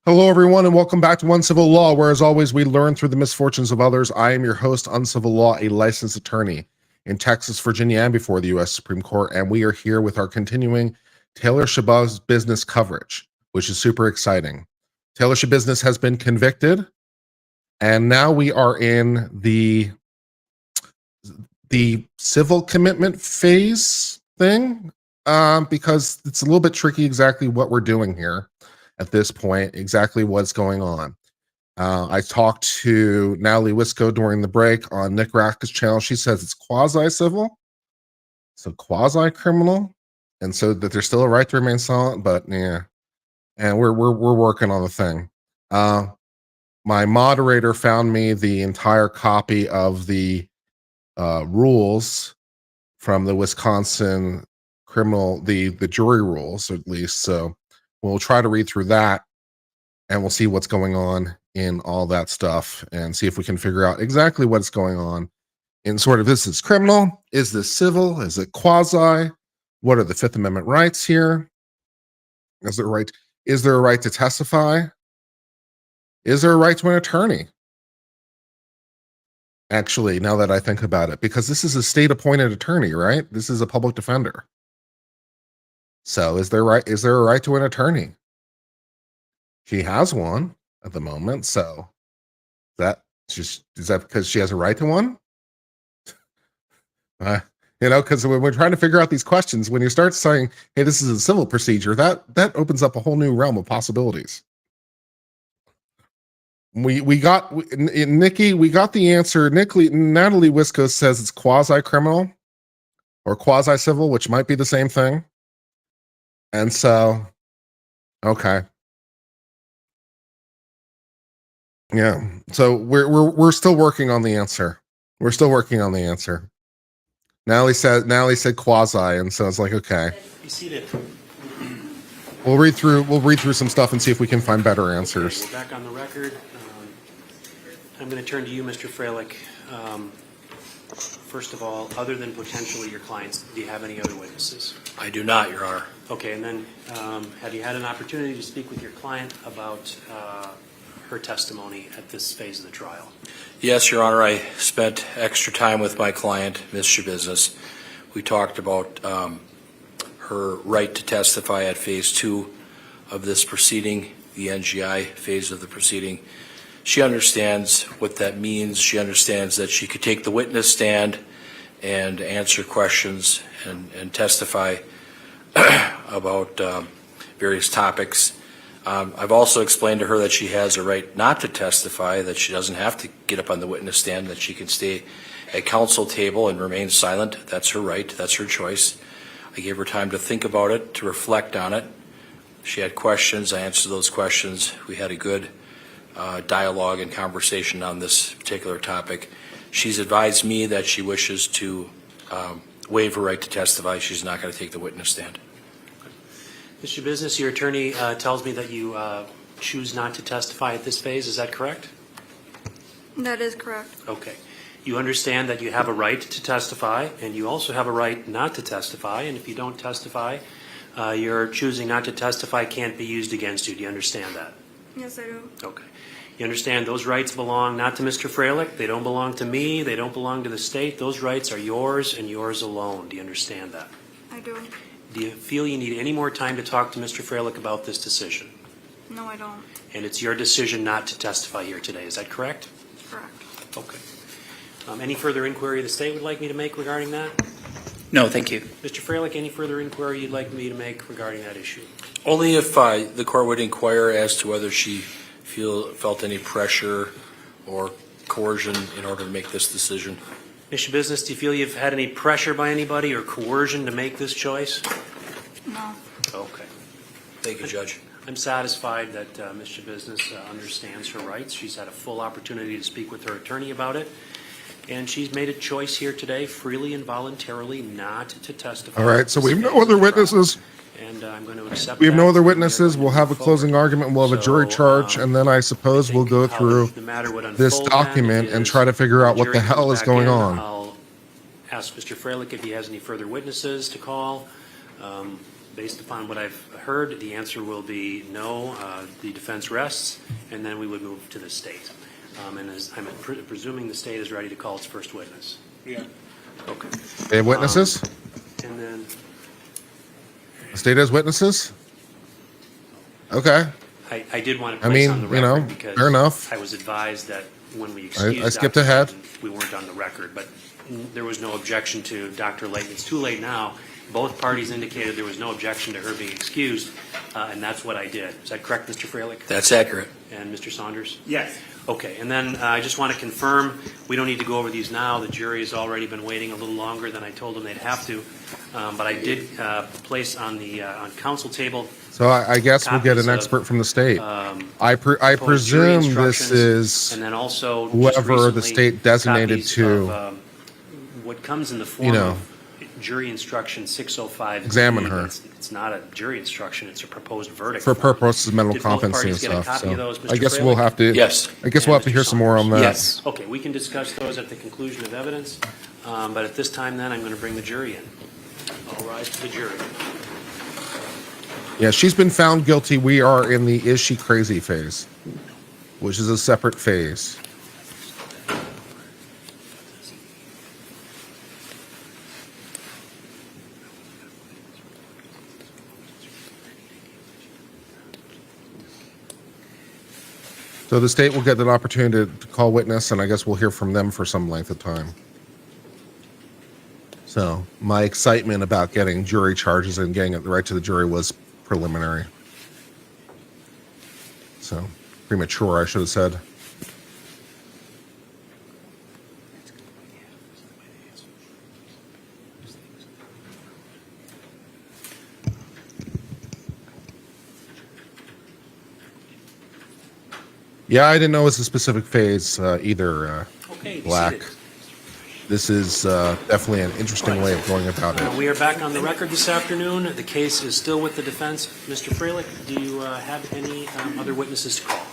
Hello, everyone, and welcome back to Uncivil Law, where, as always, we learn through the misfortunes of others. I am your host, Uncivil Law, a licensed attorney in Texas, Virginia, and before the U.S. Supreme Court, and we are here with our continuing Taylor Schabusiness coverage, which is super exciting. Taylor Schabusiness has been convicted, and now we are in the civil commitment phase thing, because it's a little bit tricky exactly what we're doing here at this point, exactly what's going on. I talked to Natalie Wisco during the break on Nick Rack's channel. She says it's quasi-civil, so quasi-criminal, and so that there's still a right to remain silent, but yeah. And we're working on the thing. My moderator found me the entire copy of the rules from the Wisconsin criminal, the jury rules, at least. So we'll try to read through that, and we'll see what's going on in all that stuff and see if we can figure out exactly what's going on in sort of, is this criminal? Is this civil? Is it quasi? What are the Fifth Amendment rights here? Is there a right to testify? Is there a right to an attorney? Actually, now that I think about it, because this is a state-appointed attorney, right? This is a public defender. So is there a right to an attorney? She has one at the moment. So is that because she has a right to one? Because when we're trying to figure out these questions, when you start saying, hey, this is a civil procedure, that opens up a whole new realm of possibilities. We got the answer. Natalie Wisco says it's quasi-criminal or quasi-civil, which might be the same thing. And so, okay. Yeah. So we're still working on the answer. We're still working on the answer. Natalie said quasi, and so it's like, okay. Be seated. We'll read through some stuff and see if we can find better answers. Okay, back on the record. I'm going to turn to you, Mr. Freilich. First of all, other than potentially your clients, do you have any other witnesses? I do not, Your Honor. Okay, and then have you had an opportunity to speak with your client about her testimony at this phase of the trial? Yes, Your Honor. I spent extra time with my client, Ms. Schabusiness. We talked about her right to testify at phase 2 of this proceeding, the NGI phase of the proceeding. She understands what that means. She understands that she could take the witness stand and answer questions and testify about various topics. I've also explained to her that she has a right not to testify, that she doesn't have to get up on the witness stand, that she can stay at counsel table and remain silent. That's her right. That's her choice. I gave her time to think about it, to reflect on it. She had questions. I answered those questions. We had a good dialogue and conversation on this particular topic. She's advised me that she wishes to waive her right to testify. She's not going to take the witness stand. Mr. Business, your attorney tells me that you choose not to testify at this phase. Is that correct? That is correct. Okay. You understand that you have a right to testify, and you also have a right not to testify, and if you don't testify, your choosing not to testify can't be used against you. Do you understand that? Yes, I do. Okay. You understand those rights belong not to Mr. Freilich, they don't belong to me, they don't belong to the state. Those rights are yours and yours alone. Do you understand that? I do. Do you feel you need any more time to talk to Mr. Freilich about this decision? No, I don't. And it's your decision not to testify here today, is that correct? Correct. Okay. Any further inquiry the state would like me to make regarding that? No, thank you. Mr. Freilich, any further inquiry you'd like me to make regarding that issue? Only if the court would inquire as to whether she felt any pressure or coercion in order to make this decision. Mr. Business, do you feel you've had any pressure by anybody or coercion to make this choice? No. Okay. Thank you, Judge. I'm satisfied that Mr. Business understands her rights. She's had a full opportunity to speak with her attorney about it. And she's made a choice here today, freely and voluntarily, not to testify. All right, so we have no other witnesses. and I'm going to accept. We have that. no other We are witnesses. going We'll to have a move closing forward. argument. We'll have a jury So, charge, and then I suppose we'll go how through the matter would this unfold then document and is try to figure when out what jury the hell comes is back going in, on. I'll ask Mr. Freilich if he has any further witnesses to call. Based upon what I've heard, the answer will be no. The defense rests, and then we would move to the state. And as I'm presuming the state is ready to call its first witness. Yeah. Okay. They have witnesses? And then The state has witnesses? Okay. I did want to I place mean, on the you know, record because fair enough. I was advised that when we excused I skipped Dr. ahead. Layton, we weren't on the record, but there was no objection to Dr. Layton. It's too late now. Both parties indicated there was no objection to her being excused, and that's what I did. Is that correct, Mr. Freilich? That's accurate. And Mr. Saunders? Yes. Okay, and then I just want to confirm, we don't need to go over these now. The jury has already been waiting a little longer than I told them they'd have to. But I did place on the on council table. So I guess we'll get Copies an of, expert from the state. I proposed jury presume this instructions, is and then also just whoever the recently, state designated copies to, of, what comes in the form you know, of jury instruction 605. examine her. It's not a jury instruction, it's a proposed verdict. for form. purposes of mental Did both competency and parties get a stuff. copy So of those, Mr. I guess we'll Freilich? have to. Yes. I guess And we'll have to Mr. hear some more on that. Yes. Okay, we can discuss those at the conclusion of evidence, but at this time then, I'm going to bring the jury in. I'll rise to the jury. Yeah, she's been found guilty. We are in the is she crazy phase, which is a separate phase. So the state will get an opportunity to call witness, and I guess we'll hear from them for some length of time. So my excitement about getting jury charges and getting it right to the jury was preliminary. So premature, I should have said. Yeah, I didn't know it was a specific phase either, Okay, be Black. seated. This is definitely an interesting way of going about it. We are back on the record this afternoon. The case is still with the defense. Mr. Freilich, do you have any other witnesses to call?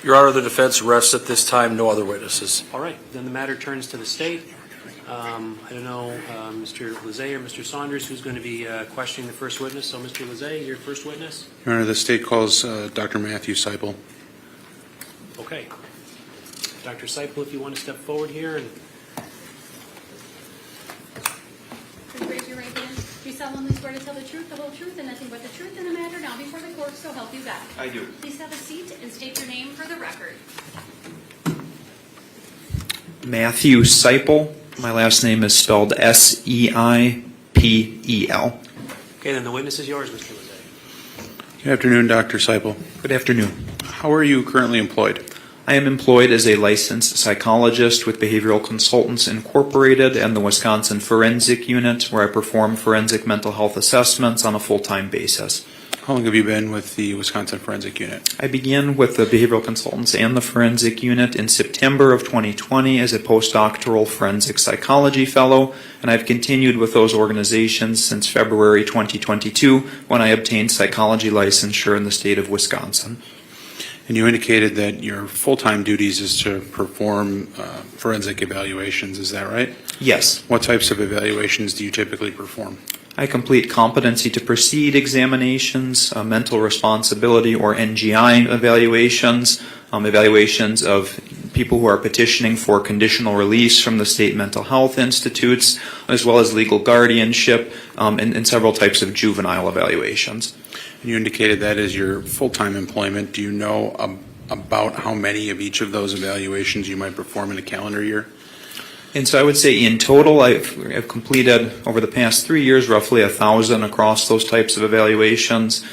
Your Honor, the defense rests at this time. No other witnesses. All right, then the matter turns to the state. I don't know, Mr. Lizet or Mr. Saunders, who's going to be questioning the first witness. So, Mr. Lizet, your first witness? Your Honor, the state calls Dr. Matthew Seipel. Okay. Dr. Seipel, if you want to step forward here and Please raise your right hand. Do you solemnly swear to tell the truth, the whole truth, and nothing but the truth in the matter now before the court, so help you God? I do. Please have a seat and state your name for the record. Matthew Seipel. My last name is spelled Seipel. okay, then the witness is yours, Mr. Lizet. Good afternoon, Dr. Seipel. Good afternoon. How are you currently employed? I am employed as a licensed psychologist with Behavioral Consultants Incorporated and the Wisconsin Forensic Unit, where I perform forensic mental health assessments on a full-time basis. How long have you been with the Wisconsin Forensic Unit? I began with the Behavioral Consultants and the Forensic Unit in September of 2020 as a postdoctoral forensic psychology fellow, and I've continued with those organizations since February 2022 when I obtained psychology licensure in the state of Wisconsin. And you indicated that your full-time duties is to perform forensic evaluations, is that right? Yes. What types of evaluations do you typically perform? I complete competency to proceed examinations, mental responsibility or NGI evaluations, evaluations of people who are petitioning for conditional release from the state mental health institutes, as well as legal guardianship, and several types of juvenile evaluations. You indicated that as your full-time employment. Do you know about how many of each of those evaluations you might perform in a calendar year? And so I would say in total, I've completed over the past 3 years roughly 1,000 across those types of evaluations.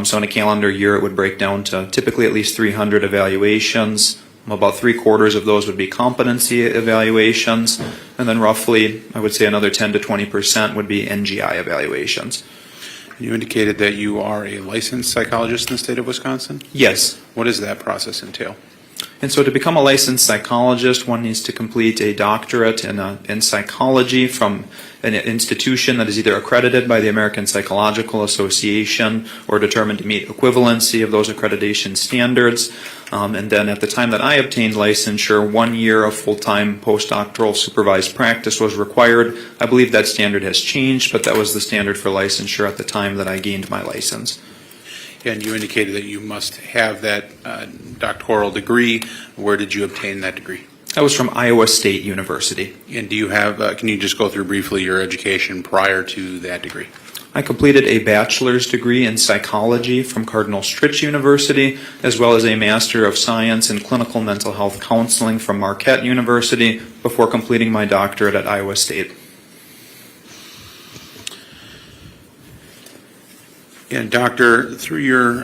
So in a calendar year, it would break down to typically at least 300 evaluations. About 3/4 of those would be competency evaluations, and then roughly, I would say another 10 to 20% would be NGI evaluations. You indicated that you are a licensed psychologist in the state of Wisconsin. Yes. What does that process entail? And so to become a licensed psychologist, one needs to complete a doctorate in psychology from an institution that is either accredited by the American Psychological Association or determined to meet equivalency of those accreditation standards. And then at the time that I obtained licensure, 1 year of full-time postdoctoral supervised practice was required. I believe that standard has changed, but that was the standard for licensure at the time that I gained my license. And you indicated that you must have that doctoral degree. Where did you obtain that degree? That was from Iowa State University. And do you have, can you just go through briefly your education prior to that degree? I completed a bachelor's degree in psychology from Cardinal Stritch University, as well as a Master of Science in Clinical Mental Health Counseling from Marquette University before completing my doctorate at Iowa State. And Doctor, through your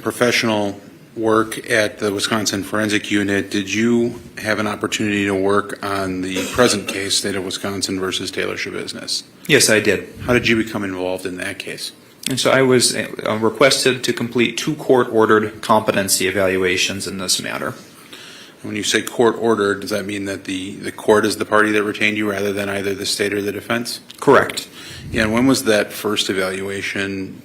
professional work at the Wisconsin Forensic Unit, did you have an opportunity to work on the present case, State of Wisconsin versus Taylor Schabusiness? Yes, I did. How did you become involved in that case? And so I was requested to complete 2 court-ordered competency evaluations in this matter. When you say court-ordered, does that mean that the court is the party that retained you rather than either the state or the defense? Correct. Yeah, and when was that first evaluation,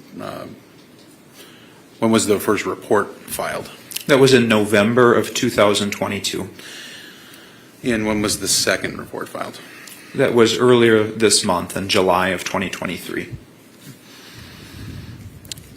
when was the first report filed? That was in November of 2022. And when was the second report filed? That was earlier this month, in July of 2023.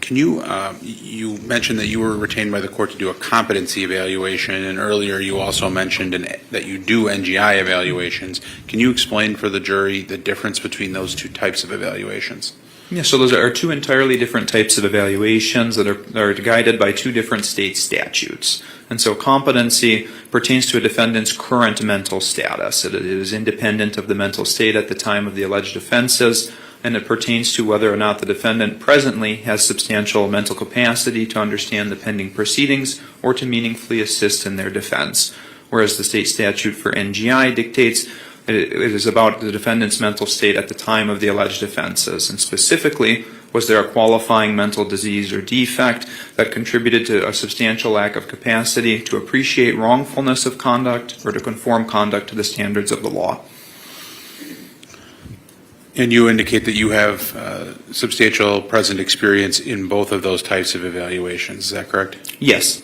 Can you, you mentioned that you were retained by the court to do a competency evaluation, and earlier you also mentioned that you do NGI evaluations. Can you explain for the jury the difference between those 2 types of evaluations? Yeah, so those are 2 entirely different types of evaluations that are guided by 2 different state statutes. And so competency pertains to a defendant's current mental status. It is independent of the mental state at the time of the alleged offenses, and it pertains to whether or not the defendant presently has substantial mental capacity to understand the pending proceedings or to meaningfully assist in their defense. Whereas the state statute for NGI dictates it is about the defendant's mental state at the time of the alleged offenses, and specifically, was there a qualifying mental disease or defect that contributed to a substantial lack of capacity to appreciate wrongfulness of conduct or to conform conduct to the standards of the law. And you indicate that you have substantial present experience in both of those types of evaluations, is that correct? Yes.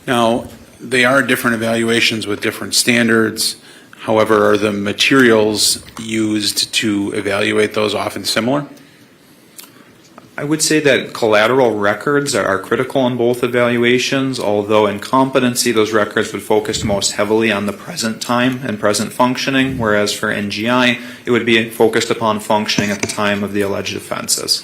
Now, they are different evaluations with different standards. However, are the materials used to evaluate those often similar? I would say that collateral records are critical in both evaluations, although in competency those records would focus most heavily on the present time and present functioning, whereas for NGI it would be focused upon functioning at the time of the alleged offenses.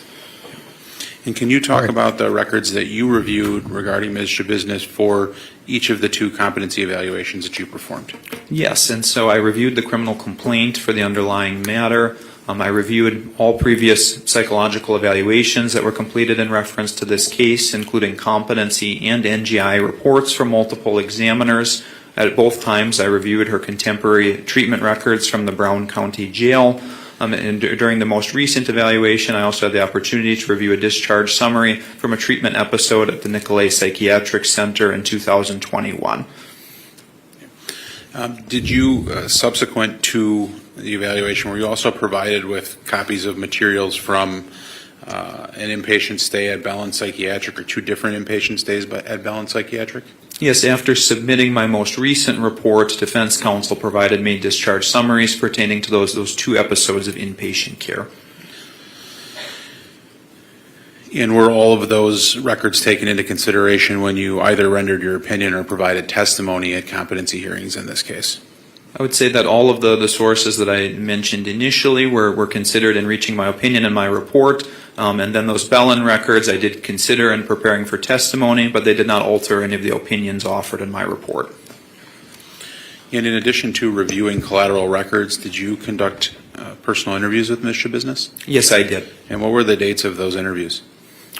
And can you talk about the records that you reviewed regarding Ms. Schabusiness for each of the 2 competency evaluations that you performed? Yes, and so I reviewed the criminal complaint for the underlying matter. I reviewed all previous psychological evaluations that were completed in reference to this case, including competency and NGI reports from multiple examiners. At both times, I reviewed her contemporary treatment records from the Brown County Jail. And during the most recent evaluation, I also had the opportunity to review a discharge summary from a treatment episode at the Nicolay Psychiatric Center in 2021. Did you, subsequent to the evaluation, were you also provided with copies of materials from an inpatient stay at Bellin Psychiatric, or 2 different inpatient stays at Bellin Psychiatric? Yes, after submitting my most recent report, defense counsel provided me discharge summaries pertaining to those 2 episodes of inpatient care. And were all of those records taken into consideration when you either rendered your opinion or provided testimony at competency hearings in this case? I would say that all of the sources that I mentioned initially were considered in reaching my opinion in my report, and then those Bellin records I did consider in preparing for testimony, but they did not alter any of the opinions offered in my report. And in addition to reviewing collateral records, did you conduct personal interviews with Ms. Schabusiness? Yes, I did. And what were the dates of those interviews?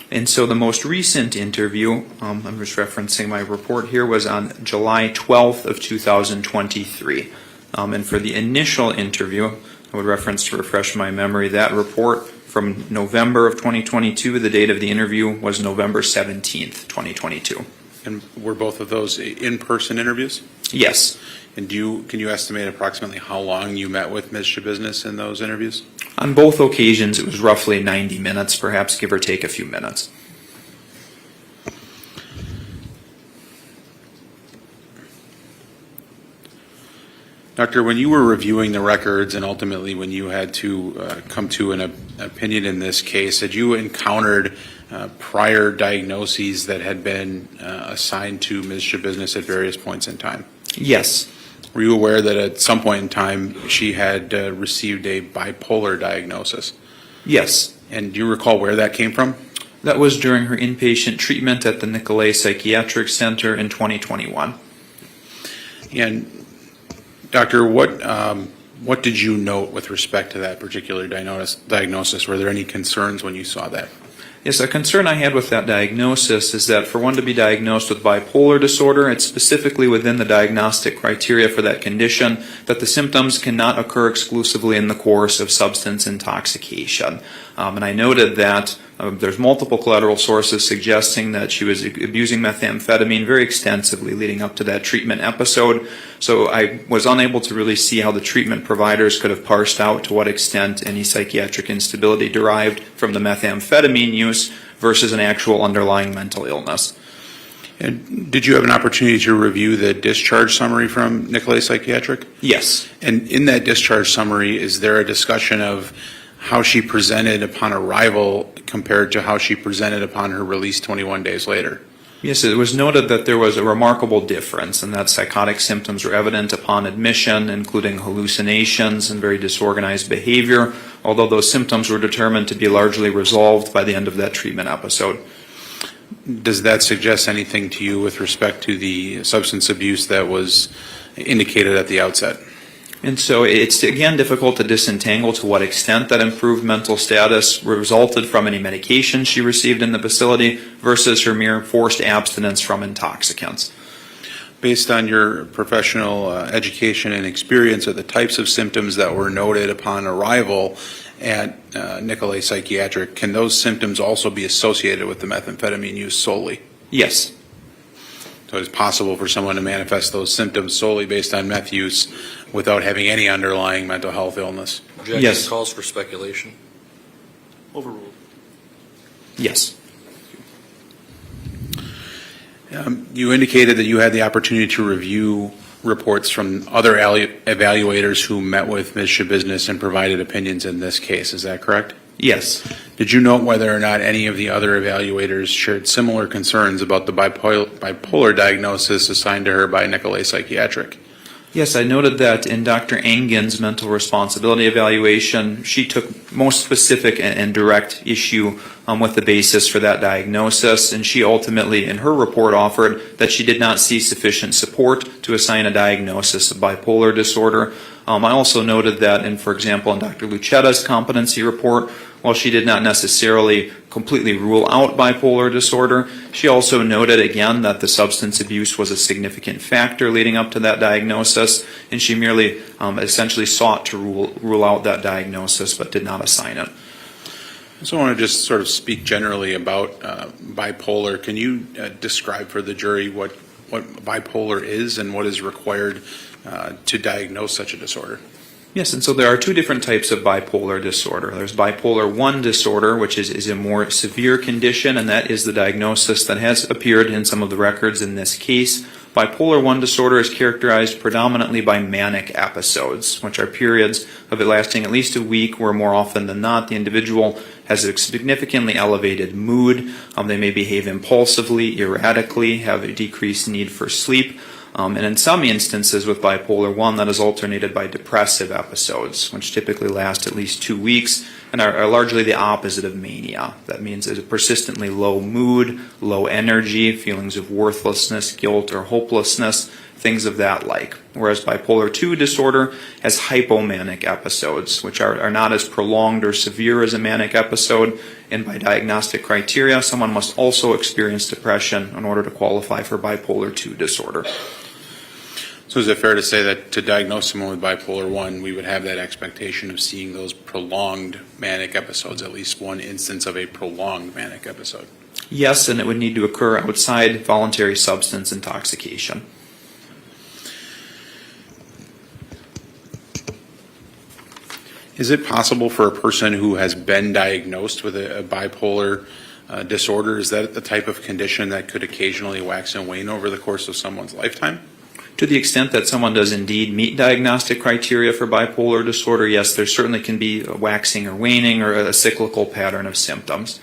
And so the most recent interview, I'm just referencing my report here, was on July 12th of 2023. And for the initial interview, I would reference, to refresh my memory, that report from November of 2022, the date of the interview was November 17th, 2022. And were both of those in-person interviews? Yes. And can you estimate approximately how long you met with Ms. Schabusiness in those interviews? On both occasions, it was roughly 90 minutes, perhaps give or take a few minutes. Doctor, when you were reviewing the records and ultimately when you had to come to an opinion in this case, had you encountered prior diagnoses that had been assigned to Ms. Schabusiness at various points in time? Yes. Were you aware that at some point in time she had received a bipolar diagnosis? Yes. And do you recall where that came from? That was during her inpatient treatment at the Nicolay Psychiatric Center in 2021. And Doctor, what did you note with respect to that particular diagnosis? Were there any concerns when you saw that? Yes, a concern I had with that diagnosis is that for one to be diagnosed with bipolar disorder, it's specifically within the diagnostic criteria for that condition that the symptoms cannot occur exclusively in the course of substance intoxication. And I noted that there's multiple collateral sources suggesting that she was abusing methamphetamine very extensively leading up to that treatment episode. So I was unable to really see how the treatment providers could have parsed out to what extent any psychiatric instability derived from the methamphetamine use versus an actual underlying mental illness. And did you have an opportunity to review the discharge summary from Nicolay Psychiatric? Yes. And in that discharge summary, is there a discussion of how she presented upon arrival compared to how she presented upon her release 21 days later? Yes, it was noted that there was a remarkable difference and that psychotic symptoms were evident upon admission, including hallucinations and very disorganized behavior, although those symptoms were determined to be largely resolved by the end of that treatment episode. Does that suggest anything to you with respect to the substance abuse that was indicated at the outset? And so it's, again, difficult to disentangle to what extent that improved mental status resulted from any medication she received in the facility versus her mere forced abstinence from intoxicants. Based on your professional education and experience of the types of symptoms that were noted upon arrival at Nicolay Psychiatric, can those symptoms also be associated with the methamphetamine use solely? Yes. So it's possible for someone to manifest those symptoms solely based on meth use without having any underlying mental health illness? Objection Yes. calls for speculation. Overruled. Yes. You indicated that you had the opportunity to review reports from other evaluators who met with Ms. Schabusiness and provided opinions in this case. Is that correct? Yes. Did you note whether or not any of the other evaluators shared similar concerns about the bipolar diagnosis assigned to her by Nicolay Psychiatric? Yes, I noted that in Dr. Engen's mental responsibility evaluation, she took most specific and direct issue with the basis for that diagnosis, and she ultimately, in her report, offered that she did not see sufficient support to assign a diagnosis of bipolar disorder. I also noted that, for example, in Dr. Lucetta's competency report, while she did not necessarily completely rule out bipolar disorder, she also noted again that the substance abuse was a significant factor leading up to that diagnosis, and she merely essentially sought to rule out that diagnosis but did not assign it. So I want to just sort of speak generally about bipolar. Can you describe for the jury what bipolar is and what is required to diagnose such a disorder? Yes, and so there are two different types of bipolar disorder. There's bipolar 1 disorder, which is a more severe condition, and that is the diagnosis that has appeared in some of the records in this case. Bipolar 1 disorder is characterized predominantly by manic episodes, which are periods of it lasting at least a week where more often than not the individual has a significantly elevated mood. They may behave impulsively, erratically, have a decreased need for sleep. And in some instances with bipolar 1, that is alternated by depressive episodes, which typically last at least 2 weeks and are largely the opposite of mania. That means a persistently low mood, low energy, feelings of worthlessness, guilt, or hopelessness, things of that like. Whereas bipolar 2 disorder has hypomanic episodes, which are not as prolonged or severe as a manic episode, and by diagnostic criteria, someone must also experience depression in order to qualify for bipolar 2 disorder. So is it fair to say that to diagnose someone with bipolar 1, we would have that expectation of seeing those prolonged manic episodes, at least one instance of a prolonged manic episode? Yes, and it would need to occur outside voluntary substance intoxication. Is it possible for a person who has been diagnosed with a bipolar disorder, is that the type of condition that could occasionally wax and wane over the course of someone's lifetime? To the extent that someone does indeed meet diagnostic criteria for bipolar disorder, yes, there certainly can be a waxing or waning or a cyclical pattern of symptoms.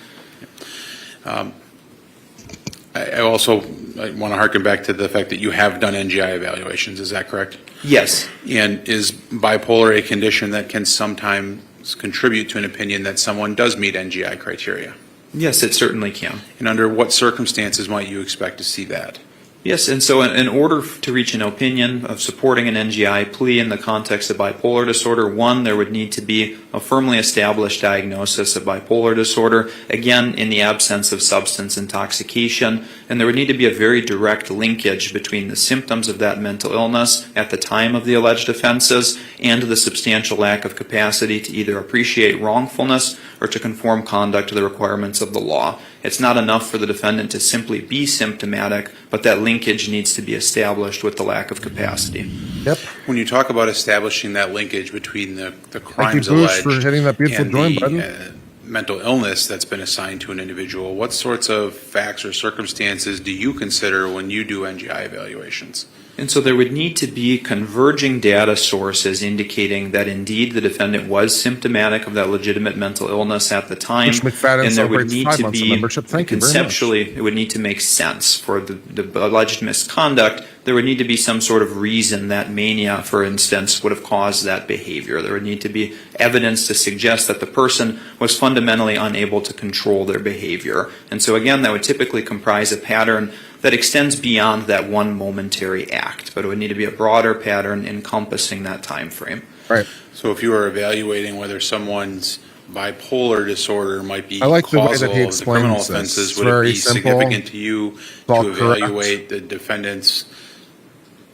I also want to harken back to the fact that you have done NGI evaluations, is that correct? Yes. And is bipolar a condition that can sometimes contribute to an opinion that someone does meet NGI criteria? Yes, it certainly can. And under what circumstances might you expect to see that? Yes, and so in order to reach an opinion of supporting an NGI plea in the context of bipolar disorder, one, there would need to be a firmly established diagnosis of bipolar disorder, again, in the absence of substance intoxication, and there would need to be a very direct linkage between the symptoms of that mental illness at the time of the alleged offenses and the substantial lack of capacity to either appreciate wrongfulness or to conform conduct to the requirements of the law. It's not enough for the defendant to simply be symptomatic, but that linkage needs to be established with the lack of capacity. Yep. When you talk about establishing that linkage between the crimes Bruce, alleged for hitting that beautiful and join the button. Mental illness that's been assigned to an individual, what sorts of facts or circumstances do you consider when you do NGI evaluations? And so there would need to be converging data sources indicating that indeed the defendant was symptomatic of that legitimate mental illness at the time. Which McFadden and there would celebrates need 5 to months of be, membership. Thank you very much. conceptually, it would need to make sense for the alleged misconduct. There would need to be some sort of reason that mania, for instance, would have caused that behavior. There would need to be evidence to suggest that the person was fundamentally unable to control their behavior. And so again, that would typically comprise a pattern that extends beyond that one momentary act, but it would need to be a broader pattern encompassing that time frame. Right. So if you are evaluating whether someone's bipolar disorder might be I like the way causal that he of the criminal explains this. offenses, It's would it very be simple. significant to you all to correct. evaluate the defendant's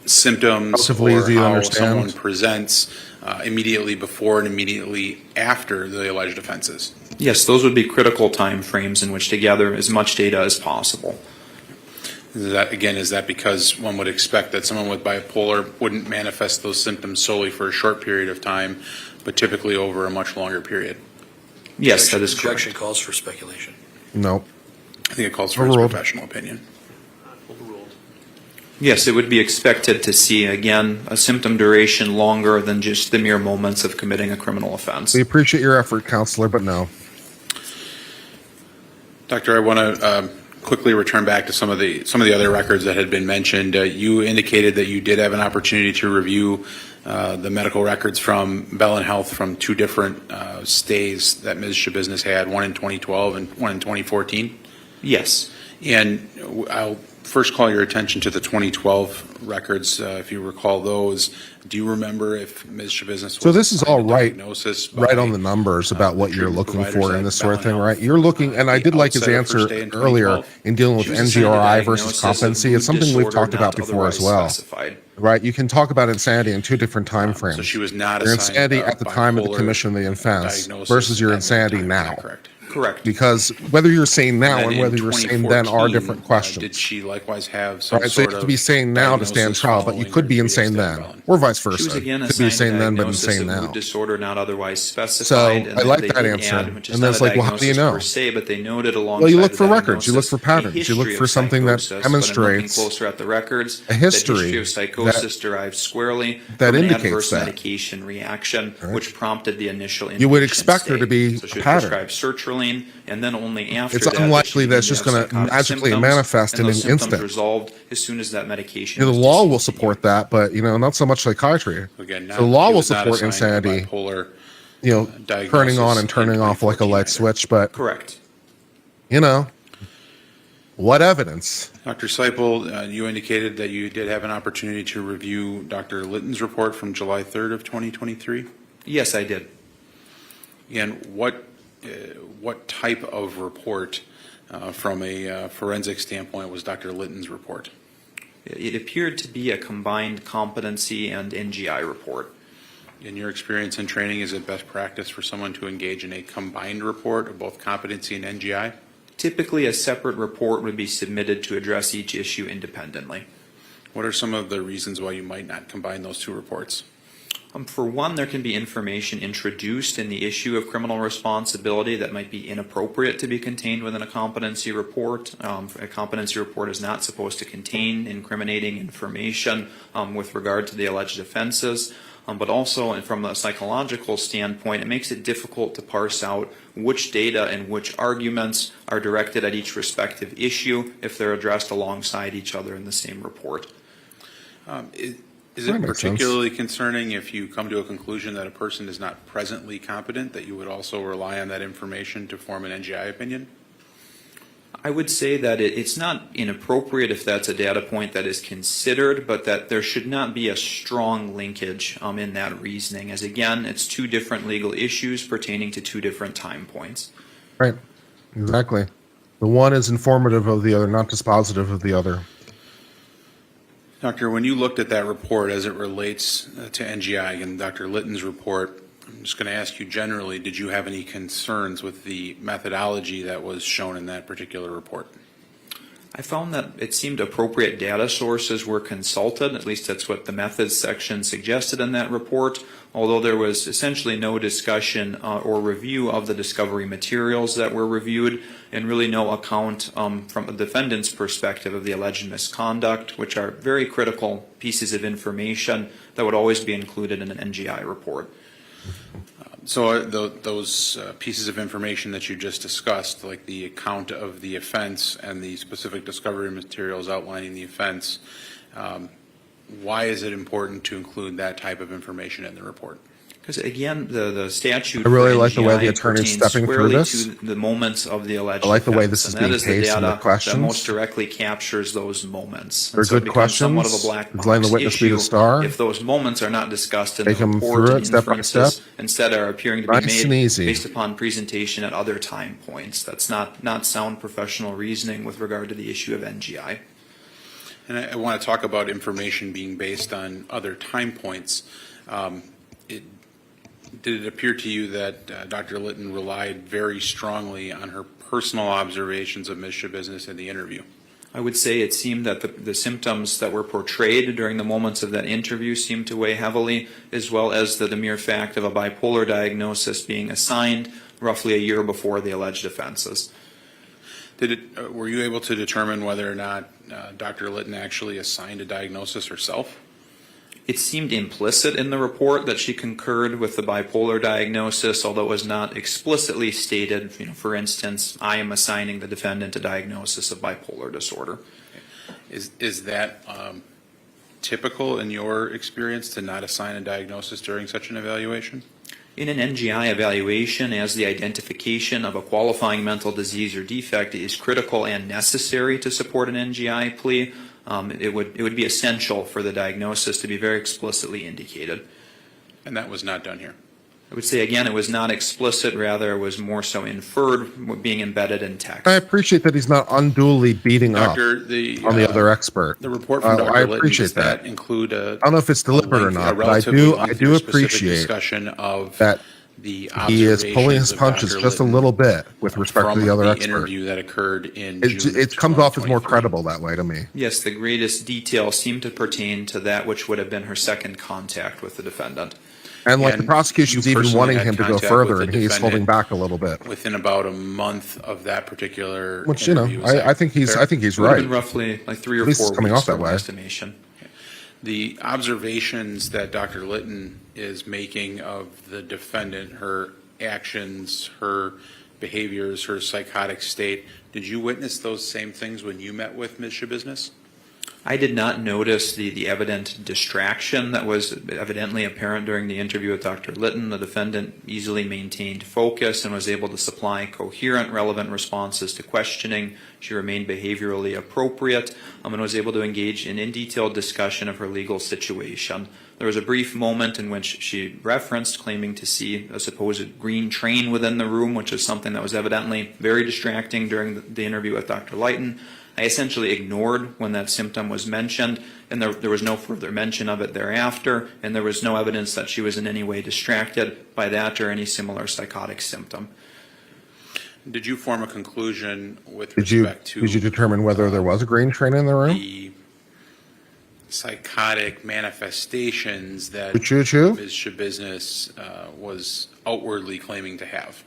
symptoms Relatively or easy to how understand. someone presents immediately before and immediately after the alleged offenses? Yes, those would be critical time frames in which to gather as much data as possible. Is that because one would expect that someone with bipolar wouldn't manifest those symptoms solely for a short period of time, but typically over a much longer period? Yes, that is Objection correct. calls for speculation. No. I think it calls for his Overruled. professional opinion. Overruled. Yes, it would be expected to see, again, a symptom duration longer than just the mere moments of committing a criminal offense. We appreciate your effort, counselor, but no. Doctor, I want to quickly return back to some of the other records that had been mentioned. You indicated that you did have an opportunity to review the medical records from Bell and Health from 2 different stays that Ms. Schabusiness had, one in 2012 and one in 2014. Yes. And I'll first call your attention to the 2012 records, if you recall those. Do you remember if Ms. Schabusiness was So this is all assigned a right, diagnosis right by, on the numbers about what the you're treatment looking providers for at in this sort of Bell thing, and right? Health, You're looking, and I the did like his outset of answer her stay in earlier 2012. in dealing with She was assigned a NGRI versus diagnosis of competency. It's mood something we've disorder talked about not before as otherwise well, specified. right? You can talk about insanity in 2 different time frames. So she was not Your assigned insanity a at the time of the bipolar commission of the offense diagnosis versus your at that insanity time, is that now. correct? Correct. Because whether you're saying now then and in whether you're saying then are 2014, different questions. Did she likewise have some Right, so you sort have of to be saying now to stand diagnosis trial, but you following could her be 3 days insane stay at then, Bell? or vice versa. She was again Could be assigned insane a then, but diagnosis insane of now. mood disorder not otherwise So specified. and I like they that did answer. add, which is And not then it's a like, well, how do you diagnosis know? per se, but they noted alongside Well, you look the for records, you look diagnosis for patterns, you look a for history something of that psychosis, but in looking demonstrates closer at the records, a history that history of psychosis derived squarely that from an indicates adverse that. medication reaction, which prompted the initial You would inpatient expect there to stay. be So she a was pattern. prescribed sertraline, and then only after It's that did unlikely she that it's begin just to have gonna psychotic magically symptoms, manifest and in those an symptoms instant. resolved as soon as that medication The was law will discontinued. support that, but not so much psychiatry. Again, The law she will was not support assigned a insanity, bipolar turning diagnosis on and turning in off like a 2014 light either. switch, but Correct. What evidence? Dr. Seipel, you indicated that you did have an opportunity to review Dr. Litton's report from July 3rd of 2023. Yes, I did. And what type of report from a forensic standpoint was Dr. Litton's report? It appeared to be a combined competency and NGI report. In your experience and training, is it best practice for someone to engage in a combined report of both competency and NGI? Typically, a separate report would be submitted to address each issue independently. What are some of the reasons why you might not combine those two reports? For one, there can be information introduced in the issue of criminal responsibility that might be inappropriate to be contained within a competency report. A competency report is not supposed to contain incriminating information with regard to the alleged offenses. But also, and from a psychological standpoint, it makes it difficult to parse out which data and which arguments are directed at each respective issue if they're addressed alongside each other in the same report. Is That it makes sense. particularly concerning if you come to a conclusion that a person is not presently competent, that you would also rely on that information to form an NGI opinion? I would say that it's not inappropriate if that's a data point that is considered, but that there should not be a strong linkage in that reasoning, as again, it's two different legal issues pertaining to two different time points. Right. Exactly. The one is informative of the other, not dispositive of the other. Doctor, when you looked at that report as it relates to NGI and Dr. Litton's report, I'm just going to ask you generally, did you have any concerns with the methodology that was shown in that particular report? I found that it seemed appropriate data sources were consulted, at least that's what the methods section suggested in that report, although there was essentially no discussion or review of the discovery materials that were reviewed, and really no account from a defendant's perspective of the alleged misconduct, which are very critical pieces of information that would always be included in an NGI report. So those pieces of information that you just discussed, like the account of the offense and the specific discovery materials outlining the offense, why is it important to include that type of information in the report? Because again, the statute. I really for like the way the NGI attorney's pertains stepping through squarely this. to the moments of the alleged I like the way offense, this is and that being is the paced in the data questions. that most directly captures those moments. They're And so it good becomes somewhat of a questions. black It's letting the box witness be the issue star. if those moments are not discussed in Take the 'em report through and it step by inferences, step. instead are appearing to be Nice and made easy. based upon presentation at other time points. That's not sound professional reasoning with regard to the issue of NGI. And I want to talk about information being based on other time points. Did it appear to you that Dr. Litton relied very strongly on her personal observations of Ms. Schabusiness in the interview? I would say it seemed that the symptoms that were portrayed during the moments of that interview seemed to weigh heavily, as well as the mere fact of a bipolar diagnosis being assigned roughly a year before the alleged offenses. Were you able to determine whether or not Dr. Litton actually assigned a diagnosis herself? It seemed implicit in the report that she concurred with the bipolar diagnosis, although it was not explicitly stated. For instance, I am assigning the defendant a diagnosis of bipolar disorder. Is that typical in your experience to not assign a diagnosis during such an evaluation? In an NGI evaluation, as the identification of a qualifying mental disease or defect is critical and necessary to support an NGI plea, it would be essential for the diagnosis to be very explicitly indicated. And that was not done here? I would say, again, it was not explicit, rather it was more so inferred, being embedded in text. I appreciate that he's not unduly beating Doctor, up on the other expert. The report from Dr. I Litton, appreciate does that include a I don't know if it's deliberate or a not, but I relatively do lengthy or specific appreciate discussion of that the he is pulling his observations of punches Dr. just a Litton little bit with respect to from the other expert. interview that occurred in It, June it comes off as more 2023. credible that way to me. Yes, the greatest detail seemed to pertain to that which would have been her second contact with the defendant. And like the And prosecution's you even personally wanting had him to go contact further, with and the he's holding defendant back a little bit. Within about a month of that particular Which interview. Is that I think he's fair? I think he's It would have right. been roughly like 3 or At least 4 it's coming weeks off that from my way. estimation. The observations that Dr. Litton is making of the defendant, her actions, her behaviors, her psychotic state, did you witness those same things when you met with Ms. Schabusiness? I did not notice the evident distraction that was evidently apparent during the interview with Dr. Litton. The defendant easily maintained focus and was able to supply coherent, relevant responses to questioning. She remained behaviorally appropriate and was able to engage in detailed discussion of her legal situation. There was a brief moment in which she referenced claiming to see a supposed green train within the room, which is something that was evidently very distracting during the interview with Dr. Litton. I essentially ignored when that symptom was mentioned, and there was no further mention of it thereafter, and there was no evidence that she was in any way distracted by that or any similar psychotic symptom. Did you form a conclusion with Did you respect to determine whether there was a green train in the room? the psychotic manifestations that Choo-choo? Ms. Schabusiness was outwardly claiming to have?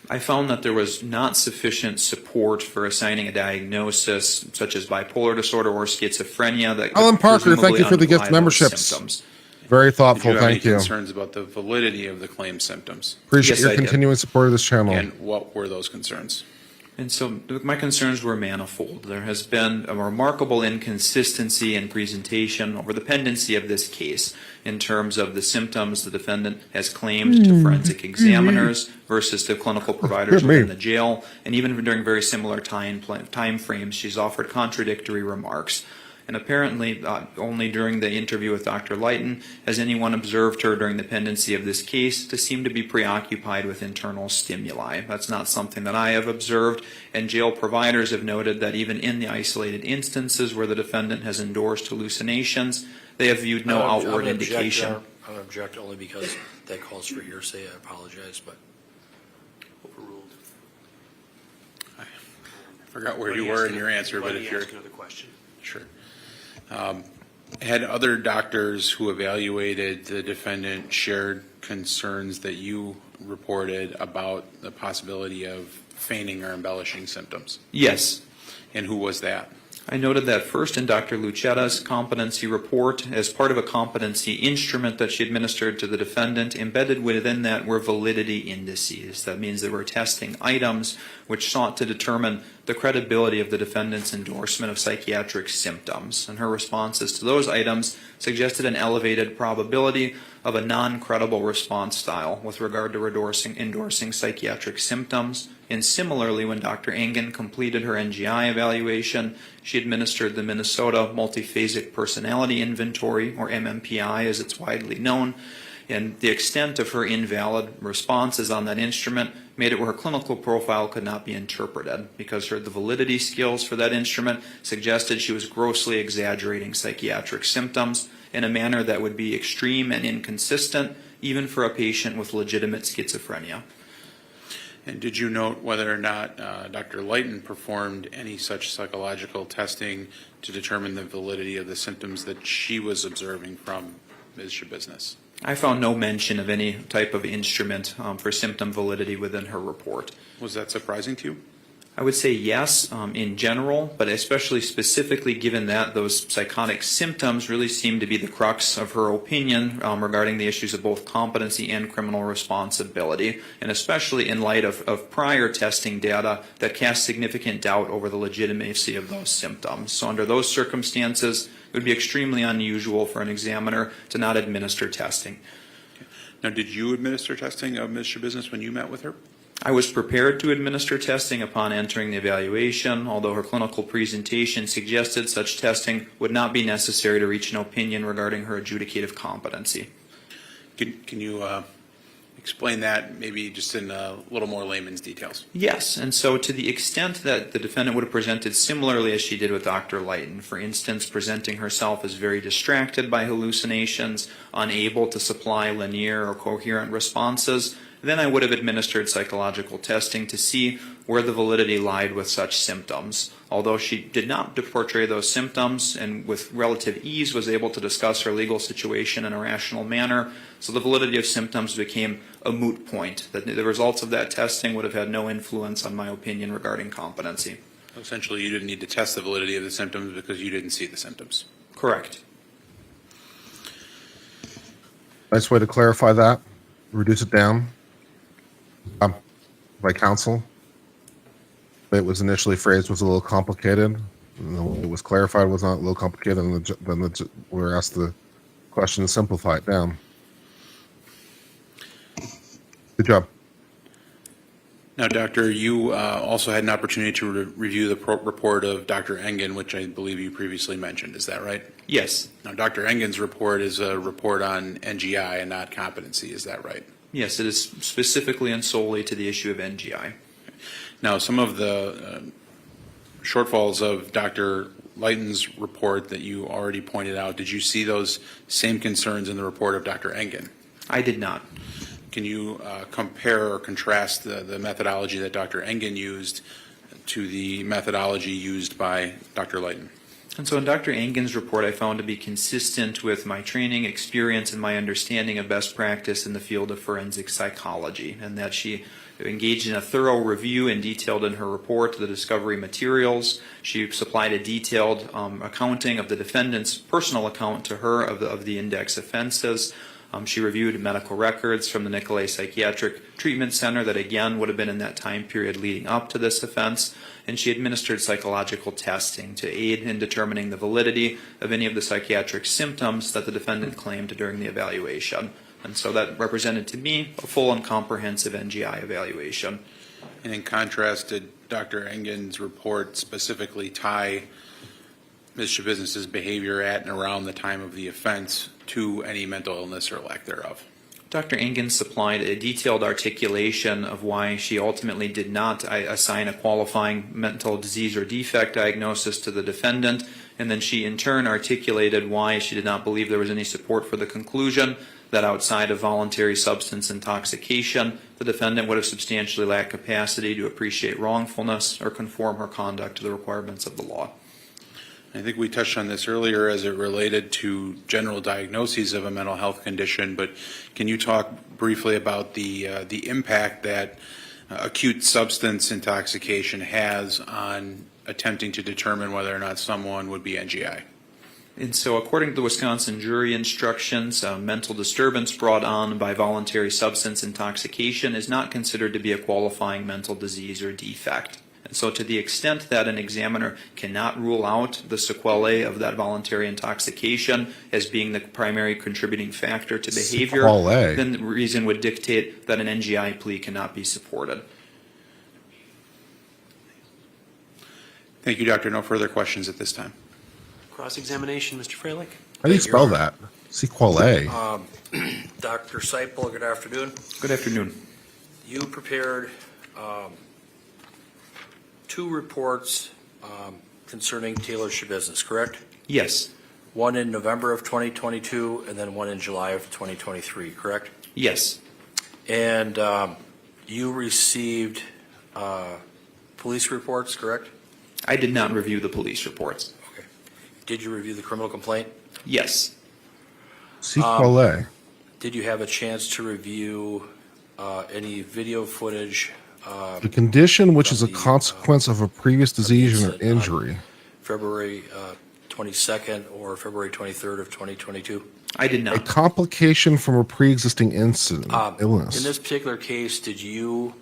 I found that there was not sufficient support for assigning a diagnosis such as bipolar disorder or schizophrenia. That Alan Parker, thank you for the gift underlie those memberships. symptoms. Very Did you thoughtful. have any Thank you. concerns about the validity of the claimed symptoms? Appreciate Yes, your I did. continuing support of this channel. And what were those concerns? And so my concerns were manifold. There has been a remarkable inconsistency in presentation over the pendency of this case in terms of the symptoms the defendant has claimed to forensic examiners versus to clinical providers within the jail, and even during very similar time frames, she's offered contradictory remarks. And apparently, only during the interview with Dr. Lighton has anyone observed her during the pendency of this case to seem to be preoccupied with internal stimuli. That's not something that I have observed, and jail providers have noted that even in the isolated instances where the defendant has endorsed hallucinations, they have viewed no outward indication. I'm going to object only because that calls for hearsay. I apologize, but Overruled. I forgot where you were in your answer, but if you're Ask another question. sure. Had other doctors who evaluated the defendant shared concerns that you reported about the possibility of feigning or embellishing symptoms? Yes. And who was that? I noted that first in Dr. Lucetta's competency report, as part of a competency instrument that she administered to the defendant, embedded within that were validity indices. That means they were testing items which sought to determine the credibility of the defendant's endorsement of psychiatric symptoms. And her responses to those items suggested an elevated probability of a non-credible response style with regard to endorsing psychiatric symptoms. And similarly, when Dr. Engen completed her NGI evaluation, she administered the Minnesota Multiphasic Personality Inventory, or MMPI as it's widely known, and the extent of her invalid responses on that instrument made it where her clinical profile could not be interpreted because the validity skills for that instrument suggested she was grossly exaggerating psychiatric symptoms in a manner that would be extreme and inconsistent even for a patient with legitimate schizophrenia. And did you note whether or not Dr. Lighton performed any such psychological testing to determine the validity of the symptoms that she was observing from Ms. Schabusiness? I found no mention of any type of instrument for symptom validity within her report. Was that surprising to you? I would say yes in general, but especially specifically given that those psychotic symptoms really seem to be the crux of her opinion regarding the issues of both competency and criminal responsibility, and especially in light of prior testing data that cast significant doubt over the legitimacy of those symptoms. So under those circumstances, it would be extremely unusual for an examiner to not administer testing. Okay. Now, did you administer testing of Ms. Schabusiness when you met with her? I was prepared to administer testing upon entering the evaluation, although her clinical presentation suggested such testing would not be necessary to reach an opinion regarding her adjudicative competency. Can you explain that maybe just in a little more layman's details? Yes, and so to the extent that the defendant would have presented similarly as she did with Dr. Lighton, for instance, presenting herself as very distracted by hallucinations, unable to supply linear or coherent responses, then I would have administered psychological testing to see where the validity lied with such symptoms. Although she did not portray those symptoms and with relative ease was able to discuss her legal situation in a rational manner, so the validity of symptoms became a moot point. That the results of that testing would have had no influence on my opinion regarding competency. Essentially, you didn't need to test the validity of the symptoms because you didn't see the symptoms. Correct. Nice way to clarify that. Reduce it down. By counsel. It was initially phrased was a little complicated. It was clarified was not a little complicated, and then we were asked the question to simplify it down. Good job. Now, Doctor, you also had an opportunity to review the report of Dr. Engen, which I believe you previously mentioned. Is that right? Yes. Now, Dr. Engen's report is a report on NGI and not competency. Is that right? Yes, it is specifically and solely to the issue of NGI. Now, some of the shortfalls of Dr. Lighton's report that you already pointed out, did you see those same concerns in the report of Dr. Engen? I did not. Can you compare or contrast the methodology that Dr. Engen used to the methodology used by Dr. Lighton? And so in Dr. Engen's report, I found to be consistent with my training, experience, and my understanding of best practice in the field of forensic psychology, and that she engaged in a thorough review and detailed in her report the discovery materials. She supplied a detailed accounting of the defendant's personal account to her of the index offenses. She reviewed medical records from the Nicolay Psychiatric Treatment Center that again would have been in that time period leading up to this offense, and she administered psychological testing to aid in determining the validity of any of the psychiatric symptoms that the defendant claimed during the evaluation. And so that represented to me a full and comprehensive NGI evaluation. And in contrast, did Dr. Engen's report specifically tie Ms. Schabusiness's behavior at and around the time of the offense to any mental illness or lack thereof? Dr. Engen supplied a detailed articulation of why she ultimately did not assign a qualifying mental disease or defect diagnosis to the defendant, and then she in turn articulated why she did not believe there was any support for the conclusion that outside of voluntary substance intoxication, the defendant would have substantially lacked capacity to appreciate wrongfulness or conform her conduct to the requirements of the law. I think we touched on this earlier as it related to general diagnoses of a mental health condition, but can you talk briefly about the impact that acute substance intoxication has on attempting to determine whether or not someone would be NGI? And so according to the Wisconsin jury instructions, mental disturbance brought on by voluntary substance intoxication is not considered to be a qualifying mental disease or defect. And so to the extent that an examiner cannot rule out the sequelae of that voluntary intoxication as being the primary contributing factor to behavior, Sequelae. then the reason would dictate that an NGI plea cannot be supported. Thank you, Doctor. No further questions at this time. Cross-examination, Mr. Freilich? How do you spell that? Sequelae. Dr. Seipel, good afternoon. Good afternoon. You prepared two reports concerning Taylor Schabusiness, correct? Yes. One in November of 2022 and then one in July of 2023, correct? Yes. And you received police reports, correct? I did not review the police reports. Okay. Did you review the criminal complaint? Yes. Sequelae. Did you have a chance to review any video footage? The condition which is a the, consequence of a previous disease or incident injury. February 22nd or February 23rd of 2022? I did A not. complication from a pre-existing incident, illness. In this particular case, did you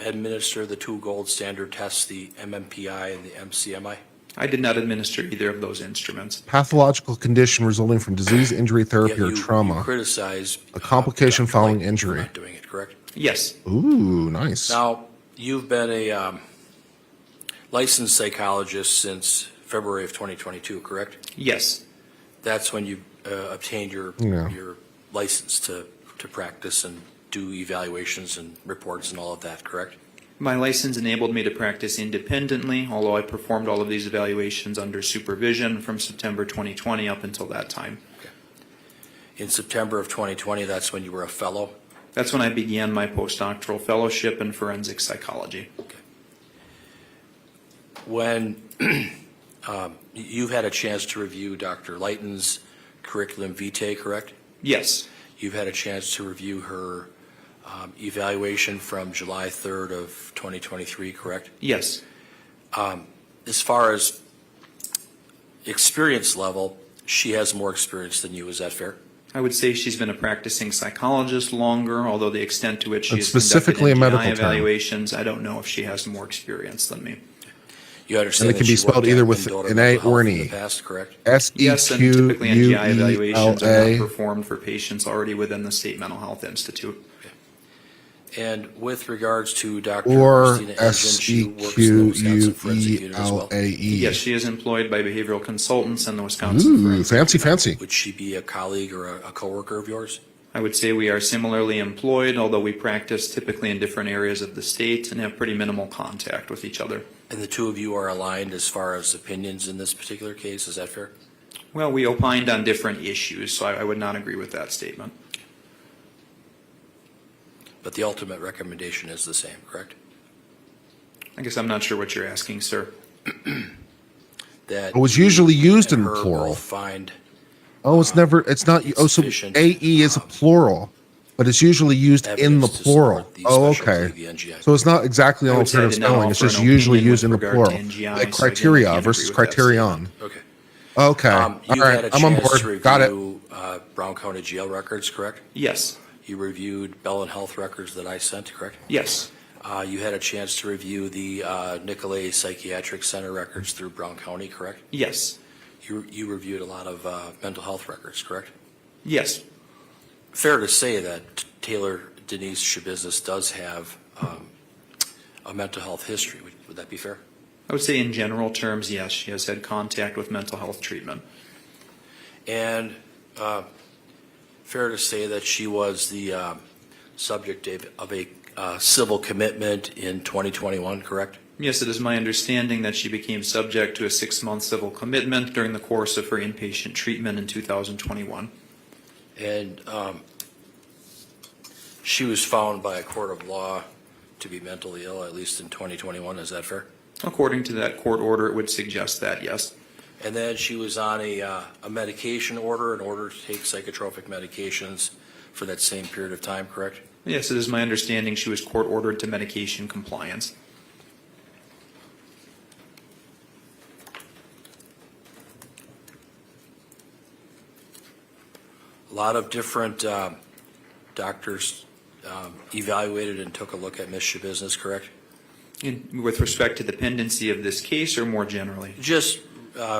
administer the two gold standard tests, the MMPI and the MCMI? I did not administer either of those instruments. Pathological condition resulting from disease, injury, therapy, Yet or you trauma. criticize A complication Dr. following Lighton for injury. not doing it, correct? Yes. Ooh, nice. Now, you've been a licensed psychologist since February of 2022, correct? Yes. That's when you obtained your Yeah. your license to practice and do evaluations and reports and all of that, correct? My license enabled me to practice independently, although I performed all of these evaluations under supervision from September 2020 up until that time. In September of 2020, that's when you were a fellow? That's when I began my postdoctoral fellowship in forensic psychology. When you've had a chance to review Dr. Lighton's curriculum vitae, correct? Yes. You've had a chance to review her evaluation from July 3rd of 2023, correct? Yes. As far as experience level, she has more experience than you, is that fair? I would say she's been a practicing psychologist longer, although the extent to which she And has specifically a conducted medical NGI term. evaluations, I don't know if she has more experience than me. You understand And it can that be she worked spelled at either with Mendota an A Mental or an Health in E. the past, correct? Yes, and typically NGI evaluations are not S-E-Q-U-E-L-A. performed for patients already within the State Mental Health Institute. And with regards to Dr. Or Christina Engen, she works in the Wisconsin Forensic Unit as well. S-E-Q-U-E-L-A-E. Yes, she is employed by behavioral consultants in the Wisconsin Ooh, Forensic fancy, Unit. fancy. Would she be a colleague or a coworker of yours? I would say we are similarly employed, although we practice typically in different areas of the state and have pretty minimal contact with each other. And the two of you are aligned as far as opinions in this particular case, is that fair? Well, we opined on different issues, so I would not agree with that statement. But the ultimate recommendation is the same, correct? I guess I'm not sure what you're asking, sir. That It was usually used and in her plural. both find Oh, it's never, it's not, oh, so sufficient, AE is a plural, but it's usually used in the evidence to plural. support the Oh, specialty okay. of the NGI. So it's not exactly I an would say I alternative did not spelling, it's offer just an usually opinion used in with the regard to plural. NGI, Like so again, I criteria can't versus agree with that criterion. Okay. Okay, all You right, had a I'm on chance to board, got it. review Brown County jail records, correct? Yes. You reviewed Bell Health records that I sent, correct? Yes. You had a chance to review the Nicolay Psychiatric Center records through Brown County, correct? Yes. You reviewed a lot of mental health records, correct? Yes. Fair to say that Taylor Denise Schabusiness does have a mental health history. Would that be fair? I would say in general terms, yes, she has had contact with mental health treatment. And fair to say that she was the subject of a civil commitment in 2021, correct? Yes, it is my understanding that she became subject to a 6-month civil commitment during the course of her inpatient treatment in 2021. And she was found by a court of law to be mentally ill, at least in 2021. Is that fair? According to that court order, it would suggest that, yes. And then she was on a medication order in order to take psychotropic medications for that same period of time, correct? Yes, it is my understanding she was court ordered to medication compliance. A lot of different doctors evaluated and took a look at Ms. Schabusiness, correct? With respect to the pendency of this case or more generally? Just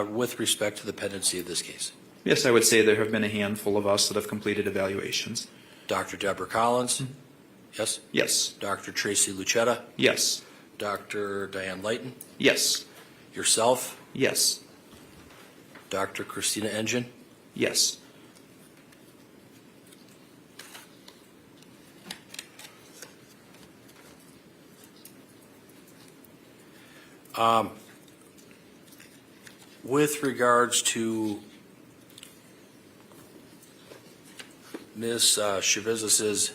with respect to the pendency of this case. Yes, I would say there have been a handful of us that have completed evaluations. Dr. Deborah Collins, yes? Yes. Dr. Tracy Lucetta, Yes. Dr. Diane Lighton, Yes. yourself, Yes. Dr. Christina Engen, Yes. with regards to Ms. Schabusiness's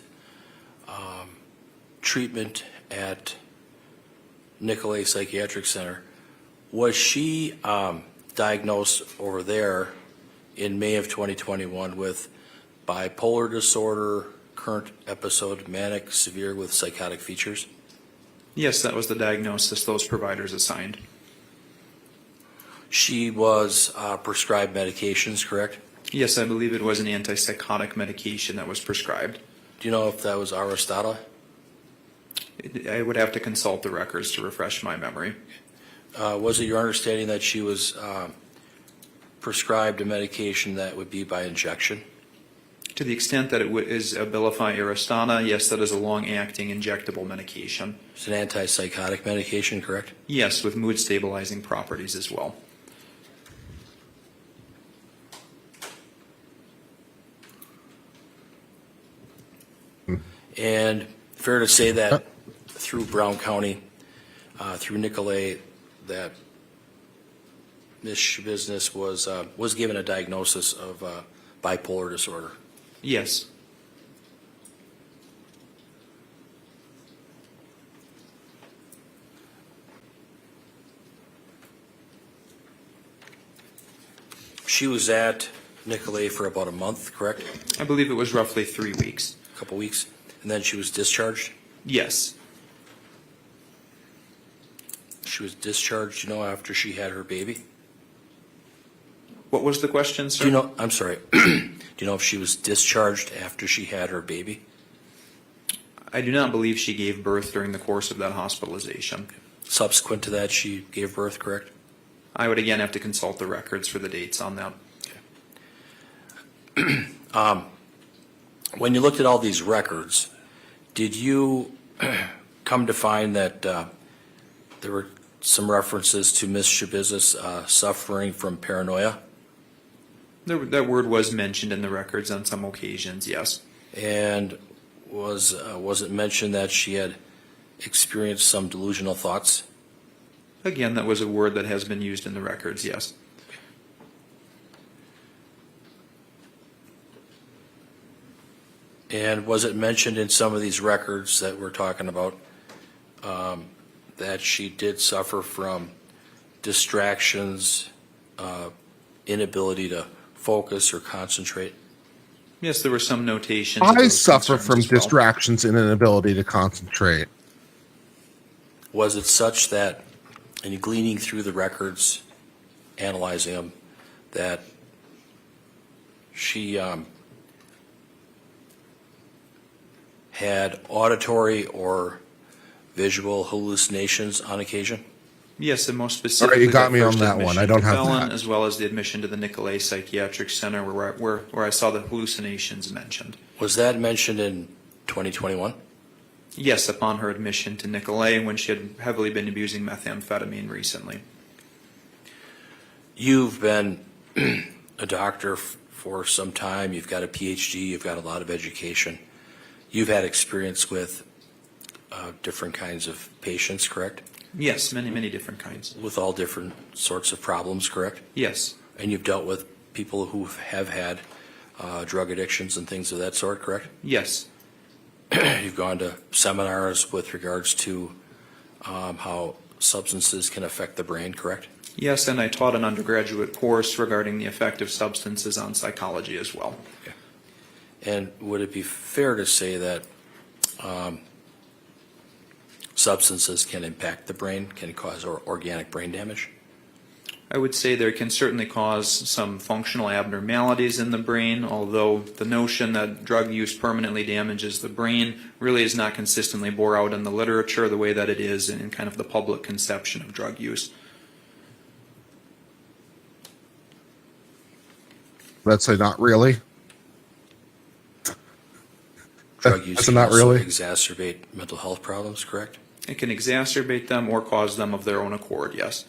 treatment at Nicolay Psychiatric Center, was she diagnosed over there in May of 2021 with bipolar disorder, current episode manic severe with psychotic features? Yes, that was the diagnosis those providers assigned. She was prescribed medications, correct? Yes, I believe it was an antipsychotic medication that was prescribed. Do you know if that was Aristata? I would have to consult the records to refresh my memory. Was it your understanding that she was prescribed a medication that would be by injection? To the extent that it is Abilify Aristana, yes, that is a long-acting injectable medication. It's an antipsychotic medication, correct? Yes, with mood-stabilizing properties as well. And fair to say that through Brown County, through Nicolay, that Ms. Schabusiness was given a diagnosis of bipolar disorder. Yes. She was at Nicolay for about a month, correct? I believe it was roughly 3 weeks. A couple weeks, and then she was discharged? Yes. She was discharged, after she had her baby? What was the question, sir? Do you know, I'm sorry, do you know if she was discharged after she had her baby? I do not believe she gave birth during the course of that hospitalization. Subsequent to that, she gave birth, correct? I would again have to consult the records for the dates on that. When you looked at all these records, did you come to find that there were some references to Ms. Schabusiness suffering from paranoia? That word was mentioned in the records on some occasions, yes. And was it mentioned that she had experienced some delusional thoughts? Again, that was a word that has been used in the records, yes. And was it mentioned in some of these records that we're talking about that she did suffer from distractions, inability to focus or concentrate? Yes, there were some notations. of I those suffer concerns from as well. distractions and inability to concentrate. Was it such that, in gleaning through the records, analyzing them, that she had auditory or visual hallucinations on occasion? Yes, and most All right, specifically. you got me on first that one. admission I don't to have Felon, that. As well as the admission to the Nicolay Psychiatric Center where I saw the hallucinations mentioned. Was that mentioned in 2021? Yes, upon her admission to Nicolay when she had heavily been abusing methamphetamine recently. You've been a doctor for some time. You've got a PhD. You've got a lot of education. You've had experience with different kinds of patients, correct? Yes, many, many different kinds. With all different sorts of problems, correct? Yes, And you've dealt with people who have had drug addictions and things of that sort, correct? yes, You've gone to seminars with regards to how substances can affect the brain, correct? yes, and I taught an undergraduate course regarding the effect of substances on psychology as well. And would it be fair to say that substances can impact the brain, can cause organic brain damage? I would say there can certainly cause some functional abnormalities in the brain, although the notion that drug use permanently damages the brain really is not consistently bore out in the literature the way that it is in kind of the public conception of drug use. Let's say not really. Drug use That's can not also really. exacerbate mental health problems, correct? It can exacerbate them or cause them of their own accord, yes.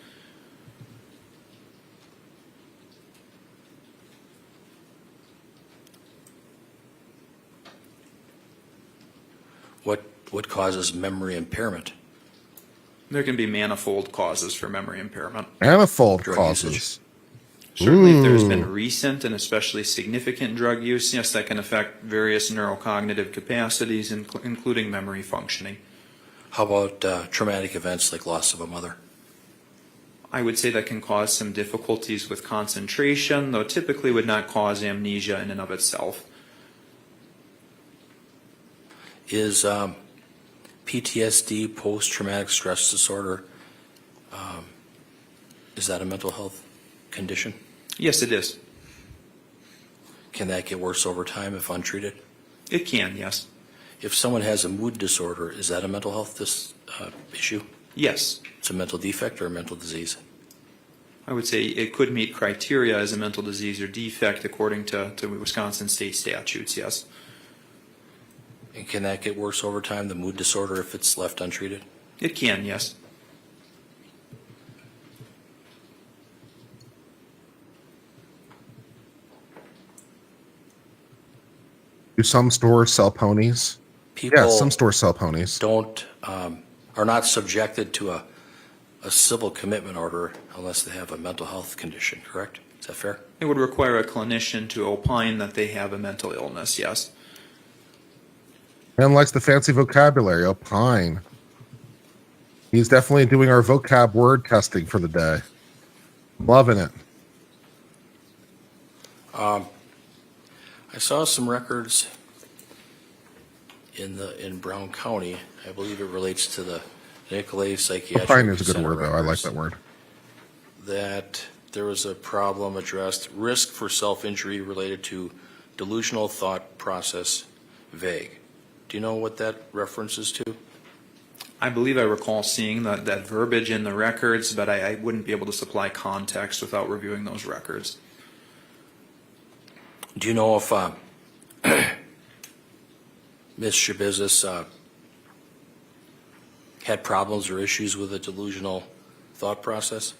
What causes memory impairment? There can be manifold causes for memory impairment. Manifold Drug causes. usage. Certainly, if there's Ooh. been recent and especially significant drug use, yes, that can affect various neurocognitive capacities, including memory functioning. How about traumatic events like loss of a mother? I would say that can cause some difficulties with concentration, though typically would not cause amnesia in and of itself. Is PTSD, post-traumatic stress disorder, is that a mental health condition? Yes, it is. Can that get worse over time if untreated? It can, yes. If someone has a mood disorder, is that a mental health issue? Yes. It's a mental defect or a mental disease? I would say it could meet criteria as a mental disease or defect according to Wisconsin state statutes, yes. And can that get worse over time, the mood disorder, if it's left untreated? It can, yes. Do some stores sell ponies? People Yeah, some stores sell ponies. don't, are not subjected to a civil commitment order unless they have a mental health condition, correct? Is that fair? It would require a clinician to opine that they have a mental illness, yes. Man likes the fancy vocabulary. Opine. He's definitely doing our vocab word testing for the day. Loving it. I saw some records in Brown County. I believe it relates to the Nicolay Psychiatric Opine is a good Center word, though. I like records, that word. that there was a problem addressed, risk for self-injury related to delusional thought process vague. Do you know what that references to? I believe I recall seeing that verbiage in the records, but I wouldn't be able to supply context without reviewing those records. Do you know if Ms. Schabusiness had problems or issues with a delusional thought process?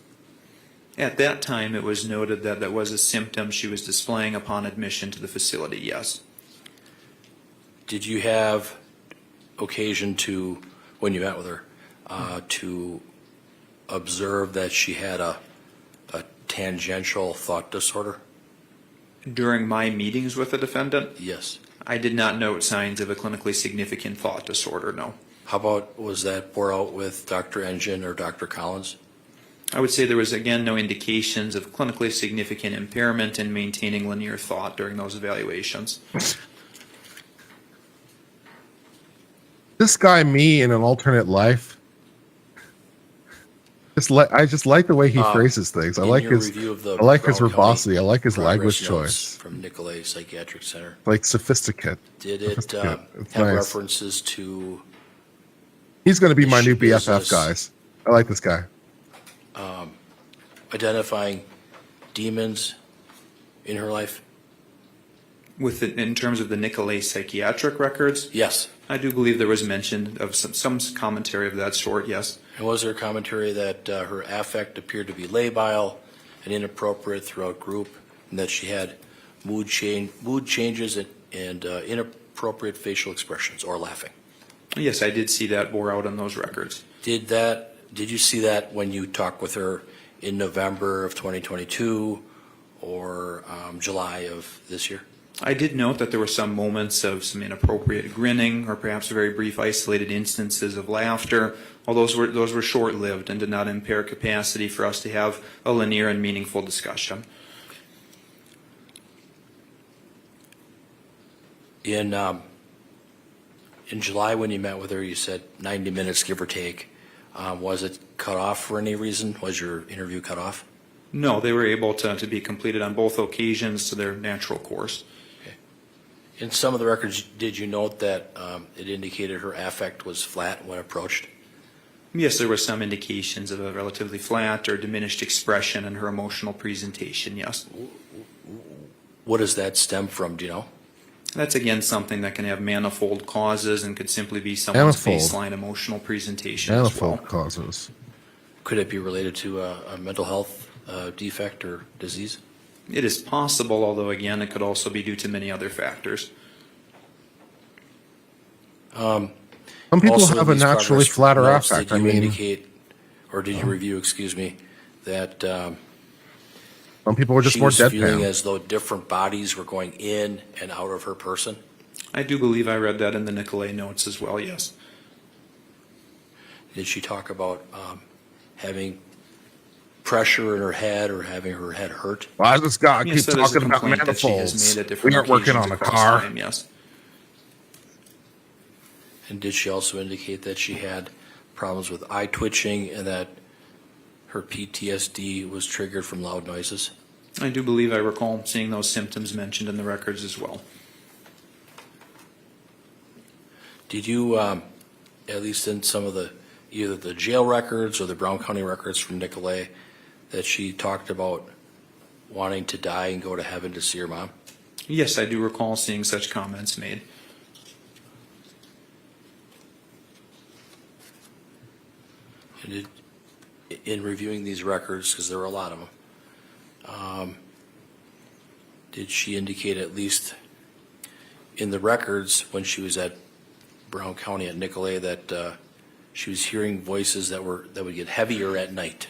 At that time, it was noted that that was a symptom she was displaying upon admission to the facility, yes. Did you have occasion to, when you met with her, to observe that she had a tangential thought disorder? During my meetings with the defendant, Yes. I did not note signs of a clinically significant thought disorder, no. How about, was that bore out with Dr. Engen or Dr. Collins? I would say there was, again, no indications of clinically significant impairment in maintaining linear thought during those evaluations. This guy, me, in an alternate life. I just like the way he phrases things. I In like your his review of the I like his Brown County verbosity. I like his progress language notes choice. from Nicolay Psychiatric Center. Like sophisticate. Did it It's have nice. references to He's going to be my new Business. BFF, guys. I like this guy. identifying demons in her life? In terms of the Nicolay psychiatric records, Yes. I do believe there was mention of some commentary of that sort, yes. And was there commentary that her affect appeared to be labile and inappropriate throughout group, and that she had mood changes and inappropriate facial expressions or laughing? Yes, I did see that bore out on those records. Did you see that when you talked with her in November of 2022 or July of this year? I did note that there were some moments of some inappropriate grinning or perhaps very brief isolated instances of laughter. All those were short-lived and did not impair capacity for us to have a linear and meaningful discussion. In July, when you met with her, you said 90 minutes, give or take. Was it cut off for any reason? Was your interview cut off? No, they were able to be completed on both occasions to their natural course. Okay. In some of the records, did you note that it indicated her affect was flat when approached? Yes, there were some indications of a relatively flat or diminished expression in her emotional presentation, yes. What does that stem from, do you know? That's again something that can have manifold causes and could simply be someone's Manifold. baseline emotional presentation as well. Manifold causes. Could it be related to a mental health defect or disease? It is possible, although again, it could also be due to many other factors. Some people Also, have in a these naturally progress flatter notes, affect. Did I you mean, indicate, or did you review, excuse me, that some people are just she more was feeling deadpan. as though different bodies were going in and out of her person? I do believe I read that in the Nicolay notes as well, yes. Did she talk about having pressure in her head or having her head hurt? Why does this guy Yes, keep that is a talking about complaint that she has manifolds? made at different We aren't working occasions on a across car. time, yes. And did she also indicate that she had problems with eye twitching and that her PTSD was triggered from loud noises? I do believe I recall seeing those symptoms mentioned in the records as well. Did you, at least in some of either the jail records or the Brown County records from Nicolay, that she talked about wanting to die and go to heaven to see her mom? Yes, I do recall seeing such comments made. And in reviewing these records, because there were a lot of them, did she indicate, at least in the records when she was at Brown County at Nicolay, that she was hearing voices that would get heavier at night?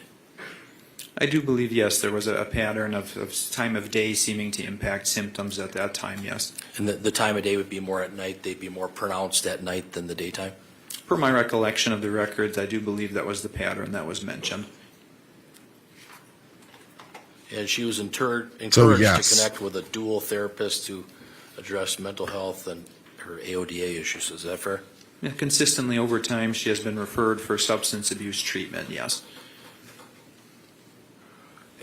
I do believe, yes, there was a pattern of time of day seeming to impact symptoms at that time, yes. And the time of day would be more at night, they'd be more pronounced at night than the daytime? Per my recollection of the records, I do believe that was the pattern that was mentioned. And she was encouraged yes. to connect with a dual therapist to address mental health and her AODA issues. Is that fair? Yeah, consistently over time, she has been referred for substance abuse treatment, yes.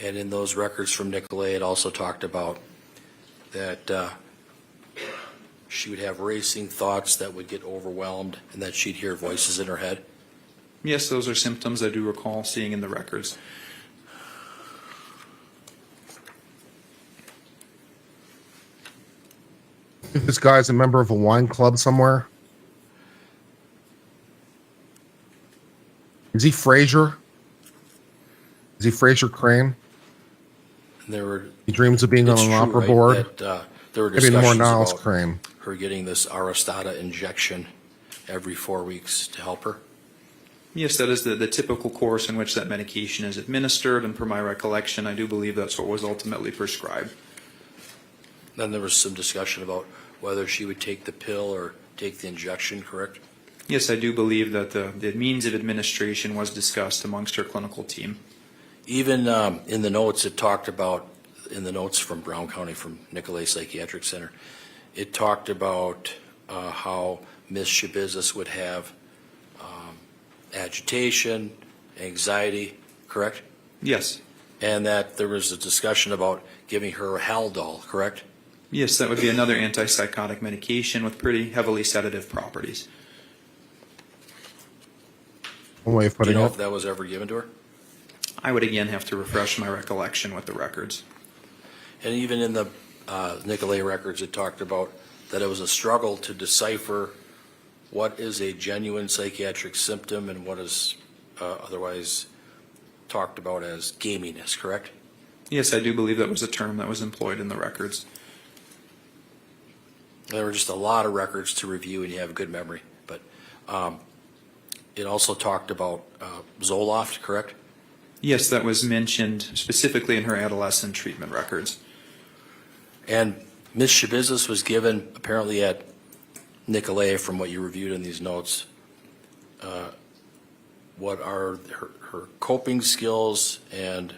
And in those records from Nicolay, it also talked about that she would have racing thoughts that would get overwhelmed and that she'd hear voices in her head. Yes, those are symptoms I do recall seeing in the records. This guy's a member of a wine club somewhere. Is he Fraser? Is he Fraser Crane? And there were, He dreams of being on it's an true, opera right, board. that there were Maybe more discussions Niles about Crane. her getting this Aristata injection every 4 weeks to help her. Yes, that is the typical course in which that medication is administered, and per my recollection, I do believe that's what was ultimately prescribed. Then there was some discussion about whether she would take the pill or take the injection, correct? Yes, I do believe that the means of administration was discussed amongst her clinical team. Even in the notes, it talked about, in the notes from Brown County, from Nicolay Psychiatric Center, it talked about how Ms. Schabusiness would have agitation, anxiety, correct? Yes. And that there was a discussion about giving her a Haldol, correct? Yes, that would be another antipsychotic medication with pretty heavily sedative properties. One way of Do you putting know it. if that was ever given to her? I would again have to refresh my recollection with the records. And even in the Nicolay records, it talked about that it was a struggle to decipher what is a genuine psychiatric symptom and what is otherwise talked about as gaminess, correct? Yes, I do believe that was a term that was employed in the records. There were just a lot of records to review, and you have a good memory. But it also talked about Zoloft, correct? Yes, that was mentioned specifically in her adolescent treatment records. And Ms. Schabusiness was given, apparently at Nicolay, from what you reviewed in these notes, what are her coping skills and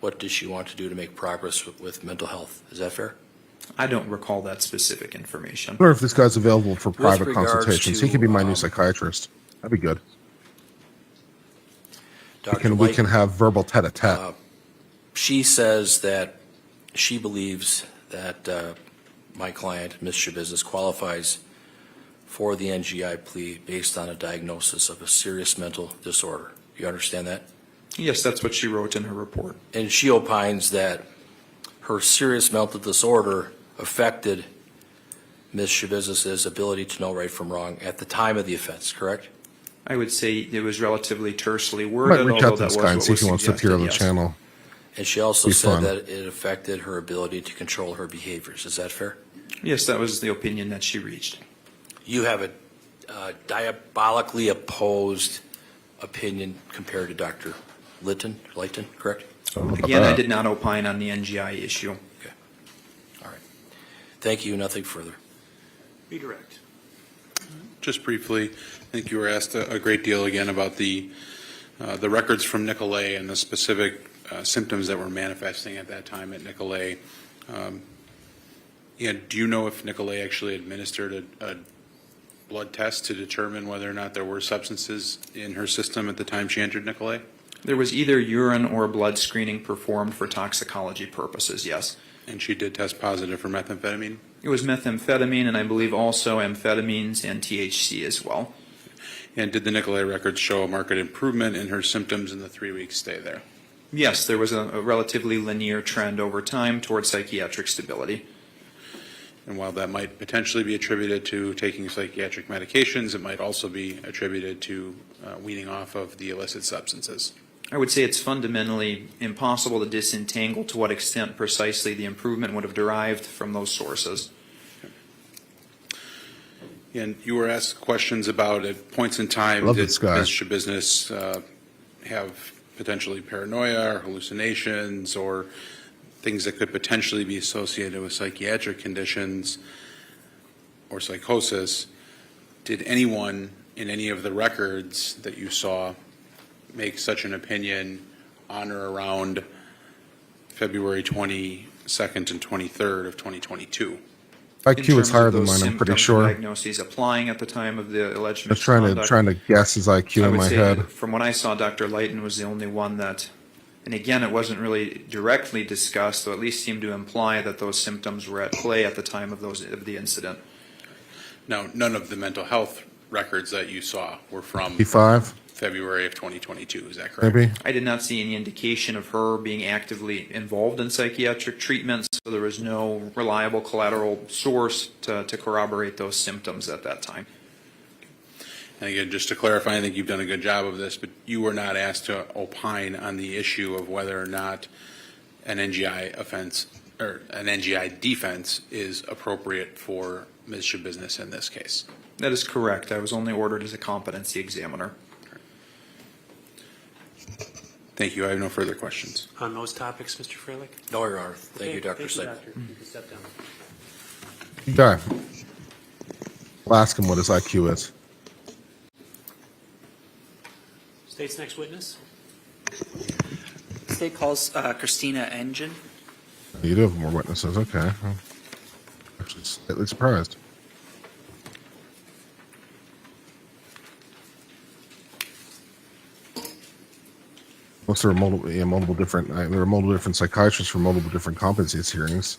what does she want to do to make progress with mental health? Is that fair? I don't recall that specific information. I wonder if this guy's available for private regards consultations. to, He could be my new psychiatrist. That'd be good. Dr. We White, can have verbal tete-a-tete. she says that she believes that my client, Ms. Schabusiness, qualifies for the NGI plea based on a diagnosis of a serious mental disorder. You understand that? Yes, that's what she wrote in her report. And she opines that her serious mental disorder affected Ms. Schabusiness's ability to know right from wrong at the time of the offense, correct? I would say it was relatively tersely I worded, might reach although out to that this was guy and what see was if he wants to appear on the suggested, yes. channel. And she also Be said fun. that it affected her ability to control her behaviors. Is that fair? Yes, that was the opinion that she reached. You have a diabolically opposed opinion compared to Dr. Layton, correct? Again, I did not opine on the NGI issue. All right. Thank you. Nothing further. Redirect. Just briefly, I think you were asked a great deal again about the records from Nicolay and the specific symptoms that were manifesting at that time at Nicolay. Do you know if Nicolay actually administered a blood test to determine whether or not there were substances in her system at the time she entered Nicolay? There was either urine or blood screening performed for toxicology purposes, yes. And she did test positive for methamphetamine? It was methamphetamine and I believe also amphetamines and THC as well. And did the Nicolay records show a marked improvement in her symptoms in the 3-week stay there? Yes, there was a relatively linear trend over time towards psychiatric stability. And while that might potentially be attributed to taking psychiatric medications, it might also be attributed to weaning off of the illicit substances. I would say it's fundamentally impossible to disentangle to what extent precisely the improvement would have derived from those sources. And you were asked questions about at points in time, Love did this guy. Ms. Schabusiness have potentially paranoia or hallucinations or things that could potentially be associated with psychiatric conditions or psychosis? Did anyone in any of the records that you saw make such an opinion on or around February 22nd and 23rd of 2022? IQ is higher than mine, I'm pretty sure. Diagnoses applying at the time of the alleged I was trying to guess his IQ I in would my say head. that from what I saw, Dr. Layton was the only one that, and again, it wasn't really directly discussed, though at least seemed to imply that those symptoms were at play at the time of the incident. Now, none of the mental health records that you saw were from P5, February of 2022, is that correct? maybe? I did not see any indication of her being actively involved in psychiatric treatments, so there was no reliable collateral source to corroborate those symptoms at that time. And again, just to clarify, I think you've done a good job of this, but you were not asked to opine on the issue of whether or not an NGI offense or an NGI defense is appropriate for Ms. Schabusiness in this case. That is correct. I was only ordered as a competency examiner. Thank you. I have no further questions. On those topics, Mr. Freilich? No, Your Honor. Thank you, Dr. Thank you, Seid. Doctor. You can step down. Okay. I'll ask him what his IQ is. State's next witness. State calls Christina Engen. You do have more witnesses. Okay. I'm actually slightly surprised. Plus, there are multiple different psychiatrists for multiple different competencies hearings.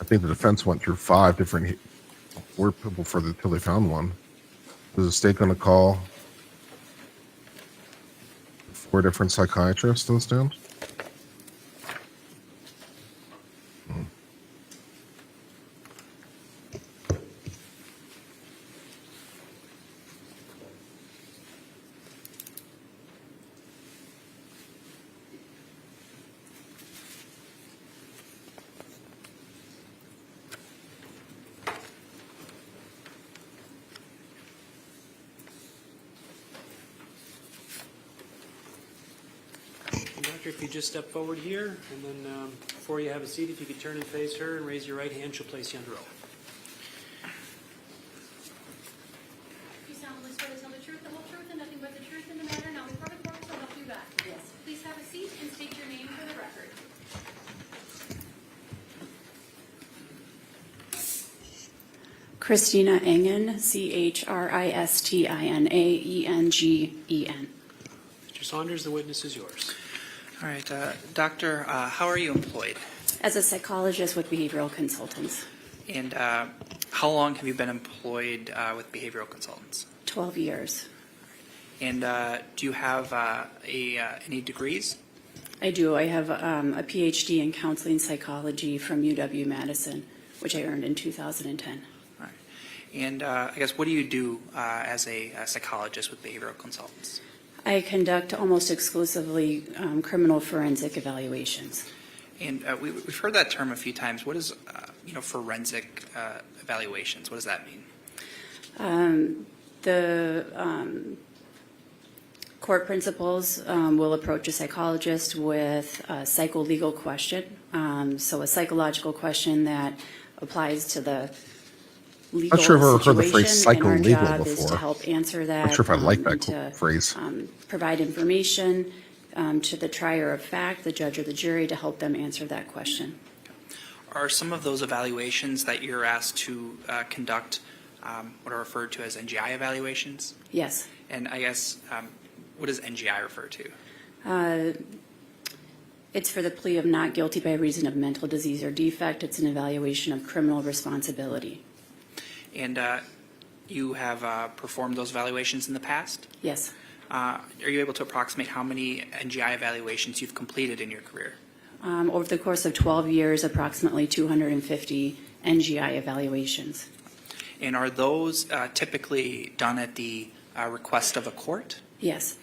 I think the defense went through 4 people till they found one. Is the state going to call 4 different psychiatrists to the stand? Doctor, if you just step forward here, and then before you have a seat, if you could turn and face her and raise your right hand, she'll place you under oath. You solemnly swear to tell the truth, the whole truth, and nothing but the truth in the matter now before the court, so help you God. Yes. Please have a seat and state your name for the record. Christina Engen, CHRISTINAENGEN. Mr. Saunders, the witness is yours. All right, Doctor, how are you employed? As a psychologist with behavioral consultants, And how long have you been employed with behavioral consultants? 12 years. And do you have any degrees? I do. I have a PhD in counseling psychology from UW-Madison, which I earned in 2010. All right. And I guess what do you do as a psychologist with behavioral consultants? I conduct almost exclusively criminal forensic evaluations. And we've heard that term a few times. What is, forensic evaluations? What does that mean? The court principals will approach a psychologist with a psycholegal question, so a psychological question that applies to the legal Not sure if I've ever heard the situation, phrase and our psycholegal job is to before. help answer that. Not sure if I like that and to, phrase. provide information to the trier of fact, the judge or the jury, to help them answer that question. Are some of those evaluations that you're asked to conduct what are referred to as NGI evaluations? Yes. And I guess, what does NGI refer to? It's for the plea of not guilty by reason of mental disease or defect. It's an evaluation of criminal responsibility. And you have performed those evaluations in the past? Yes. Are you able to approximate how many NGI evaluations you've completed in your career? Over the course of 12 years, approximately 250 NGI evaluations. And are those typically done at the request of a court? Yes.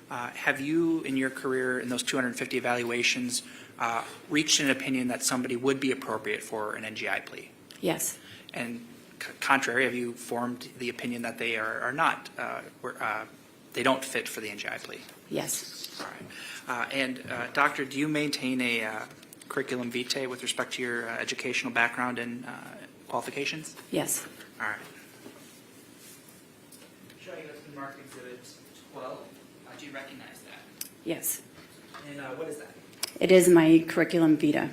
Have you, in your career, in those 250 evaluations, reached an opinion that somebody would be appropriate for an NGI plea? Yes. And contrary, have you formed the opinion that they are not, they don't fit for the NGI plea? Yes. All right. And Doctor, do you maintain a curriculum vitae with respect to your educational background and qualifications? Yes. All right. Showing us the marked exhibit 12. Do you recognize that? Yes. And what is that? It is my curriculum vitae.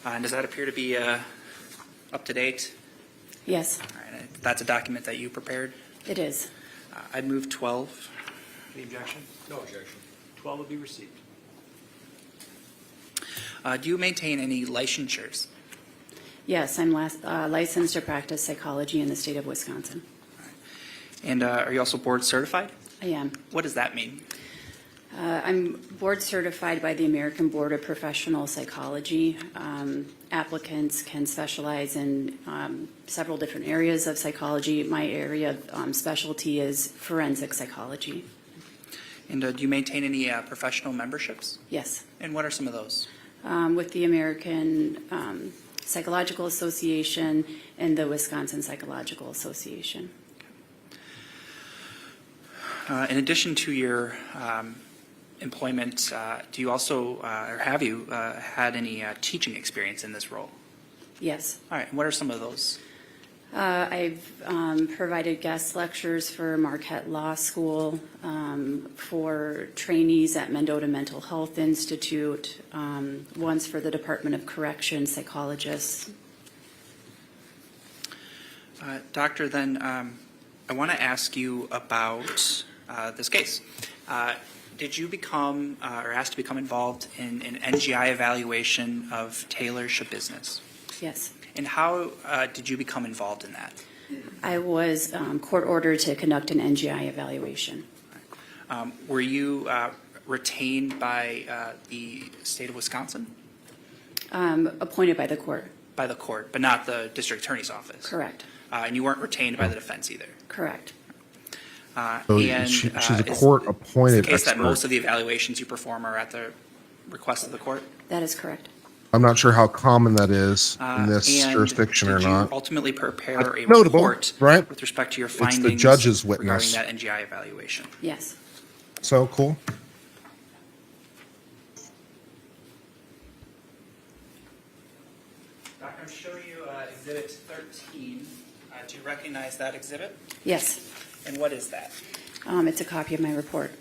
And does that appear to be up to date? Yes, All right. That's a document that you prepared? it is. I'd move 12. Any objection? No objection. 12 will be received. Do you maintain any licensures? Yes, I'm licensed to practice psychology in the state of Wisconsin. And are you also board certified? I am. What does that mean? I'm board certified by the American Board of Professional Psychology. Applicants can specialize in several different areas of psychology. My area of specialty is forensic psychology. And do you maintain any professional memberships? Yes. And what are some of those? With the American Psychological Association and the Wisconsin Psychological Association. In addition to your employment, do you also, or have you had any teaching experience in this role? Yes. All right. And what are some of those? I've provided guest lectures for Marquette Law School, for trainees at Mendota Mental Health Institute, once for the Department of Corrections psychologists. Doctor, then I want to ask you about this case. Did you become or asked to become involved in an NGI evaluation of Taylor Schabusiness? Yes. And how did you become involved in that? I was court ordered to conduct an NGI evaluation. Were you retained by the state of Wisconsin? Appointed by the court. By the court, but not the district attorney's office? Correct. And you weren't retained by the defense either? Correct. So And she's a is court-appointed the case that expert. most of the evaluations you perform are at the request of the court? That is correct. I'm not sure how common that is in this And jurisdiction or did not. you ultimately prepare a Notable, report right? with respect to your the findings judge's witness. regarding that NGI evaluation? Yes. So cool. Doctor, I'm showing you Exhibit 13. Do you recognize that exhibit? Yes. And what is that? It's a copy of my report.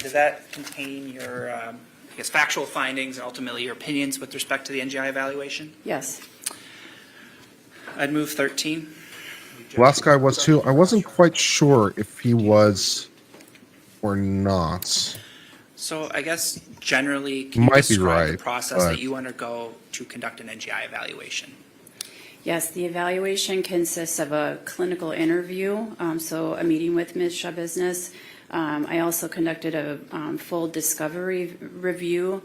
Does that contain your, I guess, factual findings and ultimately your opinions with respect to the NGI evaluation? Yes. I'd move 13. Last guy was too. I wasn't quite sure if he was or not. So I guess generally, can You you might be describe the right, process but- that you undergo to conduct an NGI evaluation? Yes, the evaluation consists of a clinical interview, so a meeting with Ms. Schabusiness. I also conducted a full discovery review,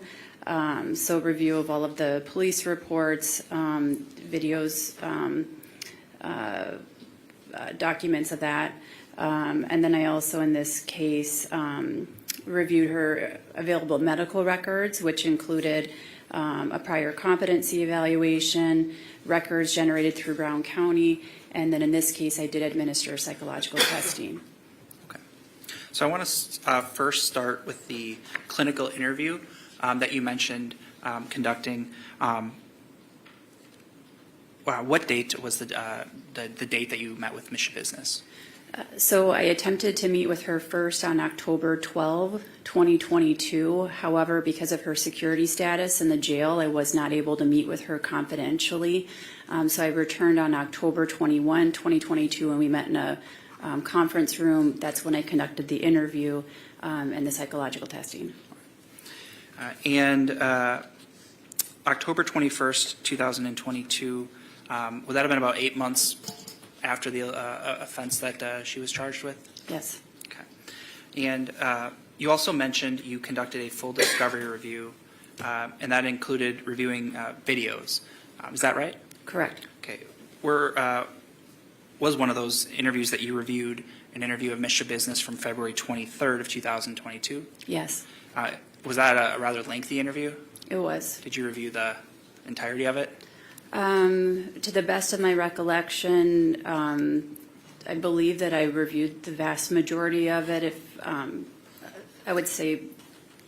so review of all of the police reports, videos, documents of that. And then I also, in this case, reviewed her available medical records, which included a prior competency evaluation, records generated through Brown County, and then in this case, I did administer psychological testing. Okay. So I want to first start with the clinical interview that you mentioned conducting. What date was the date that you met with Ms. Schabusiness? So I attempted to meet with her first on October 12, 2022. However, because of her security status in the jail, I was not able to meet with her confidentially. So I returned on October 21, 2022, and we met in a conference room. That's when I conducted the interview and the psychological testing. And October 21st, 2022, would that have been about 8 months after the offense that she was charged with? Yes. Okay. And you also mentioned you conducted a full discovery review, and that included reviewing videos. Is that right? Correct. Okay. Was one of those interviews that you reviewed an interview of Ms. Schabusiness from February 23rd of 2022? Yes, Was that a rather lengthy interview? it was. Did you review the entirety of it? To the best of my recollection, I believe that I reviewed the vast majority of it. If I would say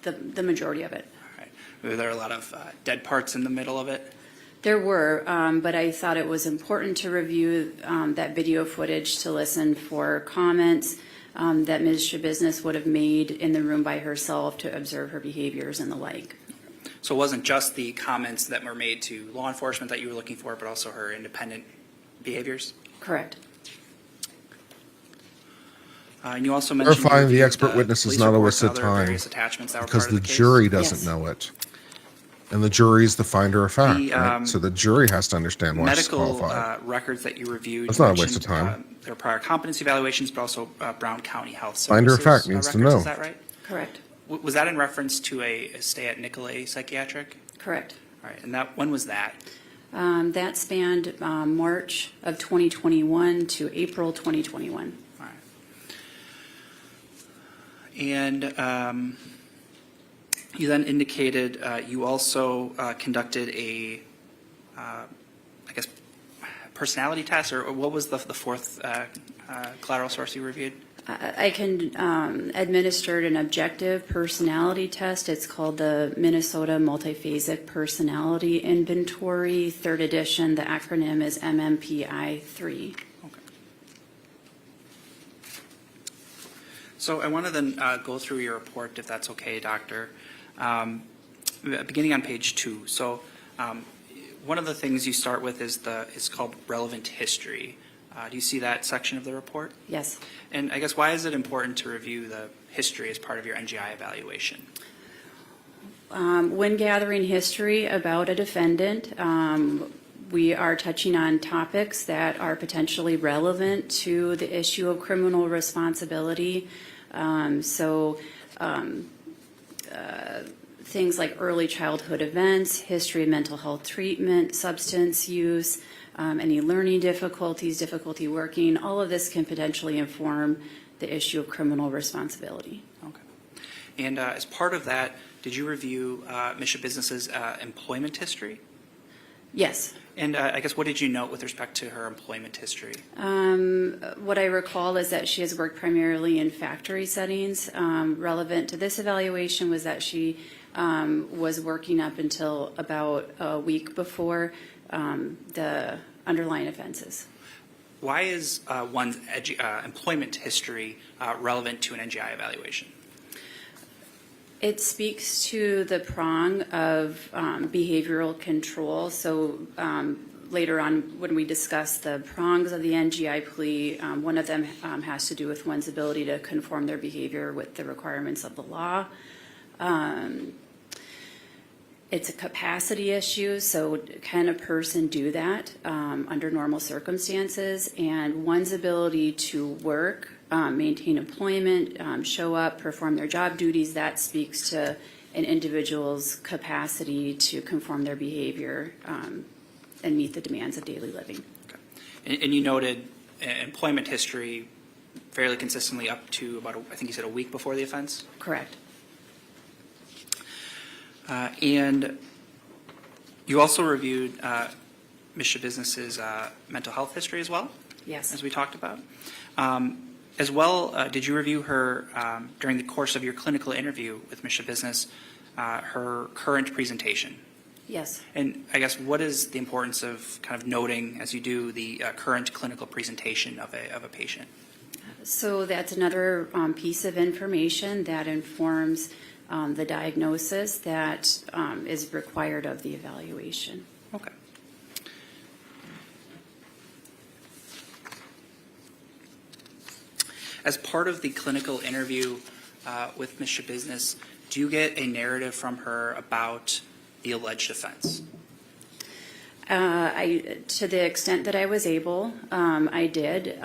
the majority of it. All right. Were there a lot of dead parts in the middle of it? There were, but I thought it was important to review that video footage to listen for comments that Ms. Schabusiness would have made in the room by herself to observe her behaviors and the like. So it wasn't just the comments that were made to law enforcement that you were looking for, but also her independent behaviors? Correct. And you also mentioned Verifying the you reviewed expert witness is police not a reports waste and of other time various attachments that were because part of the the case? jury doesn't Yes. know it. And the jury is the finder of fact, The, right? So the jury has to understand why it's Medical qualified. records that you reviewed. That's you not a waste of mentioned, time. There are prior competency evaluations, but also Brown County Health Services. Finder of fact needs to records, know. Is that right? Correct. Was that in reference to a stay at Nicolay Psychiatric? Correct. All right, and when was that? That spanned March of 2021 to April 2021. All right. And you then indicated you also conducted a, I guess, personality test, or what was the fourth collateral source you reviewed? I can administer an objective personality test. It's called the Minnesota Multiphasic Personality Inventory, 3rd edition. The acronym is MMPI-3. So I want to then go through your report, if that's okay, Doctor. Beginning on page 2. So one of the things you start with is called relevant history. Do you see that section of the report? Yes. And I guess why is it important to review the history as part of your NGI evaluation? When gathering history about a defendant, we are touching on topics that are potentially relevant to the issue of criminal responsibility. Things like early childhood events, history of mental health treatment, substance use, any learning difficulties, difficulty working, all of this can potentially inform the issue of criminal responsibility. Okay. And as part of that, did you review Ms. Schabusiness's employment history? Yes. And I guess what did you note with respect to her employment history? What I recall is that she has worked primarily in factory settings. Relevant to this evaluation was that she was working up until about a week before the underlying offenses. Why is one's employment history relevant to an NGI evaluation? It speaks to the prong of behavioral control. So later on, when we discuss the prongs of the NGI plea, one of them has to do with one's ability to conform their behavior with the requirements of the law. It's a capacity issue, so can a person do that under normal circumstances? And one's ability to work, maintain employment, show up, perform their job duties, that speaks to an individual's capacity to conform their behavior and meet the demands of daily living. Okay. And you noted employment history fairly consistently up to about, I think you said a week before the offense? Correct. And you also reviewed Ms. Schabusiness's mental health history as well? Yes. As we talked about. As well, did you review her, during the course of your clinical interview with Ms. Schabusiness, her current presentation? Yes. And I guess what is the importance of kind of noting, as you do, the current clinical presentation of a patient? So that's another piece of information that informs the diagnosis that is required of the evaluation. Okay. As part of the clinical interview with Ms. Schabusiness, do you get a narrative from her about the alleged offense? To the extent that I was able, I did.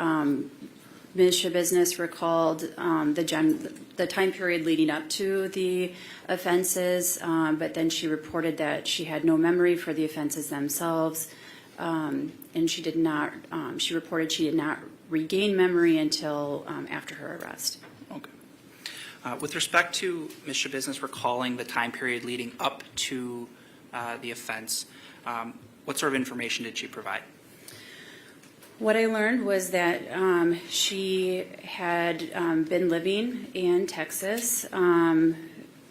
Ms. Schabusiness recalled the time period leading up to the offenses, but then she reported that she had no memory for the offenses themselves, and she did not. She reported she did not regain memory until after her arrest. Okay. With respect to Ms. Schabusiness recalling the time period leading up to the offense, what sort of information did she provide? What I learned was that she had been living in Texas and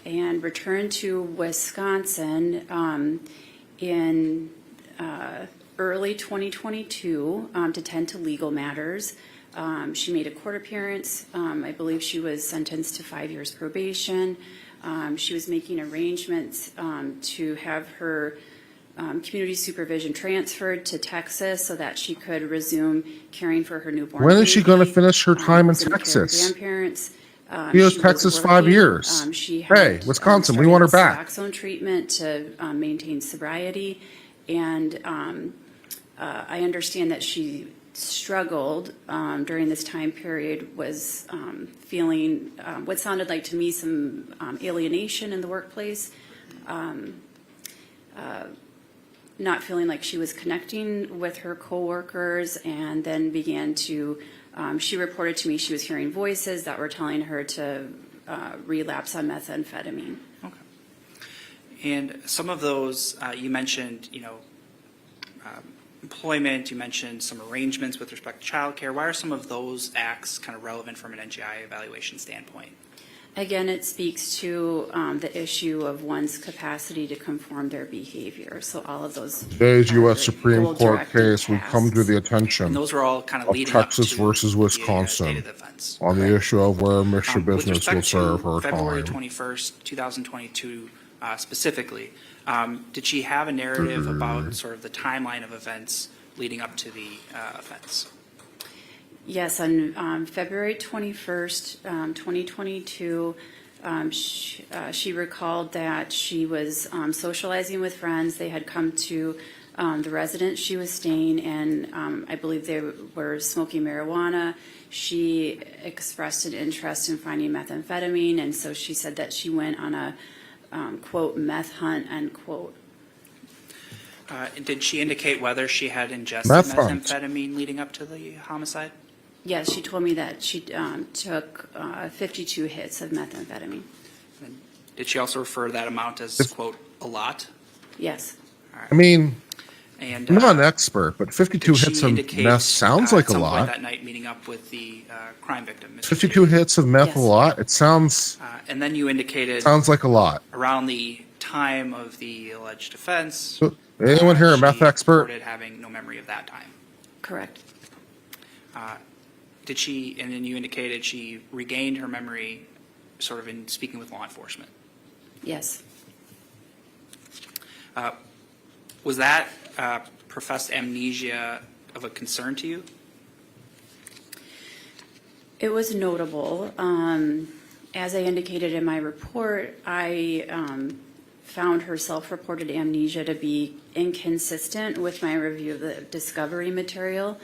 returned to Wisconsin in early 2022 to tend to legal matters. She made a court appearance. I believe she was sentenced to 5 years probation. She was making arrangements to have her community supervision transferred to Texas so that she could resume caring for her newborn When is she baby. going to finish her time in Visiting care of Texas? Grandparents. She was She Texas working. 5 years. She Hey, had, Wisconsin, we started want her back. Suboxone treatment to maintain sobriety, and I understand that she struggled during this time period, was feeling what sounded like to me some alienation in the workplace, not feeling like she was connecting with her coworkers, and then began to, she reported to me she was hearing voices that were telling her to relapse on methamphetamine. Okay. And some of those, you mentioned, employment, you mentioned some arrangements with respect to childcare. Why are some of those acts kind of relevant from an NGI evaluation standpoint? Again, it speaks to the issue of one's capacity to conform their behavior. So all of those. Today's are U.S. Supreme Court goal-directed case, we come to tasks. the And attention those were all kind of of leading up Texas to versus the, Wisconsin date of the offense. on the issue of where Mr. With Business will respect serve to her February time. 21st, 2022 specifically, did she have a narrative about sort of the timeline of events leading up to the offense? Yes, on February 21st, 2022, she recalled that she was socializing with friends. They had come to the residence she was staying in. I believe they were smoking marijuana. She expressed an interest in finding methamphetamine, and so she said that she went on a, quote, meth hunt, end quote. Did she indicate whether she had ingested Meth hunt. methamphetamine leading up to the homicide? Yes, she told me that she took 52 hits of methamphetamine. And did she also refer to that amount as, quote, a lot? Yes. I mean, And I'm not an expert, but 52 did she hits of indicate, meth sounds like at a some point lot. that night meeting up with the crime victim, Mr. 52 Thyrion? hits of meth Yes. a lot? It sounds And then you indicated like a lot. around the time of the alleged offense. Anyone here a meth she expert? reported having no memory of that time. Correct. Did she, and then you indicated she regained her memory sort of in speaking with law enforcement. Yes. Was that professed amnesia of a concern to you? It was notable. As I indicated in my report, I found her self-reported amnesia to be inconsistent with my review of the discovery material.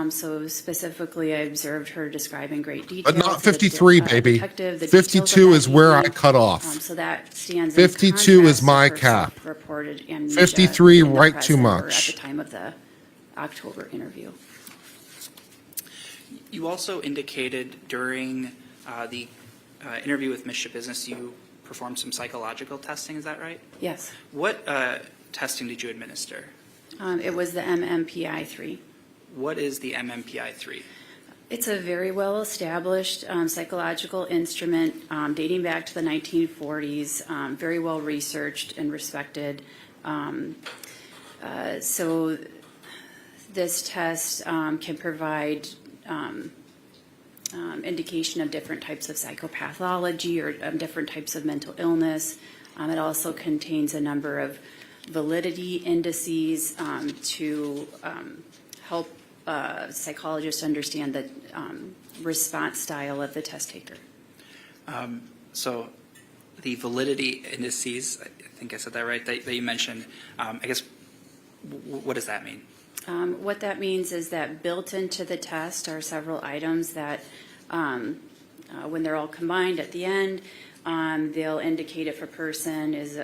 So specifically, I observed her describe in great detail. But not to the 53, baby. detective, the details of 52 that is where I evening. cut off. So that stands 52 in is contrast my to her cap. self-reported amnesia 53 in the right too present or much. At the time of the October interview. You also indicated during the interview with Ms. Schabusiness, you performed some psychological testing, is that right? Yes. What testing did you administer? It was the MMPI-3. What is the MMPI-3? It's a very well-established psychological instrument dating back to the 1940s, very well researched and respected. So this test can provide indication of different types of psychopathology or different types of mental illness. It also contains a number of validity indices to help psychologists understand the response style of the test taker. So the validity indices, I think I said that right, that you mentioned, I guess, what does that mean? What that means is that built into the test are several items that, when they're all combined at the end, they'll indicate if a person is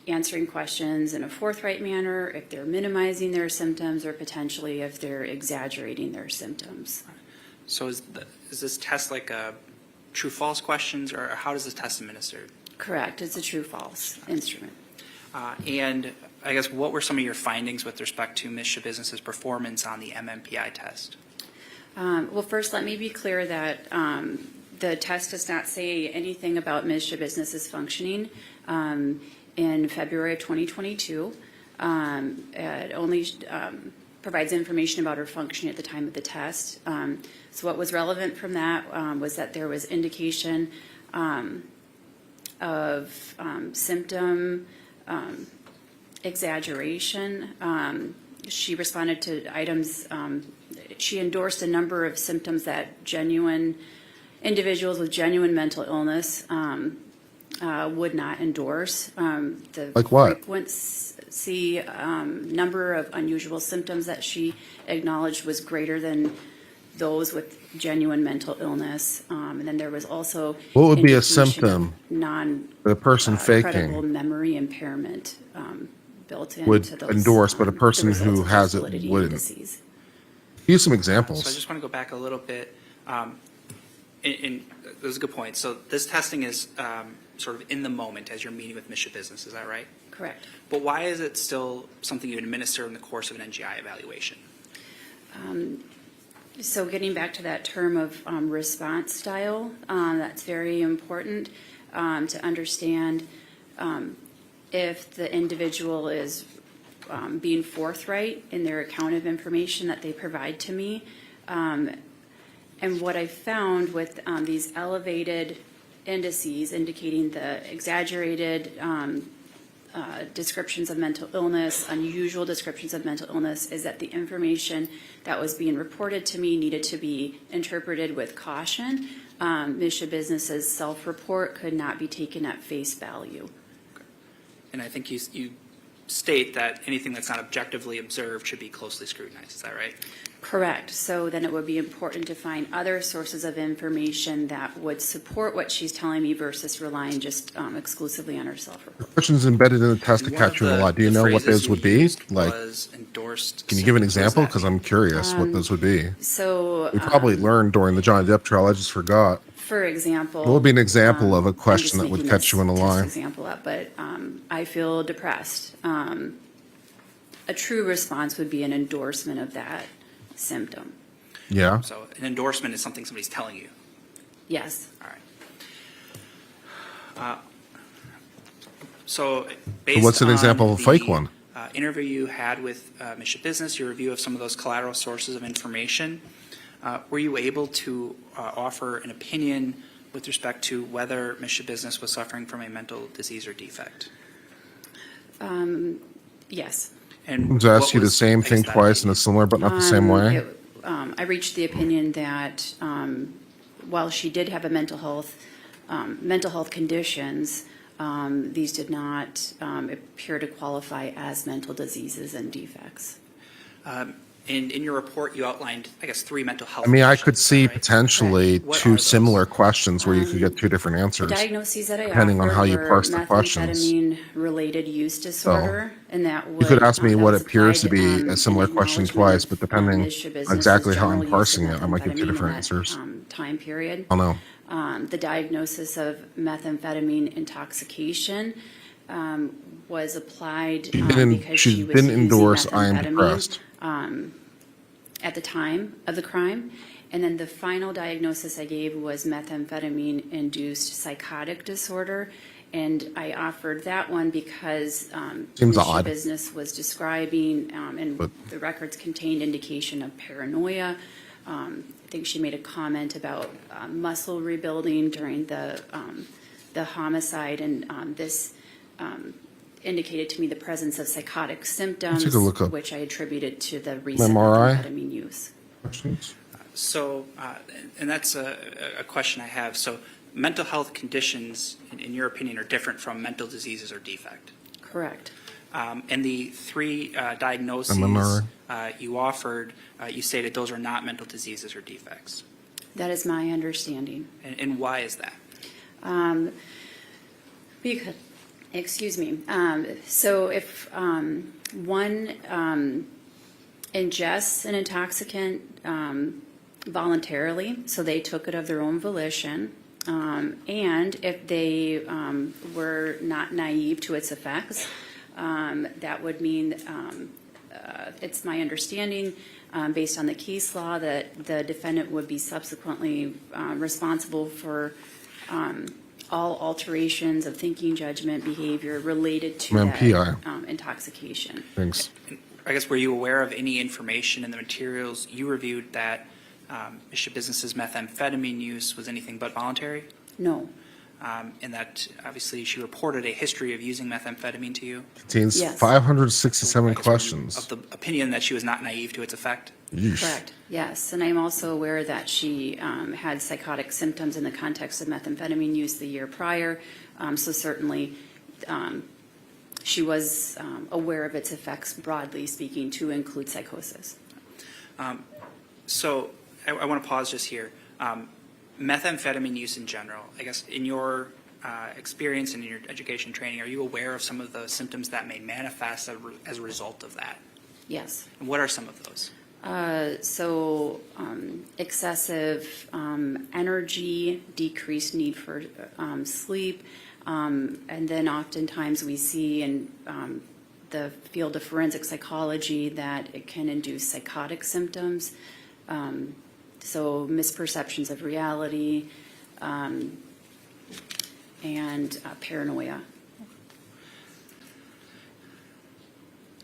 answering questions in a forthright manner, if they're minimizing their symptoms, or potentially if they're exaggerating their symptoms. So is this test like a true-false questions, or how does this test administered? Correct. It's a true-false instrument. And I guess what were some of your findings with respect to Ms. Schabusiness's performance on the MMPI test? Well, first, let me be clear that the test does not say anything about Ms. Schabusiness's functioning. In February of 2022, it only provides information about her function at the time of the test. So what was relevant from that was that there was indication of symptom exaggeration. She responded to items, she endorsed a number of symptoms that genuine individuals with genuine mental illness would not endorse. The Like what? frequency, number of unusual symptoms that she acknowledged was greater than those with genuine mental illness. And then there was also What would be a indication of symptom the person credible faking memory impairment built into would those, endorse, but a the person results who of those has it validity wouldn't? indices. Use some So I examples. just want to go back a little bit. That's a good point. So this testing is sort of in the moment as you're meeting with Ms. Schabusiness, is that right? Correct. Correct. But why is it still something you administer in the course of an NGI evaluation? So getting back to that term of response style, that's very important to understand if the individual is being forthright in their account of information that they provide to me. And what I found with these elevated indices indicating the exaggerated descriptions of mental illness, unusual descriptions of mental illness, is that the information that was being reported to me needed to be interpreted with caution. Ms. Schabusiness's self-report could not be taken at face value. And I think you state that anything that's not objectively observed should be closely scrutinized. Is that right? Correct. So then it would be important to find other sources of information that would support what she's telling me versus relying just exclusively on her self-report. Questions embedded in the test to And one catch you of in a the- lot. Do you the know what phrases those would you be? used Like, was endorsed can you give an symptoms. What does example? that Because mean? I'm curious what those would be. So We probably learned during the Johnny Depp trial. I just forgot. for example, What would be an example of a I'm question just that would making catch this you in a test lie? example up, but I feel depressed. A true response would be an endorsement of that symptom. Yeah. So an endorsement is something somebody's telling you. Yes. All right. So based what's an on example of a fake the, one? Interview you had with Ms. Schabusiness, your review of some of those collateral sources of information, were you able to offer an opinion with respect to whether Ms. Schabusiness was suffering from a mental disease or defect? Yes. And To ask what you the was, same I guess, thing that twice in a opinion? similar but not the same way? I reached the opinion that while she did have a mental health conditions, these did not appear to qualify as mental diseases and defects. And in your report, you outlined, I guess, 3 mental health I mean, I conditions, could is that see right? potentially What are two those? similar questions where you could get two different The answers. diagnoses that I depending on offered how you were parse the questions. methamphetamine-related use disorder, and that You could ask me that what was appears to be applied, a similar in question acknowledgement twice, of, but depending Ms. Schabusiness's on exactly how I'm general use of parsing it, I might get two methamphetamine in different that, answers. Time period. I don't know. The diagnosis of methamphetamine intoxication was applied because she was didn't using endorse I am methamphetamine, depressed. at the time of the crime. And then the final diagnosis I gave was methamphetamine-induced psychotic disorder. And I offered that one because Seems Ms. odd. Schabusiness was describing, and But- the records contained indication of paranoia. I think she made a comment about muscle rebuilding during the homicide, and this indicated to me the presence of psychotic symptoms, Take a look up. which I attributed to the recent MRI? methamphetamine use. Questions? So, and that's a question I have. So mental health conditions, in your opinion, are different from mental diseases or defect. Correct. And the 3 diagnoses MMR. You offered, you stated those are not mental diseases or defects. That is my understanding. And why is that? Because, excuse me. So if one ingests an intoxicant voluntarily, so they took it of their own volition, and if they were not naive to its effects, that would mean it's my understanding, based on the case law, that the defendant would be subsequently responsible for all alterations of thinking, judgment, behavior related to Ma'am, that PI. intoxication. Thanks. I guess, were you aware of any information in the materials you reviewed that Ms. Schabusiness's methamphetamine use was anything but voluntary? No. And that obviously she reported a history of using methamphetamine to you? Contains Yes. 567 I guess, were you questions. of the opinion that she was not naive to its effect? Yeesh. Correct, yes. And I'm also aware that she had psychotic symptoms in the context of methamphetamine use the year prior. So certainly she was aware of its effects, broadly speaking, to include psychosis. So I want to pause just here. Methamphetamine use in general, I guess in your experience and in your education training, are you aware of some of the symptoms that may manifest as a result of that? Yes. And what are some of those? So excessive energy, decreased need for sleep, And then oftentimes we see in the field of forensic psychology that it can induce psychotic symptoms, so misperceptions of reality, and paranoia.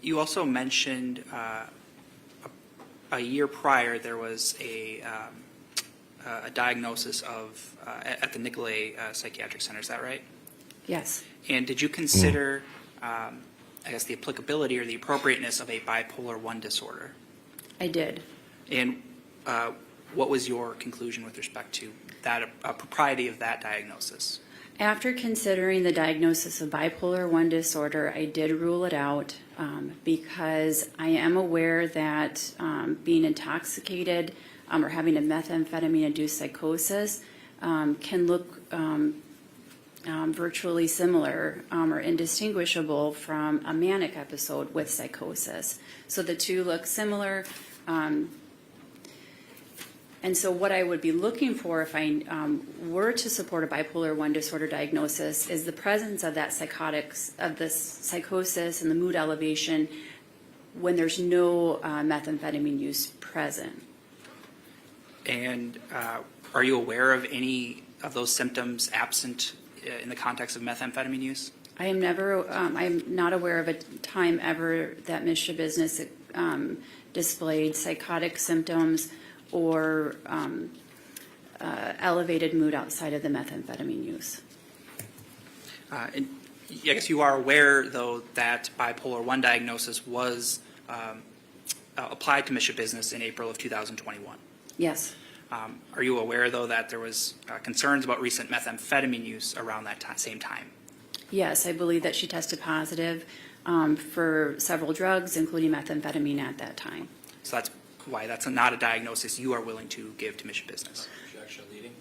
You also mentioned a year prior there was a diagnosis of at the Nicolay Psychiatric Center. Is that right? Yes. And did you consider, I guess, the applicability or the appropriateness of a bipolar I disorder? I did. And what was your conclusion with respect to that propriety of that diagnosis? After considering the diagnosis of bipolar I disorder, I did rule it out because I am aware that being intoxicated or having a methamphetamine-induced psychosis can look virtually similar or indistinguishable from a manic episode with psychosis. So the two look similar. And so what I would be looking for if I were to support a bipolar I disorder diagnosis is the presence of that this psychosis and the mood elevation when there's no methamphetamine use present. And are you aware of any of those symptoms absent in the context of methamphetamine use? I'm not aware of a time ever that Ms. Schabusiness displayed psychotic symptoms or elevated mood outside of the methamphetamine use. And I guess you are aware, though, that bipolar I diagnosis was applied to Ms. Schabusiness in April of 2021. Yes. Are you aware, though, that there was concerns about recent methamphetamine use around that same time? Yes, I believe that she tested positive for several drugs, including methamphetamine at that time. So that's why that's not a diagnosis you are willing to give to Ms. Schabusiness. Objection leading.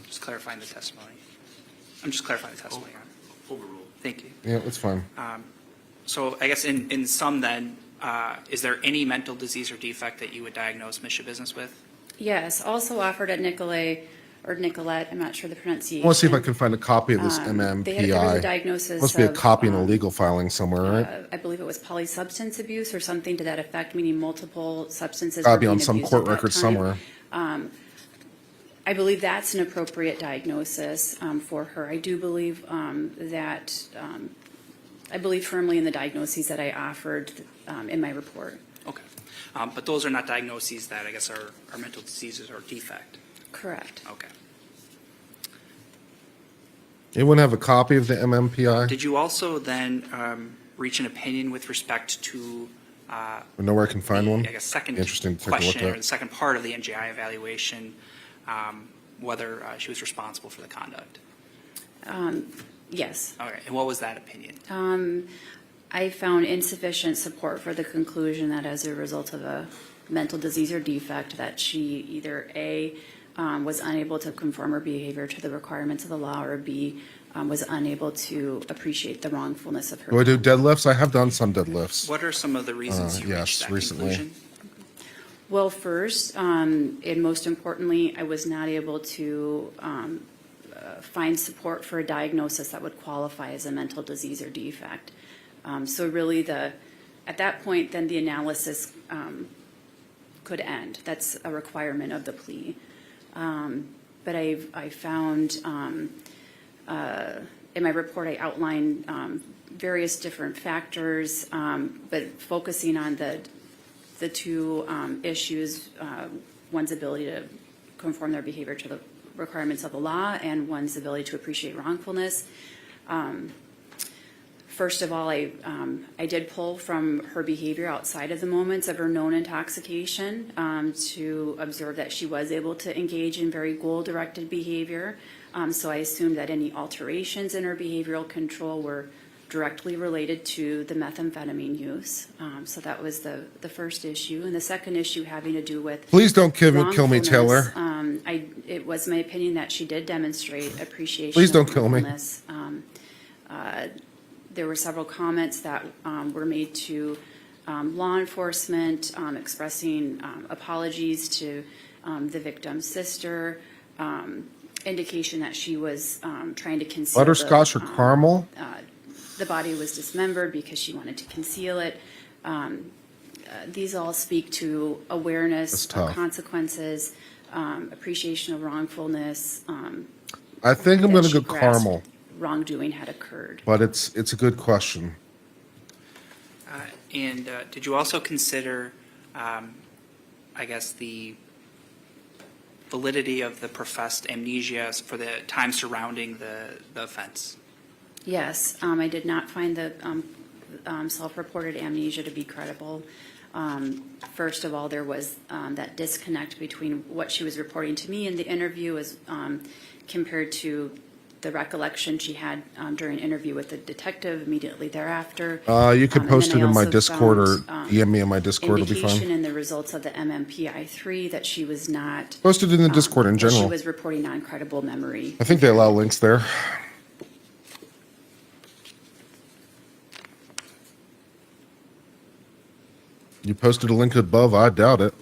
Just clarifying the testimony. I'm just clarifying the testimony, Your Honor. Overruled. Thank you. Yeah, that's fine. So I guess in sum then, is there any mental disease or defect that you would diagnose Ms. Schabusiness with? Yes, also offered at Nicolay, or Nicolette, I'm not sure the pronunciation. I want to see if I can find a copy of this There was a MMPI. diagnosis Must be a of, copy in a legal filing somewhere, right? I believe it was polysubstance abuse or something to that effect, meaning multiple substances. Gotta were be on being some abused court at that record time. somewhere. I believe that's an appropriate diagnosis for her. I do believe that, I believe firmly in the diagnoses that I offered in my report. Okay. But those are not diagnoses that I guess are mental diseases or defect. Correct. Okay. Anyone have a copy of the MMPI? Did you also then reach an opinion with respect to I know where I can find one. I guess second Interesting to take a look question or at. the second part of the NGI evaluation, whether she was responsible for the conduct? Yes. Okay. And what was that opinion? I found insufficient support for the conclusion that as a result of a mental disease or defect that she either A, was unable to conform her behavior to the requirements of the law, or B, was unable to appreciate the wrongfulness of her. Do I do deadlifts? I have done some deadlifts. What are some of the reasons you yes, reached that recently. conclusion? Well, first, and most importantly, I was not able to find support for a diagnosis that would qualify as a mental disease or defect. So really at that point, then the analysis could end. That's a requirement of the plea. But I found, in my report, I outlined various different factors, but focusing on the two issues, one's ability to conform their behavior to the requirements of the law and one's ability to appreciate wrongfulness. First of all, I did pull from her behavior outside of the moments of her known intoxication to observe that she was able to engage in very goal-directed behavior. So I assumed that any alterations in her behavioral control were directly related to the methamphetamine use. So that was the first issue. And the second issue having to do with Please don't kill me, Taylor. It was my opinion that she did demonstrate appreciation. Please don't of kill me. wrongfulness. There were several comments that were made to law enforcement expressing apologies to the victim's sister. And indication that she was trying to conceal Butterscotch or caramel? the body was dismembered because she wanted to conceal it. These all speak to That's awareness tough. of consequences, appreciation of wrongfulness. I think I'm that going to she go grasped caramel, Wrongdoing had occurred. but it's a good question. And did you also consider, I guess, the validity of the professed amnesia for the time surrounding the offense? Yes, I did not find the self-reported amnesia to be credible. First of all, there was that disconnect between what she was reporting to me in the interview as compared to the recollection she had during an interview with the detective immediately thereafter. You could And post then it I in my also Discord or found, DM me in my Discord. It'll be indication fine. in the results of the MMPI-3 that she was not. Post it in the Discord in that She general. was reporting non-credible memory. I think they allow links there. You posted a link above. I doubt it.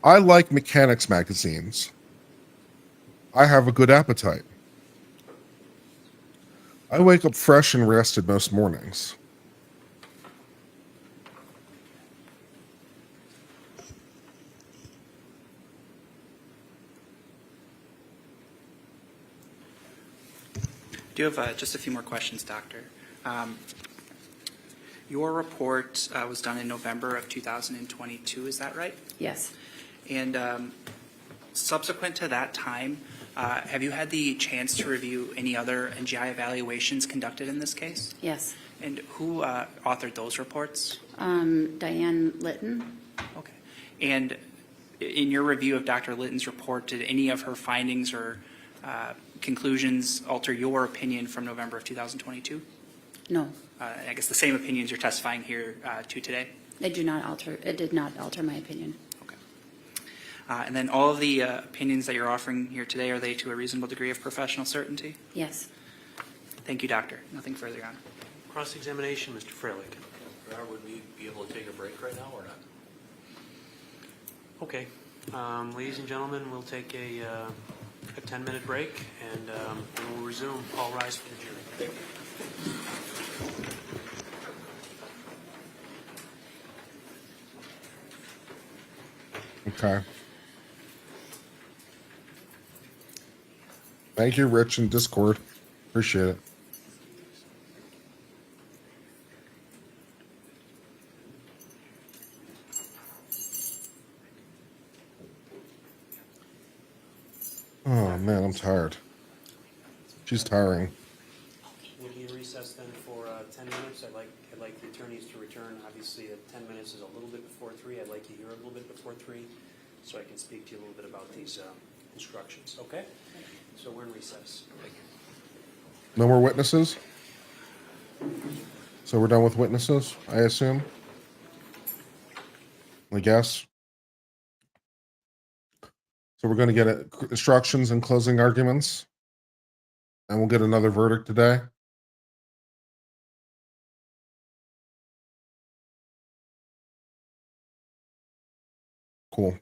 I like mechanics magazines. I have a good appetite. I wake up fresh and rested most mornings. Do you have just a few more questions, Doctor? Your report was done in November of 2022, is that right? Yes, And subsequent to that time, have you had the chance to review any other NGI evaluations conducted in this case? yes. And who authored those reports? Diane Litton? Okay. And in your review of Dr. Litton's report, did any of her findings or conclusions alter your opinion from November of 2022? No, I guess the same opinions you're testifying here to today? they do not alter, it did not alter my opinion. Okay. And then all of the opinions that you're offering here today, are they to a reasonable degree of professional certainty? Yes. Thank you, Doctor. Nothing further, Your Honor. Cross-examination, Mr. Freilich. Would we be able to take a break right now or not? Okay. Ladies and gentlemen, we'll take a 10-minute break, and then we'll resume. All rise for the jury. Okay. Thank you, Rich, in Discord. Appreciate it. Oh, man, I'm tired. She's tiring. We'll be in recess then for 10 minutes. I'd like the attorneys to return. Obviously, 10 minutes is a little bit before 3. I'd like you here a little bit before 3 so I can speak to you a little bit about these instructions. Okay? So we're in recess. Thank you. No more witnesses? So we're done with witnesses, I assume? I guess. So we're going to get instructions and closing arguments. And we'll get another verdict today. Cool.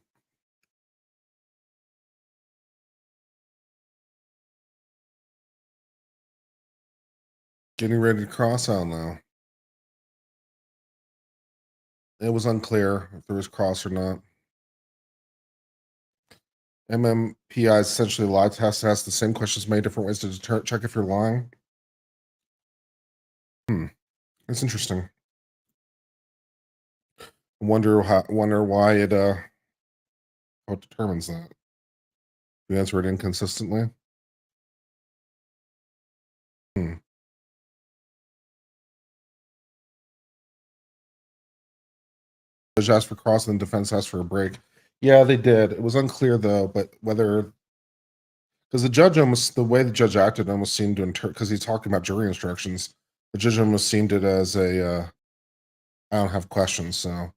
Getting ready to cross out now. It was unclear if there was cross or not. MMPI is essentially a lie test. It asks the same questions many different ways to check if you're lying. It's interesting. Wonder why it how it determines that. You answer it inconsistently. Judge asked for cross and the defense asked for a break. Yeah, they did. It was unclear though, but whether because the way the judge acted almost seemed to because he's talking about jury instructions. The judge almost seemed it as a I don't have questions, so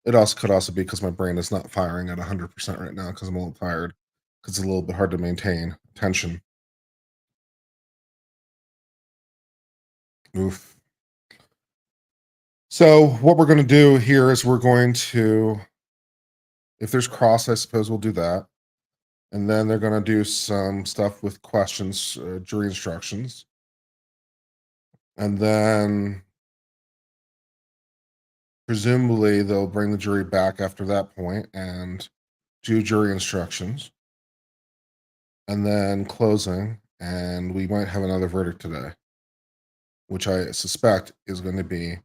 it also could also be because my brain is not firing at 100% right now because I'm a little tired. because it's a little bit hard to maintain tension. Oof. So what we're going to do here is we're going to, if there's cross, I suppose we'll do that. And then they're going to do some stuff with questions, jury instructions. And then presumably they'll bring the jury back after that point and do jury instructions. And then closing, and we might have another verdict today, which I suspect is going to be,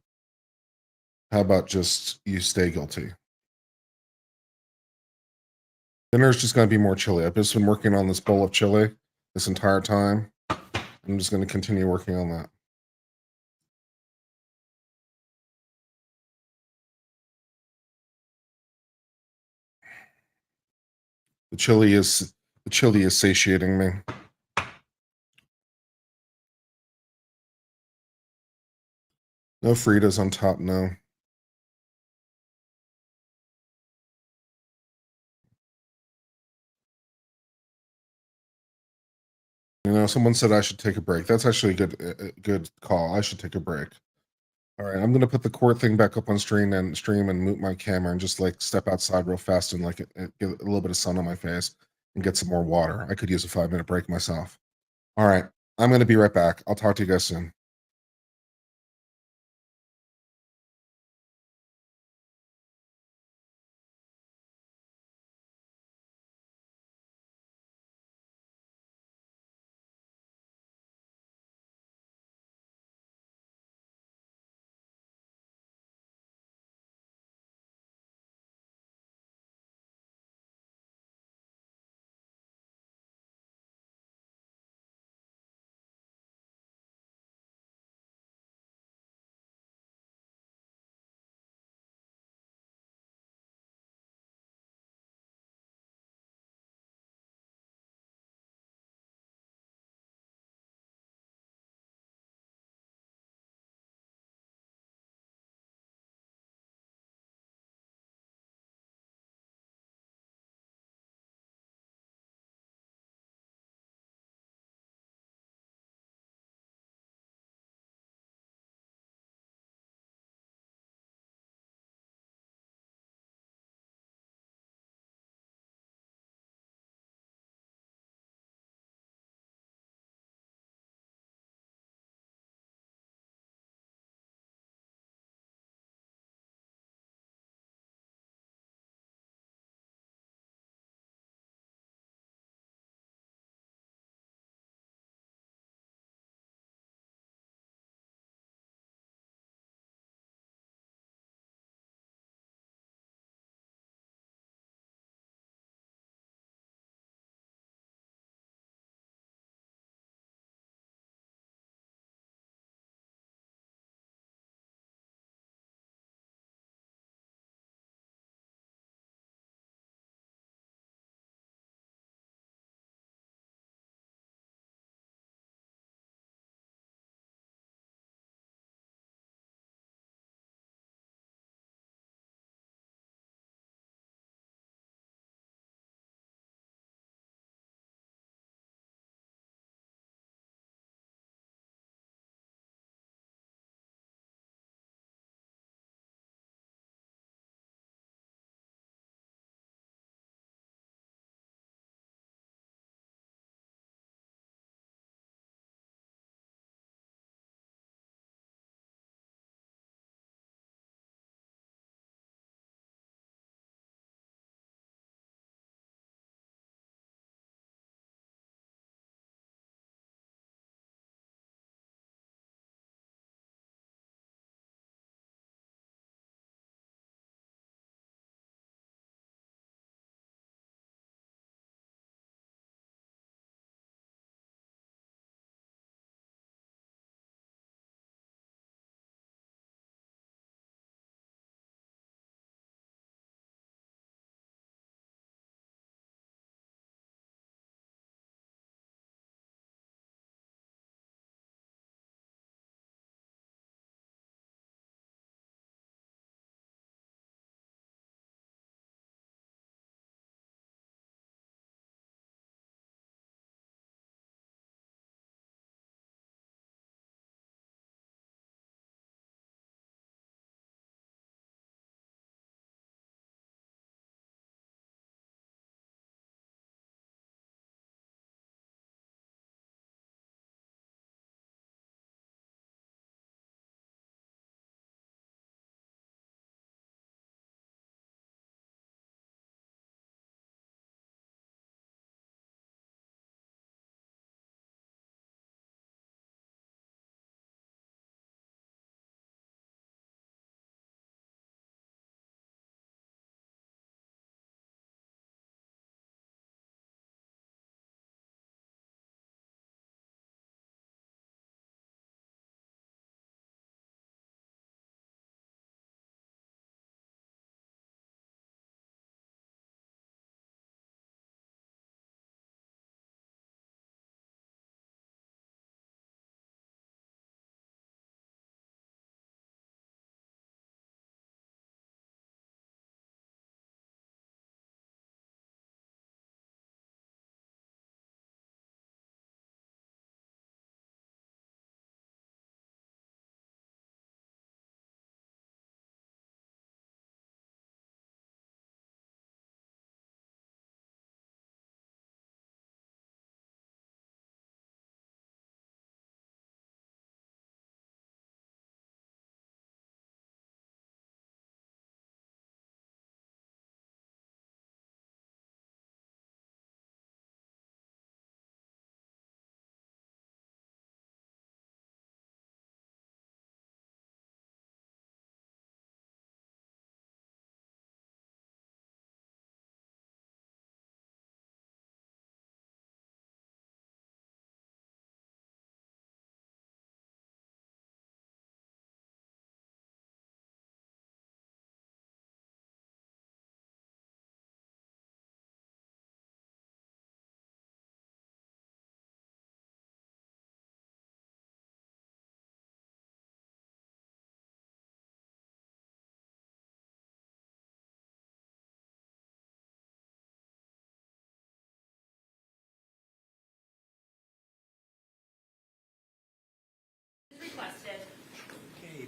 how about just you stay guilty? Dinner's just going to be more chili. I've just been working on this bowl of chili this entire time. I'm just going to continue working on that. The chili is satiating me. No Fritas on top, no. You know, someone said I should take a break. That's actually a good call. I should take a break. All right, I'm gonna put the court thing back up on stream and mute my camera and just like step outside real fast and like get a little bit of sun on my face and get some more water. I could use a 5-minute break myself. All right, I'm gonna be right back. I'll talk to you guys soon.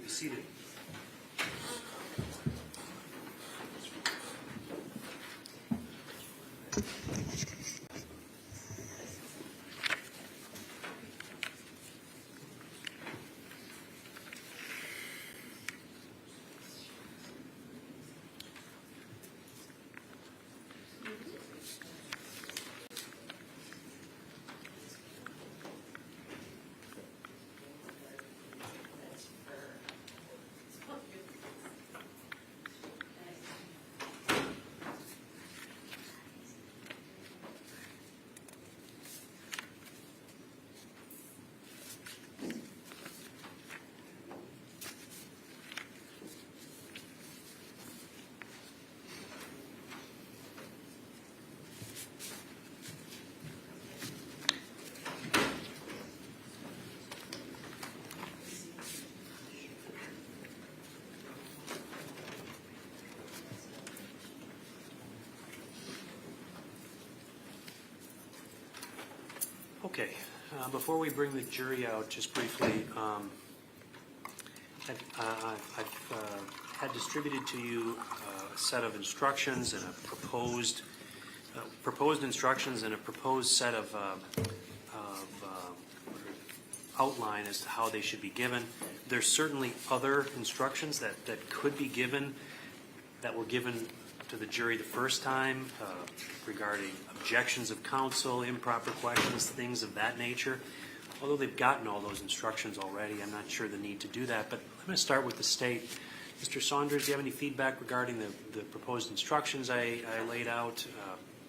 be seated. Okay, before we bring the jury out, just briefly, I've had distributed to you a set of instructions and a proposed instructions and a proposed set of outline as to how they should be given. There's certainly other instructions that could be given, that were given to the jury the first time regarding objections of counsel, improper questions, things of that nature. Although they've gotten all those instructions already, I'm not sure the need to do that. But I'm going to start with the state. Mr. Saunders, do you have any feedback regarding the proposed instructions I laid out,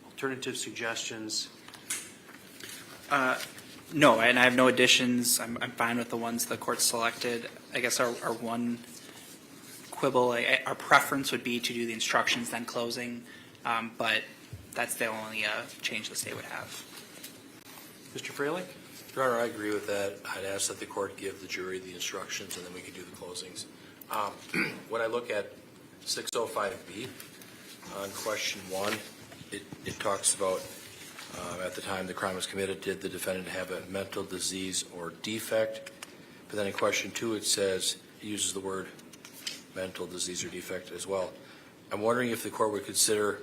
alternative suggestions? No, and I have no additions. I'm fine with the ones the court selected. I guess our one quibble, our preference would be to do the instructions then closing, but that's the only change the state would have. Mr. Freilich? Your Honor, I agree with that. I'd ask that the court give the jury the instructions and then we could do the closings. When I look at 605B on question 1, it talks about at the time the crime was committed, did the defendant have a mental disease or defect? But then in question 2, it says, it uses the word mental disease or defect as well. I'm wondering if the court would consider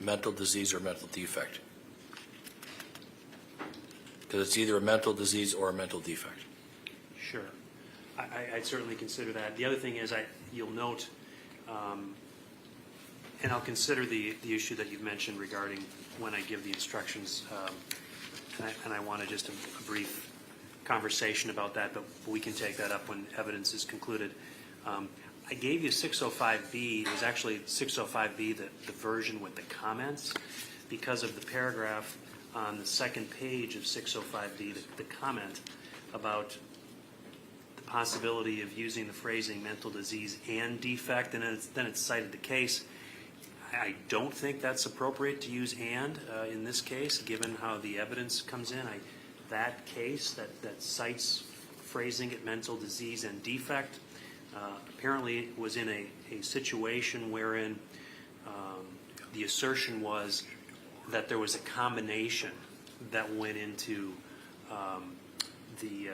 mental disease or mental defect. Because it's either a mental disease or a mental defect. Sure. I'd certainly consider that. The other thing is, you'll note, and I'll consider the issue that you've mentioned regarding when I give the instructions, and I want to just a brief conversation about that, but we can take that up when evidence is concluded. I gave you 605B. It was actually 605B, the version with the comments, because of the paragraph on the second page of 605B, the comment about the possibility of using the phrasing mental disease and defect, and then it's cited the case. I don't think that's appropriate to use and in this case, given how the evidence comes in. That case that cites phrasing it mental disease and defect apparently was in a situation wherein the assertion was that there was a combination that went into the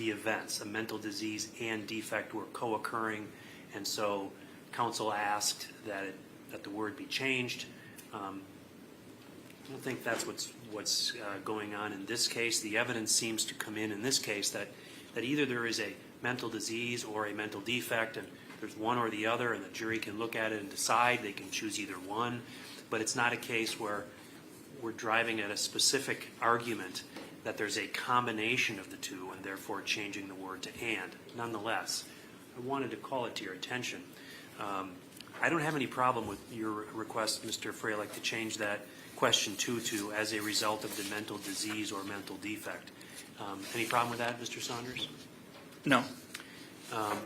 events. A mental disease and defect were co-occurring, and so counsel asked that the word be changed. I don't think that's what's going on in this case. The evidence seems to come in this case that either there is a mental disease or a mental defect, and there's one or the other, and the jury can look at it and decide. They can choose either one, but it's not a case where we're driving at a specific argument that there's a combination of the two and therefore changing the word to and. Nonetheless, I wanted to call it to your attention. I don't have any problem with your request, Mr. Freilich, to change that question 2 to as a result of the mental disease or mental defect. Any problem with that, Mr. Saunders? No.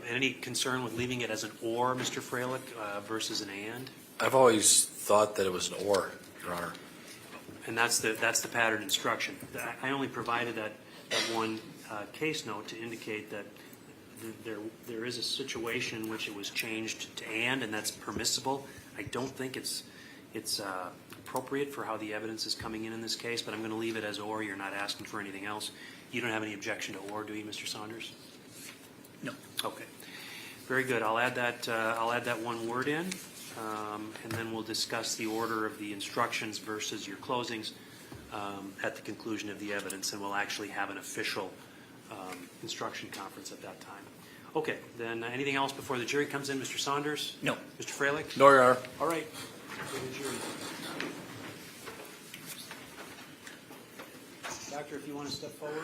Any concern with leaving it as an or, Mr. Freilich, versus an and? I've always thought that it was an or, Your Honor. And that's the pattern instruction. I only provided that one case note to indicate that there is a situation in which it was changed to and that's permissible. I don't think it's appropriate for how the evidence is coming in this case, but I'm going to leave it as or. You're not asking for anything else. You don't have any objection to or, do you, Mr. Saunders? No. Okay. Very good. I'll add that one word in, and then we'll discuss the order of the instructions versus your closings at the conclusion of the evidence, and we'll actually have an official instruction conference at that time. Okay, then anything else before the jury comes in? Mr. Saunders? No. Mr. Freilich? No, Your Honor. All right. For the jury. Doctor, if you want to step forward.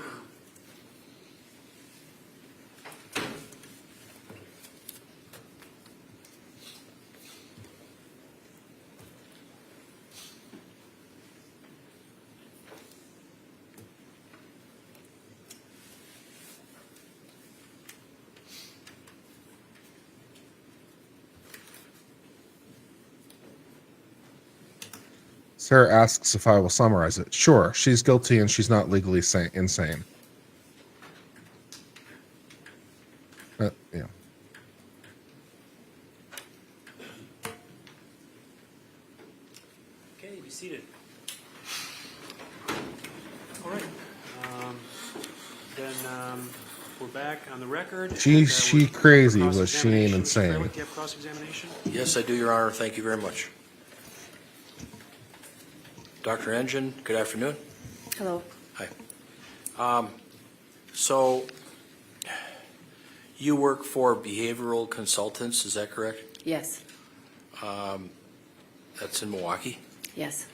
Sarah asks if I will summarize it. Sure, she's guilty and she's not legally insane. Yeah. Okay, be seated. All right. Then we're back on the record. She We're crazy, for was she ain't cross-examination. Mr. insane. Freilich, do you have cross-examination? Yes, I do, Your Honor. Thank you very much. Dr. Engen, good afternoon. Hello. Hi. So you work for behavioral consultants, is that correct? Yes. That's in Milwaukee. Yes.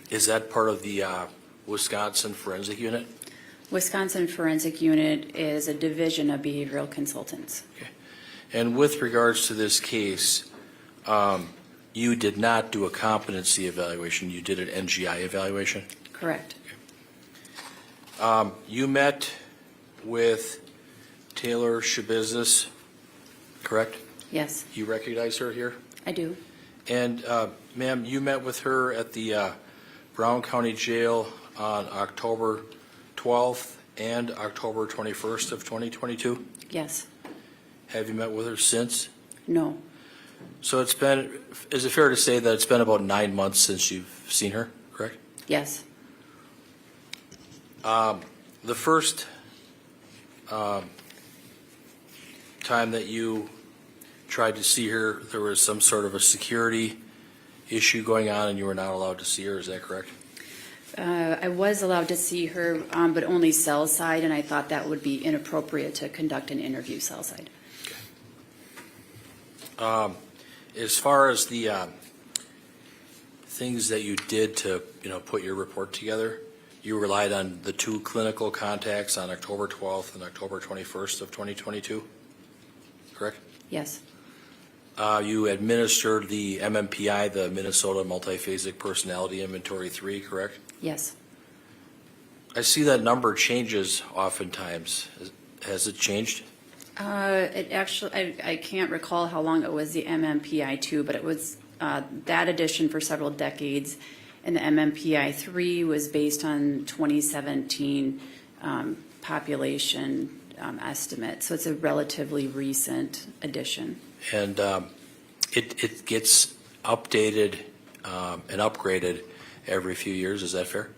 Is that part of the Wisconsin Forensic Unit? Wisconsin Forensic Unit is a division of behavioral consultants. Okay. And with regards to this case, you did not do a competency evaluation. You did an NGI evaluation? Correct. You met with Taylor Schabusiness, correct? Yes, You recognize her here? I do. And, ma'am, you met with her at the Brown County Jail on October 12th and October 21st of 2022? Yes. Have you met with her since? No. So it's been, is it fair to say that it's been about 9 months since you've seen her, correct? Yes. The first time that you tried to see her, there was some sort of a security issue going on and you were not allowed to see her, is that correct? I was allowed to see her, but only cell side, and I thought that would be inappropriate to conduct an interview cell side. As far as the things that you did to, put your report together, you relied on the 2 clinical contacts on October 12th and October 21st of 2022, correct? Yes. You administered the MMPI, the Minnesota Multiphasic Personality Inventory 3, correct? Yes. I see that number changes oftentimes. Has it changed? It actually, I can't recall how long it was the MMPI-2, but it was that edition for several decades. And the MMPI-3 was based on 2017 population estimate. So it's a relatively recent addition. And it gets updated and upgraded every few years, is that fair?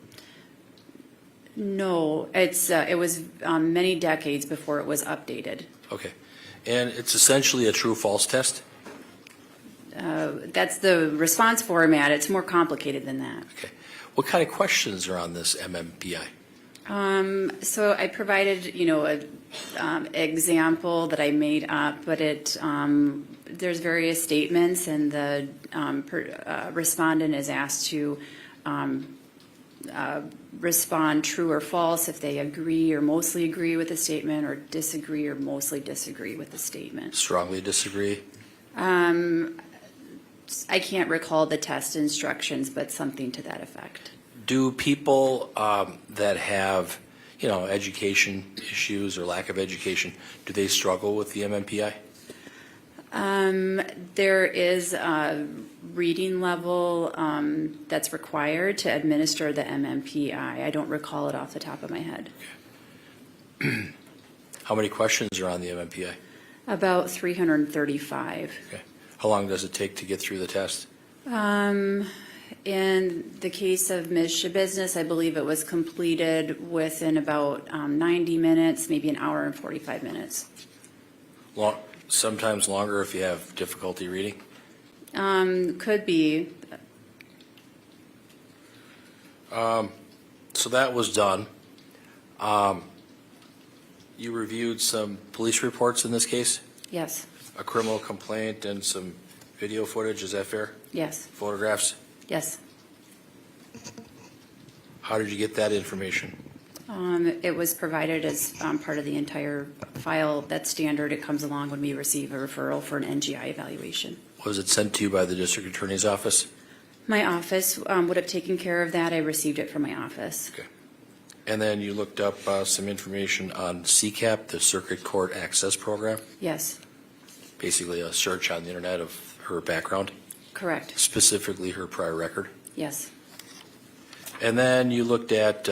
No, it was many decades before it was updated. Okay. And it's essentially a true-false test? That's the response format. It's more complicated than that. Okay. What kind of questions are on this MMPI? So I provided, an example that I made up, but there's various statements, and the respondent is asked to respond true or false if they agree or mostly agree with the statement, or disagree or mostly disagree with the statement. Strongly disagree? I can't recall the test instructions, but something to that effect. Do people that have, education issues or lack of education, do they struggle with the MMPI? There is a reading level that's required to administer the MMPI. I don't recall it off the top of my head. How many questions are on the MMPI? About 335. Okay. How long does it take to get through the test? In the case of Ms. Schabusiness, I believe it was completed within about 90 minutes, maybe an hour and 45 minutes. Sometimes longer if you have difficulty reading. Could be. So that was done. You reviewed some police reports in this case, Yes, a criminal complaint and some video footage, is that fair? yes, Photographs? yes. How did you get that information? It was provided as part of the entire file. That's standard. It comes along when we receive a referral for an NGI evaluation. Was it sent to you by the district attorney's office? My office would have taken care of that. I received it from my office. Okay. And then you looked up some information on CCAP, the Circuit Court Access Program, Yes, basically a search on the internet of her background, correct. specifically her prior record. Yes, And then you looked at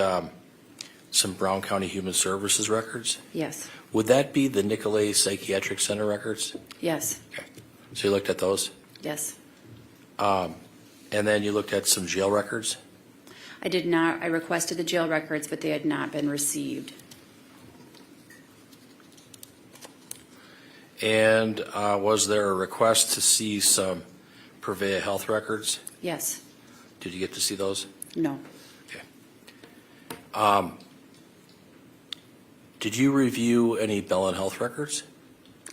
some Brown County Human Services records. yes, Would that be the Nicolay Psychiatric Center records? yes, So you looked at those? yes. And then you looked at some jail records? I did not, I requested the jail records, but they had not been received. And was there a request to see some Purveya health records? Yes, Did you get to see those? no, Did you review any Bellin health records?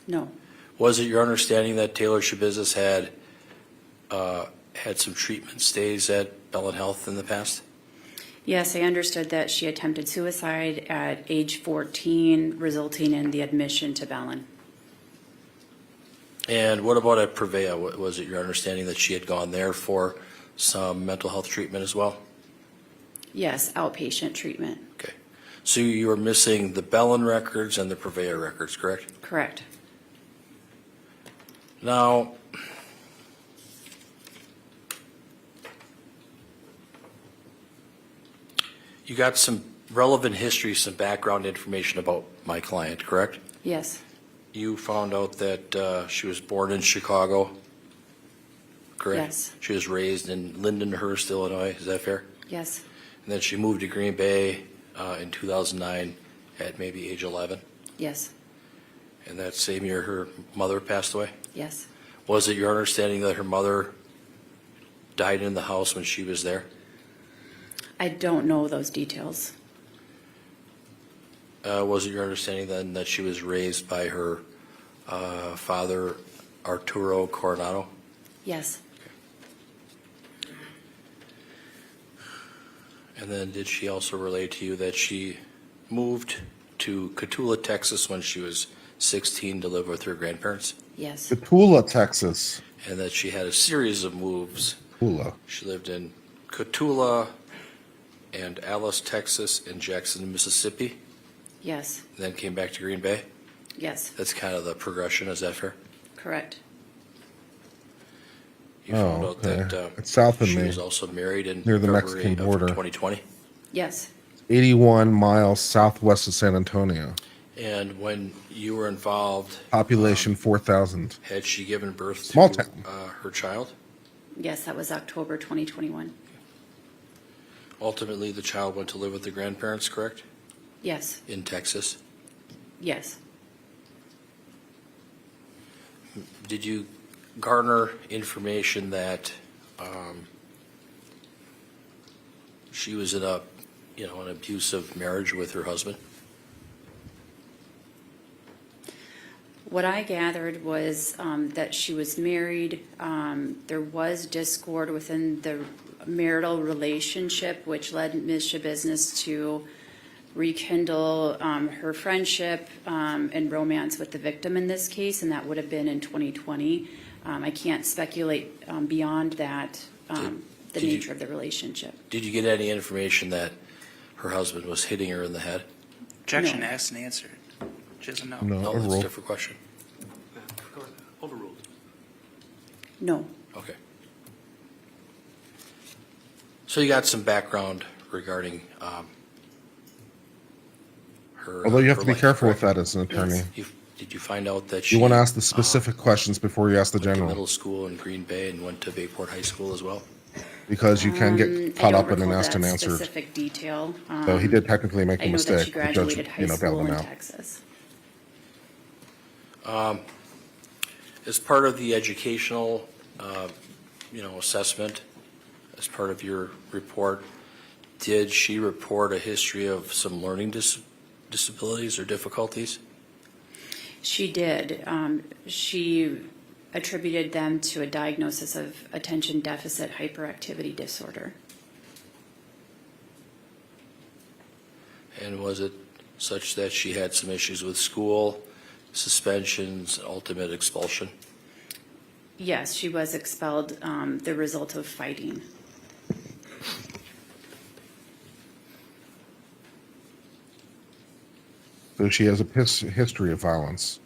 no, Was it your understanding that Taylor Schabusiness had some treatment stays at Bellin Health in the past? yes, I understood that she attempted suicide at age 14, resulting in the admission to Bellin. And what about at Purveya? Was it your understanding that she had gone there for some mental health treatment as well? Yes, outpatient treatment, Okay. So you were missing the Bellin records and the Purveya records, correct? correct. Now, you got some relevant history, some background information about my client, correct? Yes, You found out that she was born in Chicago, correct? Yes. She was raised in Lindenhurst, Illinois, is that fair? yes, And then she moved to Green Bay in 2009 at maybe age 11. yes, And that same year her mother passed away? yes. Was it your understanding that her mother died in the house when she was there? I don't know those details. Was it your understanding then that she was raised by her father, Arturo Coronado? Yes, And then did she also relate to you that she moved to Cotulla, Texas when she was 16 to live with her grandparents? yes, Cotulla, Texas. And that she had a series of moves. Cotulla. She lived in Cotulla and Alice, Texas, and Jackson, Mississippi, yes, and then came back to Green Bay? yes, That's kind of the progression, is that fair? correct. You found Oh, out okay. that It's south of she me, was also married in near the February Mexican of border. 2020. Yes, 81 miles southwest of San Antonio. And when you were involved, Population 4,000. had she given birth Small to town. her child? yes, that was October 2021. Ultimately, the child went to live with the grandparents, correct? Yes, In Texas. yes, Did you garner information that she was in an abusive marriage with her husband? what I gathered was that she was married. There was discord within the marital relationship, which led Ms. Schabusiness to rekindle her friendship and romance with the victim in this case, and that would have been in 2020. I can't speculate beyond that, the did you- nature of the relationship. Did you get any information that her husband was hitting her in the head? Objection No. asked and answered. Which is a no. No, No, that's a overruled. different question. Overruled. No, Okay. So you got some background regarding her. Although you have her to be life, careful with correct? that as an attorney. Yes. Did you find out that she? You want to ask the specific questions before you ask the went to general. middle school in Green Bay and went to Bayport High School as well? because you can get caught up in an asked and I don't recall that answered. specific detail. So he did technically make a I know that mistake. she The judge, graduated high bailed school him in out. Texas. As part of the educational, assessment, as part of your report, did she report a history of some learning disabilities or difficulties? She did. She attributed them to a diagnosis of attention deficit hyperactivity disorder. And was it such that she had some issues with school, suspensions, ultimate expulsion? Yes, she was expelled, the result of fighting. So she has a history of violence.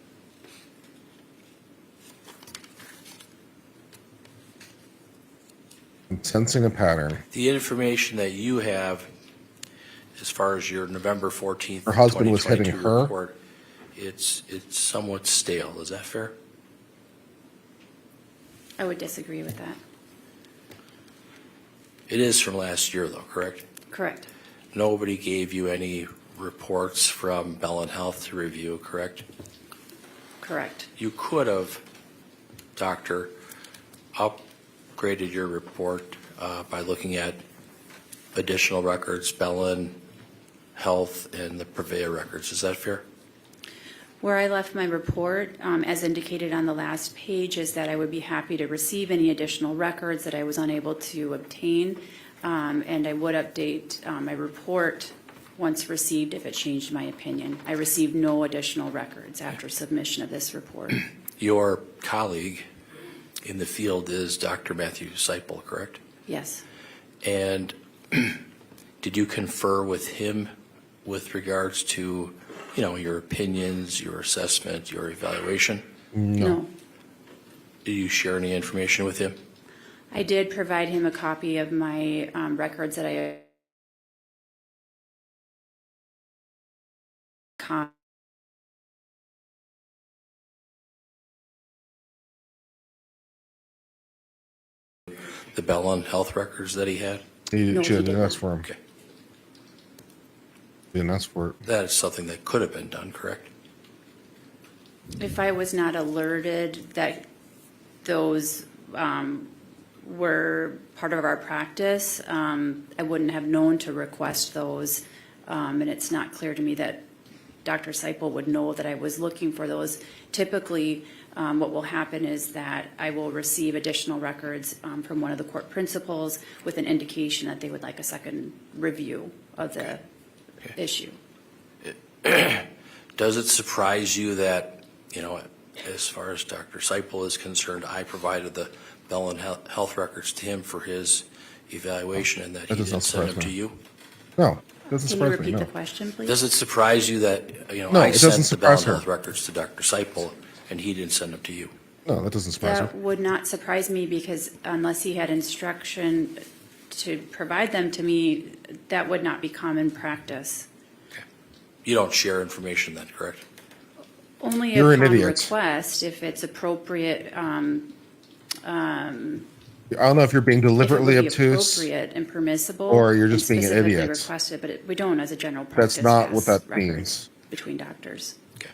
And sensing a pattern. The information that you have, as far as your November 14th, Her husband was hitting 2022 her? report, it's somewhat stale. Is that fair? I would disagree with that. It is from last year, though, correct? Correct. Nobody gave you any reports from Bell Health to review, correct? Correct. You could have, doctor, upgraded your report by looking at additional records, Bell Health and the Purveyor records. Is that fair? Where I left my report, as indicated on the last page, is that I would be happy to receive any additional records that I was unable to obtain, and I would update my report once received if it changed my opinion. I received no additional records after submission of this report. Your colleague in the field is Dr. Matthew Seipel, correct? Yes. And did you confer with him with regards to, your opinions, your assessment, your evaluation? No. Did you share any information with him? I did provide him a copy of my records that I The Bell Health records that he had? No, She he didn't didn't. ask for him. Okay. She didn't ask for it. That is something that could have been done, correct? If I was not alerted that those were part of our practice, I wouldn't have known to request those. And it's not clear to me that Dr. Seipel would know that I was looking for those. Typically, what will happen is that I will receive additional records from one of the court principals with an indication that they would like a second review of the issue. Does it surprise you that, as far as Dr. Seipel is concerned, I provided the Bell Health records to him for his evaluation and that he does didn't not send surprise them to me. you? No, doesn't Can you surprise me, repeat no. the question, please? Does it surprise you that, No, I it doesn't sent the Bell surprise her. Health records to Dr. Seipel and he didn't send them to you? No, that doesn't surprise her. That would not surprise me because unless he had instruction to provide them to me, that would not be common practice. You don't share information then, correct? Only You're an upon idiot. request, if it's appropriate, I don't know if you're being deliberately if it would be obtuse. appropriate and permissible. or you're just and being an specifically idiot. requested, but we don't as a general practice. That's not what pass that records means. between doctors. Okay.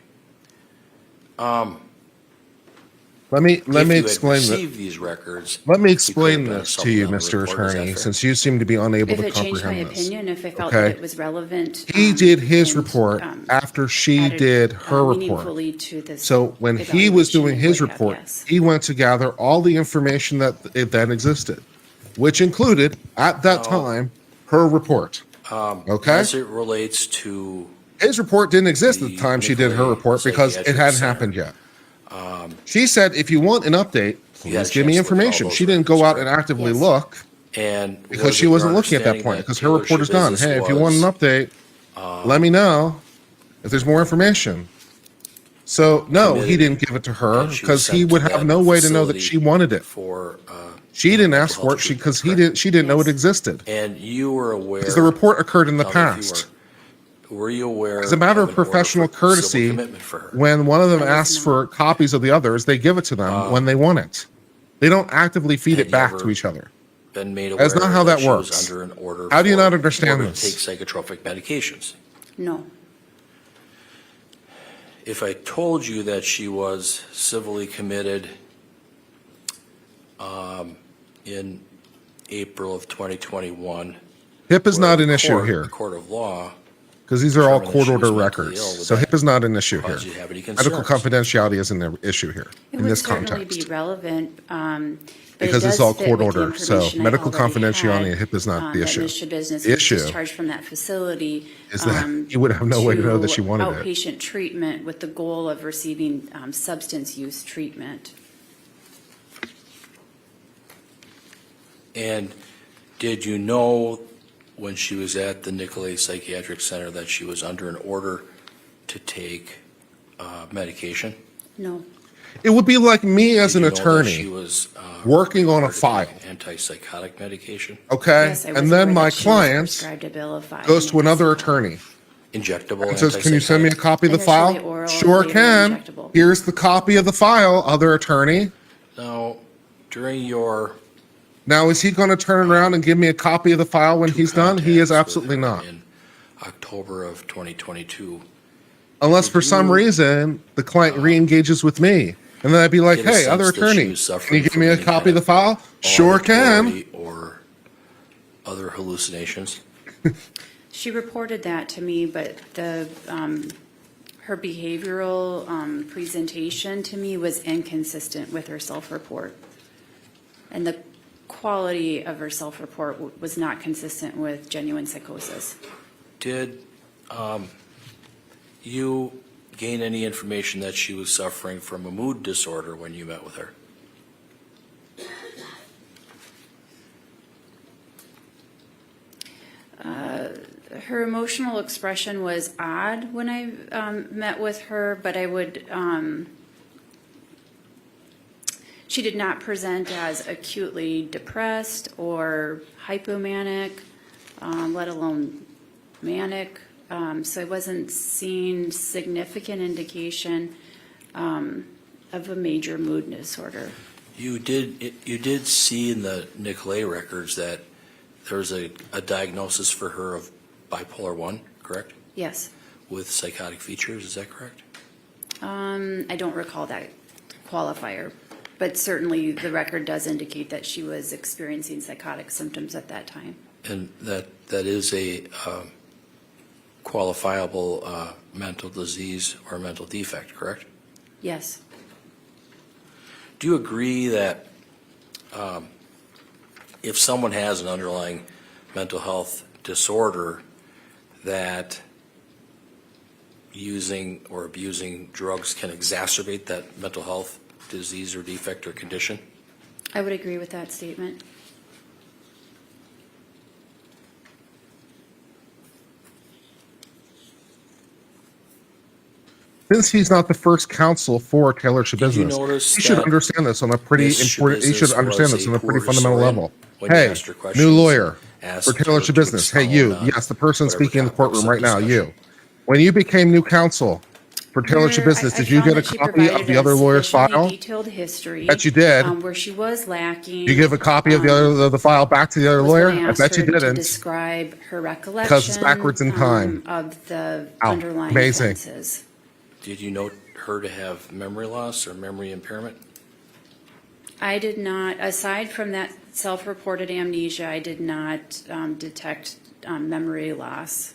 Let me If you had explain that. received these records, Let me you explain could have done a this to you, supplemental Mr. report. Is that Attorney, fair? since you seem to be unable If to it changed my comprehend this. opinion, if I felt that Okay. it was relevant. He did his and, report after she added, did her report. meaningfully to this So when he was evaluation, doing it his would have, report, yes. he went to gather all the information that existed, which included, at that time, her report. Okay? As it relates to, His report didn't exist at the The time she did her Nicolay report because it Psychiatric hadn't Center. happened yet. She said, if you want an update, You had a please give me chance to look at all information. those She didn't go records, out and actively Yes. look and because was she it your wasn't looking at that understanding point because her report is dealership done. business Hey, if you want an was, update, let me know if there's more information. So, no, he Committed, didn't give it to her and she was because he sent would to have that no way to know that facility she wanted it. for, She didn't mental ask for health it treatment, because correct? she didn't know it existed. And you were aware. Because the report occurred in the tell me if you past. Were you aware? As a matter of an order professional for civil courtesy, commitment for her? when one of them I was asks not. for copies of the others, they give it to them when they want it. They don't actively feed Had it you back ever- to each other. been made aware That's not how that she was works. under an order How do you for- not understand order to this? take psychotropic medications? No. If I told you that she was civilly committed in April of 2021. HIP is where not the an issue court- here The court of law because these are all determined that court she was order mentally records. ill, would So that HIP is not an issue here. cause you to have any Medical concerns? confidentiality isn't an issue here It in would this certainly context. be relevant, but Because it it's does all fit court with the order, so information I medical already confidentiality had, and HIP is not the that issue. Ms. Schabusiness The was issue discharged from that facility. is that you would have no way to know that she wanted it. Outpatient treatment with the goal of receiving substance use treatment. And did you know when she was at the Nicolay Psychiatric Center that she was under an order to take medication? No. It would be like me as an Did you know that she attorney, was working on a ordered to file. take antipsychotic medication, okay? Yes, I was And then aware my that she was client prescribed a bill of fine goes to another medicine. attorney injectable and says, can you send me a antipsychotic? copy of the Initially file? oral, Sure later can. injectable. Here's the copy of the file, other attorney. Now, during your Now, is he going to turn around and give me a copy of the file when he's done? He is contacts with absolutely her not. in October of 2022, Unless Did for some you, reason the client re-engages with me. And then I'd be like, get a hey, other sense that she attorney, was can suffering you give from me a any copy of kind the file? Sure can. auditory or other hallucinations? She reported that to me, but her behavioral presentation to me was inconsistent with her self-report. And the quality of her self-report was not consistent with genuine psychosis. Did you gain any information that she was suffering from a mood disorder when you met with her? Her emotional expression was odd when I met with her, but I would, she did not present as acutely depressed or hypomanic, let alone manic. So I wasn't seeing significant indication of a major mood disorder. You did see in the Nicolay records that there was a diagnosis for her of bipolar 1, correct? Yes. With psychotic features, is that correct? I don't recall that qualifier, but certainly the record does indicate that she was experiencing psychotic symptoms at that time. And that is a qualifiable mental disease or mental defect, correct? Yes. Do you agree that if someone has an underlying mental health disorder, that using or abusing drugs can exacerbate that mental health disease or defect or condition? I would agree with that statement. Since he's not the first counsel for Taylor Did you Schabusiness, notice he should that understand this on a pretty Ms. important. He should Schabusiness understand was this a on a pretty poor fundamental historian level. when you Hey, asked her new questions, lawyer asked for Taylor her to Schabusiness. Hey, you, expound on yes, the person whatever speaking in the topics courtroom of right now, discussion. you. When you became new counsel for Taylor There, Schabusiness, I did you found get a that she copy of provided the a other lawyer's sufficiently file? detailed history. Bet you did. Where she was lacking. You give a copy of the other the file back to the other was lawyer? gonna I ask bet you her to didn't. describe her recollection. Because it's backwards in time. Of the Ow, underlying amazing. offenses. Did you note her to have memory loss or memory impairment? I did not, aside from that self-reported amnesia, I did not detect memory loss.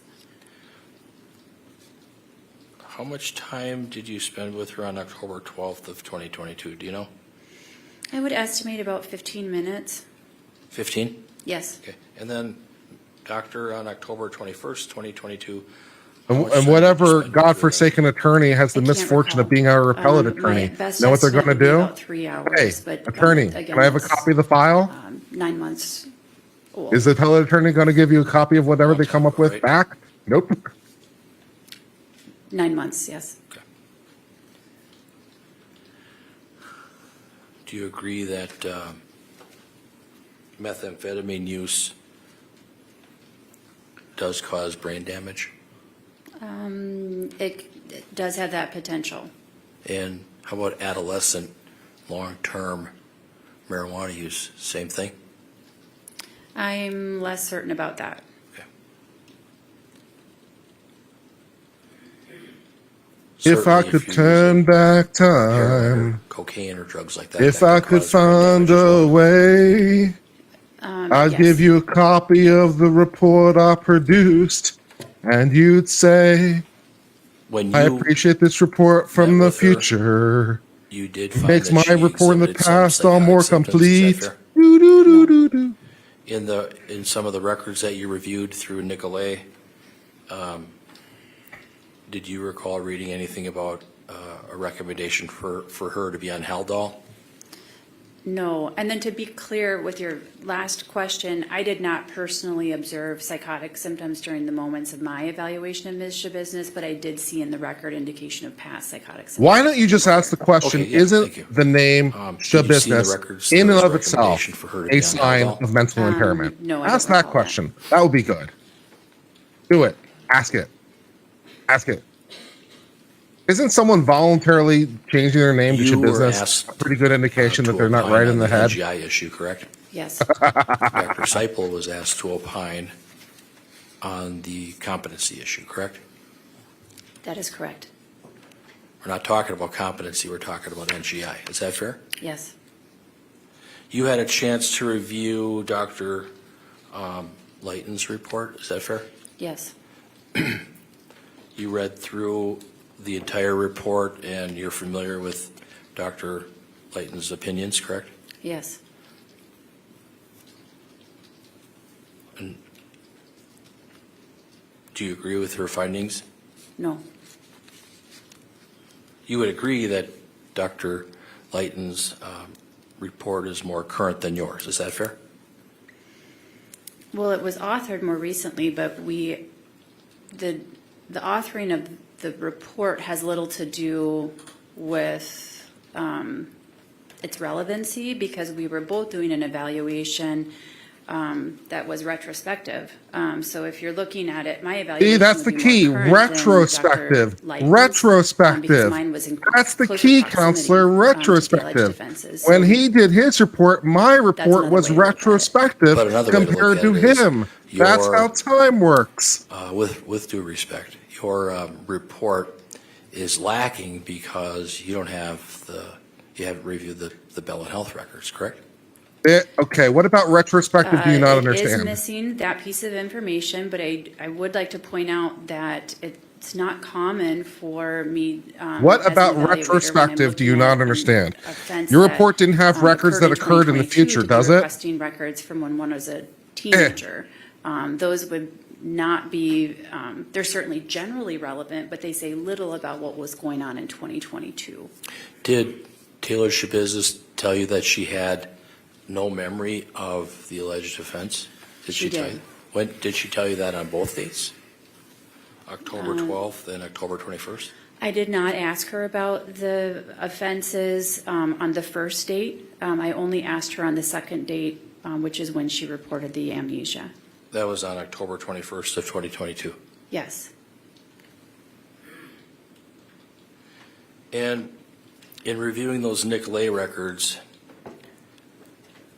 How much time did you spend with her on October 12th of 2022? Do you know? I would estimate about 15 minutes. 15? Yes. Okay. And then, doctor, on October 21st, 2022, how much time And did you whatever spend with her godforsaken attorney has the I can't misfortune of recall. being our appellate My attorney, best know what they're estimate going to would be do? about 3 hours, Hey, but, attorney, again, can I have a it's, copy of the file? 9 months old. Is the appellate attorney going to give you a copy of whatever they come up with Right. back? Nope. 9 months, yes. Okay. Do you agree that methamphetamine use does cause brain damage? It does have that potential. And how about adolescent long-term marijuana use? Same thing? I'm less certain about that. If I Certainly could you're turn using back heroin or time, cocaine or drugs like that, if that I can could cause brain find damage as a well. way, I'd Yes. give you a copy of the report I produced, and you'd say, When I you appreciate this report from met the with her, future. you did It find makes that my she report in the exhibited some past all psychotic more symptoms. Is that complete. fair? Doo, doo, doo, doo, doo. In some of the records that you reviewed through Nicolay, did you recall reading anything about a recommendation for her to be on Haldol? No. And then to be clear with your last question, I did not personally observe psychotic symptoms during the moments of my evaluation of Ms. Schabusiness, but I did see in the record indication of past psychotic symptoms. Why don't you just ask the question, Okay, yeah, thank isn't you. the name Did you see in the Shabusiness records in there and was of a itself recommendation for her to a be on sign Haldol? of mental impairment? No, I Ask don't that recall that. question. That would be good. Do it. Ask it. Ask it. Isn't someone voluntarily changing their name to You were Shabusiness asked a pretty good indication to that they're not opine right on in the head? NGI issue, correct? Yes. Dr. Seipel was asked to opine on the competency issue, correct? That is correct. We're not talking about competency, we're talking about NGI. Is that fair? Yes. You had a chance to review Dr. Layton's report, is that fair? Yes. You read through the entire report and you're familiar with Dr. Layton's opinions, correct? Yes. And do you agree with her findings? No. You would agree that Dr. Layton's report is more current than yours, is that fair? Well, it was authored more recently, but the authoring of the report has little to do with its relevancy because we were both doing an evaluation that was retrospective. So if you're looking at it, my evaluation See, that's would the be key. more current than Retrospective. Dr. Layton's, Retrospective. because mine was in That's the closer key, proximity, counselor. to the alleged Retrospective. offenses. When So he did his report, my report another was way to look at it. retrospective But another way to look compared at to it is him. That's your- how time works. With due respect, your report is lacking because you haven't reviewed the Bell and Health records, correct? Okay, what about retrospective do you not It is understand? missing that piece of information, but I would like to point out that it's not common for me. What as an about evaluator, when I'm retrospective do you looking not at an understand? offense Your that, report didn't have records that occurred in the 2022 future, to be does it? requesting records from when one was a teenager. Those would not be, they're certainly generally relevant, but they say little about what was going on in 2022. Did Taylor Schabusiness tell you that she had no memory of the alleged offense? She tell did. you? When did she tell you that on both dates? October 12th and October 21st? I did not ask her about the offenses on the first date. I only asked her on the second date, which is when she reported the amnesia. That was on October 21st of 2022. Yes. And in reviewing those Nicolay records,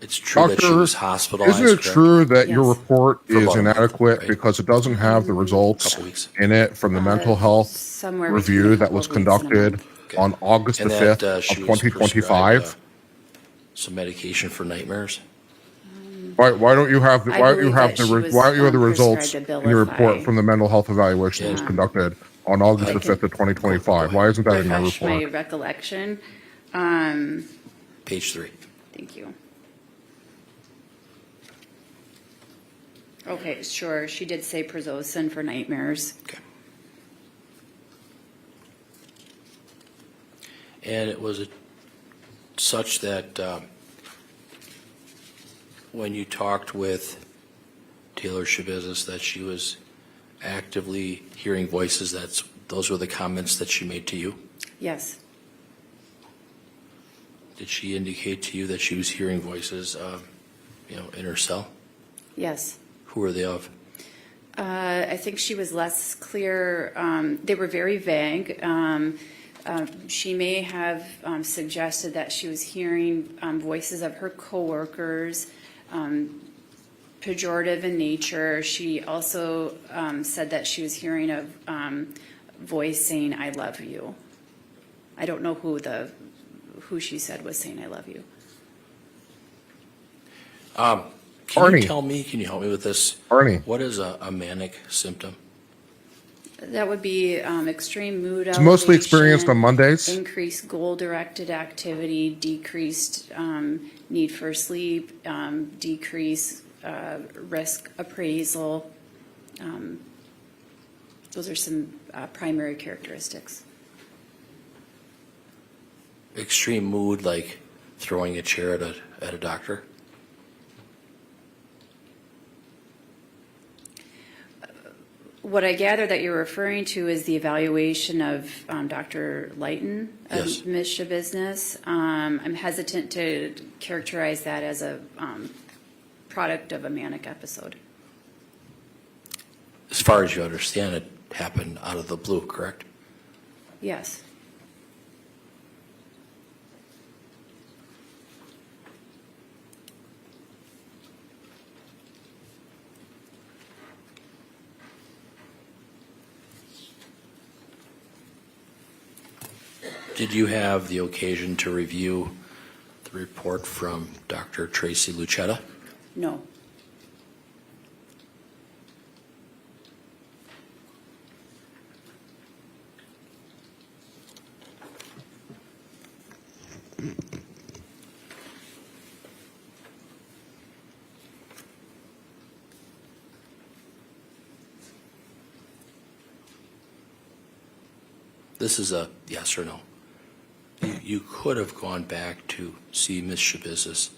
it's true that she Doctor, was hospitalized, isn't it correct? true that your Yes. report For is about a month, inadequate right? because it doesn't have the results Couple weeks. in it from the mental health Somewhere between review a that couple was of weeks and a conducted month. Okay. on August the And 5th that of she was 2025? prescribed, some medication for nightmares? Why don't you have the I why don't you believe have that the she re- was, why don't you have the prescribed results Abilify. in your report from the mental health evaluation that was Yeah. conducted on August the 5th of 2025? Why isn't that in your Refresh my report? recollection. Page 3. Thank you. Okay, sure. She did say Prazosin for nightmares. Okay. And it was such that when you talked with Taylor Schabusiness that she was actively hearing voices, those were the comments that she made to you? Yes. Did she indicate to you that she was hearing voices, in her cell? Yes. Who were they of? I think she was less clear. They were very vague. She may have suggested that she was hearing voices of her coworkers. pejorative in nature. She also said that she was hearing a voice saying, "I love you." I don't know who she said was saying, "I love you." Can Arnie. you tell me, can you help me with this? Arnie. What is a manic symptom? That would be extreme mood It's mostly experienced on elevation, Mondays. increased goal-directed activity, decreased need for sleep, decreased risk appraisal. Those are some primary characteristics. Extreme mood, like throwing a chair at a doctor? What I gather that you're referring to is the evaluation of Dr. Lighton of Yes. Ms. Schabusiness. I'm hesitant to characterize that as a product of a manic episode. As far as you understand, it happened out of the blue, correct? Yes. Did you have the occasion to review the report from Dr. Tracy Lucetta? No. This is a yes or no. You could have gone back to see Ms. Schabusiness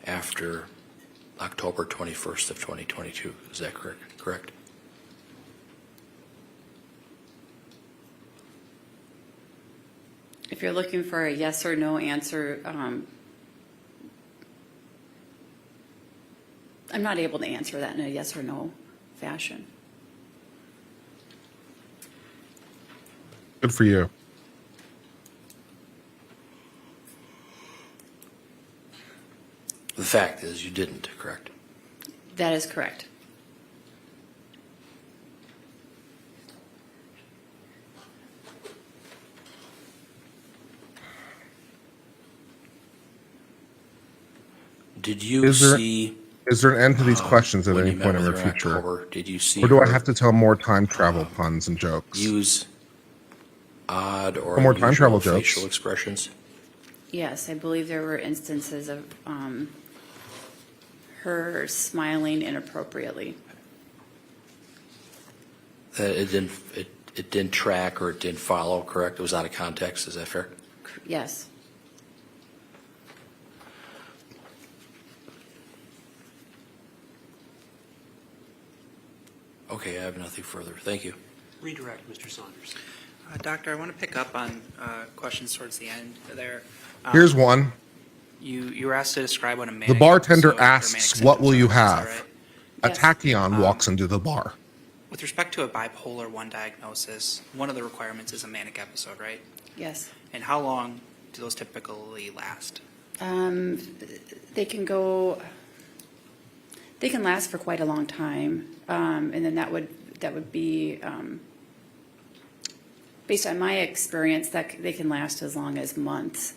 after October 21st of 2022. Is that correct? If you're looking for a yes or no answer, I'm not able to answer that in a yes or no fashion. Good for you. The fact is you didn't, correct? That is correct. Did you Is there- see Is there an end to these questions at when any you met point in with the her in future? October, did you see Or do I her have to tell more time travel puns and jokes? use odd or More time unusual travel jokes. facial expressions? Yes, I believe there were instances of her smiling inappropriately. That it didn't track or it didn't follow, correct? It was out of context, is that fair? Yes. Okay, I have nothing further. Thank you. Redirect, Mr. Saunders. Doctor, I want to pick up on questions towards the end there. Here's one. You were asked to describe what a manic The bartender episode or manic asks, "What will symptoms you are." Is that have?" right? A Yes. tachyon walks into the bar. With respect to a bipolar 1 diagnosis, one of the requirements is a manic episode, right? Yes. And how long do those typically last? They can last for quite a long time. And then that would be, based on my experience, that they can last as long as months.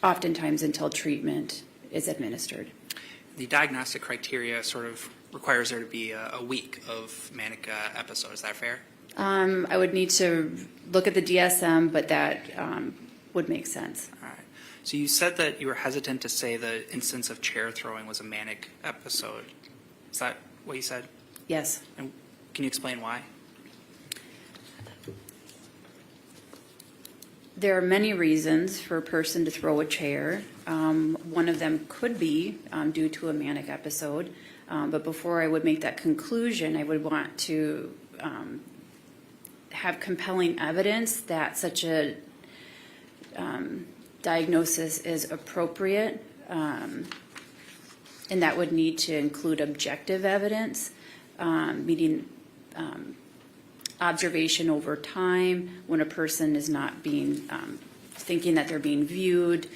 Oftentimes until treatment is administered. The diagnostic criteria sort of requires there to be a week of manic episode. Is that fair? I would need to look at the DSM, but that would make sense. All right. So you said that you were hesitant to say the instance of chair throwing was a manic episode. Is that what you said? Yes. And can you explain why? There are many reasons for a person to throw a chair. One of them could be due to a manic episode. But before I would make that conclusion, I would want to have compelling evidence that such a diagnosis is appropriate. And that would need to include objective evidence, meaning observation over time when a person is not being, thinking that they're being viewed,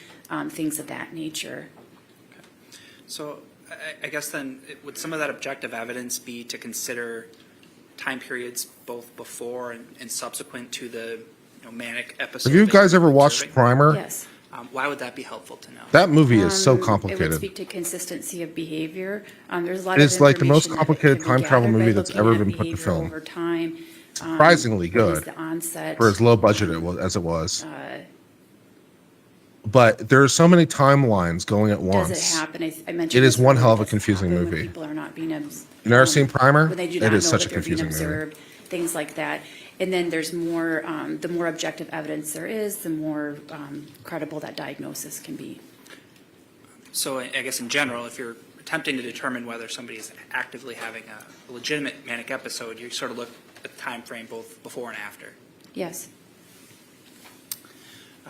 things of that nature. So I guess then, would some of that objective evidence be to consider time periods both before and subsequent to the manic episode? Have you that guys you're ever watched observing? Primer? Yes. Why would that be helpful to know? That movie is so It would complicated. speak to consistency of behavior. There's a lot It of is like the most information that complicated can be time travel gathered by movie that's looking ever at been put to behavior film. Over time. Surprisingly What is good the onset? for as low budget as it was. But there are so many timelines going at once. Does it happen? I mentioned It is this one earlier. hell of a Does it confusing happen when movie. People are not being You never seen Primer? when they do It not is know such that a they're being confusing movie. observed, things like that. And then there's more, the more objective evidence there is, the more credible that diagnosis can be. So I guess in general, if you're attempting to determine whether somebody is actively having a legitimate manic episode, you sort of look at the time frame both before and after. Yes.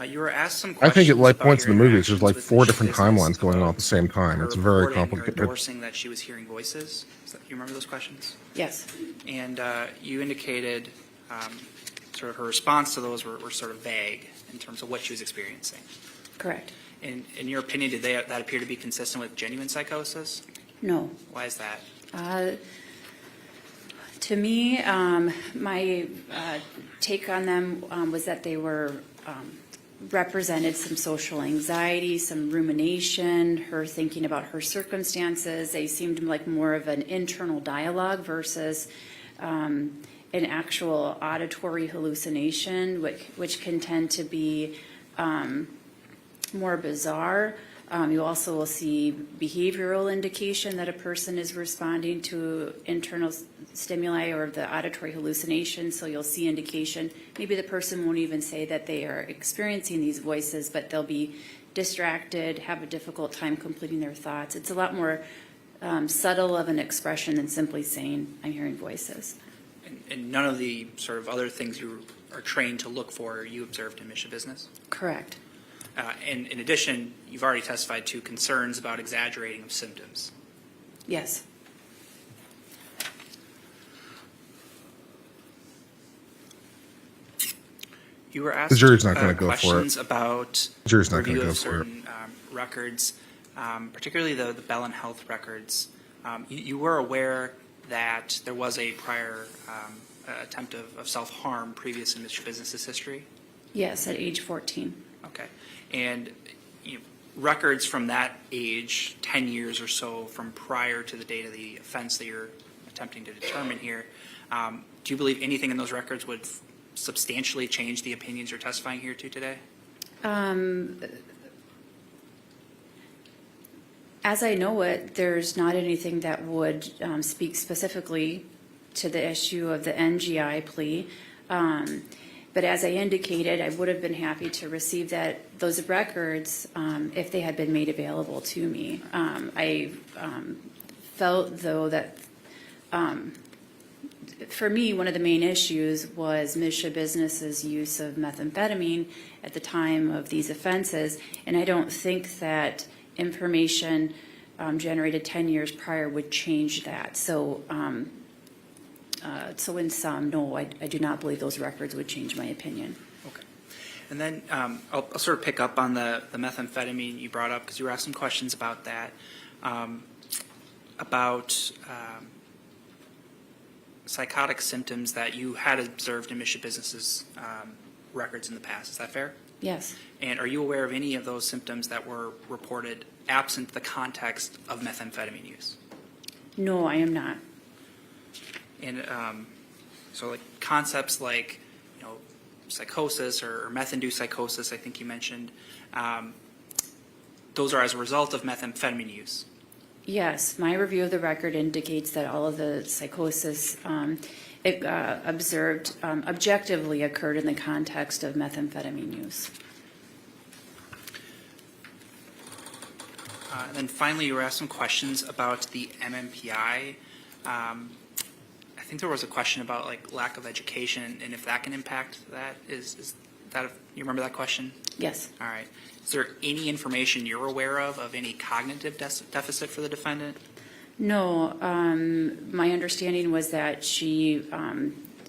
You were asked some I questions. think at like about points in your the movie, there's interactions like with 4 Ms. different Business, timelines going on about at the same time. her It's very reporting or complicated. endorsing that she was hearing voices. You remember those questions? Yes. And you indicated sort of her response to those were sort of vague in terms of what she was experiencing. Correct. In your opinion, did that appear to be consistent with genuine psychosis? No. Why is that? To me, my take on them was that they were represented some social anxiety, some rumination, her thinking about her circumstances. They seemed like more of an internal dialogue versus an actual auditory hallucination, which can tend to be more bizarre. You also will see behavioral indication that a person is responding to internal stimuli or the auditory hallucination. So you'll see indication. Maybe the person won't even say that they are experiencing these voices, but they'll be distracted, have a difficult time completing their thoughts. It's a lot more subtle of an expression than simply saying, I'm hearing voices. And none of the sort of other things you are trained to look for you observed in Mission Business? Correct. And in addition, you've already testified to concerns about exaggerating of symptoms. Yes. You were asked The jury's not gonna go for it. questions about The jury's not review gonna go of for it. certain records, particularly the Bell and Health records. You were aware that there was a prior attempt of self-harm previous in Mr. Business's history? Yes, at age 14. Okay. And records from that age, 10 years or so from prior to the date of the offense that you're attempting to determine here, do you believe anything in those records would substantially change the opinions you're testifying here to today? As I know it, there's not anything that would speak specifically to the issue of the NGI plea. But as I indicated, I would have been happy to receive those records if they had been made available to me. I felt, though, that for me, one of the main issues was Ms. Schabusiness's use of methamphetamine at the time of these offenses, and I don't think that information generated 10 years prior would change that. So in sum, no, I do not believe those records would change my opinion. Okay. And then I'll sort of pick up on the methamphetamine you brought up because you were asked some questions about that, about psychotic symptoms that you had observed in Ms. Business's records in the past. Is that fair? Yes. And are you aware of any of those symptoms that were reported absent the context of methamphetamine use? No, I am not. And so like concepts like, psychosis or meth-induced psychosis, I think you mentioned, those are as a result of methamphetamine use. Yes, my review of the record indicates that all of the psychosis observed objectively occurred in the context of methamphetamine use. And then finally, you were asked some questions about the MMPI. I think there was a question about like lack of education and if that can impact that. Is that you remember that question? Yes. All right. Is there any information you're aware of any cognitive deficit for the defendant? No, my understanding was that she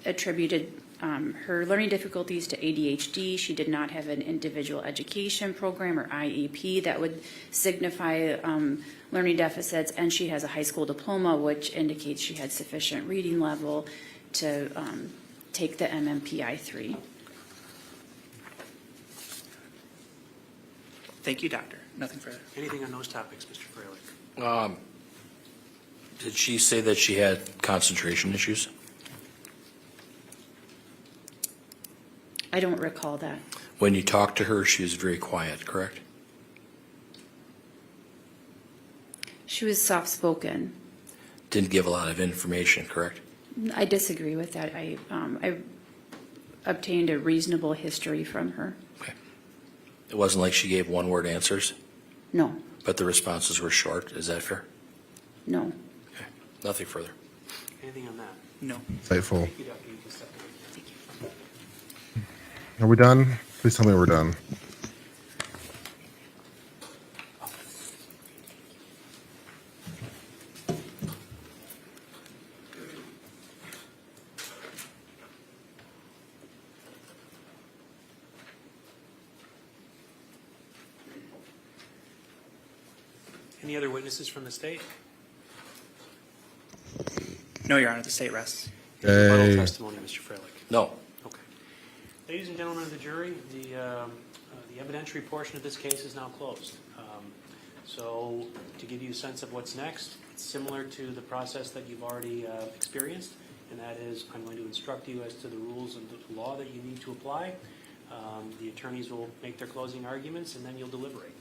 attributed her learning difficulties to ADHD. She did not have an individual education program or IEP that would signify learning deficits, and she has a high school diploma, which indicates she had sufficient reading level to take the MMPI 3. Thank you, Doctor. Nothing further. Anything on those topics, Mr. Freilich? Did she say that she had concentration issues? I don't recall that. When you talked to her, she was very quiet, correct? She was soft-spoken. Didn't give a lot of information, correct? I disagree with that. I obtained a reasonable history from her. Okay. It wasn't like she gave one-word answers, No, but the responses were short. Is that fair? no. Okay. Nothing further. Anything on that? No. Insightful. Thank you, Dr. You can step down. Are we done? Please tell me we're done. Any other witnesses from the state? No, Your Honor, the state rests. Rebuttal Hey. testimony, Mr. Freilich. No. Okay. Ladies and gentlemen of the jury, the evidentiary portion of this case is now closed. So to give you a sense of what's next, it's similar to the process that you've already experienced, and that is I'm going to instruct you as to the rules of the law that you need to apply. The attorneys will make their closing arguments, and then you'll deliberate.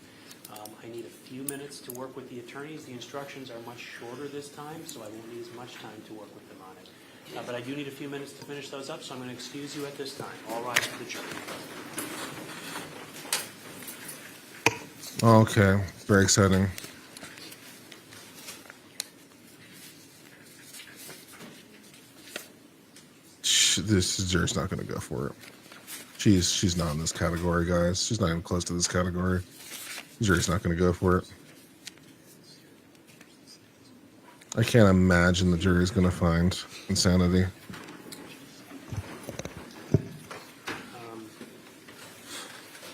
I need a few minutes to work with the attorneys. The instructions are much shorter this time, so I won't need as much time to work with them on it. But I do need a few minutes to finish those up, so I'm going to excuse you at this time. All rise for the jury. Okay, very exciting. This jury's not going to go for it. She's not in this category, guys. She's not even close to this category. The jury's not going to go for it. I can't imagine the jury's going to find insanity.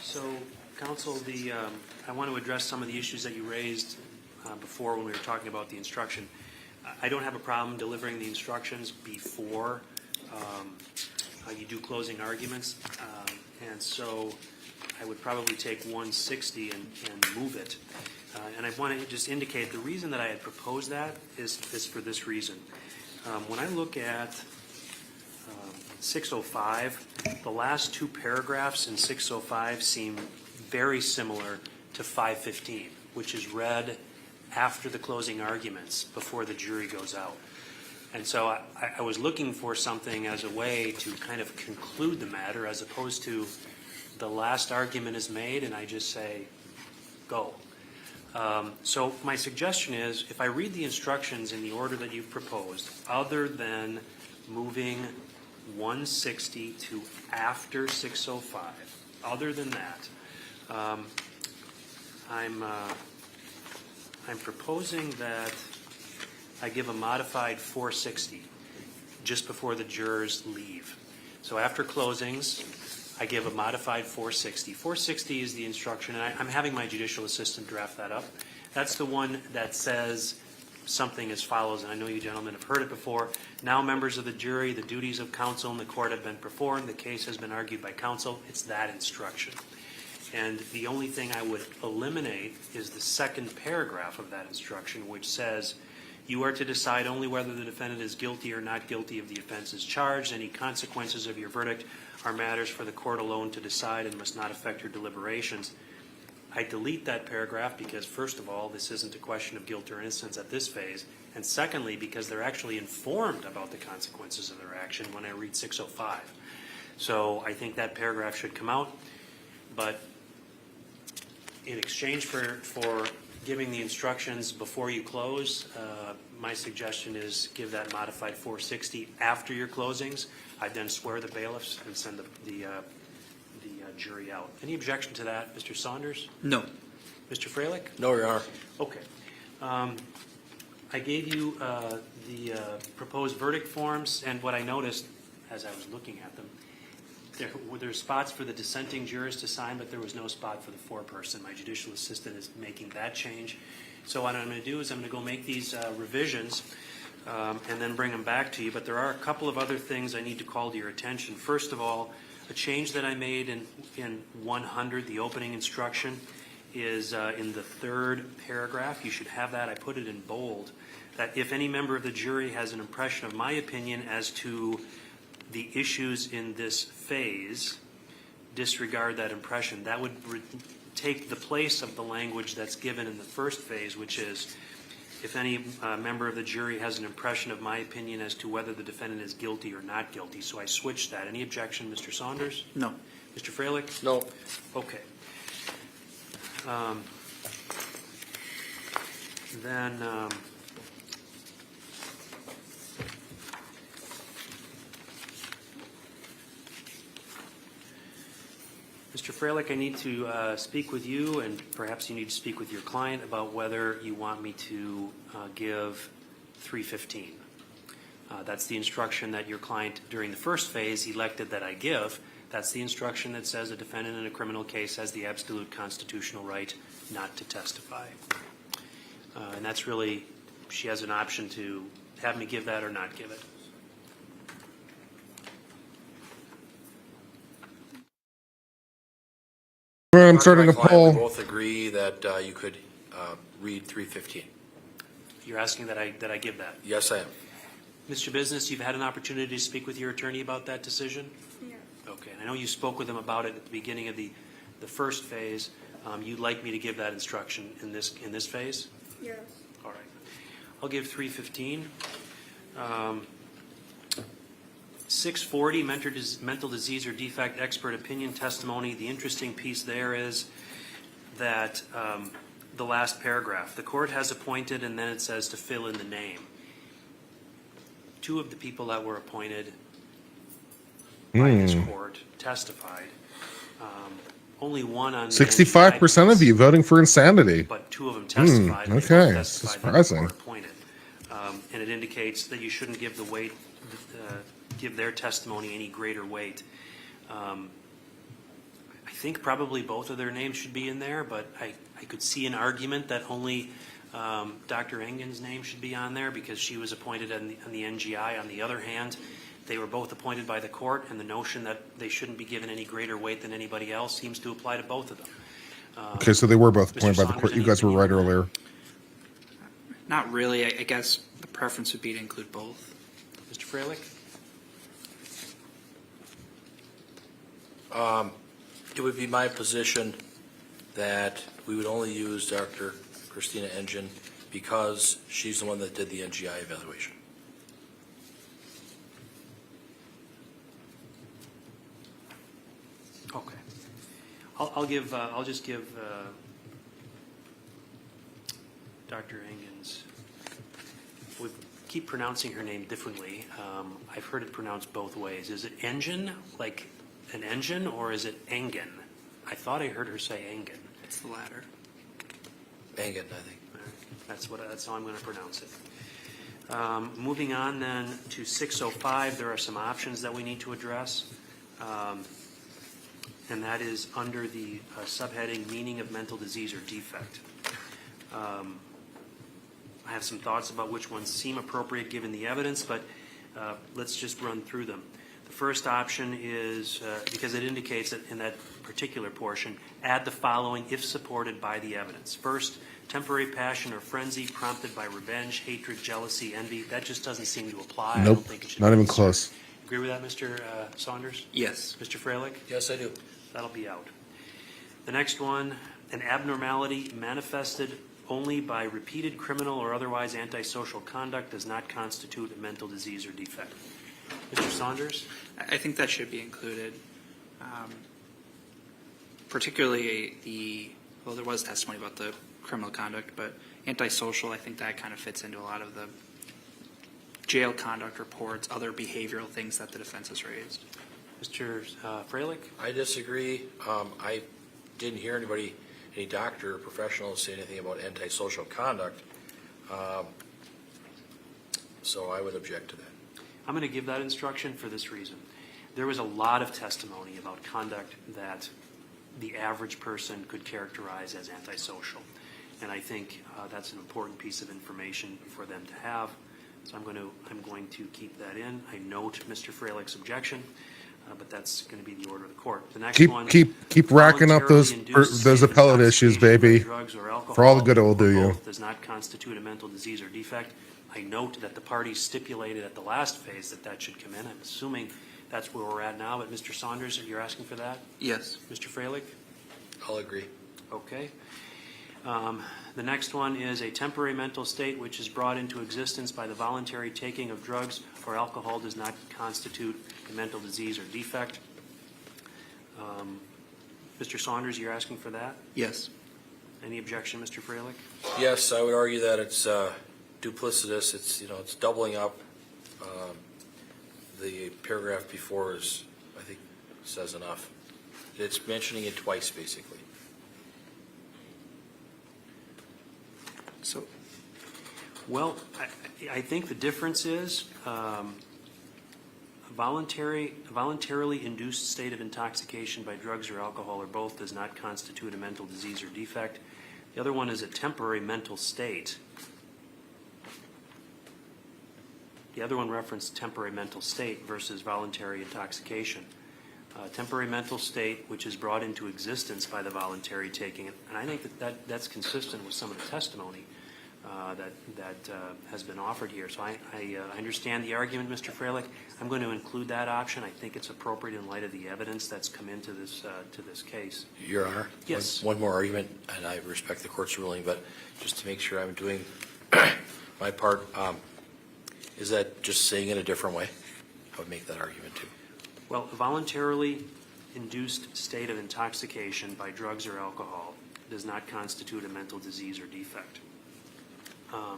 So, counsel, I want to address some of the issues that you raised before when we were talking about the instruction. I don't have a problem delivering the instructions before you do closing arguments, and so I would probably take 160 and move it. And I want to just indicate the reason that I had proposed that is for this reason. When I look at 605, the last two paragraphs in 605 seem very similar to 515, which is read after the closing arguments before the jury goes out. And so I was looking for something as a way to kind of conclude the matter, as opposed to the last argument is made and I just say, go. So my suggestion is, if I read the instructions in the order that you've proposed, other than moving 160 to after 605, other than that, I'm proposing that I give a modified 460 just before the jurors leave. So after closings, I give a modified 460. 460 is the instruction, and I'm having my judicial assistant draft that up. That's the one that says something as follows, and I know you gentlemen have heard it before. Now, members of the jury, the duties of counsel in the court have been performed. The case has been argued by counsel. It's that instruction. And the only thing I would eliminate is the second paragraph of that instruction, which says, you are to decide only whether the defendant is guilty or not guilty of the offenses charged. Any consequences of your verdict are matters for the court alone to decide and must not affect your deliberations. I delete that paragraph because, first of all, this isn't a question of guilt or innocence at this phase, and secondly, because they're actually informed about the consequences of their action when I read 605. So I think that paragraph should come out, but in exchange for giving the instructions before you close, my suggestion is give that modified 460 after your closings. I then swear the bailiffs and send the jury out. Any objection to that, Mr. Saunders? No. Mr. Freilich? No, Your Honor. Okay. I gave you the proposed verdict forms, and what I noticed as I was looking at them. There's spots for the dissenting jurors to sign, but there was no spot for the foreperson. My judicial assistant is making that change. So what I'm going to do is I'm going to go make these revisions and then bring them back to you. But there are a couple of other things I need to call to your attention. First of all, a change that I made in 100, the opening instruction, is in the third paragraph. You should have that. I put it in bold. That if any member of the jury has an impression of my opinion as to the issues in this phase, disregard that impression. That would take the place of the language that's given in the first phase, which is, if any member of the jury has an impression of my opinion as to whether the defendant is guilty or not guilty. So I switched that. Any objection, Mr. Saunders? No. Mr. Freilich? No. Okay. Then Mr. Freilich, I need to speak with you, and perhaps you need to speak with your client about whether you want me to give 315. That's the instruction that your client, during the first phase, elected that I give. That's the instruction that says a defendant in a criminal case has the absolute constitutional right not to testify. And that's really, she has an option to have me give that or not give it. I'm starting My a client, poll. we both agree that you could read 315. You're asking that I give that. Yes, I am. Mr. Business, you've had an opportunity to speak with your attorney about that decision? Yeah. Okay, and I know you spoke with him about it at the beginning of the first phase. You'd like me to give that instruction in this phase? Yes. All right. I'll give 315. 640, mental disease or defect expert opinion testimony. The interesting piece there is that the last paragraph, the court has appointed, and then it says to fill in the name. Two of the people that were appointed by this court testified. Only one on the 65% of you voting for insanity. but two of them testified. and they both okay, testified that surprising. the court appointed. And it indicates that you shouldn't give the weight, give their testimony any greater weight. I think probably both of their names should be in there, but I could see an argument that only Dr. Engen's name should be on there because she was appointed on the NGI. On the other hand, they were both appointed by the court, and the notion that they shouldn't be given any greater weight than anybody else seems to apply to both of them. Okay, so they were both Mr. appointed by the Saunders, court. You any guys were right opinion? earlier. Not really. I guess the preference would be to include both. Mr. Freilich? It would be my position that we would only use Dr. Christina Engen because she's the one that did the NGI evaluation. Okay. I'll just give Dr. Engen's, we keep pronouncing her name differently. I've heard it pronounced both ways. Is it Engen, like an engine, or is it Engen? I thought I heard her say Engen. It's the latter. Engen, I think. That's how I'm going to pronounce it. Moving on then to 605, there are some options that we need to address. And that is under the subheading meaning of mental disease or defect. I have some thoughts about which ones seem appropriate given the evidence, but let's just run through them. The first option is, because it indicates that in that particular portion, add the following if supported by the evidence. First, temporary passion or frenzy prompted by revenge, hatred, jealousy, envy. That just doesn't seem to apply. I Nope, don't think it should not be even considered. close. Agree with that, Mr. Saunders? Yes. Mr. Freilich? Yes, I do. That'll be out. The next one, an abnormality manifested only by repeated criminal or otherwise antisocial conduct does not constitute a mental disease or defect. Mr. Saunders? I think that should be included. Particularly there was testimony about the criminal conduct, but antisocial, I think that kind of fits into a lot of the jail conduct reports, other behavioral things that the defense has raised. Mr. Freilich? I disagree. I didn't hear any doctor or professional say anything about antisocial conduct. So I would object to that. I'm going to give that instruction for this reason. There was a lot of testimony about conduct that the average person could characterize as antisocial. And I think that's an important piece of information for them to have. So I'm going to keep that in. I note Mr. Freilich's objection, but that's going to be the order of the court. The next one. Keep racking up those appellate issues, baby. For all the good it will do you. Does not constitute a mental disease or defect. I note that the parties stipulated at the last phase that should come in. I'm assuming that's where we're at now. But Mr. Saunders, you're asking for that? Yes. Mr. Freilich? I'll agree. Okay. The next one is a temporary mental state which is brought into existence by the voluntary taking of drugs or alcohol does not constitute a mental disease or defect. Mr. Saunders, you're asking for that? Yes. Any objection, Mr. Freilich? Yes, I would argue that it's duplicitous. It's doubling up. The paragraph before I think, says enough. It's mentioning it twice, basically. So, Well, I think the difference is a voluntarily induced state of intoxication by drugs or alcohol or both does not constitute a mental disease or defect. The other one is a temporary mental state. The other one referenced temporary mental state versus voluntary intoxication. Temporary mental state, which is brought into existence by the voluntary taking. And I think that's consistent with some of the testimony that has been offered here. So I understand the argument, Mr. Freilich. I'm going to include that option. I think it's appropriate in light of the evidence that's come into this case. Your Honor? Yes. One more argument, and I respect the court's ruling, but just to make sure I'm doing my part, is that just saying it a different way? I would make that argument too. Well, a voluntarily induced state of intoxication by drugs or alcohol does not constitute a mental disease or defect. I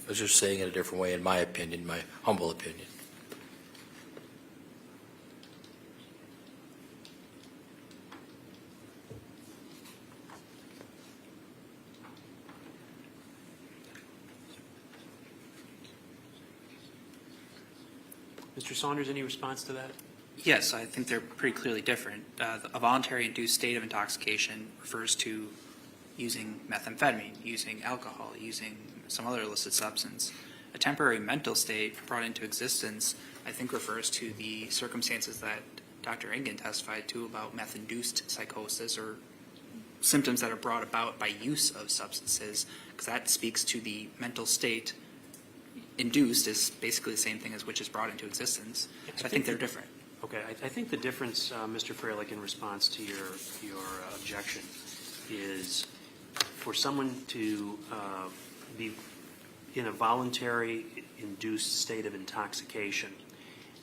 was just saying it a different way, in my opinion, my humble opinion. Mr. Saunders, any response to that? yes, I think they're pretty clearly different. A voluntary induced state of intoxication refers to using methamphetamine, using alcohol, using some other illicit substance. A temporary mental state brought into existence, I think, refers to the circumstances that Dr. Engen testified to about meth-induced psychosis or symptoms that are brought about by use of substances, because that speaks to the mental state. Induced is basically the same thing as which is brought into existence. So I think they're different. Okay, I think the difference, Mr. Freilich, in response to your objection, is for someone to be in a voluntary induced state of intoxication,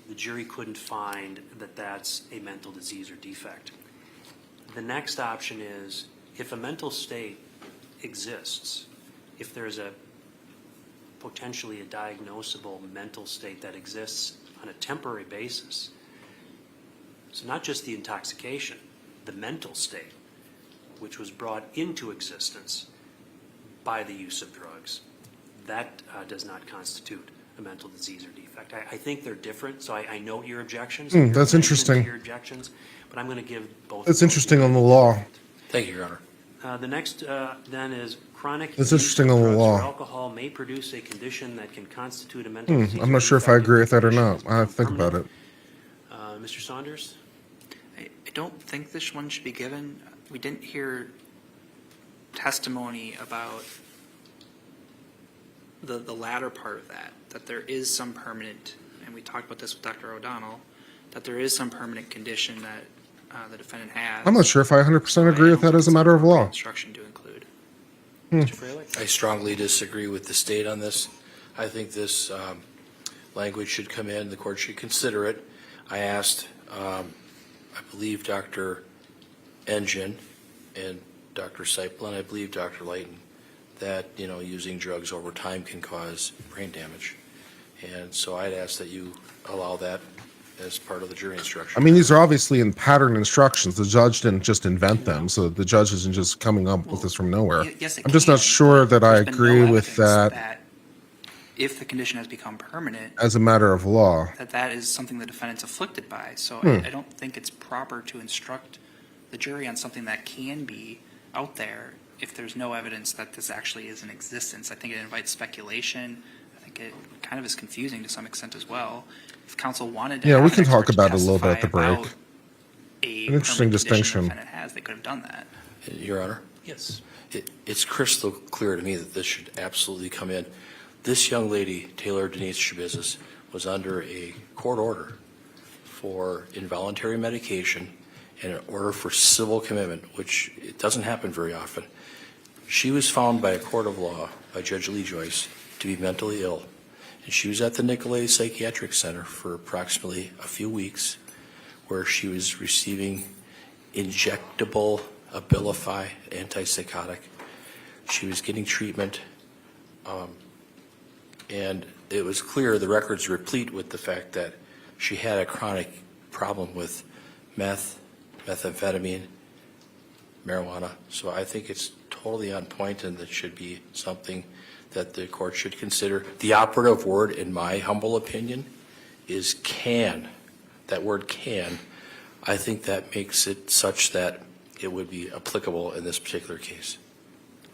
the jury couldn't find that that's a mental disease or defect. The next option is if a mental state exists, if there's a potentially a diagnosable mental state that exists on a temporary basis, so not just the intoxication, the mental state, which was brought into existence by the use of drugs, that does not constitute a mental disease or defect. I think they're different, so I note your objections. That's interesting. Your objections, but I'm going to give both. That's interesting on the law. Thank you, Your Honor. The next then is chronic That's use interesting of on the drugs law. or alcohol may produce a condition that can constitute a mental disease. I'm or not sure if I defect agree with that or condition not. that's I have to think about permanent. it. Mr. Saunders? I don't think this one should be given. We didn't hear testimony about the latter part of that there is some permanent, and we talked about this with Dr. O'Donnell, that there is some permanent condition that the defendant has. I'm not sure if I 100% agree with that as a matter of law. Instruction to include. Mr. Freilich? I strongly disagree with the state on this. I think this language should come in. The court should consider it. I asked, I believe, Dr. Engen and Dr. Seipel, and I believe Dr. Leighton, that, using drugs over time can cause brain damage. And so I'd ask that you allow that as part of the jury I instruction. mean, these are obviously in pattern instructions. The judge didn't just invent them, so the judge isn't just coming up with this from nowhere. Yes, it I'm just not can, sure but that I there's been no agree with evidence that if the condition has become permanent, as a matter of law. that is something the defendant's afflicted by. So I don't think it's proper to instruct the jury on something that can be out there if there's no evidence that this actually is in existence. I think it invites speculation. I think it kind of is confusing to some extent as well. If counsel wanted to Yeah, have we an can talk expert to about it a little bit at the testify break. about a An interesting permanent condition the distinction. defendant has, they could have done that. Your Honor, Yes. it's crystal clear to me that this should absolutely come in. This young lady, Taylor Denise Schabusiness, was under a court order for involuntary medication and an order for civil commitment, which it doesn't happen very often. She was found by a court of law, by Judge Lee Joyce, to be mentally ill. And she was at the Nicolay Psychiatric Center for approximately a few weeks, where she was receiving injectable Abilify antipsychotic. She was getting treatment, and it was clear, the records replete with the fact that she had a chronic problem with methamphetamine, marijuana. So I think it's totally on point, and that should be something that the court should consider. The operative word, in my humble opinion, is can. That word can. I think that makes it such that it would be applicable in this particular case.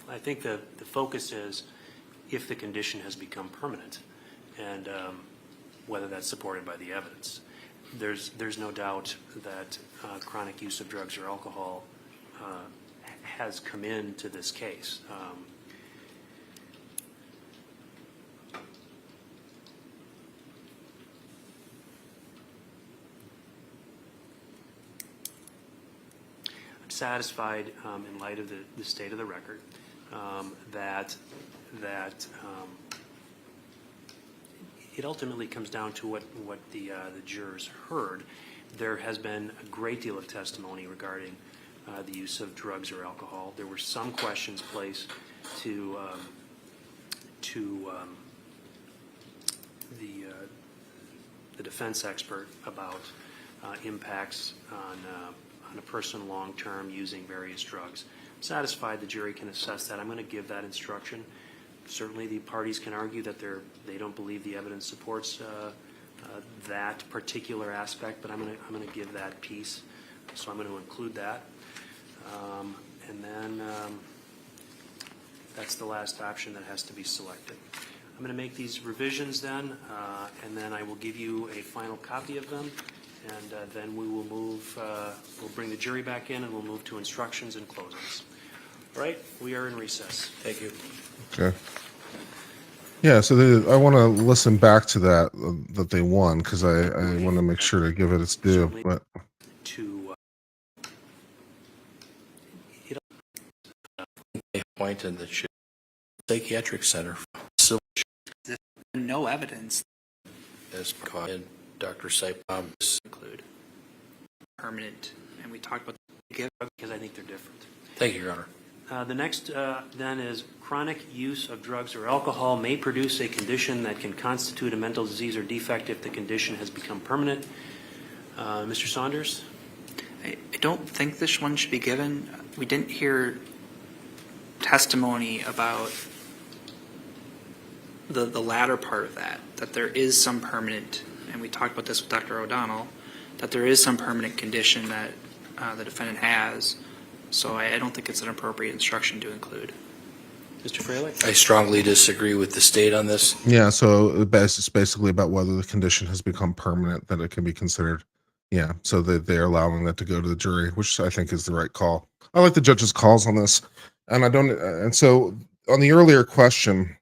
I think the focus is if the condition has become permanent, and whether that's supported by the evidence. There's no doubt that chronic use of drugs or alcohol has come into this case. I'm satisfied, in light of the state of the record, that it ultimately comes down to what the jurors heard. There has been a great deal of testimony regarding the use of drugs or alcohol. There were some questions placed to the defense expert about impacts on a person long-term using various drugs. Satisfied the jury can assess that. I'm going to give that instruction. Certainly the parties can argue that they don't believe the evidence supports that particular aspect, but I'm going to give that piece. So I'm going to include that. And then that's the last option that has to be selected. I'm going to make these revisions then, and then I will give you a final copy of them, and then we will move, we'll bring the jury back in, and we'll move to instructions and closings. All right, we are in recess. Thank you. Okay. Yeah, so I want to listen back to that they won, because I want to make sure to give it its due. But To A point in the psychiatric center, civil No evidence as caught in Dr. Symptom include permanent, and we talked about because I think they're different. Thank you, Your Honor. The next then is chronic use of drugs or alcohol may produce a condition that can constitute a mental disease or defect if the condition has become permanent. Mr. Saunders? I don't think this one should be given. We didn't hear testimony about the latter part of that there is some permanent, and we talked about this with Dr. O'Donnell, that there is some permanent condition that the defendant has. So I don't think it's an appropriate instruction to include. Mr. Freilich? I strongly disagree with the state on this. yeah, so it's basically about whether the condition has become permanent, that it can be considered. Yeah, so they're allowing that to go to the jury, which I think is the right call. I like the judge's calls on this, and and so on the earlier question,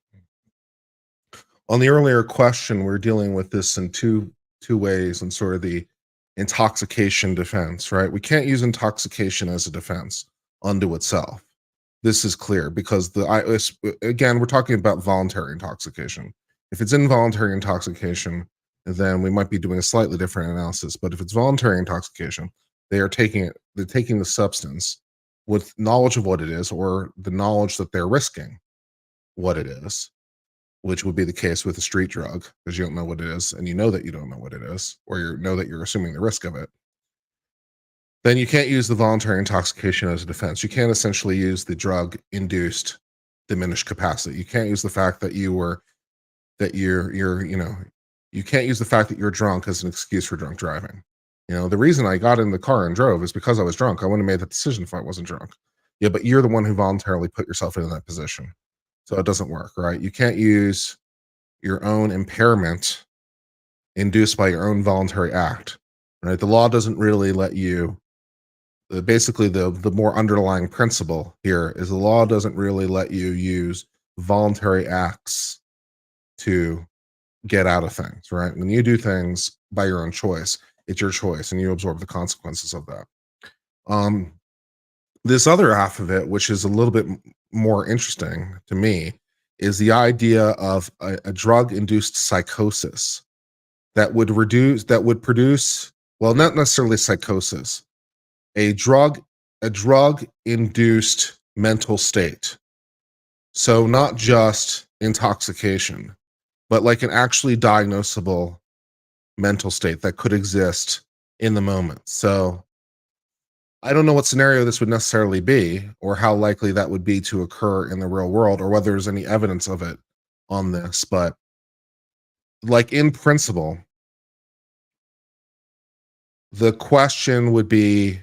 we're dealing with this in two ways, and sort of the intoxication defense, right? We can't use intoxication as a defense unto itself. This is clear because again, we're talking about voluntary intoxication. If it's involuntary intoxication, then we might be doing a slightly different analysis. But if it's voluntary intoxication, they're taking the substance with knowledge of what it is, or the knowledge that they're risking what it is. which would be the case with a street drug, because you don't know what it is, and you know that you don't know what it is, or you know that you're assuming the risk of it, then you can't use the voluntary intoxication as a defense. You can't essentially use the drug-induced diminished capacity. You can't use the fact that you're you can't use the fact that you're drunk as an excuse for drunk driving. The reason I got in the car and drove is because I was drunk. I wouldn't have made that decision if I wasn't drunk. Yeah, but you're the one who voluntarily put yourself in that position. So it doesn't work, right? You can't use your own impairment induced by your own voluntary act, right? The law doesn't really let you, basically the more underlying principle here is the law doesn't really let you use voluntary acts to get out of things, right? When you do things by your own choice, it's your choice and you absorb the consequences of that. This other half of it, which is a little bit more interesting to me, is the idea of a drug-induced psychosis that would produce, well, not necessarily psychosis, a drug-induced mental state. So not just intoxication, but like an actually diagnosable mental state that could exist in the moment. So I don't know what scenario this would necessarily be, or how likely that would be to occur in the real world, or whether there's any evidence of it on this. But like in principle, the question would be,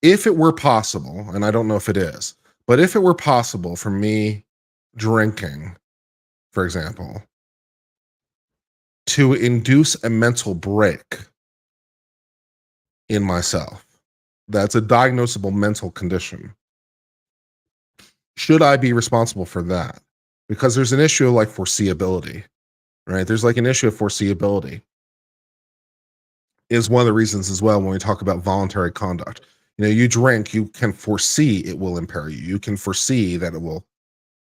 if it were possible, and I don't know if it is, but if it were possible for me drinking, for example, to induce a mental break in myself, that's a diagnosable mental condition. Should I be responsible for that? Because there's an issue of like foreseeability, right? There's like an issue of foreseeability is one of the reasons as well when we talk about voluntary conduct. You drink, you can foresee it will impair you. You can foresee that it will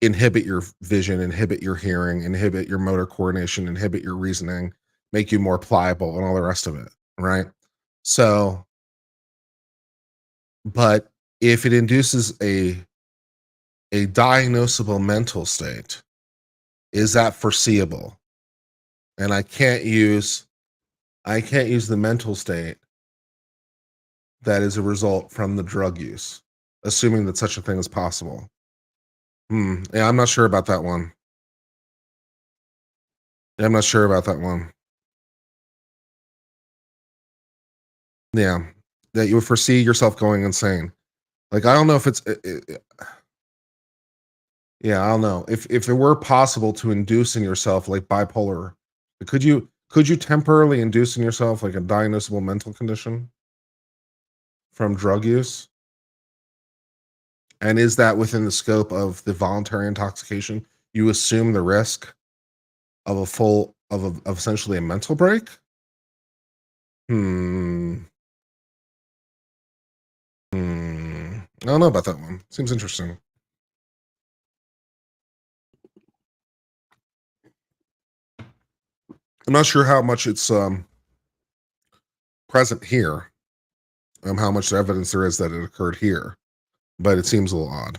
inhibit your vision, inhibit your hearing, inhibit your motor coordination, inhibit your reasoning, make you more pliable and all the rest of it, right? So, but if it induces a diagnosable mental state, is that foreseeable? And I can't use the mental state that is a result from the drug use, assuming that such a thing is possible. Yeah, I'm not sure about that one. Yeah, I'm not sure about that one. Yeah, that you would foresee yourself going insane. Like, I don't know if it's, yeah, I don't know. If it were possible to induce in yourself like bipolar, could you temporarily induce in yourself like a diagnosable mental condition from drug use? And is that within the scope of the voluntary intoxication? You assume the risk of of essentially a mental break? I don't know about that one. Seems interesting. I'm not sure how much it's present here, how much evidence there is that it occurred here, but it seems a little odd,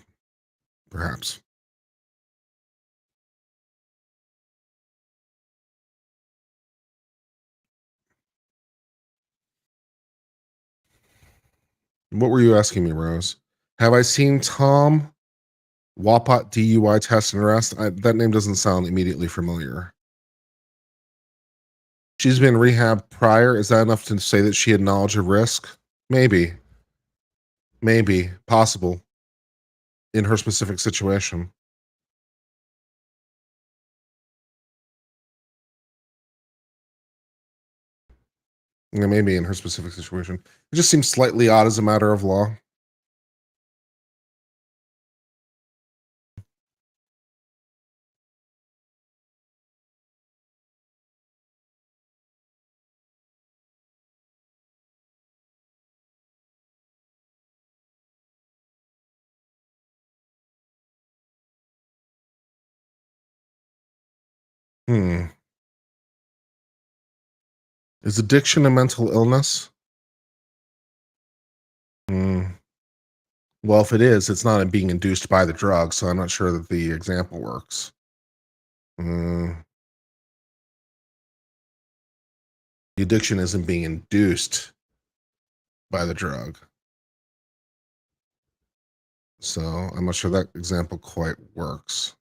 perhaps. What were you asking me, Rose? Have I seen Tom Wapat DUI test and arrest? That name doesn't sound immediately familiar. She's been rehabbed prior. Is that enough to say that she had knowledge of risk? Maybe, possible in her specific situation. Yeah, maybe in her specific situation. It just seems slightly odd as a matter of law. Is addiction a mental illness? Well, if it is, it's not being induced by the drug, so I'm not sure that the example works. The addiction isn't being induced by the drug. So I'm not sure that example quite works.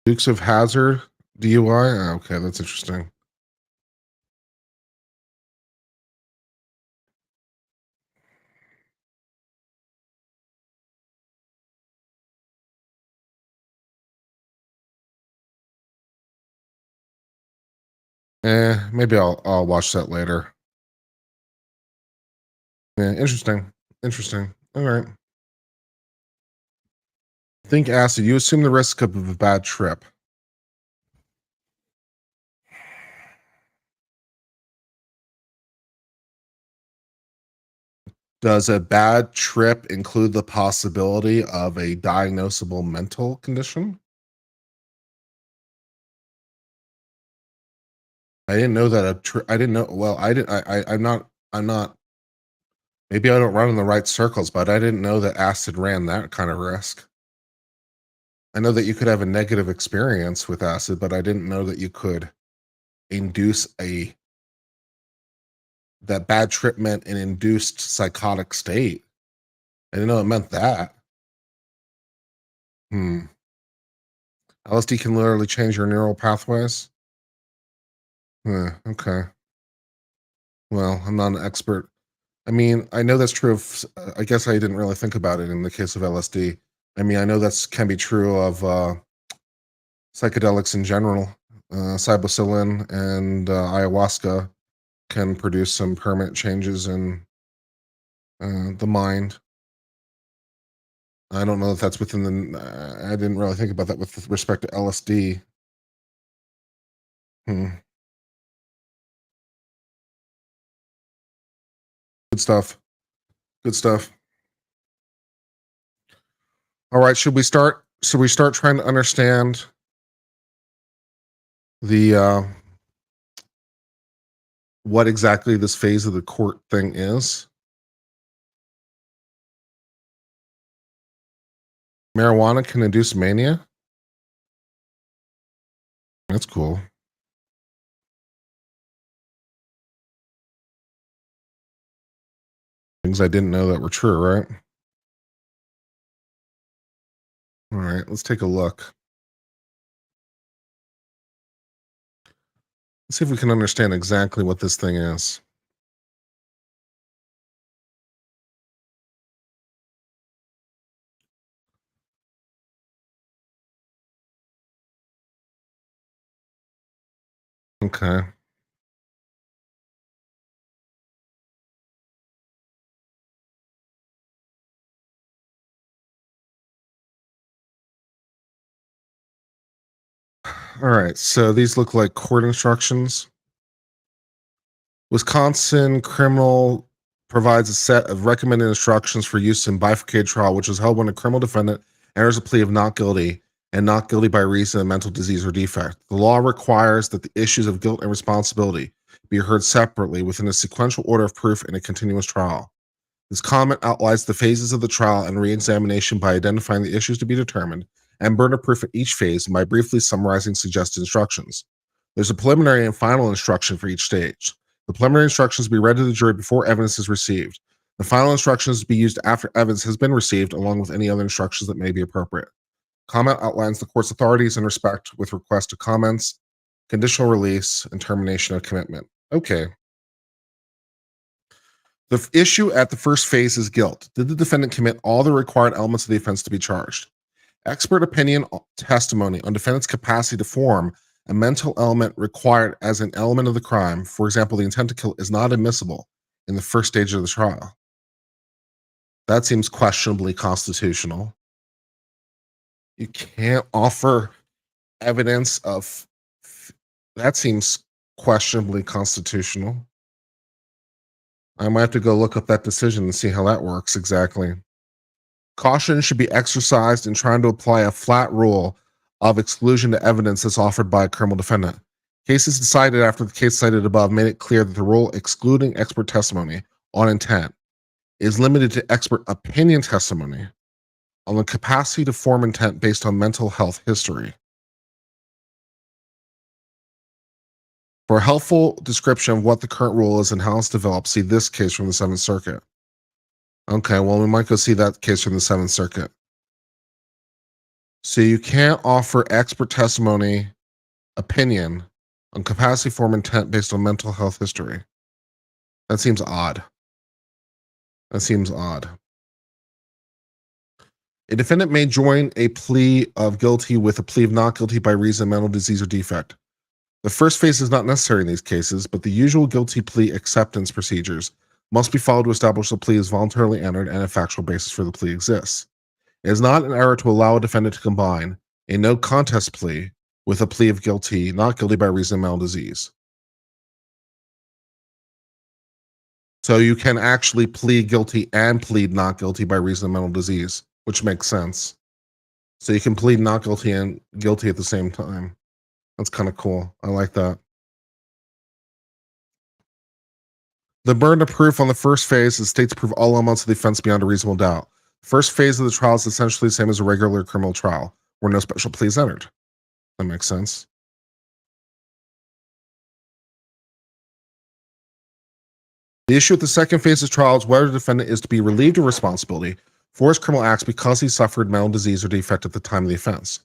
Dukes of Hazzard, DUI? Okay, that's interesting. Maybe I'll watch that later. Yeah, interesting. Interesting. All right. Think acid. You assume the risk of a bad trip. Does a bad trip include the possibility of a diagnosable mental condition? I didn't know that I didn't know. Well, I didn't. I'm not. I'm not. Maybe I don't run in the right circles, but I didn't know that acid ran that kind of risk. I know that you could have a negative experience with acid, but I didn't know that you could induce that bad trip meant an induced psychotic state. I didn't know it meant that. LSD can literally change your neural pathways. Okay. Well, I'm not an expert. I mean, I know that's true of, I guess I didn't really think about it in the case of LSD. I mean, I know that's can be true of psychedelics in general. Psilocybin and ayahuasca can produce some permanent changes in the mind. I don't know if that's within the. I didn't really think about that with respect to LSD. Good stuff. Good stuff. All right, should we start? Should we start trying to understand the what exactly this phase of the court thing is? Marijuana can induce mania. That's cool. Things I didn't know that were true, right? All right, let's take a look. Let's see if we can understand exactly what this thing is. Okay. All right, so these look like court instructions. Wisconsin criminal provides a set of recommended instructions for use in bifurcated trial, which is held when a criminal defendant enters a plea of not guilty and not guilty by reason of mental disease or defect. The law requires that the issues of guilt and responsibility be heard separately within a sequential order of proof in a continuous trial. This comment outlines the phases of the trial and re-examination by identifying the issues to be determined and burden of proof at each phase and by briefly summarizing suggested instructions. There's a preliminary and final instruction for each stage. The preliminary instructions be read to the jury before evidence is received. The final instructions be used after evidence has been received, along with any other instructions that may be appropriate. Comment outlines the court's authorities in respect with request to comments, conditional release, and termination of commitment. Okay. The issue at the first phase is guilt. Did the defendant commit all the required elements of the offense to be charged? Expert opinion testimony on defendant's capacity to form a mental element required as an element of the crime, for example, the intent to kill, is not admissible in the first stage of the trial. That seems questionably constitutional. You can't offer evidence of that seems questionably constitutional. I might have to go look up that decision and see how that works exactly. Caution should be exercised in trying to apply a flat rule of exclusion to evidence that's offered by a criminal defendant. Cases decided after the case cited above made it clear that the rule excluding expert testimony on intent is limited to expert opinion testimony on the capacity to form intent based on mental health history. For a helpful description of what the current rule is and how it's developed, see this case from the Seventh Circuit. Okay, well, we might go see that case from the Seventh Circuit. So you can't offer expert testimony, opinion on capacity, form, intent based on mental health history. That seems odd. That seems odd. A defendant may join a plea of guilty with a plea of not guilty by reason of mental disease or defect. The first phase is not necessary in these cases, but the usual guilty plea acceptance procedures must be followed to establish the plea is voluntarily entered and a factual basis for the plea exists. It is not an error to allow a defendant to combine a no contest plea with a plea of guilty, not guilty by reason of mental disease. So you can actually plead guilty and plead not guilty by reason of mental disease, which makes sense. So you can plead not guilty and guilty at the same time. That's kind of cool. I like that. The burden of proof on the first phase is the state to prove all elements of the offense beyond a reasonable doubt. The first phase of the trial is essentially the same as a regular criminal trial, where no special plea is entered. That makes sense. The issue with the second phase of trial is whether the defendant is to be relieved of responsibility for his criminal acts because he suffered mental disease or defect at the time of the offense.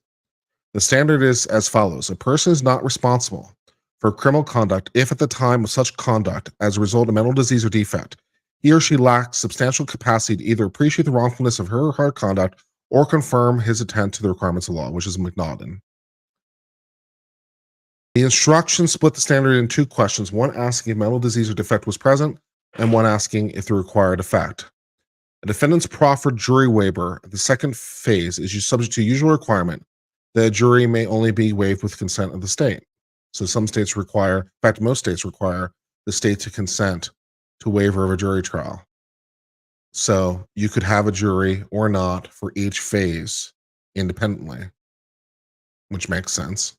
The standard is as follows. A person is not responsible for criminal conduct if at the time of such conduct, as a result of mental disease or defect, he or she lacks substantial capacity to either appreciate the wrongfulness of her or her conduct or confirm his intent to the requirements of law, which is McNaughton. The instructions split the standard in two questions, one asking if mental disease or defect was present, and one asking if the required effect. A defendant's proffered jury waiver at the second phase is subject to usual requirement that a jury may only be waived with consent of the state. So some states require, in fact, most states require the state to consent to waiver of a jury trial. So you could have a jury or not for each phase independently, which makes sense.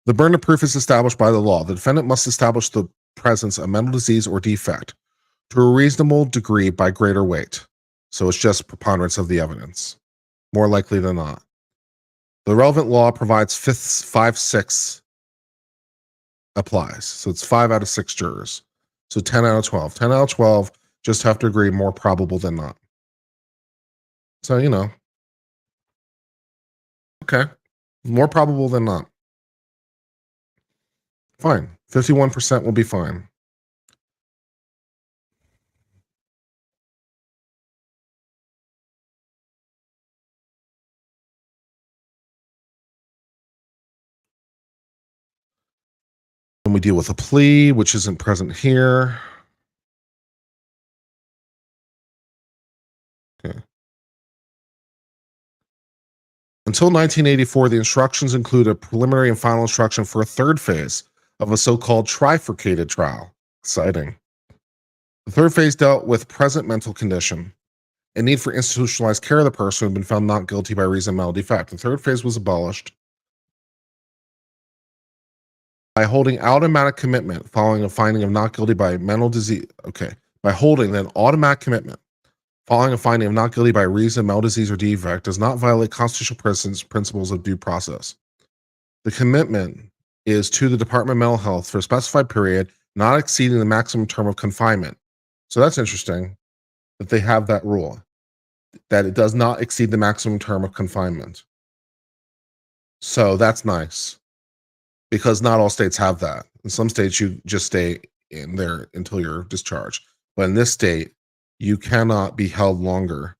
The burden of proof is established by the law. The defendant must establish the presence of mental disease or defect to a reasonable degree by greater weight. So it's just preponderance of the evidence, more likely than not. The relevant law provides 5/6 applies. So it's 5 out of 6 jurors. So 10 out of 12. 10 out of 12 just have to agree more probable than not. So, you know. Okay. More probable than not. Fine. 51% will be fine. And we deal with a plea, which isn't present here. Okay. Until 1984, the instructions include a preliminary and final instruction for a third phase of a so-called trifurcated trial. Exciting. The third phase dealt with present mental condition and need for institutionalized care of the person who had been found not guilty by reason of mental defect. The third phase was abolished by holding automatic commitment following a finding of not guilty by mental disease. Okay. By holding that automatic commitment following a finding of not guilty by reason of mental disease or defect does not violate constitutional principles of due process. The commitment is to the Department of Mental Health for a specified period, not exceeding the maximum term of confinement. So that's interesting that they have that rule, that it does not exceed the maximum term of confinement. So that's nice, because not all states have that. In some states, you just stay in there until you're discharged. But in this state, you cannot be held longer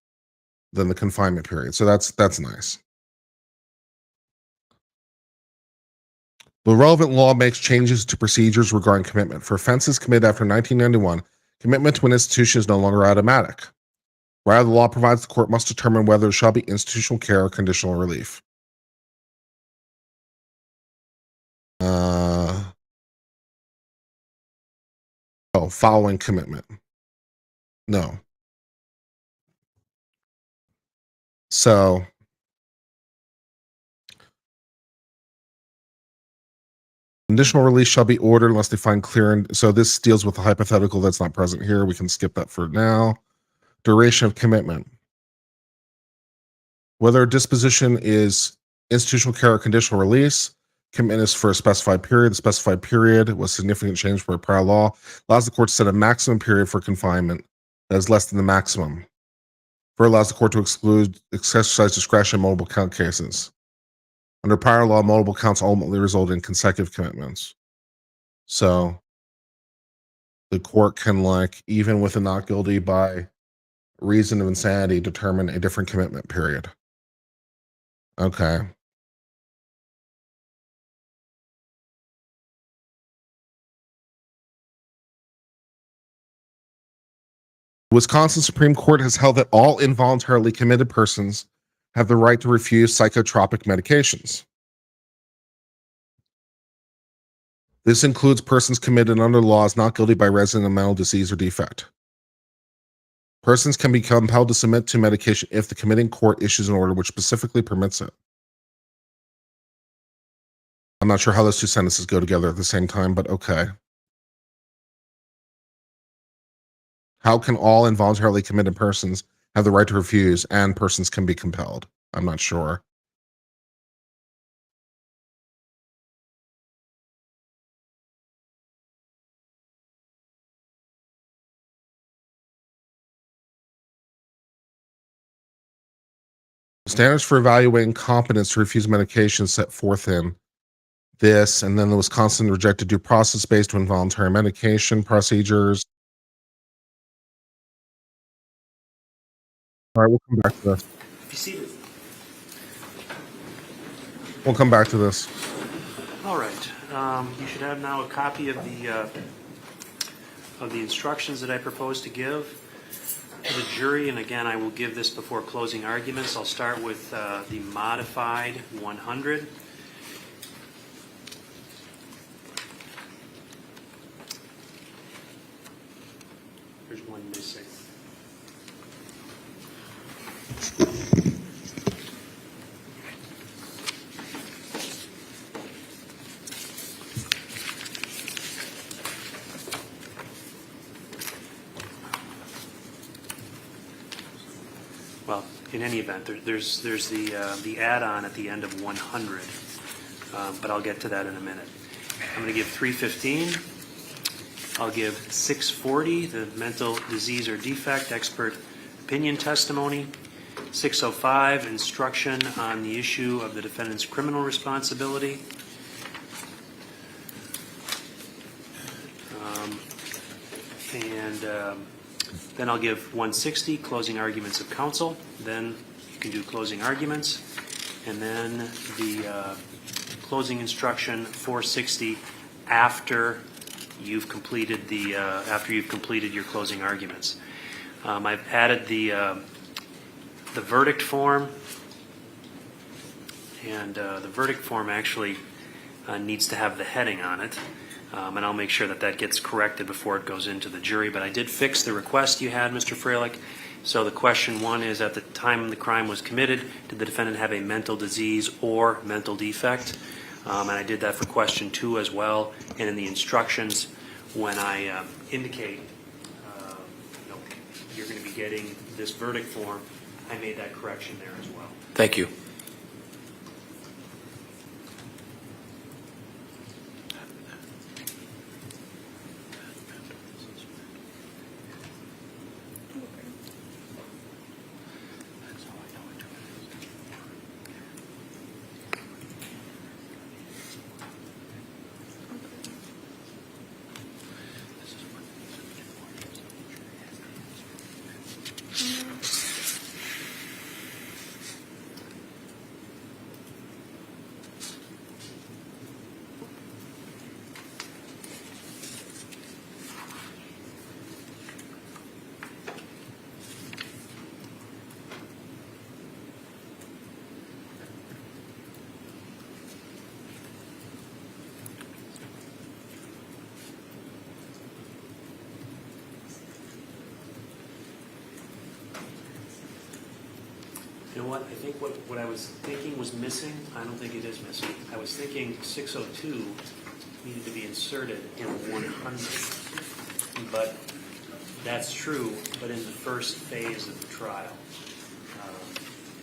than the confinement period. So that's nice. The relevant law makes changes to procedures regarding commitment. For offenses committed after 1991, commitment to an institution is no longer automatic. Rather, the law provides the court must determine whether there shall be institutional care or conditional relief. Following commitment. No. So conditional release shall be ordered unless they find clear. And so this deals with the hypothetical that's not present here. We can skip that for now. Duration of commitment. Whether disposition is institutional care or conditional release, commitment is for a specified period. The specified period was significant change for a prior law, allows the court to set a maximum period for confinement that is less than the maximum. For allows the court to exercise discretion in multiple count cases. Under prior law, multiple counts ultimately result in consecutive commitments. So the court can, like, even with a not guilty by reason of insanity, determine a different commitment period. Okay. Wisconsin Supreme Court has held that all involuntarily committed persons have the right to refuse psychotropic medications. This includes persons committed under laws not guilty by resident of mental disease or defect. Persons can be compelled to submit to medication if the committing court issues an order which specifically permits it. I'm not sure how those two sentences go together at the same time, but okay. How can all involuntarily committed persons have the right to refuse and persons can be compelled? I'm not sure. Standards for evaluating competence to refuse medication set forth in this, and then the Wisconsin rejected due process based on involuntary medication procedures. All right, we'll come back to this. Be seated. We'll come back to this. All right. You should have now a copy of the instructions that I propose to give to the jury. And again, I will give this before closing arguments. I'll start with the modified 100. There's one missing. Well, in any event, there's the add-on at the end of 100, but I'll get to that in a minute. I'm going to give 315. I'll give 640, the mental disease or defect expert opinion testimony. 605, instruction on the issue of the defendant's criminal responsibility. Then I'll give 160, closing arguments of counsel. Then you can do closing arguments. And then the closing instruction 460 after you've completed your closing arguments. I've added the verdict form, and the verdict form actually needs to have the heading on it. And I'll make sure that gets corrected before it goes into the jury. But I did fix the request you had, Mr. Freilich. So the question one is, at the time the crime was committed, did the defendant have a mental disease or mental defect? And I did that for question two as well. And in the instructions, when I indicate you're going to be getting this verdict form, I made that correction there as well. Thank you. You know what? I think what I was thinking was missing. I don't think it is missing. I was thinking 602 needed to be inserted in 100. But that's true, but in the first phase of the trial.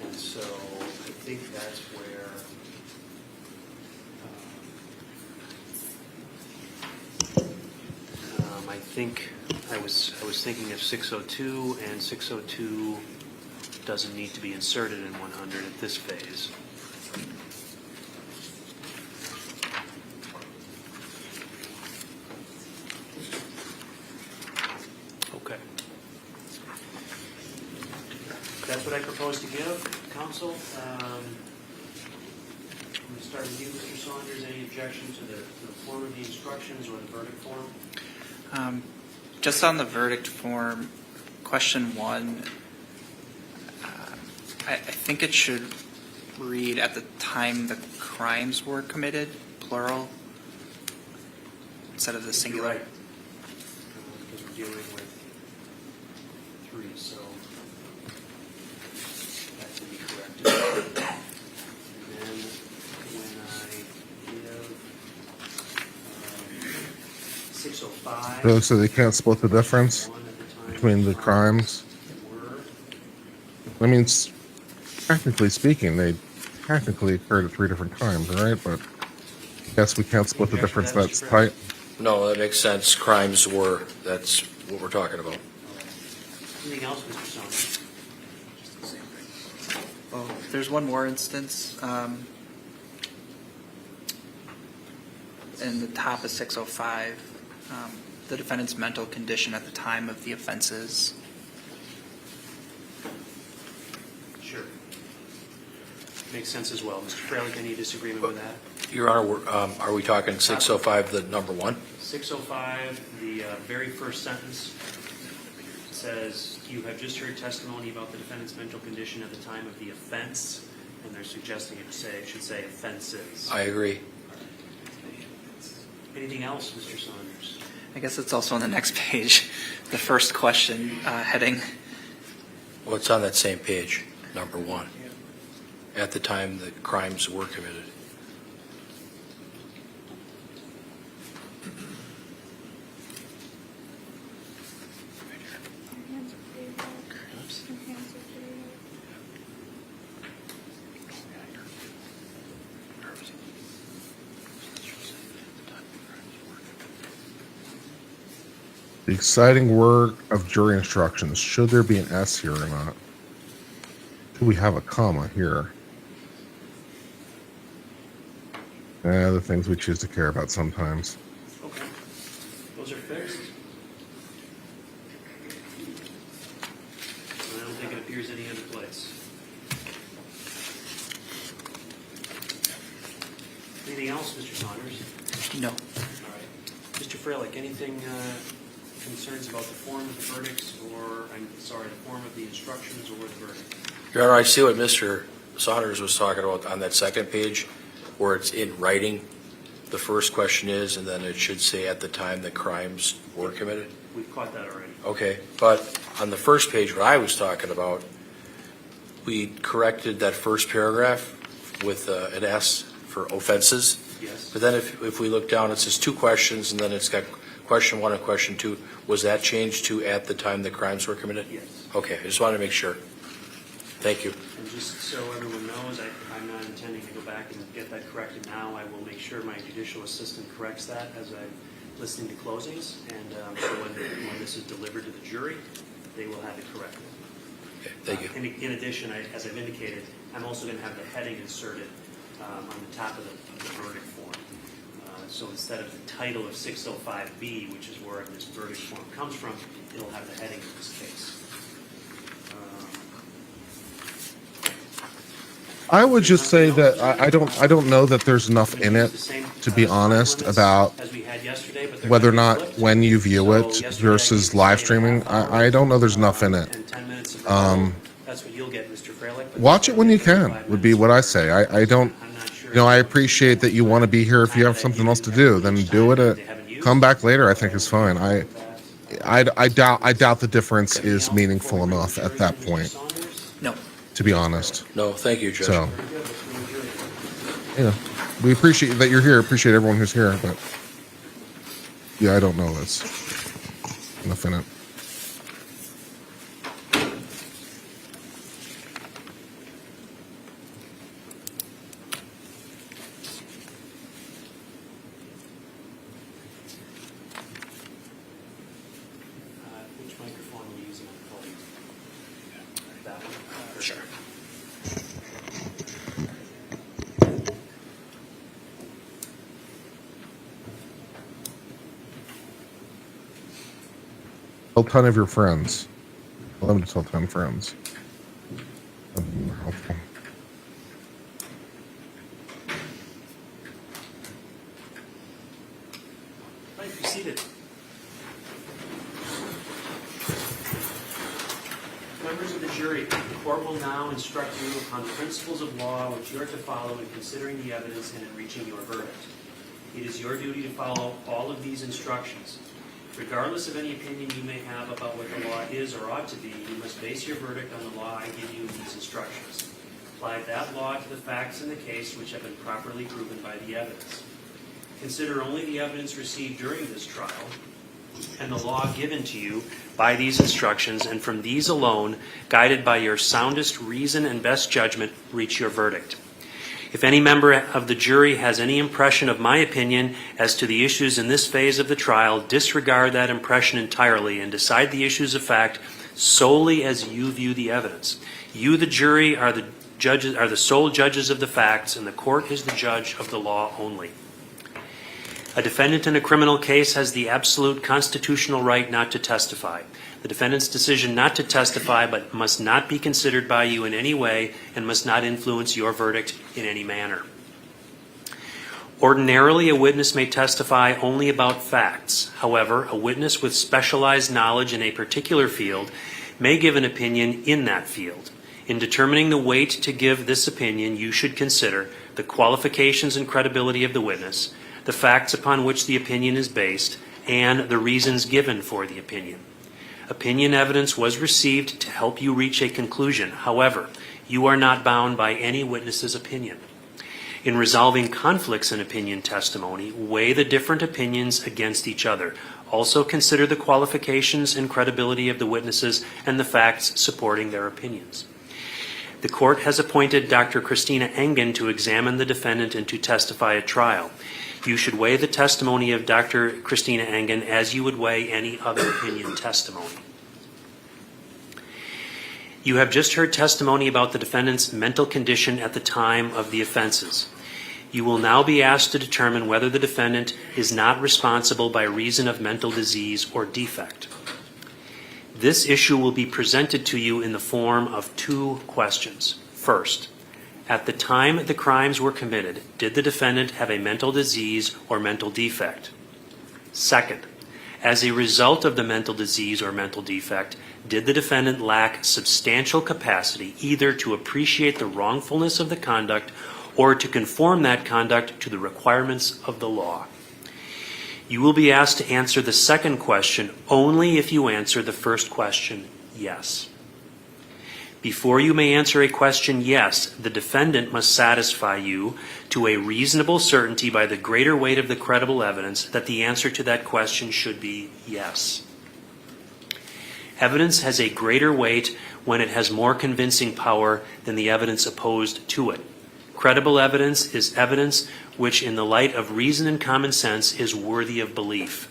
And so think that's where, I think I was thinking of 602, and 602 doesn't need to be inserted in 100 at this phase. Okay. That's what I propose to give, counsel. I'm going to start with you, Mr. Saunders. Any objection to the form of the instructions or the verdict form? Just on the verdict form, question 1, I think it should read at the time the crimes were committed, plural, instead of the singular. You're right. Because we're dealing with 3, so that can be corrected. And then when I give 605. So they can't split the difference between the crimes. I mean, technically speaking, they technically occurred at 3 different times, right? But I guess we can't split the difference. That's tight. No, that makes sense. Crimes were, that's what we're talking about. Anything else, Mr. Saunders? Oh, there's one more instance. In the top of 605, the defendant's mental condition at the time of the offenses. Sure. Makes sense as well. Mr. Fralick, any disagreement with that? Your Honor, are we talking 605, the number 1? 605, the very first sentence says, you have just heard testimony about the defendant's mental condition at the time of the offense, and they're suggesting it should say offenses. I agree. Anything else, Mr. Saunders? I guess it's also on the next page, the first question heading. Well, it's on that same page, number 1. At the time the crimes were committed. The exciting word of jury instructions. Should there be an S here or not? Do we have a comma here? The things we choose to care about sometimes. Okay. Those are fixed. I don't think it appears any other place. Anything else, Mr. Saunders? No. All right. Mr. Fralick, anything concerns about the form of the verdicts or, I'm sorry, the form of the instructions or the verdict? Your Honor, I see what Mr. Saunders was talking about on that second page, where it's in writing. The first question is, and then it should say at the time the crimes were committed. We've caught that already. Okay, but on the first page, what I was talking about, we corrected that first paragraph with an S for offenses. Yes. But then if we look down, it says 2 questions, and then it's got question 1 and question 2. Was that changed to at the time the crimes were committed? Yes. Okay, I just wanted to make sure. Thank you. And just so everyone knows, I'm not intending to go back and get that corrected now. I will make sure my judicial assistant corrects that as I'm listening to closings. And so when this is delivered to the jury, they will have it corrected. Okay, thank you. In addition, as I've indicated, I'm also going to have the heading inserted on the top of the verdict form. So instead of the title of 605B, which is where this verdict form comes from, it'll have the heading of this case. I would just say that I don't know that there's enough in it, to be honest, about As we had yesterday, but they're whether or gonna be not flipped. when you view So it yesterday versus I live used to say streaming. half hour, I don't know there's enough in it. And 10 minutes of rebuttal. That's what you'll get, Mr. Fralick. but Watch it when you can, 35 would be minutes. what I say. I don't, I'm not sure. you know, I appreciate that you want to be here. If you have something else to do, then do it. Come back later, I think is fine. I doubt the difference is meaningful enough at that point, No. to be honest. No, thank you, Judge. So, you know, we appreciate that you're here. Appreciate everyone who's here, but yeah, I don't know this. Enough in it. Tell 10 of your friends. Tell them to tell 10 friends. That'd be more helpful. Right, be seated. Members of the jury, the court will now instruct you upon the principles of law which you are to follow in considering the evidence and in reaching your verdict. It is your duty to follow all of these instructions. Regardless of any opinion you may have about what the law is or ought to be, you must base your verdict on the law I give you in these instructions. Apply that law to the facts in the case which have been properly proven by the evidence. Consider only the evidence received during this trial and the law given to you by these instructions, and from these alone, guided by your soundest reason and best judgment, reach your verdict. If any member of the jury has any impression of my opinion as to the issues in this phase of the trial, disregard that impression entirely and decide the issues of fact solely as you view the evidence. You, the jury, are the sole judges of the facts, and the court is the judge of the law only. A defendant in a criminal case has the absolute constitutional right not to testify. The defendant's decision not to testify but must not be considered by you in any way and must not influence your verdict in any manner. Ordinarily, a witness may testify only about facts. However, a witness with specialized knowledge in a particular field may give an opinion in that field. In determining the weight to give this opinion, you should consider the qualifications and credibility of the witness, the facts upon which the opinion is based, and the reasons given for the opinion. Opinion evidence was received to help you reach a conclusion. However, you are not bound by any witness's opinion. In resolving conflicts in opinion testimony, weigh the different opinions against each other. Also consider the qualifications and credibility of the witnesses and the facts supporting their opinions. The court has appointed Dr. Christina Engen to examine the defendant and to testify at trial. You should weigh the testimony of Dr. Christina Engen as you would weigh any other opinion testimony. You have just heard testimony about the defendant's mental condition at the time of the offenses. You will now be asked to determine whether the defendant is not responsible by reason of mental disease or defect. This issue will be presented to you in the form of two questions. First, at the time the crimes were committed, did the defendant have a mental disease or mental defect? Second, as a result of the mental disease or mental defect, did the defendant lack substantial capacity either to appreciate the wrongfulness of the conduct or to conform that conduct to the requirements of the law? You will be asked to answer the second question only if you answer the first question yes. Before you may answer a question yes, the defendant must satisfy you to a reasonable certainty by the greater weight of the credible evidence that the answer to that question should be yes. Evidence has a greater weight when it has more convincing power than the evidence opposed to it. Credible evidence is evidence which, in the light of reason and common sense, is worthy of belief.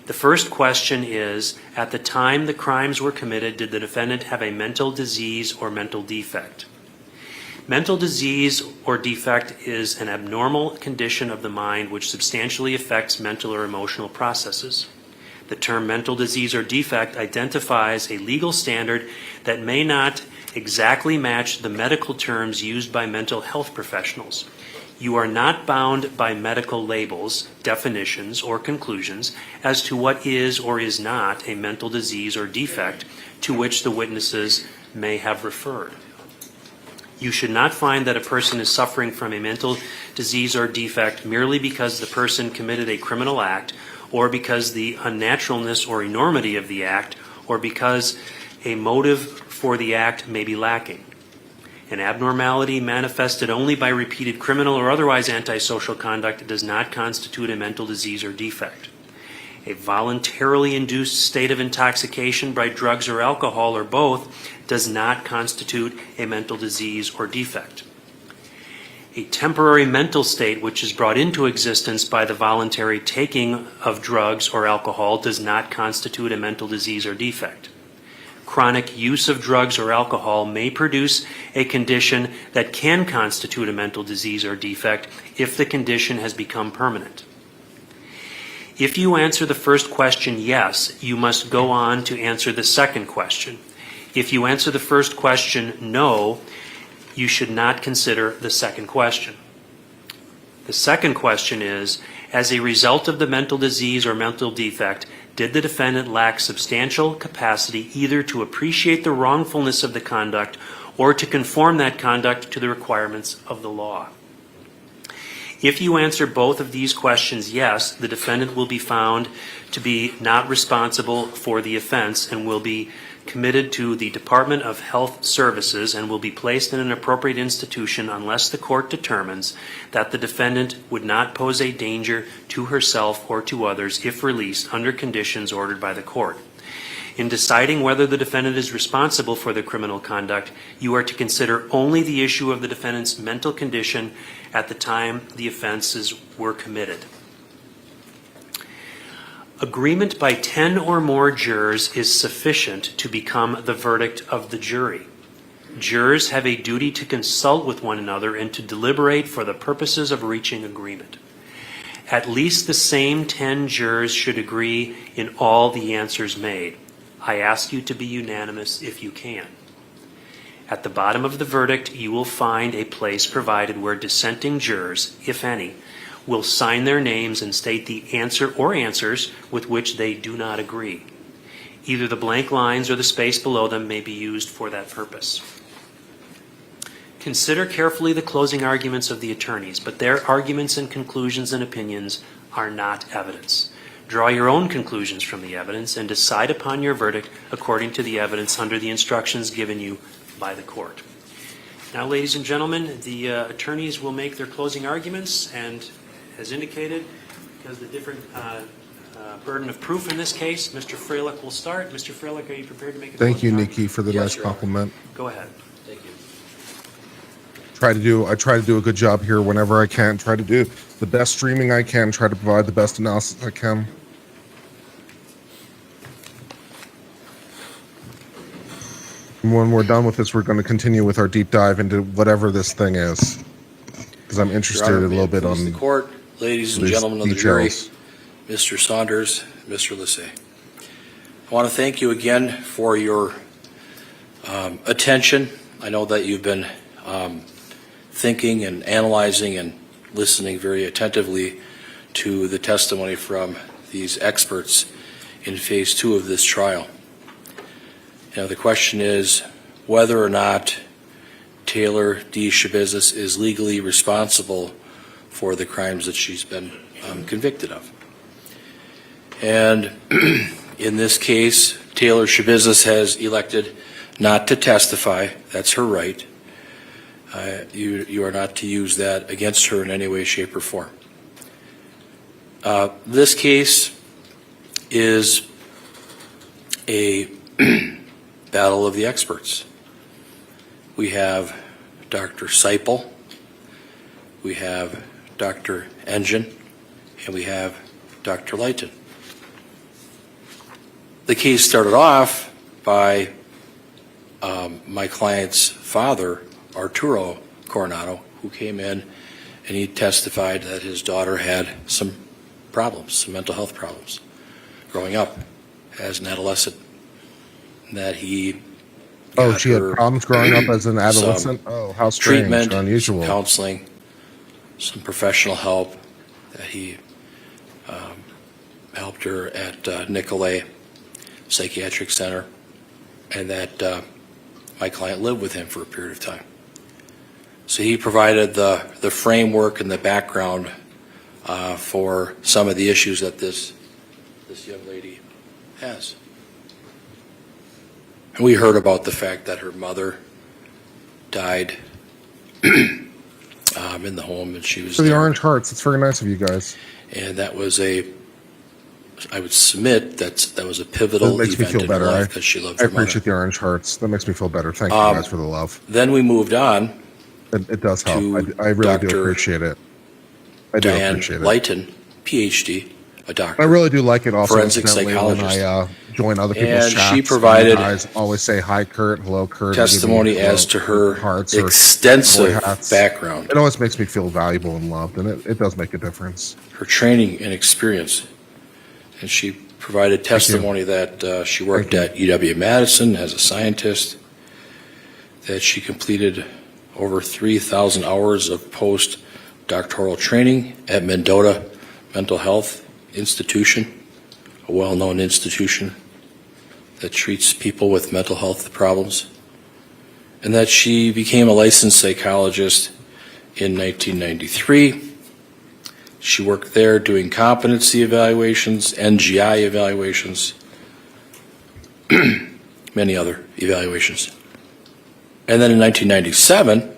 The first question is, at the time the crimes were committed, did the defendant have a mental disease or mental defect? Mental disease or defect is an abnormal condition of the mind which substantially affects mental or emotional processes. The term mental disease or defect identifies a legal standard that may not exactly match the medical terms used by mental health professionals. You are not bound by medical labels, definitions, or conclusions as to what is or is not a mental disease or defect to which the witnesses may have referred. You should not find that a person is suffering from a mental disease or defect merely because the person committed a criminal act, or because the unnaturalness or enormity of the act, or because a motive for the act may be lacking. An abnormality manifested only by repeated criminal or otherwise antisocial conduct does not constitute a mental disease or defect. A voluntarily induced state of intoxication by drugs or alcohol or both does not constitute a mental disease or defect. A temporary mental state which is brought into existence by the voluntary taking of drugs or alcohol does not constitute a mental disease or defect. Chronic use of drugs or alcohol may produce a condition that can constitute a mental disease or defect if the condition has become permanent. If you answer the first question yes, you must go on to answer the second question. If you answer the first question no, you should not consider the second question. The second question is, as a result of the mental disease or mental defect, did the defendant lack substantial capacity either to appreciate the wrongfulness of the conduct or to conform that conduct to the requirements of the law? If you answer both of these questions yes, the defendant will be found to be not responsible for the offense and will be committed to the Department of Health Services and will be placed in an appropriate institution unless the court determines that the defendant would not pose a danger to herself or to others if released under conditions ordered by the court. In deciding whether the defendant is responsible for the criminal conduct, you are to consider only the issue of the defendant's mental condition at the time the offenses were committed. Agreement by 10 or more jurors is sufficient to become the verdict of the jury. Jurors have a duty to consult with one another and to deliberate for the purposes of reaching agreement. At least the same 10 jurors should agree in all the answers made. I ask you to be unanimous if you can. At the bottom of the verdict, you will find a place provided where dissenting jurors, if any, will sign their names and state the answer or answers with which they do not agree. Either the blank lines or the space below them may be used for that purpose. Consider carefully the closing arguments of the attorneys, but their arguments and conclusions and opinions are not evidence. Draw your own conclusions from the evidence and decide upon your verdict according to the evidence under the instructions given you by the court. Now, ladies and gentlemen, the attorneys will make their closing arguments, and as indicated, because the different burden of proof in this case, Mr. Freilich will start. Mr. Freilich, are you prepared to make a Thank you, closing Nikki, for the Yes, nice Your Honor. compliment. Go ahead. Thank you. I try to do a good job here whenever I can. Try to do the best streaming I can. Try to provide the best analysis I can. And when we're done with this, we're going to continue with our deep dive into whatever this thing is, because I'm Your interested Honor, a may little it bit please on the court, ladies and these gentlemen of the jury, details. Mr. Saunders, Mr. Lissay. I want to thank you again for your attention. I know that you've been thinking and analyzing and listening very attentively to the testimony from these experts in phase 2 of this trial. You know, the question is whether or not Taylor D. Schabusiness is legally responsible for the crimes that she's been convicted of. And in this case, Taylor Schabusiness has elected not to testify. That's her right. You are not to use that against her in any way, shape, or form. This case is a battle of the experts. We have Dr. Seipel, we have Dr. Engen, and we have Dr. Leighton. The case started off by my client's father, Arturo Coronado, who came in and he testified that his daughter had some problems, some mental health problems, growing up as an adolescent. That he She had her problems growing up as an adolescent? Oh, how strange, treatment, unusual. some counseling, some professional help, that he helped her at Nicolay Psychiatric Center, and that my client lived with him for a period of time. So he provided the framework and the background for some of the issues that this young lady has. And we heard about the fact that her mother died in the home, and she was For the there. orange hearts, it's very nice of you guys. And that was I would submit that was a pivotal That makes me event feel in better. her life because she loved I her mother. appreciate the orange hearts. That makes me feel better. Thank you guys for the love. Then we moved on. It does help. to I really do Dr. appreciate it. I do Diane appreciate it. Leighton, PhD, a doctor. I really do like it also, Forensic incidentally, when psychologist. I join other people's And chats. she and provided you guys always say, hi, Kurt, hello, Kurt. and give me testimony hello, as to her hearts or extensive boy hats. background, It always makes me feel valuable and loved, and it does make a difference. her training and experience And she provided testimony that she worked at UW-Madison as a scientist, that she completed over 3,000 hours of post-doctoral training at Mendota Mental Health Institution, a well-known institution that treats people with mental health problems, and that she became a licensed psychologist in 1993. She worked there doing competency evaluations, NGI evaluations, many other evaluations. And then in 1997,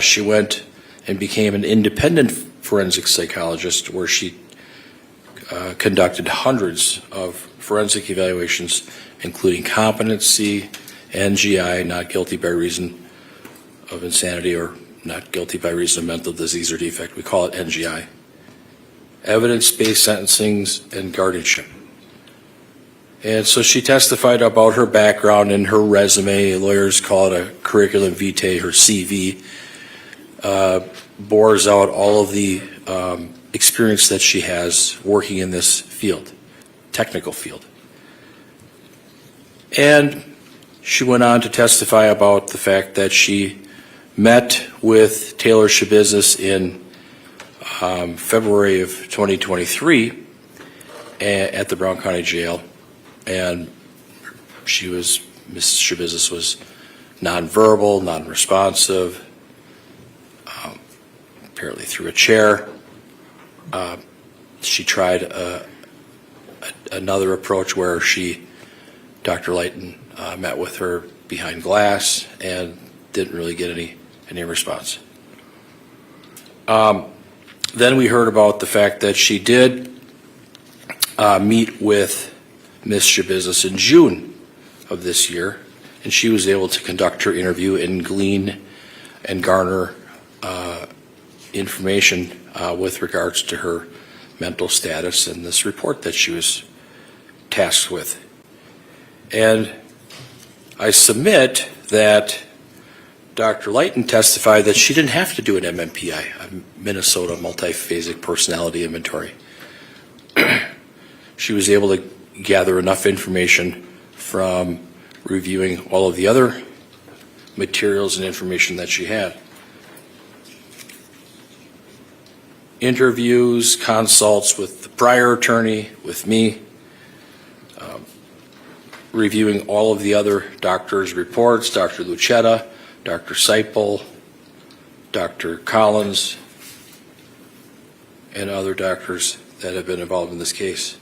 she went and became an independent forensic psychologist, where she conducted hundreds of forensic evaluations, including competency, NGI, not guilty by reason of insanity or not guilty by reason of mental disease or defect. We call it NGI. Evidence-based sentencings and guardianship. And so she testified about her background and her resume. Lawyers call it a curriculum vitae, her CV. Bores out all of the experience that she has working in this field, technical field. And she went on to testify about the fact that she met with Taylor Schabusiness in February of 2023 at the Brown County Jail, and Mrs. Schabusiness was nonverbal, non-responsive, apparently threw a chair. She tried another approach where Dr. Lighton met with her behind glass and didn't really get any response. Then we heard about the fact that she did meet with Ms. Schabusiness in June of this year, and she was able to conduct her interview and glean and garner information with regards to her mental status and this report that she was tasked with. And I submit that Dr. Lighton testified that she didn't have to do an MMPI, a Minnesota Multiphasic Personality Inventory. She was able to gather enough information from reviewing all of the other materials and information that she had. Interviews, consults with the prior attorney, with me, reviewing all of the other doctors' reports, Dr. Lucetta, Dr. Seipel, Dr. Collins, and other doctors that have been involved in this case.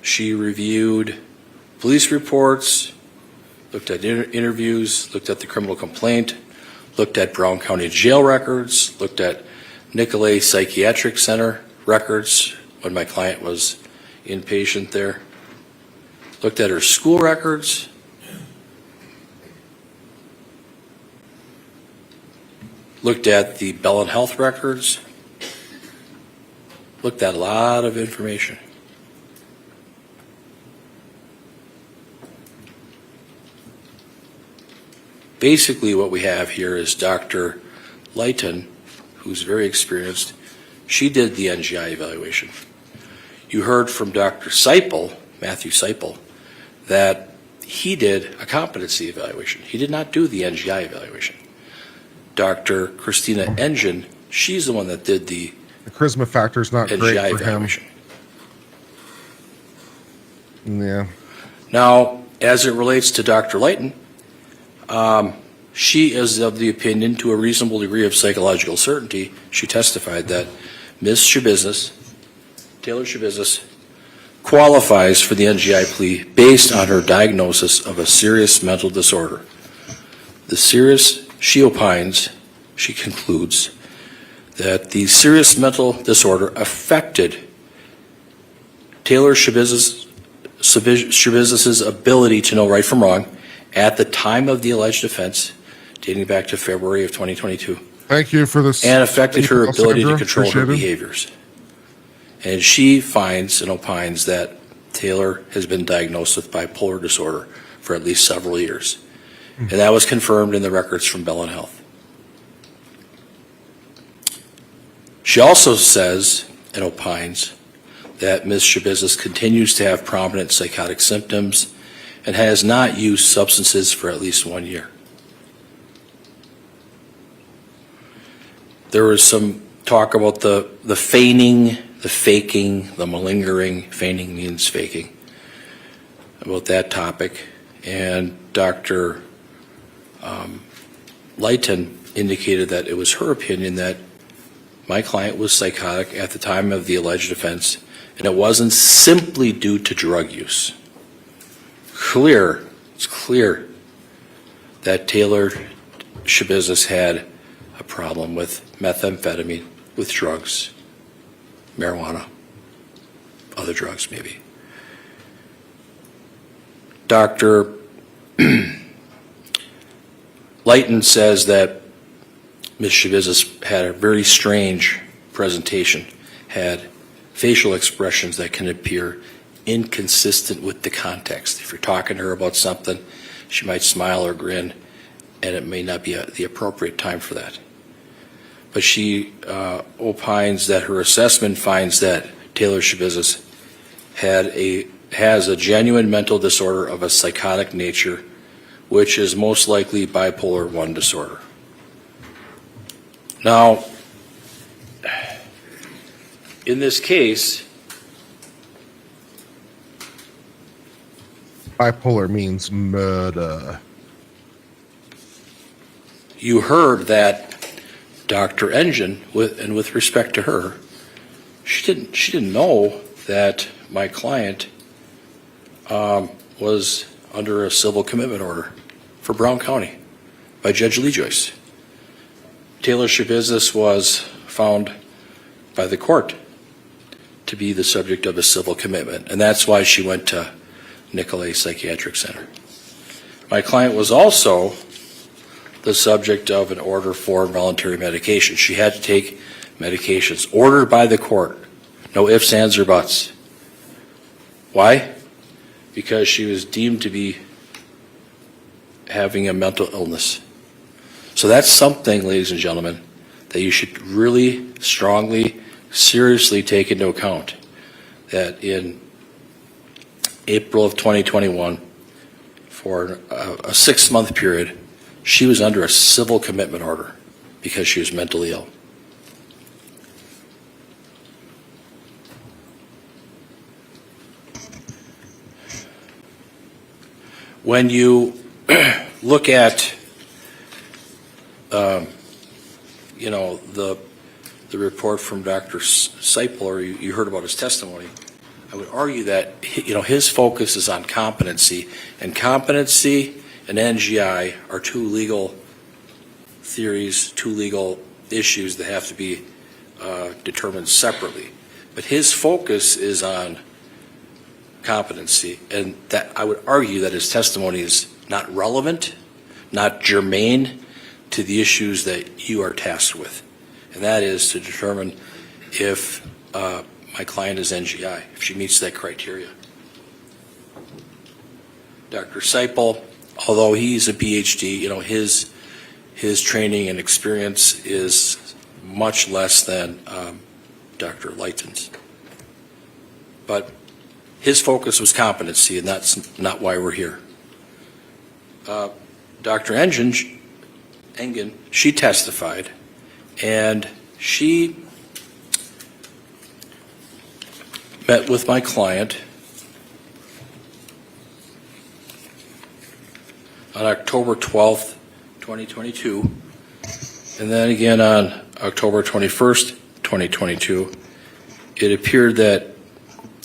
She reviewed police reports, looked at interviews, looked at the criminal complaint, looked at Brown County Jail records, looked at Nicolay Psychiatric Center records when my client was inpatient there, looked at her school records, looked at the Bellin Health records, looked at a lot of information. Basically what we have here is Dr. Lighton, who's very experienced. She did the NGI evaluation. You heard from Dr. Seipel, Matthew Seipel, that he did a competency evaluation. He did not do the NGI evaluation. Dr. Christina Engen, she's the one that did the charisma factor is not NGI great for evaluation. him. Yeah. Now, as it relates to Dr. Lighton, she is of the opinion, to a reasonable degree of psychological certainty, she testified that Ms. Schabusiness, Taylor Schabusiness, qualifies for the NGI plea based on her diagnosis of a serious mental disorder. The serious, she opines, she concludes, that the serious mental disorder affected Taylor Schabusiness's ability to know right from wrong at the time of the alleged offense, dating back to February of 2022. Thank you for this. And affected her ability to Sandra. control her Appreciate it. behaviors. And she finds and opines that Taylor has been diagnosed with bipolar disorder for at least several years. And that was confirmed in the records from Bellin Health. She also says and opines that Ms. Schabusiness continues to have prominent psychotic symptoms and has not used substances for at least 1 year. There was some talk about the feigning, the faking, the malingering. Feigning means faking. About that topic. And Dr. Lighton indicated that it was her opinion that my client was psychotic at the time of the alleged offense, and it wasn't simply due to drug use. It's clear that Taylor Schabusiness had a problem with methamphetamine, with drugs, marijuana, other drugs maybe. Dr. Lighton says that Ms. Schabusiness had a very strange presentation, had facial expressions that can appear inconsistent with the context. If you're talking to her about something, she might smile or grin, and it may not be the appropriate time for that. But she opines that her assessment finds that Taylor Schabusiness has a genuine mental disorder of a psychotic nature, which is most likely bipolar 1 disorder. Now, in this case, Bipolar means murder. you heard that Dr. Engen, with respect to her, she didn't know that my client was under a civil commitment order for Brown County by Judge Lee Joyce. Taylor Schabusiness was found by the court to be the subject of a civil commitment, and that's why she went to Nicolay Psychiatric Center. My client was also the subject of an order for involuntary medication. She had to take medications ordered by the court. No ifs, ands, or buts. Why? Because she was deemed to be having a mental illness. So that's something, ladies and gentlemen, that you should really strongly, seriously take into account, that in April of 2021, for a 6-month period, she was under a civil commitment order because she was mentally ill. When you look at, the report from Dr. Seipel, or you heard about his testimony, I would argue that, his focus is on competency, and competency and NGI are two legal theories, two legal issues that have to be determined separately. But his focus is on competency, and that I would argue that his testimony is not relevant, not germane to the issues that you are tasked with, and that is to determine if my client is NGI, if she meets that criteria. Dr. Seipel, although he's a PhD, his training and experience is much less than Dr. Lighton's. But his focus was competency, and that's not why we're here. Dr. Engen, she testified, and she met with my client on October 12th, 2022, and then again on October 21st, 2022. It appeared that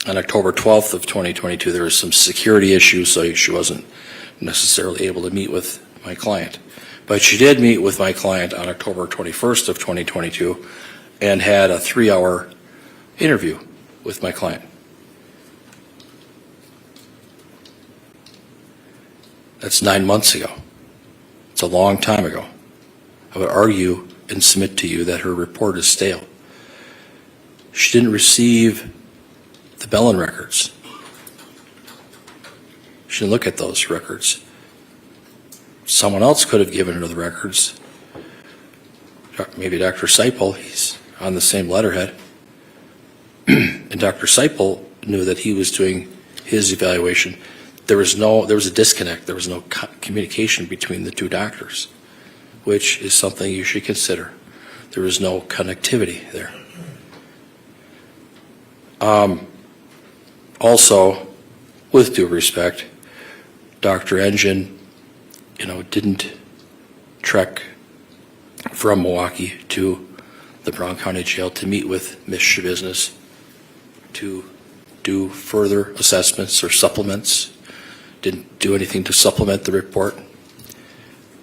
on October 12th of 2022, there was some security issues, so she wasn't necessarily able to meet with my client. But she did meet with my client on October 21st of 2022 and had a 3-hour interview with my client. That's 9 months ago. It's a long time ago. I would argue and submit to you that her report is stale. She didn't receive the Bellin records. She didn't look at those records. Someone else could have given her the records. Maybe Dr. Seipel, he's on the same letterhead. And and Dr. Seipel knew that he was doing his evaluation, there was a disconnect. There was no communication between the two doctors, which is something you should consider. There was no connectivity there. Also, with due respect, Dr. Engen, didn't trek from Milwaukee to the Brown County Jail to meet with Ms. Schabusiness to do further assessments or supplements. Didn't do anything to supplement the report.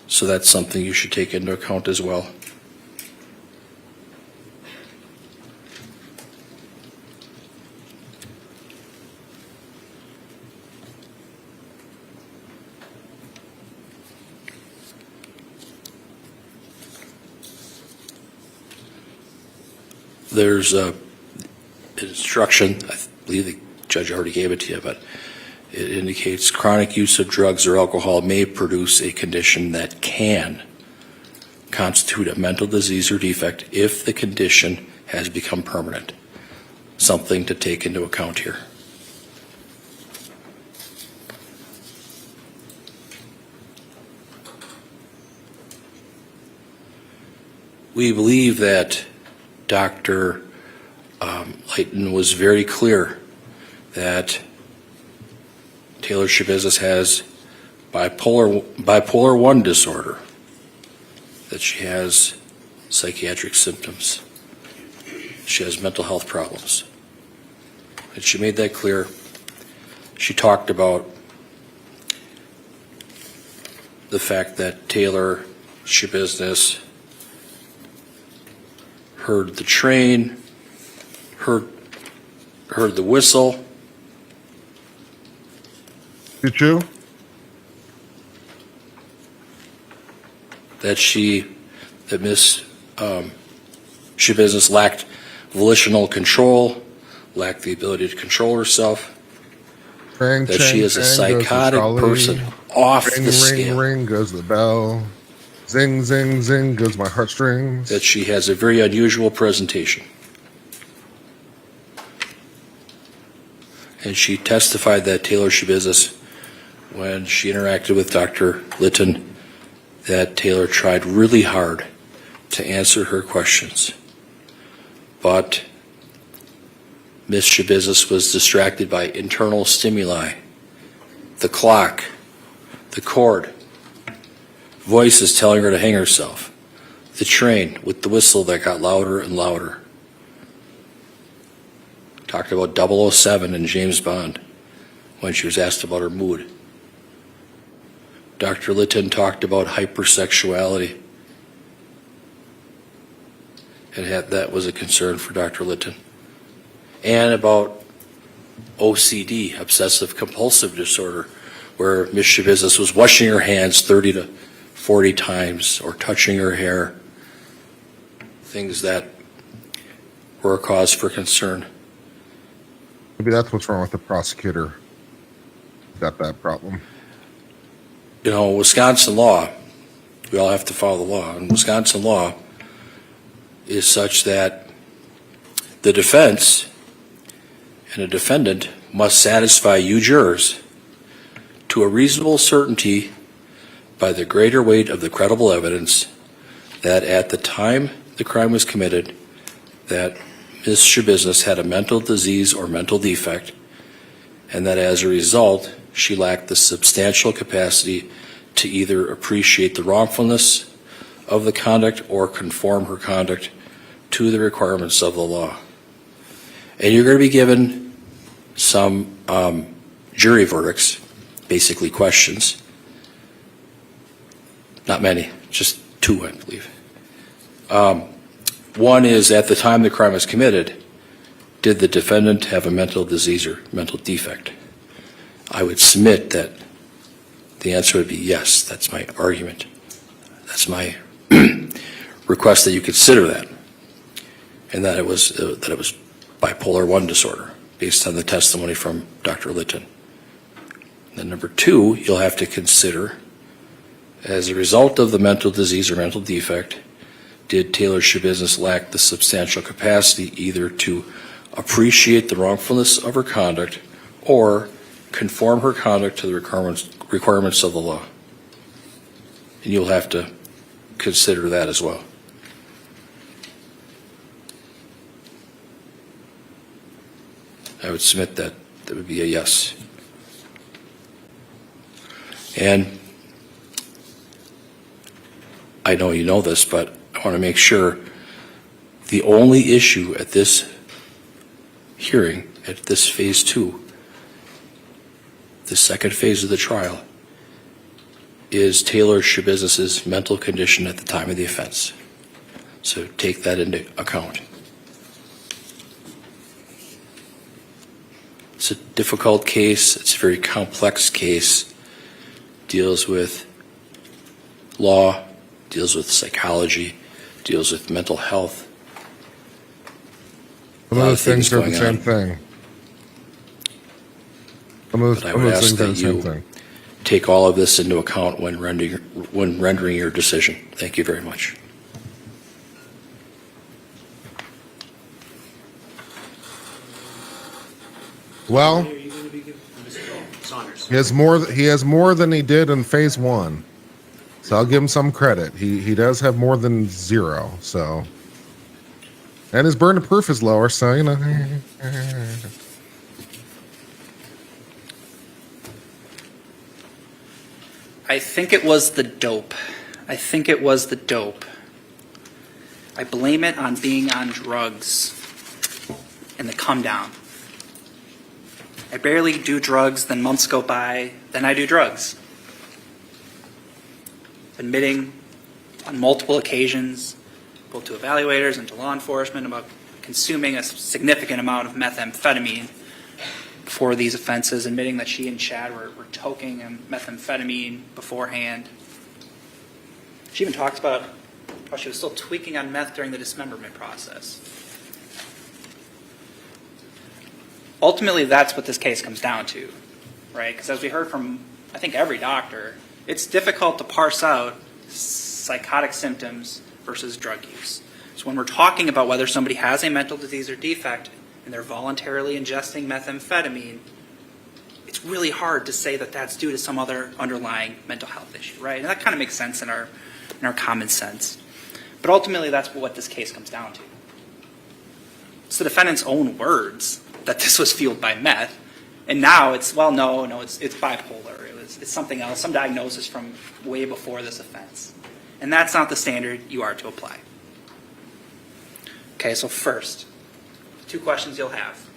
So that's something you should take into account as well. There's an instruction, I believe the judge already gave it to you, but it indicates chronic use of drugs or alcohol may produce a condition that can constitute a mental disease or defect if the condition has become permanent. Something to take into account here. We believe that Dr. Layton was very clear that Taylor Schabusiness has bipolar 1 disorder, that she has psychiatric symptoms, she has mental health problems. And she made that clear. She talked about the fact that Taylor Schabusiness heard the train, heard the whistle. You too? That Miss Schabusiness lacked volitional control, lacked the ability to control herself. Ring, That she is a psychotic person off Ring, the ring, scale. ring goes the bell. Zing, zing, zing goes my heartstrings. That she has a very unusual presentation. And she testified that Taylor Schabusiness, when she interacted with Dr. Litton, that Taylor tried really hard to answer her questions. But Ms. Schabusiness was distracted by internal stimuli, the clock, the cord, voices telling her to hang herself, the train with the whistle that got louder and louder. Talked about 007 and James Bond when she was asked about her mood. Dr. Litton talked about hypersexuality, and that was a concern for Dr. Litton. And about OCD, obsessive compulsive disorder, where Ms. Schabusiness was washing her hands 30 to 40 times or touching her hair, things that were a cause for concern. Maybe that's what's wrong with the prosecutor. Got that problem. Wisconsin law, we all have to follow the law, and Wisconsin law is such that the defense and a defendant must satisfy you jurors to a reasonable certainty by the greater weight of the credible evidence that at the time the crime was committed, that Ms. Schabusiness had a mental disease or mental defect, and that as a result, she lacked the substantial capacity to either appreciate the wrongfulness of the conduct or conform her conduct to the requirements of the law. And you're going to be given some jury verdicts, basically questions. Not many, just 2, I believe. One is, at the time the crime was committed, did the defendant have a mental disease or mental defect? I would submit that the answer would be yes. That's my argument. That's my request that you consider that, and that it was bipolar 1 disorder based on the testimony from Dr. Litton. Then number 2, you'll have to consider, as a result of the mental disease or mental defect, did Taylor Schabusiness lack the substantial capacity either to appreciate the wrongfulness of her conduct, or conform her conduct to the requirements of the law. And you'll have to consider that as well. I would submit that that would be a yes. And I know you know this, but I want to make sure the only issue at this hearing, at this phase 2, the second phase of the trial, is Taylor Schabusiness's mental condition at the time of the offense. So take that into account. It's a difficult case. It's a very complex case. Deals with law, deals with psychology, deals with mental health. Some of those things are the same thing. Some of But I those would ask things are the that same you thing. take all of this into account when rendering your decision. Thank you very much. Well, Are you going to be giving Mr. Saunders? he has more than he did in phase 1. So I'll give him some credit. He does have more than 0, so. And his burden of proof is lower, so you know. I think it was the dope. I think it was the dope. I blame it on being on drugs and the come down. I barely do drugs, then months go by, then I do drugs. Admitting on multiple occasions, both to evaluators and to law enforcement, about consuming a significant amount of methamphetamine for these offenses, admitting that she and Shad were toking methamphetamine beforehand. She even talks about how she was still tweaking on meth during the dismemberment process. Ultimately, that's what this case comes down to, right? Because as we heard from, I think, every doctor, it's difficult to parse out psychotic symptoms versus drug use. So when we're talking about whether somebody has a mental disease or defect and they're voluntarily ingesting methamphetamine, it's really hard to say that that's due to some other underlying mental health issue, right? And that kind of makes sense in our common sense. But ultimately, that's what this case comes down to. It's the defendant's own words that this was fueled by meth, and now it's, well, no, it's bipolar. It's something else, some diagnosis from way before this offense. And that's not the standard you are to apply. Okay, so first, 2 questions you'll have.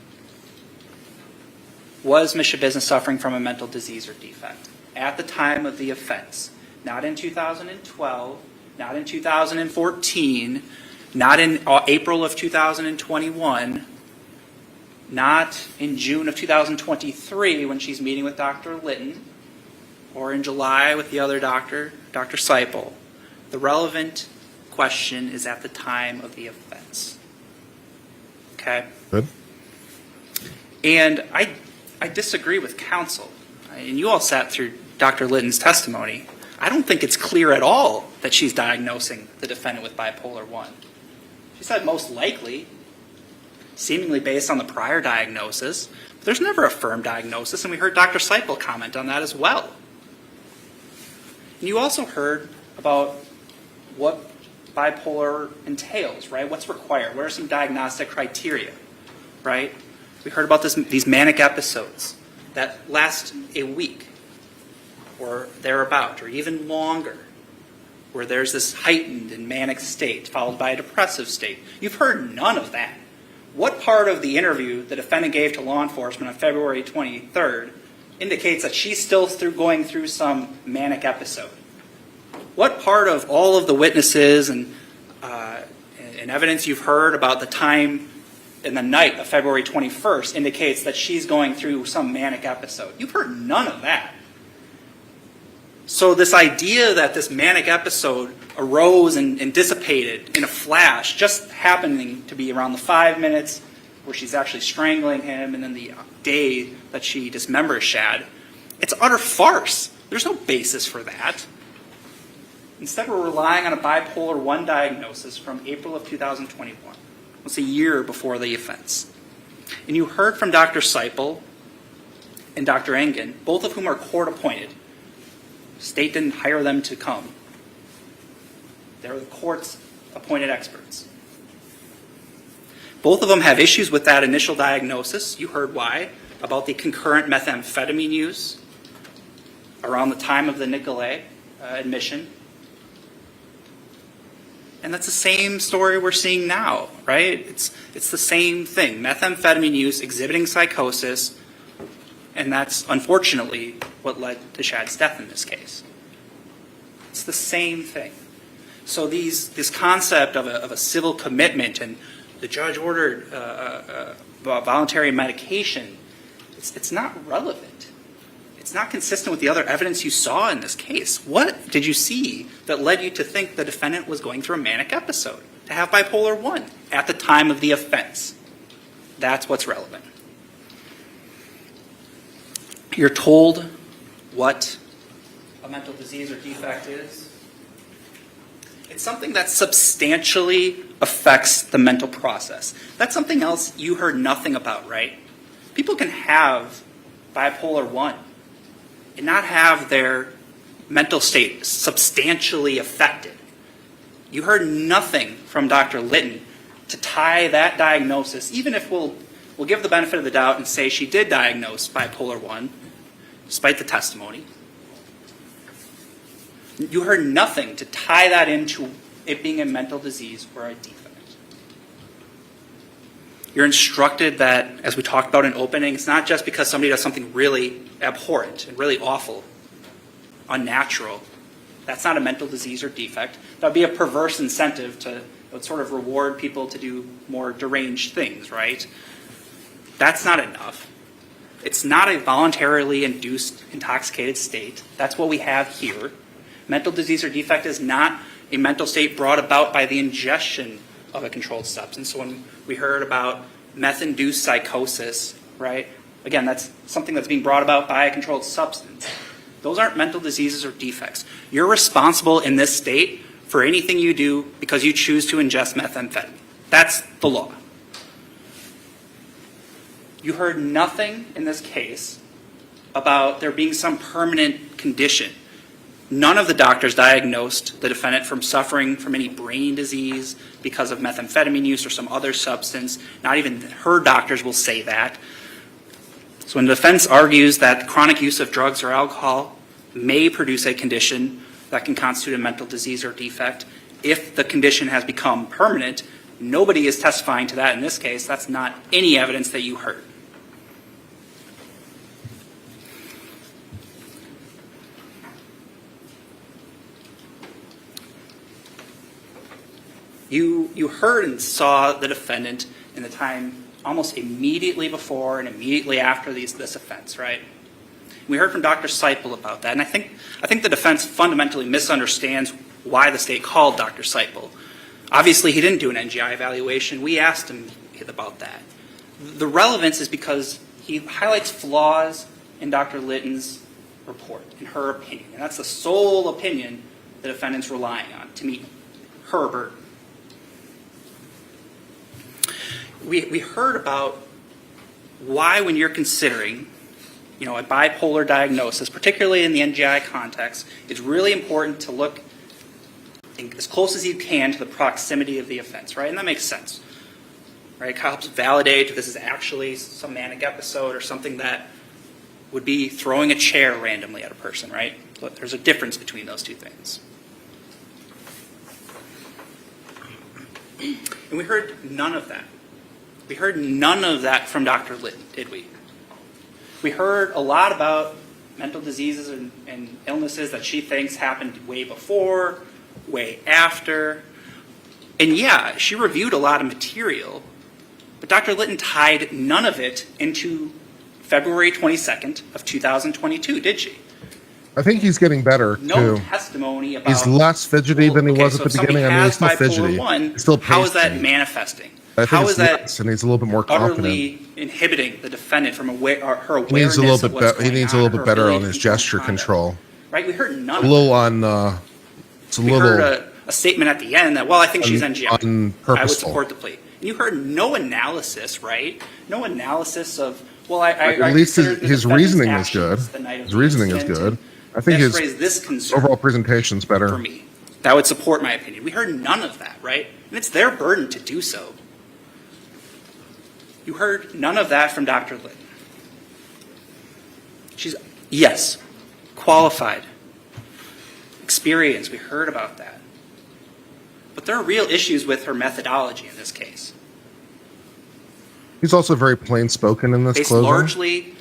Was Ms. Schabusiness suffering from a mental disease or defect at the time of the offense? Not in 2012, not in 2014, not in April of 2021, not in June of 2023 when she's meeting with Dr. Litton, or in July with the other doctor, Dr. Seipel. The relevant question is at the time of the offense. Okay? Good. And I disagree with counsel. And you all sat through Dr. Litton's testimony. I don't think it's clear at all that she's diagnosing the defendant with bipolar 1. She said most likely, seemingly based on the prior diagnosis, but there's never a firm diagnosis, and we heard Dr. Seipel comment on that as well. And you also heard about what bipolar entails, right? What's required? What are some diagnostic criteria, right? We heard about these manic episodes that last a week or thereabout, or even longer, where there's this heightened and manic state followed by a depressive state. You've heard none of that. What part of the interview the defendant gave to law enforcement on February 23rd indicates that she's still going through some manic episode? What part of all of the witnesses and evidence you've heard about the time in the night of February 21st indicates that she's going through some manic episode? You've heard none of that. So this idea that this manic episode arose and dissipated in a flash, just happening to be around the 5 minutes where she's actually strangling him and then the day that she dismembers Shad, it's utter farce. There's no basis for that. Instead, we're relying on a bipolar 1 diagnosis from April of 2021. It's a year before the offense. And you heard from Dr. Seipel and Dr. Engen, both of whom are court-appointed. State didn't hire them to come. They're the court's appointed experts. Both of them have issues with that initial diagnosis. You heard why, about the concurrent methamphetamine use around the time of the Nicolay admission. And that's the same story we're seeing now, right? It's the same thing. Methamphetamine use exhibiting psychosis, and that's unfortunately what led to Shad's death in this case. It's the same thing. So this concept of a civil commitment and the judge ordered voluntary medication, it's not relevant. It's not consistent with the other evidence you saw in this case. What did you see that led you to think the defendant was going through a manic episode, to have bipolar 1 at the time of the offense? That's what's relevant. You're told what a mental disease or defect is. It's something that substantially affects the mental process. That's something else you heard nothing about, right? People can have bipolar 1 and not have their mental state substantially affected. You heard nothing from Dr. Litton to tie that diagnosis, even if we'll give the benefit of the doubt and say she did diagnose bipolar 1, despite the testimony. You heard nothing to tie that into it being a mental disease or a defect. You're instructed that, as we talked about in opening, it's not just because somebody does something really abhorrent and really awful, unnatural. That's not a mental disease or defect. That would be a perverse incentive to sort of reward people to do more deranged things, right? That's not enough. It's not a voluntarily induced intoxicated state. That's what we have here. Mental disease or defect is not a mental state brought about by the ingestion of a controlled substance. So when we heard about meth-induced psychosis, right? Again, that's something that's being brought about by a controlled substance. Those aren't mental diseases or defects. You're responsible in this state for anything you do because you choose to ingest methamphetamine. That's the law. You heard nothing in this case about there being some permanent condition. None of the doctors diagnosed the defendant from suffering from any brain disease because of methamphetamine use or some other substance. Not even her doctors will say that. So when the defense argues that chronic use of drugs or alcohol may produce a condition that can constitute a mental disease or defect, if the condition has become permanent, nobody is testifying to that in this case. That's not any evidence that you heard. You heard and saw the defendant in the time almost immediately before and immediately after this offense, right? We heard from Dr. Seipel about that, and I think the defense fundamentally misunderstands why the state called Dr. Seipel. Obviously, he didn't do an NGI evaluation. We asked him about that. The relevance is because he highlights flaws in Dr. Litton's report, in her opinion, and that's the sole opinion the defendant's relying on to meet her burden. We heard about why, when you're considering, a bipolar diagnosis, particularly in the NGI context, it's really important to look as close as you can to the proximity of the offense, right? And that makes sense, right? It helps validate if this is actually some manic episode or something that would be throwing a chair randomly at a person, right? But there's a difference between those two things. And we heard none of that. We heard none of that from Dr. Litton, did we? We heard a lot about mental diseases and illnesses that she thinks happened way before, way after. And yeah, she reviewed a lot of material, but Dr. Litton tied none of it into February 22nd of 2022, did she? I think he's getting better, No too. testimony about... He's less fidgety than he was at the beginning. I mean, he's still fidgety. One, Still how is that pasty. manifesting? I think How it's is that less, and he's a little bit more confident. utterly inhibiting the defendant from her awareness He needs a little of bit what's better. He going needs a little her bit better ability on to his control gesture conduct. control. Right? We heard none A of little that. on. It's a We little heard a statement at the end that, well, I think she's NGI. I would unpurposeful. support the plea. And you heard no analysis, right? No analysis of, well, I At least considered the his defendant's reasoning is good. actions the night of His the reasoning is incident, good. and I think that's his raised this concern overall presentation's better. for me. That would support my opinion. We heard none of that, right? And it's their burden to do so. You heard none of that from Dr. Litton. She's, yes, qualified, experienced. We heard about that. But there are real issues with her methodology in this case. He's also very plain spoken in this Based closing. largely,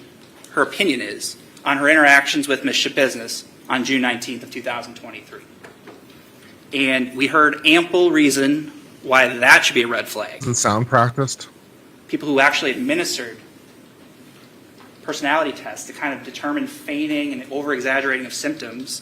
her opinion is, on her interactions with Ms. Schabusiness on June 19th of 2023. And we heard ample reason why that should be a red flag. Doesn't sound practiced. People who actually administered personality tests to kind of determine feigning and over-exaggerating of symptoms,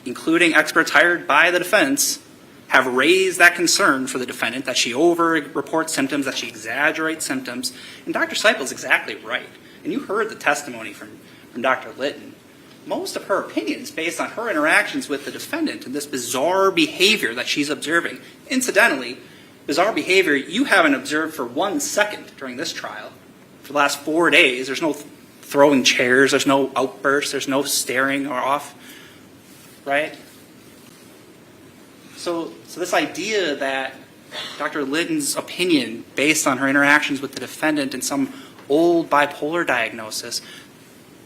including experts hired by the defense, have raised that concern for the defendant that she over-reports symptoms, that she exaggerates symptoms. And Dr. Seipel's exactly right. And you heard the testimony from Dr. Litton. Most of her opinions based on her interactions with the defendant and this bizarre behavior that she's observing. Incidentally, bizarre behavior you haven't observed for 1 second during this trial. For the last 4 days, there's no throwing chairs, there's no outbursts, there's no staring or off, right? So this idea that Dr. Litton's opinion based on her interactions with the defendant and some old bipolar diagnosis,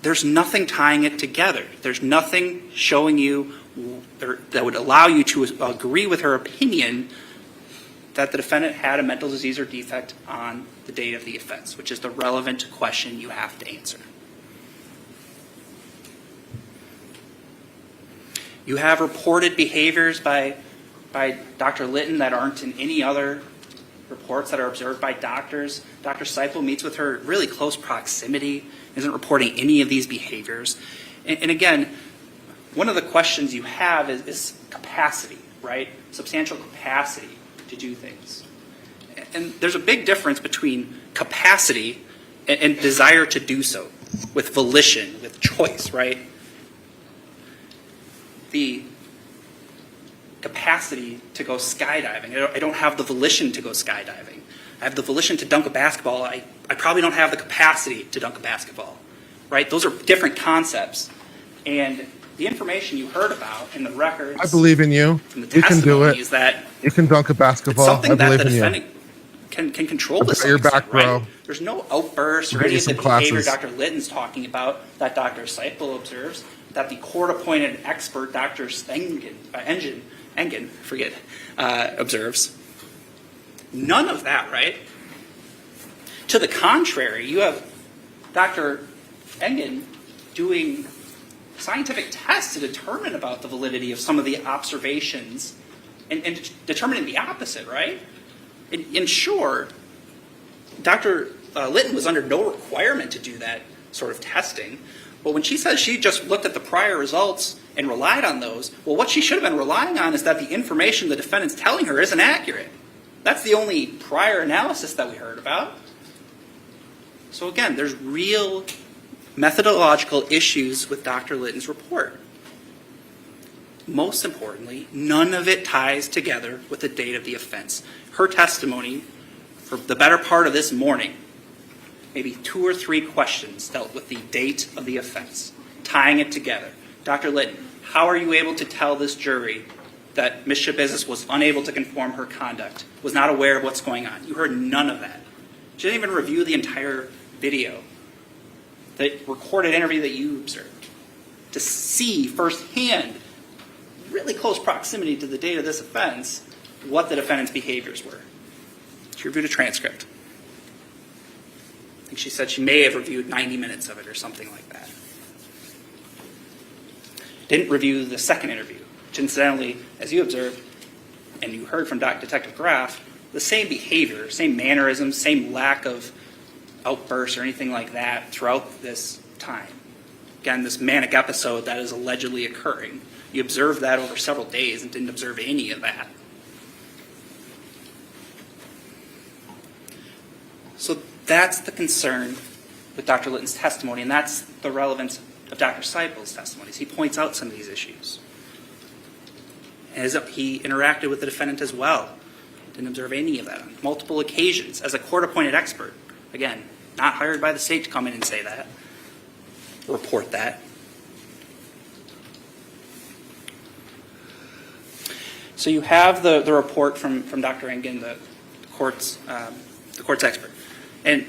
there's nothing tying it together. There's nothing showing you that would allow you to agree with her opinion that the defendant had a mental disease or defect on the date of the offense, which is the relevant question you have to answer. You have reported behaviors by Dr. Litton that aren't in any other reports that are observed by doctors. Dr. Seipel meets with her really close proximity, isn't reporting any of these behaviors. And again, one of the questions you have is capacity, right? Substantial capacity to do things. And there's a big difference between capacity and desire to do so, with volition, with choice, right? The capacity to go skydiving. I don't have the volition to go skydiving. I have the volition to dunk a basketball. I probably don't have the capacity to dunk a basketball, right? Those are different concepts. And the information you heard about in the records, I believe in you. from the You can do testimony it. is that You can dunk a it's basketball. something I that believe the in you. defendant can control I've this. got your back, right? bro. There's no outbursts or We'll get any you of the some behavior classes. Dr. Litton's talking about that Dr. Seipel observes, that the court-appointed expert Dr. Engen observes. None of that, right? To the contrary, you have Dr. Engen doing scientific tests to determine about the validity of some of the observations and determining the opposite, right? And sure, Dr. Litton was under no requirement to do that sort of testing. But when she says she just looked at the prior results and relied on those, well, what she should have been relying on is that the information the defendant's telling her isn't accurate. That's the only prior analysis that we heard about. So again, there's real methodological issues with Dr. Litton's report. Most importantly, none of it ties together with the date of the offense. Her testimony, for the better part of this morning, maybe 2 or 3 questions dealt with the date of the offense, tying it together. Dr. Litton, how are you able to tell this jury that Ms. Schabusiness was unable to conform her conduct, was not aware of what's going on? You heard none of that. She didn't even review the entire video, the recorded interview that you observed, to see firsthand, really close proximity to the date of this offense, what the defendant's behaviors were. She reviewed a transcript. I think she said she may have reviewed 90 minutes of it or something like that. Didn't review the second interview, which incidentally, as you observed, and you heard from Detective Graff, the same behavior, same mannerisms, same lack of outbursts or anything like that throughout this time. Again, this manic episode that is allegedly occurring. You observed that over several days and didn't observe any of that. So that's the concern with Dr. Litton's testimony, and that's the relevance of Dr. Seipel's testimonies. He points out some of these issues. And he interacted with the defendant as well. Didn't observe any of that on multiple occasions as a court-appointed expert. Again, not hired by the state to come in and say that, report that. So you have the report from Dr. Engen, the court's expert. And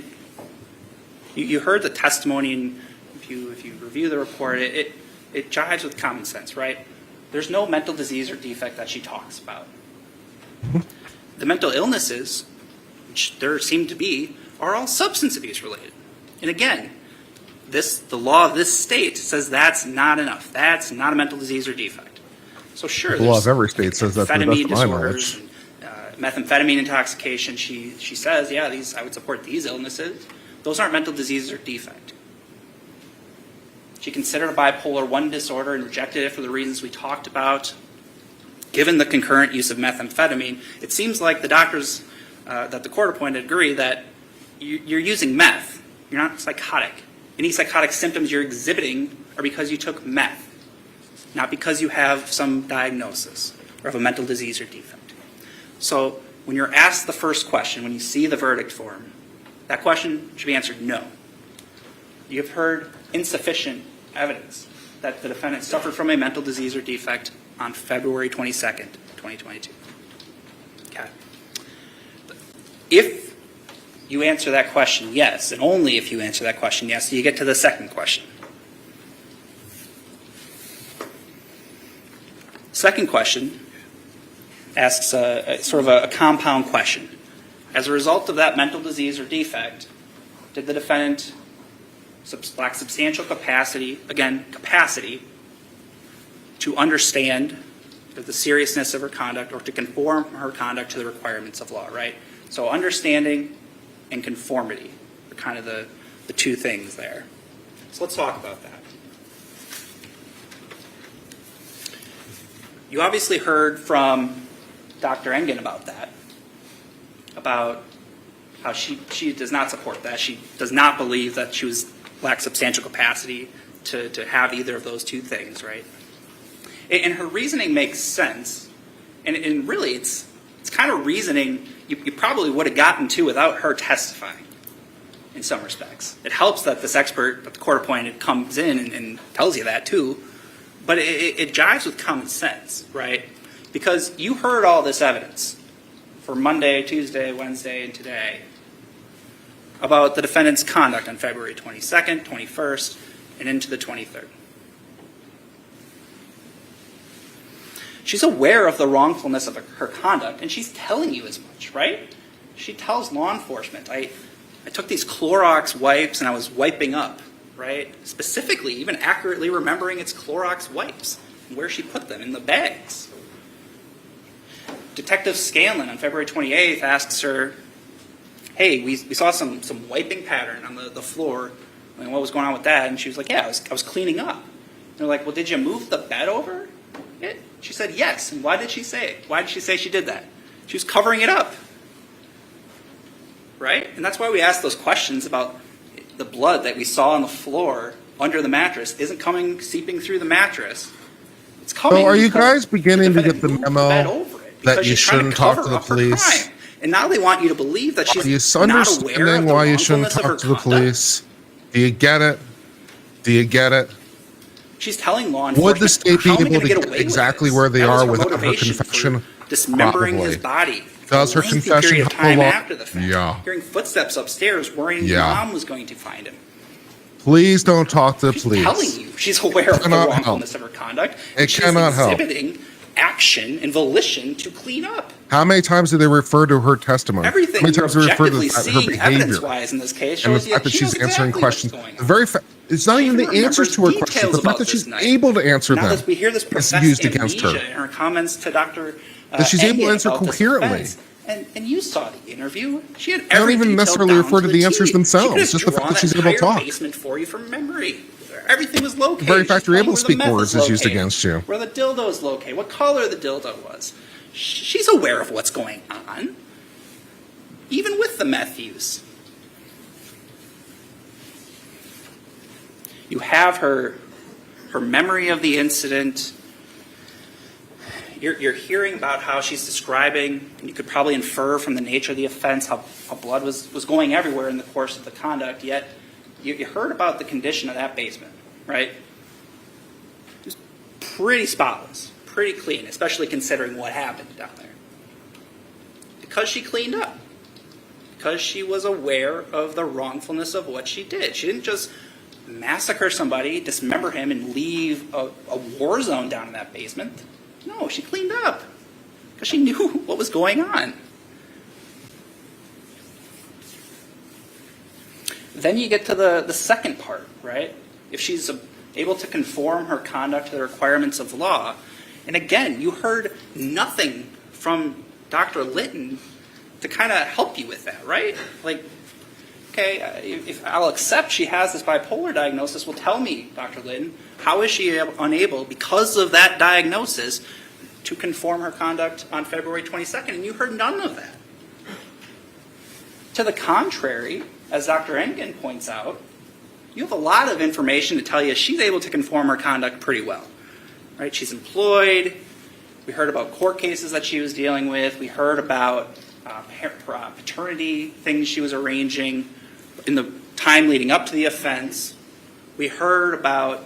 you heard the testimony, and if you review the report, it jives with common sense, right? There's no mental disease or defect that she talks about. The mental illnesses, which there seem to be, are all substance abuse related. And again, the law of this state says that's not enough. That's not a mental disease or defect. So sure, The law of every state says that, to the best of my knowledge. Methamphetamine intoxication, she says, yeah, I would support these illnesses. Those aren't mental diseases or defect. She considered a bipolar 1 disorder and rejected it for the reasons we talked about. Given the concurrent use of methamphetamine, it seems like the doctors that the court appointed agree that you're using meth. You're not psychotic. Any psychotic symptoms you're exhibiting are because you took meth, not because you have some diagnosis or have a mental disease or defect. So when you're asked the first question, when you see the verdict form, that question should be answered no. You've heard insufficient evidence that the defendant suffered from a mental disease or defect on February 22nd, 2022. Okay. If you answer that question yes, and only if you answer that question yes, you get to the second question. Second question asks sort of a compound question. As a result of that mental disease or defect, did the defendant lack substantial capacity, again, capacity, to understand the seriousness of her conduct or to conform her conduct to the requirements of law, right? So understanding and conformity are kind of the two things there. So let's talk about that. You obviously heard from Dr. Engen about that, about how she does not support that. She does not believe that she lacked substantial capacity to have either of those two things, right? And her reasoning makes sense, and really it's kind of reasoning you probably would have gotten to without her testifying in some respects. It helps that this expert that the court appointed comes in and tells you that too, but it jives with common sense, right? Because you heard all this evidence for Monday, Tuesday, Wednesday, and today about the defendant's conduct on February 22nd, 21st, and into the 23rd. She's aware of the wrongfulness of her conduct, and she's telling you as much, right? She tells law enforcement, I took these Clorox wipes and I was wiping up, right? Specifically, even accurately remembering it's Clorox wipes and where she put them in the bags. Detective Scanlon on February 28th asks her, hey, we saw some wiping pattern on the floor. I mean, what was going on with that? And she was like, yeah, I was cleaning up. And they're like, well, did you move the bed over? Yeah. She said yes. And why did she say it? Why did she say she did that? She was covering it up. Right? And that's why we ask those questions about the blood that we saw on the floor under the mattress isn't seeping through the mattress. It's coming. So are you guys beginning to get the memo that you she's trying shouldn't talk to the cover up her police? crime. And now they want you to believe that she's Are you not aware of understanding the why you shouldn't wrongfulness of her talk to the conduct? police? Do you get it? Do you get it? She's telling law enforcement. Would the state be how am I able gonna to get get away with exactly this? where they That was are her without her motivation for confession? dismembering Probably. his body. Does her for a lengthy confession period of help a time lot? after the fact. Yeah. Hearing footsteps upstairs, worrying his Yeah. mom was going to find him. Please don't talk to the She's police. telling you she's aware of the Cannot wrongfulness of her conduct. It and she's cannot help. exhibiting action and volition to clean up. How many times do they refer to her testimony? Everything How many you're times do they refer to objectively the fact- her seeing behavior? evidence-wise in this case And the shows you fact that she she's knows answering exactly questions. what's going The on. very fact, it's not She even the remembers answers to her details questions. The about fact that this she's night. able to answer Now them that we hear this is professed used against her. amnesia in her comments to Dr. That she's able to Engen answer about this coherently. offense. And you saw the interview. She had I don't every even detail necessarily down refer to the the T. answers themselves, She could have just the fact drawn that she's able to entire talk. basement for you from memory. Everything was located. The very fact you're She's able to telling speak where the words meth is used located, against you. Where the dildo is located, what color the dildo was. She's aware of what's going on, even with the meth use. You have her memory of the incident. You're hearing about how she's describing, and you could probably infer from the nature of the offense how blood was going everywhere in the course of the conduct, yet you heard about the condition of that basement, right? It was pretty spotless, pretty clean, especially considering what happened down there. Because she cleaned up. Because she was aware of the wrongfulness of what she did. She didn't just massacre somebody, dismember him, and leave a war zone down in that basement. No, she cleaned up because she knew what was going on. Then you get to the second part, right? If she's able to conform her conduct to the requirements of law, and again, you heard nothing from Dr. Litton to kind of help you with that, right? Like, okay, if I'll accept she has this bipolar diagnosis, well, tell me, Dr. Litton, how is she unable, because of that diagnosis, to conform her conduct on February 22nd? And you heard none of that. To the contrary, as Dr. Engen points out, you have a lot of information to tell you she's able to conform her conduct pretty well, right? She's employed. We heard about court cases that she was dealing with. We heard about paternity things she was arranging in the time leading up to the offense. We heard about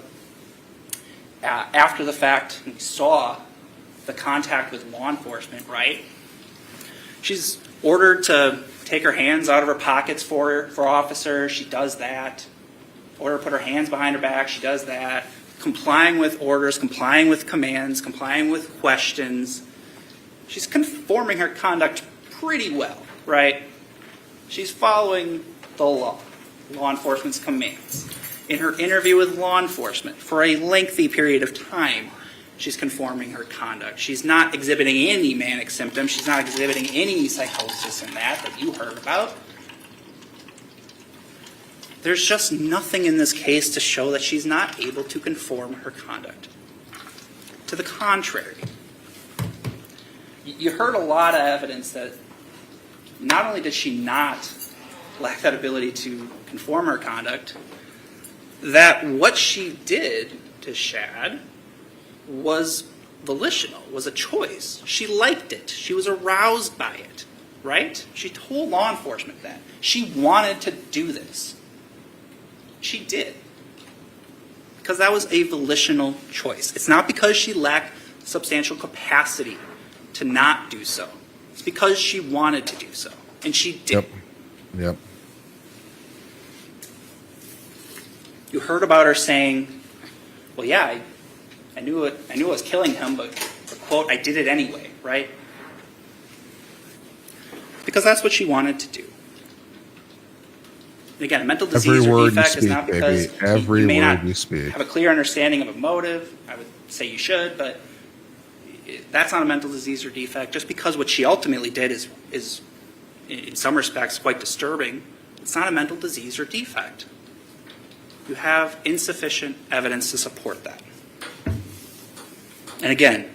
after the fact, we saw the contact with law enforcement, right? She's ordered to take her hands out of her pockets for officers. She does that. Order to put her hands behind her back. She does that. Complying with orders, complying with commands, complying with questions. She's conforming her conduct pretty well, right? She's following the law enforcement's commands. In her interview with law enforcement, for a lengthy period of time, she's conforming her conduct. She's not exhibiting any manic symptoms. She's not exhibiting any psychosis in that you heard about. There's just nothing in this case to show that she's not able to conform her conduct. To the contrary, you heard a lot of evidence that not only did she not lack that ability to conform her conduct, that what she did to Shad was volitional, was a choice. She liked it. She was aroused by it, right? She told law enforcement that. She wanted to do this. She did. Because that was a volitional choice. It's not because she lacked substantial capacity to not do so. It's because she wanted to do so. And she did. Yep. You heard about her saying, well, yeah, I knew I was killing him, but, quote, I did it anyway, right? Because that's what she wanted to do. And again, a mental disease or defect is not because you may not have a clear understanding of a motive. I would say you should, but that's not a mental disease or defect. Just because what she ultimately did is in some respects, quite disturbing, it's not a mental disease or defect. You have insufficient evidence to support that. And again,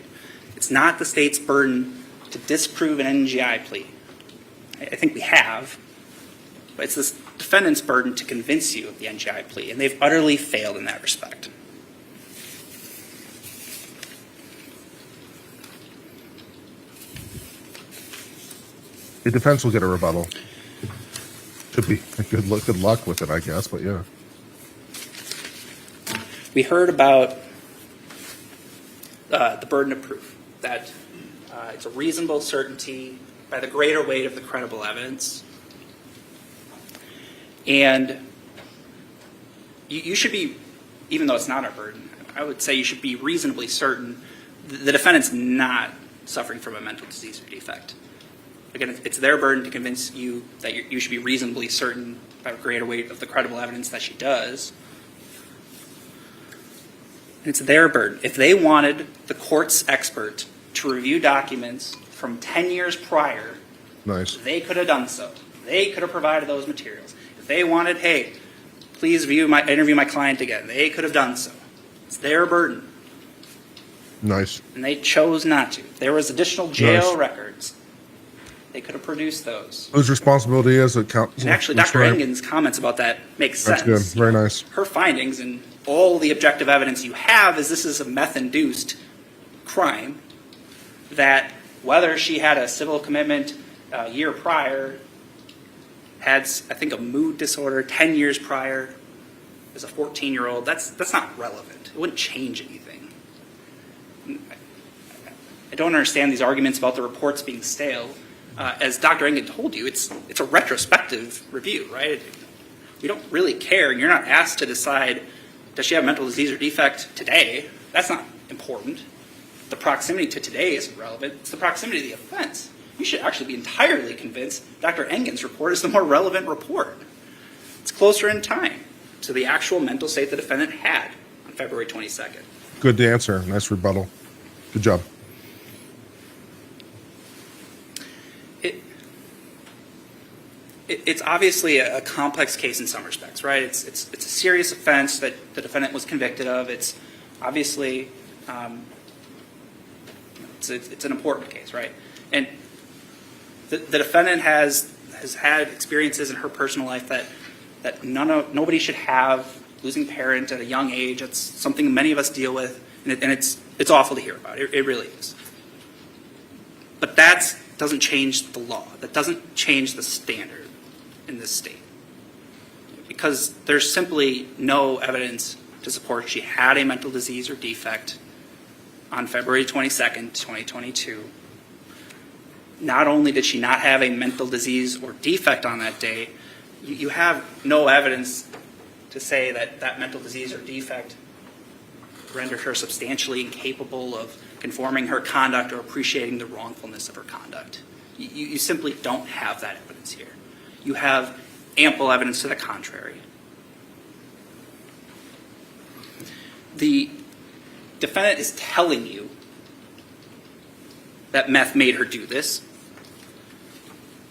it's not the state's burden to disprove an NGI plea. I think we have, but it's the defendant's burden to convince you of the NGI plea, and they've utterly failed in that respect. The defense will get a rebuttal. Should be good luck with it, I guess, but yeah. We heard about the burden of proof, that it's a reasonable certainty by the greater weight of the credible evidence. And you should be, even though it's not our burden, I would say you should be reasonably certain the defendant's not suffering from a mental disease or defect. Again, it's their burden to convince you that you should be reasonably certain by the greater weight of the credible evidence that she does. And it's their burden. If they wanted the court's expert to review documents from 10 years prior, Nice. They could have done so. They could have provided those materials. If they wanted, hey, please interview my client again, they could have done so. It's their burden. Nice. And they chose not to. There was additional jail Nice. records. They could have produced those. Whose responsibility is it? And actually, Dr. Engen's comments about that make sense. That's good. Very nice. Her findings and all the objective evidence you have is this is a meth-induced crime. that whether she had a civil commitment a year prior, had, I think, a mood disorder 10 years prior as a 14-year-old, that's not relevant. It wouldn't change anything. I don't understand these arguments about the reports being stale. As Dr. Engen told you, it's a retrospective review, right? We don't really care, and you're not asked to decide, does she have mental disease or defect today? That's not important. The proximity to today isn't relevant. It's the proximity to the offense. You should actually be entirely convinced Dr. Engen's report is the more relevant report. It's closer in time to the actual mental state the defendant had on February 22nd. Good answer. Nice rebuttal. Good job. It's obviously a complex case in some respects, right? It's a serious offense that the defendant was convicted of. It's obviously it's an important case, right? And the defendant has had experiences in her personal life that nobody should have. Losing a parent at a young age, it's something many of us deal with, and it's awful to hear about. It really is. But that doesn't change the law. That doesn't change the standard in this state, because there's simply no evidence to support she had a mental disease or defect on February 22nd, 2022. Not only did she not have a mental disease or defect on that day, you have no evidence to say that that mental disease or defect rendered her substantially incapable of conforming her conduct or appreciating the wrongfulness of her conduct. You simply don't have that evidence here. You have ample evidence to the contrary. The defendant is telling you that meth made her do this.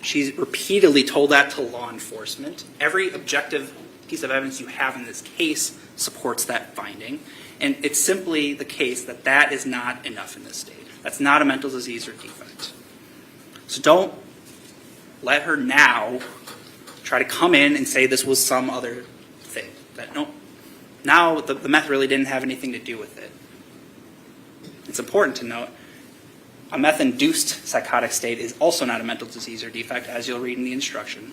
She's repeatedly told that to law enforcement. Every objective piece of evidence you have in this case supports that finding. And it's simply the case that that is not enough in this state. That's not a mental disease or defect. So don't let her now try to come in and say this was some other thing. Now the meth really didn't have anything to do with it. It's important to note, a meth-induced psychotic state is also not a mental disease or defect, as you'll read in the instruction.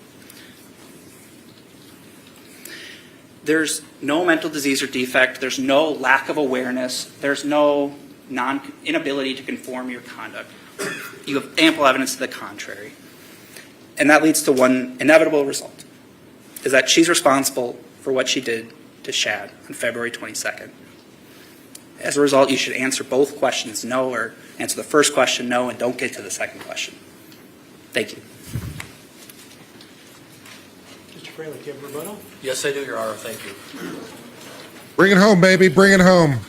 There's no mental disease or defect. There's no lack of awareness. There's no inability to conform your conduct. You have ample evidence to the contrary. And that leads to one inevitable result, is that she's responsible for what she did to Shad on February 22nd. As a result, you should answer both questions no, or answer the first question no, and don't get to the second question. Thank you. Mr. Fraley, do you have a rebuttal? Yes, I do, Your Honor. Thank you. Bring it home, baby. Bring it home.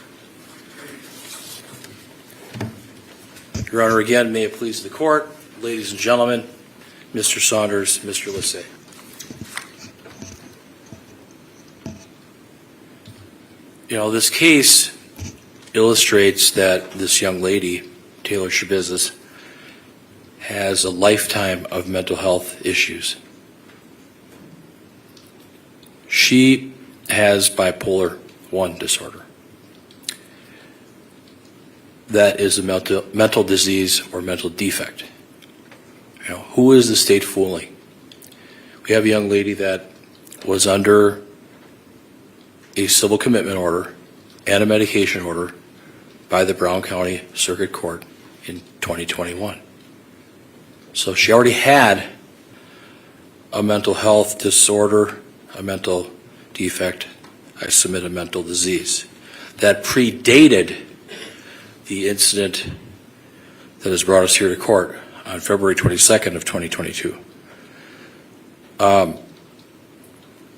Your Honor, again, may it please the court, ladies and gentlemen, Mr. Saunders, Mr. Lissay. You know, this case illustrates that this young lady, Taylor Schabusiness, has a lifetime of mental health issues. She has bipolar I disorder. That is a mental disease or mental defect. You know, who is the state fooling? We have a young lady that was under a civil commitment order and a medication order by the Brown County Circuit Court in 2021. So she already had a mental health disorder, a mental defect, I submit a mental disease, that predated the incident that has brought us here to court on February 22nd of 2022.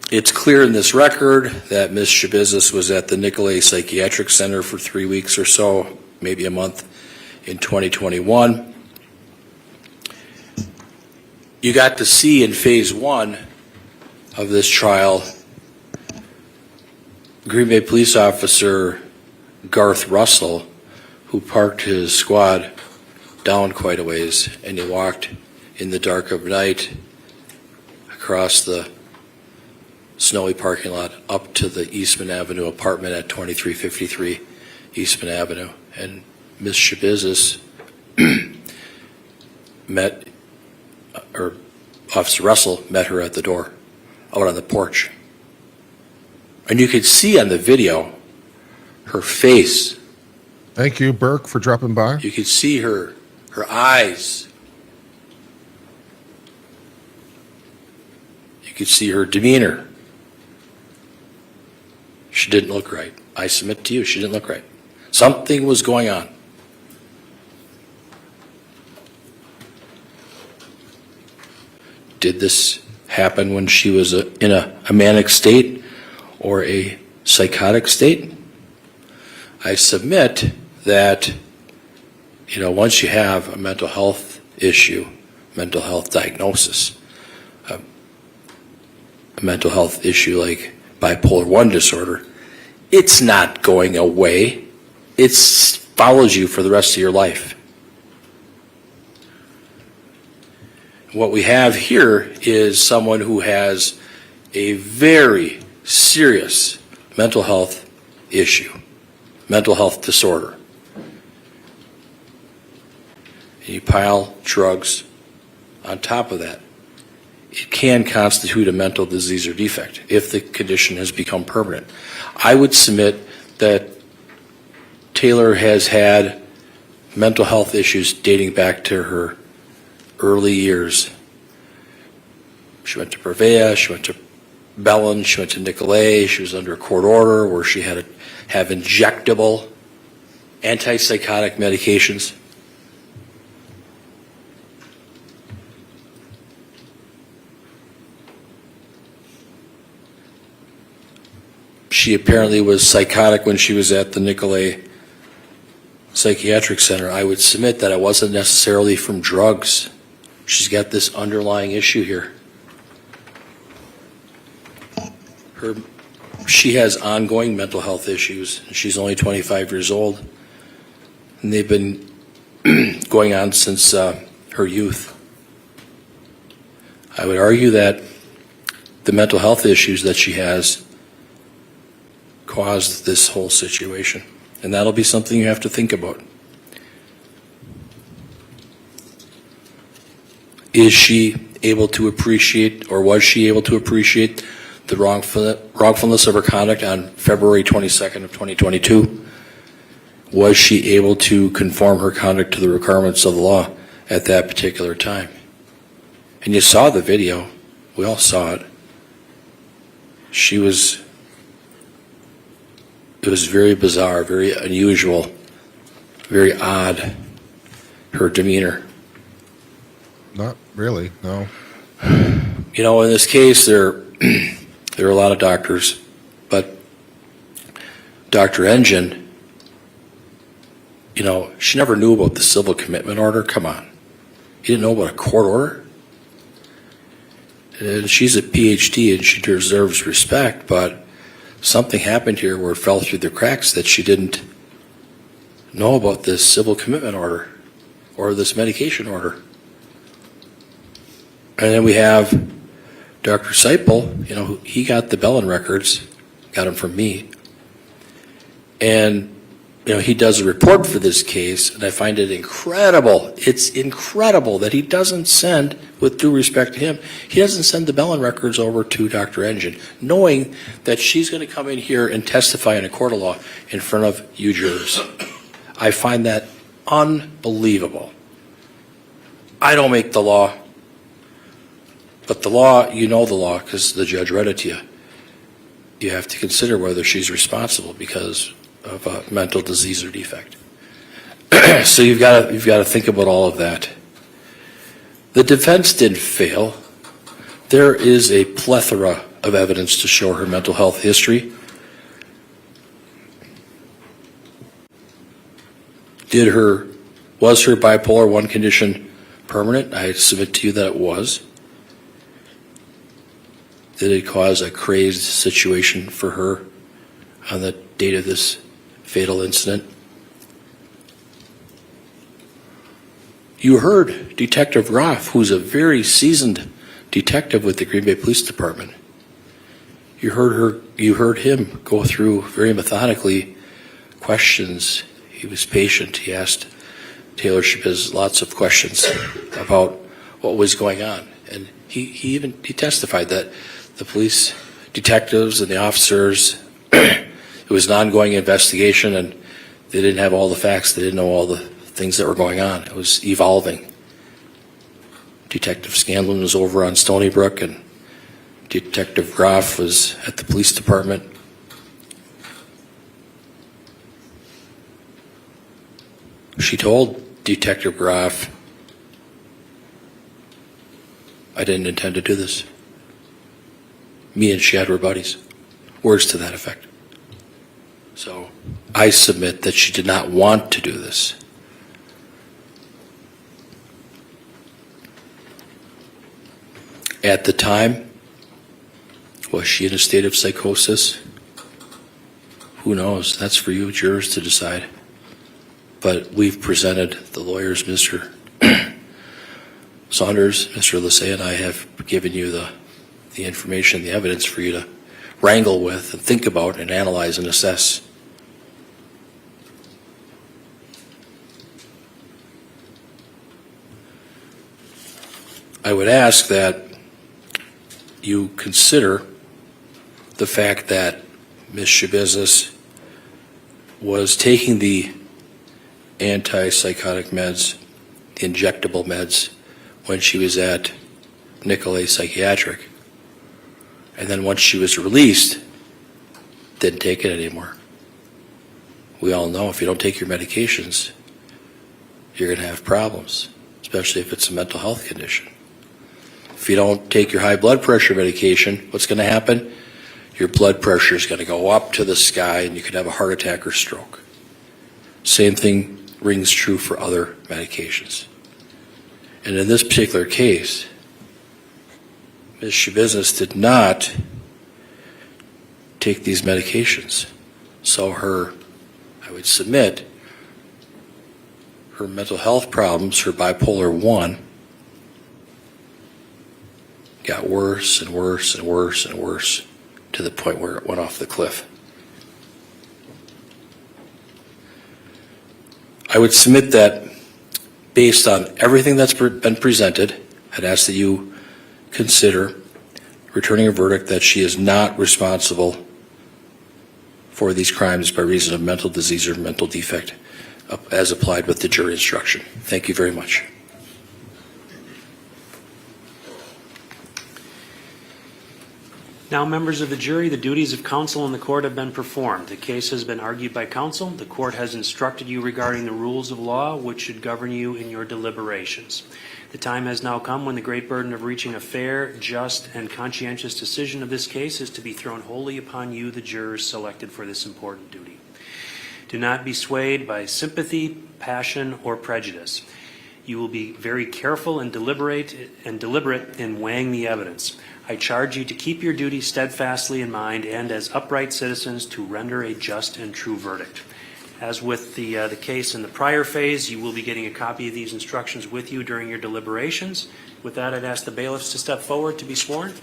It's clear in this record that Ms. Schabusiness was at the Nicolay Psychiatric Center for 3 weeks or so, maybe a month, in 2021. You got to see in phase 1 of this trial Green Bay police officer Garth Russell, who parked his squad down quite a ways, and he walked in the dark of night across the snowy parking lot up to the Eastman Avenue apartment at 2353 Eastman Avenue. And Ms. Schabusiness Officer Russell met her at the door, out on the porch. And you could see on the video her face. Thank you, Burke, for dropping by. You could see her eyes. You could see her demeanor. She didn't look right. I submit to you, she didn't look right. Something was going on. Did this happen when she was in a manic state or a psychotic state? I submit that, once you have a mental health issue, mental health diagnosis, a mental health issue like bipolar 1 disorder, it's not going away. It follows you for the rest of your life. What we have here is someone who has a very serious mental health issue, mental health disorder. And you pile drugs on top of that. It can constitute a mental disease or defect if the condition has become permanent. I would submit that Taylor has had mental health issues dating back to her early years. She went to Purveya, she went to Bellin, she went to Nicolay, she was under a court order where she had to have injectable antipsychotic medications. She apparently was psychotic when she was at the Nicolay Psychiatric Center. I would submit that it wasn't necessarily from drugs. She's got this underlying issue here. She has ongoing mental health issues. She's only 25 years old, and they've been going on since her youth. I would argue that the mental health issues that she has caused this whole situation, and that'll be something you have to think about. Is she able to appreciate, or was she able to appreciate, the wrongfulness of her conduct on February 22nd of 2022? Was she able to conform her conduct to the requirements of the law at that particular time? And you saw the video. We all saw it. It was very bizarre, very unusual, very odd, her demeanor. Not really, no. In this case, there are a lot of doctors, but Dr. Engen, she never knew about the civil commitment order. Come on. You didn't know about a court order? And she's a PhD and she deserves respect, but something happened here where it fell through the cracks that she didn't know about this civil commitment order or this medication order. And then we have Dr. Seipel, he got the Bellin records, got them from me. And, he does a report for this case, and I find it incredible. It's incredible that he doesn't send, with due respect to him, he doesn't send the Bellin records over to Dr. Engen, knowing that she's going to come in here and testify in a court of law in front of you jurors. I find that unbelievable. I don't make the law. But the law, the law because the judge read it to you. You have to consider whether she's responsible because of a mental disease or defect. So you've got to think about all of that. The defense didn't fail. There is a plethora of evidence to show her mental health history. Was her bipolar 1 condition permanent? I submit to you that it was. Did it cause a crazed situation for her on the date of this fatal incident? You heard Detective Roth, who's a very seasoned detective with the Green Bay Police Department. You heard him go through very methodically questions. He was patient. He asked Taylor Schabusiness lots of questions about what was going on. And he testified that the police detectives and the officers, it was an ongoing investigation, and they didn't have all the facts. They didn't know all the things that were going on. It was evolving. Detective Scanlon was over on Stony Brook, and Detective Groff was at the police department. She told Detective Groff, I didn't intend to do this. Me and Shad were buddies. Words to that effect. So I submit that she did not want to do this. At the time, was she in a state of psychosis? Who knows? That's for you jurors to decide. But we've presented, the lawyers, Mr. Saunders, Mr. Lassay, and I have given you the information, the evidence for you to wrangle with and think about and analyze and assess. I would ask that you consider the fact that Ms. Schabusiness was taking the antipsychotic meds, the injectable meds, when she was at Nicolay Psychiatric. And then once she was released, didn't take it anymore. We all know if you don't take your medications, you're going to have problems, especially if it's a mental health condition. If you don't take your high blood pressure medication, what's going to happen? Your blood pressure is going to go up to the sky and you could have a heart attack or stroke. Same thing rings true for other medications. And in this particular case, Ms. Schabusiness did not take these medications. So I would submit, her mental health problems, her bipolar 1, got worse and worse and worse and worse to the point where it went off the cliff. I would submit that based on everything that's been presented, I'd ask that you consider returning a verdict that she is not responsible for these crimes by reason of mental disease or mental defect as applied with the jury instruction. Thank you very much. Now, members of the jury, the duties of counsel in the court have been performed. The case has been argued by counsel. The court has instructed you regarding the rules of law which should govern you in your deliberations. The time has now come when the great burden of reaching a fair, just, and conscientious decision of this case is to be thrown wholly upon you, the jurors selected for this important duty. Do not be swayed by sympathy, passion, or prejudice. You will be very careful and deliberate in weighing the evidence. I charge you to keep your duty steadfastly in mind and as upright citizens to render a just and true verdict. As with the case in the prior phase, you will be getting a copy of these instructions with you during your deliberations. With that, I'd ask the bailiffs to step forward to be sworn.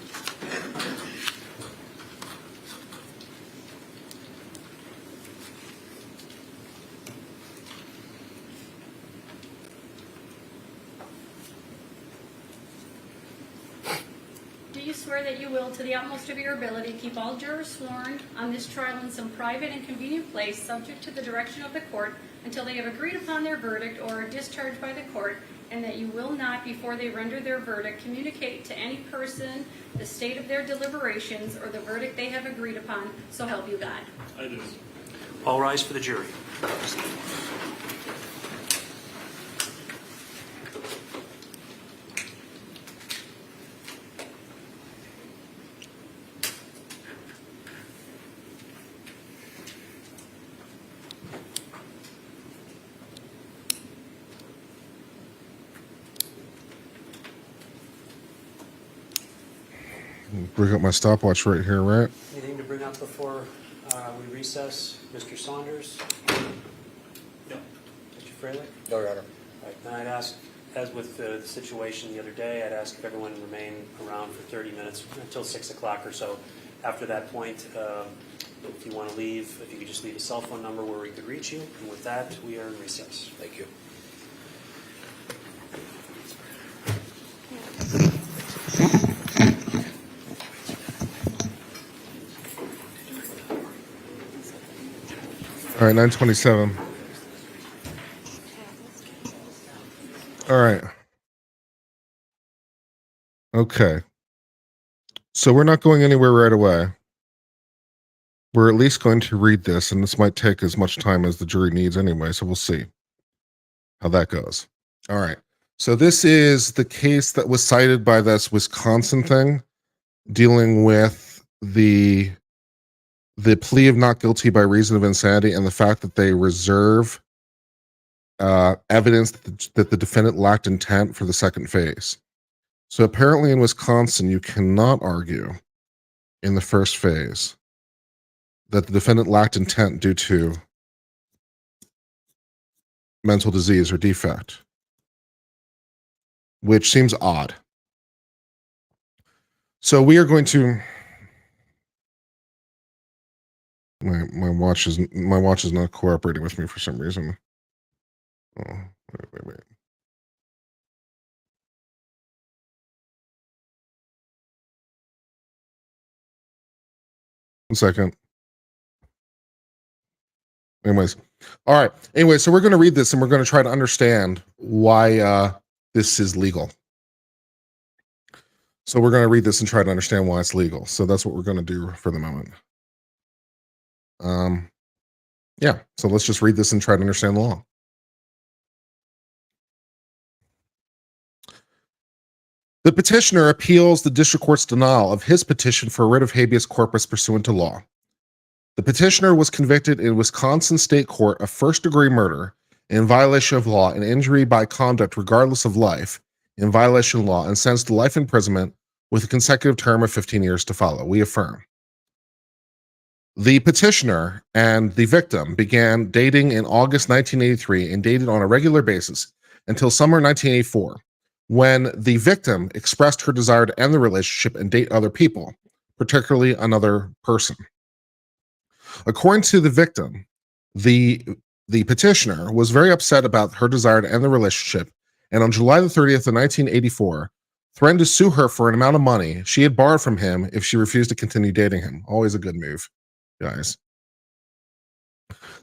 Do you swear that you will, to the utmost of your ability, keep all jurors sworn on this trial in some private and convenient place, subject to the direction of the court, until they have agreed upon their verdict or are discharged by the court, and that you will not, before they render their verdict, communicate to any person the state of their deliberations or the verdict they have agreed upon, so help you God? I do. All rise for the jury. Bring up my stopwatch right here, right? Anything to bring up before we recess? Mr. Saunders? No. Mr. Freilich? No, Your Honor. All right, then I'd ask, as with the situation the other day, I'd ask if everyone remain around for 30 minutes until 6 o'clock or so. After that point, if you want to leave, if you could just leave a cell phone number where we could reach you. And with that, we are in recess. Thank you. All right, 9:27. All right. Okay. So we're not going anywhere right away. We're at least going to read this, and this might take as much time as the jury needs anyway, so we'll see how that goes. All right. So this is the case that was cited by this Wisconsin thing, dealing with the plea of not guilty by reason of insanity and the fact that they reserve evidence that the defendant lacked intent for the second phase. So apparently in Wisconsin, you cannot argue in the first phase that the defendant lacked intent due to mental disease or defect, which seems odd. So we are going to. My watch is not cooperating with me for some reason. Oh, wait. 1 second. Anyways, all right. Anyway, so we're going to read this and we're going to try to understand why this is legal. So we're going to read this and try to understand why it's legal. So that's what we're going to do for the moment. Yeah. So let's just read this and try to understand the law. The petitioner appeals the district court's denial of his petition for a writ of habeas corpus pursuant to law. The petitioner was convicted in Wisconsin State Court of first-degree murder in violation of law and injury by conduct regardless of life in violation of law and sentenced to life imprisonment with a consecutive term of 15 years to follow. We affirm. The petitioner and the victim began dating in August 1983 and dated on a regular basis until summer 1984, when the victim expressed her desire to end the relationship and date other people, particularly another person. According to the victim, the petitioner was very upset about her desire to end the relationship, and on July the 30th of 1984, threatened to sue her for an amount of money she had borrowed from him if she refused to continue dating him. Always a good move, guys.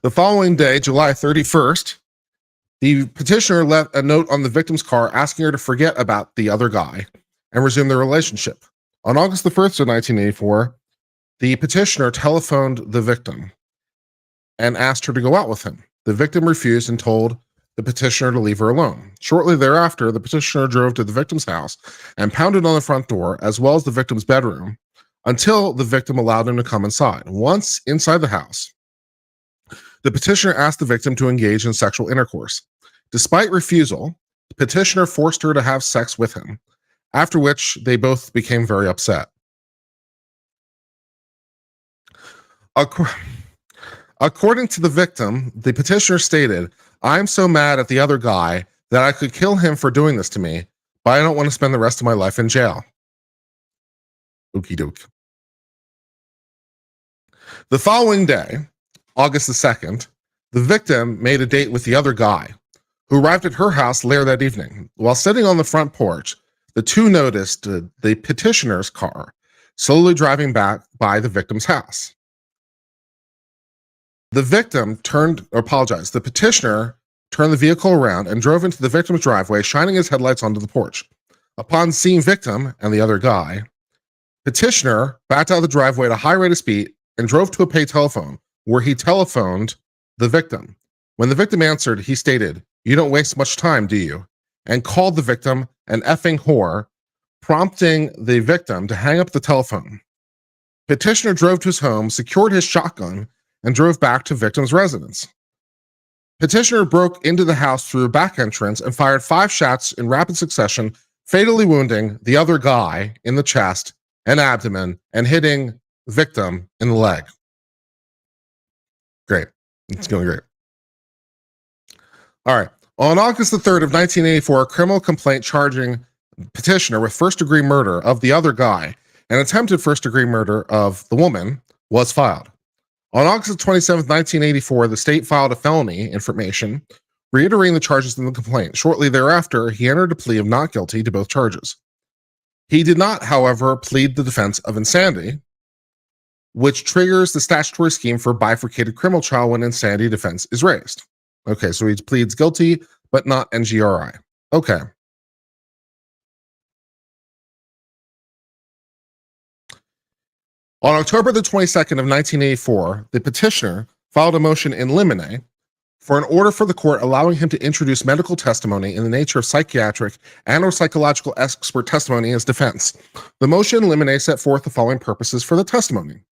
The following day, July 31st, the petitioner left a note on the victim's car asking her to forget about the other guy and resume their relationship. On August the 1st of 1984, the petitioner telephoned the victim and asked her to go out with him. The victim refused and told the petitioner to leave her alone. Shortly thereafter, the petitioner drove to the victim's house and pounded on the front door as well as the victim's bedroom until the victim allowed him to come inside. Once inside the house, the petitioner asked the victim to engage in sexual intercourse. Despite refusal, the petitioner forced her to have sex with him, after which they both became very upset. According to the victim, the petitioner stated, "I'm so mad at the other guy that I could kill him for doing this to me, but I don't want to spend the rest of my life in jail." Okie doke. The following day, August the 2nd, the victim made a date with the other guy, who arrived at her house later that evening. While sitting on the front porch, the two noticed the petitioner's car slowly driving back by the victim's house. The petitioner turned the vehicle around and drove into the victim's driveway, shining his headlights onto the porch. Upon seeing victim and the other guy, petitioner backed out of the driveway at a high rate of speed and drove to a pay telephone where he telephoned the victim. When the victim answered, he stated, "You don't waste much time, do you?" and called the victim an effing whore, prompting the victim to hang up the telephone. Petitioner drove to his home, secured his shotgun, and drove back to victim's residence. Petitioner broke into the house through a back entrance and fired 5 shots in rapid succession, fatally wounding the other guy in the chest and abdomen and hitting victim in the leg. Great. It's going great. All right. On August the 3rd of 1984, a criminal complaint charging petitioner with first-degree murder of the other guy and attempted first-degree murder of the woman was filed. On August 27th, 1984, the state filed a felony information reiterating the charges in the complaint. Shortly thereafter, he entered a plea of not guilty to both charges. He did not, however, plead the defense of insanity, which triggers the statutory scheme for bifurcated criminal trial when insanity defense is raised. Okay, so he pleads guilty, but not NGRI. Okay. On October the 22nd of 1984, the petitioner filed a motion in limine for an order for the court allowing him to introduce medical testimony in the nature of psychiatric and or psychological expert testimony as defense. The motion in limine set forth the following purposes for the testimony.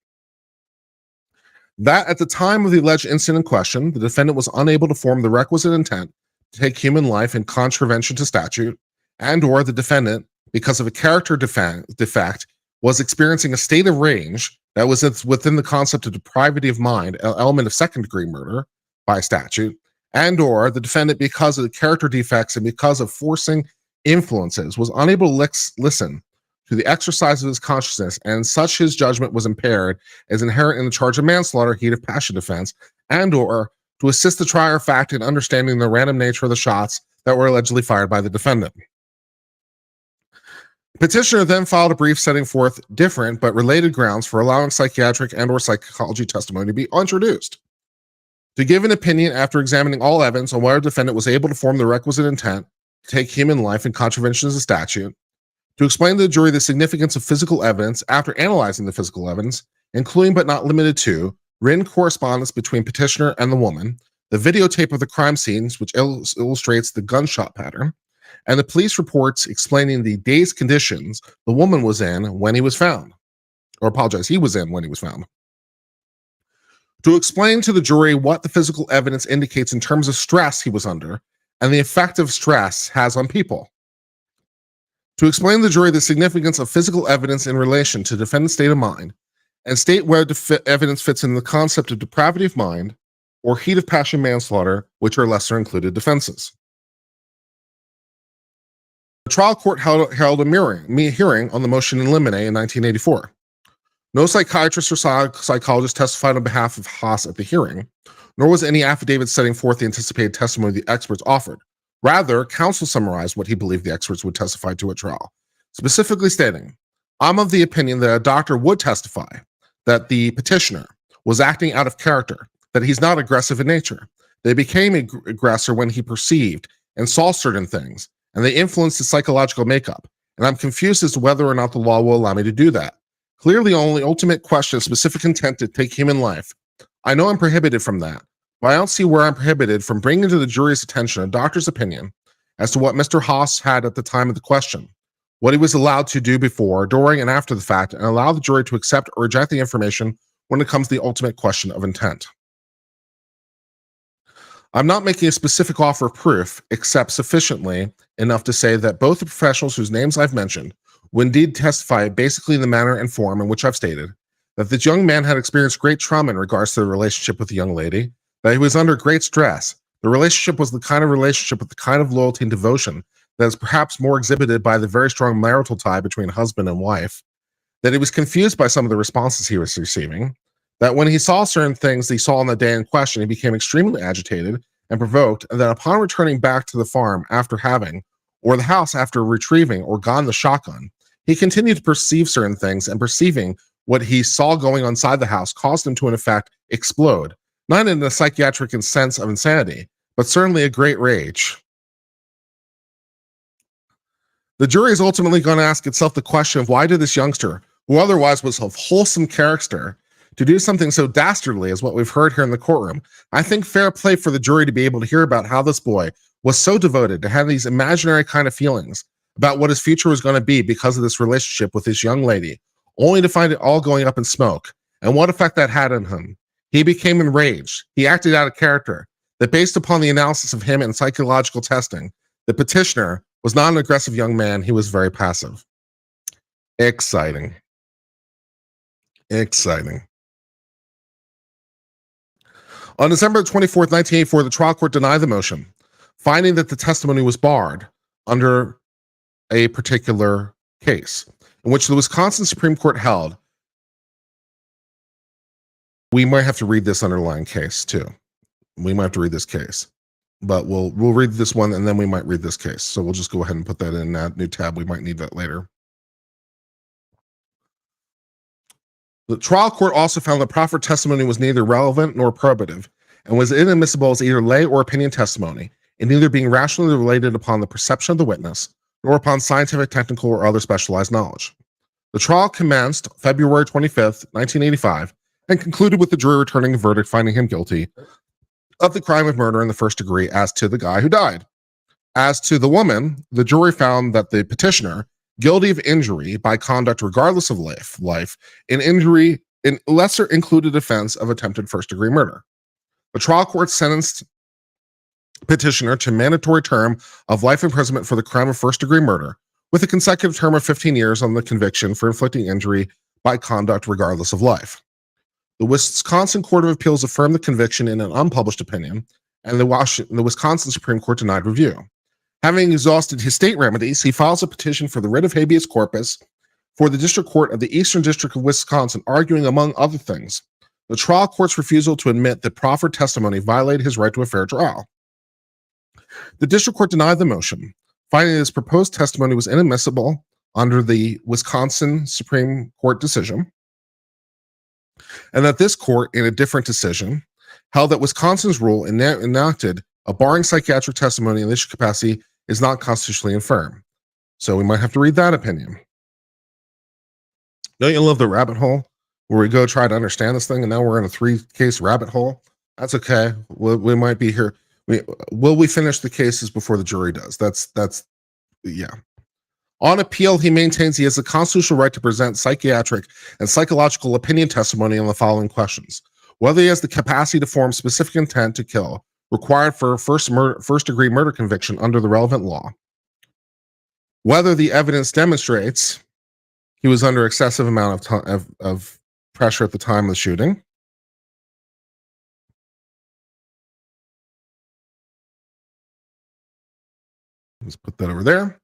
That at the time of the alleged incident in question, the defendant was unable to form the requisite intent to take human life in contravention to statute, and or the defendant, because of a character defect, was experiencing a state of rage that was within the concept of depravity of mind, an element of second-degree murder by statute, and or the defendant, because of the character defects and because of forcing influences, was unable to listen to the exercise of his consciousness, and such his judgment was impaired as inherent in the charge of manslaughter, heat of passion defense, and or to assist the trier of fact in understanding the random nature of the shots that were allegedly fired by the defendant. Petitioner then filed a brief setting forth different but related grounds for allowing psychiatric and or psychology testimony to be introduced. To give an opinion after examining all evidence on whether the defendant was able to form the requisite intent to take human life in contravention of the statute, to explain to the jury the significance of physical evidence after analyzing the physical evidence, including but not limited to written correspondence between petitioner and the woman, the videotape of the crime scenes, which illustrates the gunshot pattern, and the police reports explaining the day's conditions the woman was in when he was found. He was in when he was found. To explain to the jury what the physical evidence indicates in terms of stress he was under and the effect of stress has on people. To explain to the jury the significance of physical evidence in relation to defendant's state of mind and state where evidence fits in the concept of depravity of mind or heat of passion manslaughter, which are lesser included defenses. The trial court held a hearing on the motion in limine in 1984. No psychiatrist or psychologist testified on behalf of Haas at the hearing, nor was any affidavit setting forth the anticipated testimony the experts offered. Rather, counsel summarized what he believed the experts would testify to at trial, specifically stating, I'm of the opinion that a doctor would testify that the petitioner was acting out of character, that he's not aggressive in nature. They became aggressor when he perceived and saw certain things, and they influenced his psychological makeup. And I'm confused as to whether or not the law will allow me to do that. Clearly, only ultimate question of specific intent to take human life. I know I'm prohibited from that, but I don't see where I'm prohibited from bringing to the jury's attention a doctor's opinion as to what Mr. Haas had at the time of the question, what he was allowed to do before, during, and after the fact, and allow the jury to accept or reject the information when it comes to the ultimate question of intent. I'm not making a specific offer of proof, except sufficiently enough to say that both the professionals whose names I've mentioned will indeed testify basically in the manner and form in which I've stated, that this young man had experienced great trauma in regards to the relationship with the young lady, that he was under great stress. The relationship was the kind of relationship with the kind of loyalty and devotion that is perhaps more exhibited by the very strong marital tie between husband and wife, that he was confused by some of the responses he was receiving, that when he saw certain things he saw on the day in question, he became extremely agitated and provoked, and that upon returning back to the farm after having, or the house after retrieving or gotten the shotgun, he continued to perceive certain things, and perceiving what he saw going on inside the house caused him to, in effect, explode, not in a psychiatric sense of insanity, but certainly a great rage. The jury is ultimately going to ask itself the question of why did this youngster, who otherwise was of wholesome character, to do something so dastardly as what we've heard here in the courtroom. I think fair play for the jury to be able to hear about how this boy was so devoted to have these imaginary kind of feelings about what his future was going to be because of this relationship with this young lady, only to find it all going up in smoke, and what effect that had on him. He became enraged. He acted out of character. That based upon the analysis of him and psychological testing, the petitioner was not an aggressive young man. He was very passive. Exciting. Exciting. On December 24th, 1984, the trial court denied the motion, finding that the testimony was barred under a particular case, in which the Wisconsin Supreme Court held. We might have to read this underlying case too. We might have to read this case, but we'll read this one and then we might read this case. So we'll just go ahead and put that in that new tab. We might need that later. The trial court also found that proffered testimony was neither relevant nor probative and was inadmissible as either lay or opinion testimony, in neither being rationally related upon the perception of the witness nor upon scientific, technical, or other specialized knowledge. The trial commenced February 25th, 1985, and concluded with the jury returning a verdict finding him guilty of the crime of murder in the first degree as to the guy who died. As to the woman, the jury found that the petitioner, guilty of injury by conduct regardless of life, in injury in lesser included offense of attempted first-degree murder. The trial court sentenced petitioner to mandatory term of life imprisonment for the crime of first-degree murder, with a consecutive term of 15 years on the conviction for inflicting injury by conduct regardless of life. The Wisconsin Court of Appeals affirmed the conviction in an unpublished opinion, and the Wisconsin Supreme Court denied review. Having exhausted his state remedies, he files a petition for the writ of habeas corpus for the District Court of the Eastern District of Wisconsin, arguing, among other things, the trial court's refusal to admit that proffered testimony violated his right to a fair trial. The District Court denied the motion, finding that his proposed testimony was inadmissible under the Wisconsin Supreme Court decision, and that this court, in a different decision, held that Wisconsin's rule enacted a barring psychiatric testimony in this capacity is not constitutionally infirm. So we might have to read that opinion. Don't you love the rabbit hole where we go try to understand this thing and now we're in a 3-case rabbit hole? That's okay. We might be here. Will we finish the cases before the jury does? That's yeah. On appeal, he maintains he has a constitutional right to present psychiatric and psychological opinion testimony on the following questions: whether he has the capacity to form specific intent to kill required for a first-degree murder conviction under the relevant law, whether the evidence demonstrates he was under excessive amount of pressure at the time of the shooting, let's put that over there,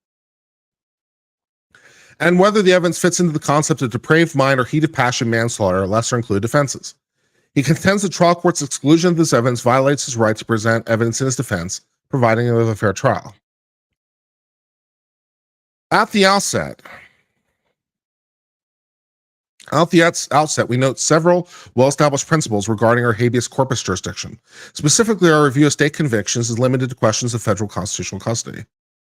and whether the evidence fits into the concept of depraved mind or heat of passion manslaughter or lesser included offenses. He contends the trial court's exclusion of this evidence violates his right to present evidence in his defense, providing him with a fair trial. At the outset, we note several well-established principles regarding our habeas corpus jurisdiction. Specifically, our review of state convictions is limited to questions of federal constitutional custody.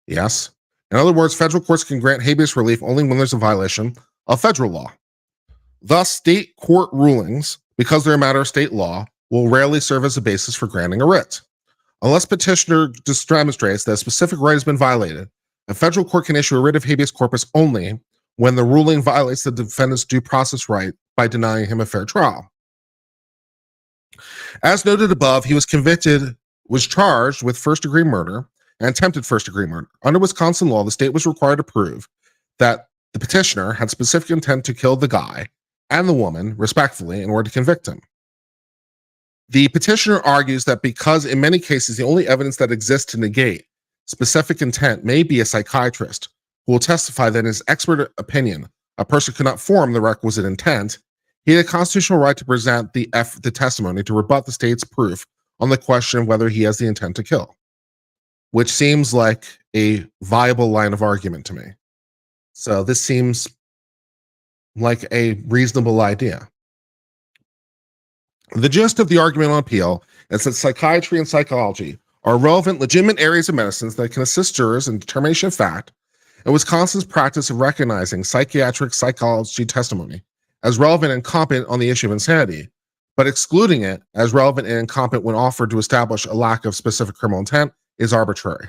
Yes. In other words, federal courts can grant habeas relief only when there's a violation of federal law. Thus, state court rulings, because they're a matter of state law, will rarely serve as a basis for granting a writ. Unless petitioner demonstrates that a specific right has been violated, a federal court can issue a writ of habeas corpus only when the ruling violates the defendant's due process right by denying him a fair trial. As noted above, he was charged with first-degree murder and attempted first-degree murder. Under Wisconsin law, the state was required to prove that the petitioner had specific intent to kill the guy and the woman, respectively, in order to convict him. The petitioner argues that because in many cases the only evidence that exists to negate specific intent may be a psychiatrist who will testify that in his expert opinion a person could not form the requisite intent, he had a constitutional right to present the testimony to rebut the state's proof on the question of whether he has the intent to kill, which seems like a viable line of argument to me. So this seems like a reasonable idea. The gist of the argument on appeal is that psychiatry and psychology are relevant, legitimate areas of medicine that can assist jurors in determination of fact, and Wisconsin's practice of recognizing psychiatric psychology testimony as relevant and competent on the issue of insanity, but excluding it as relevant and incompetent when offered to establish a lack of specific criminal intent is arbitrary.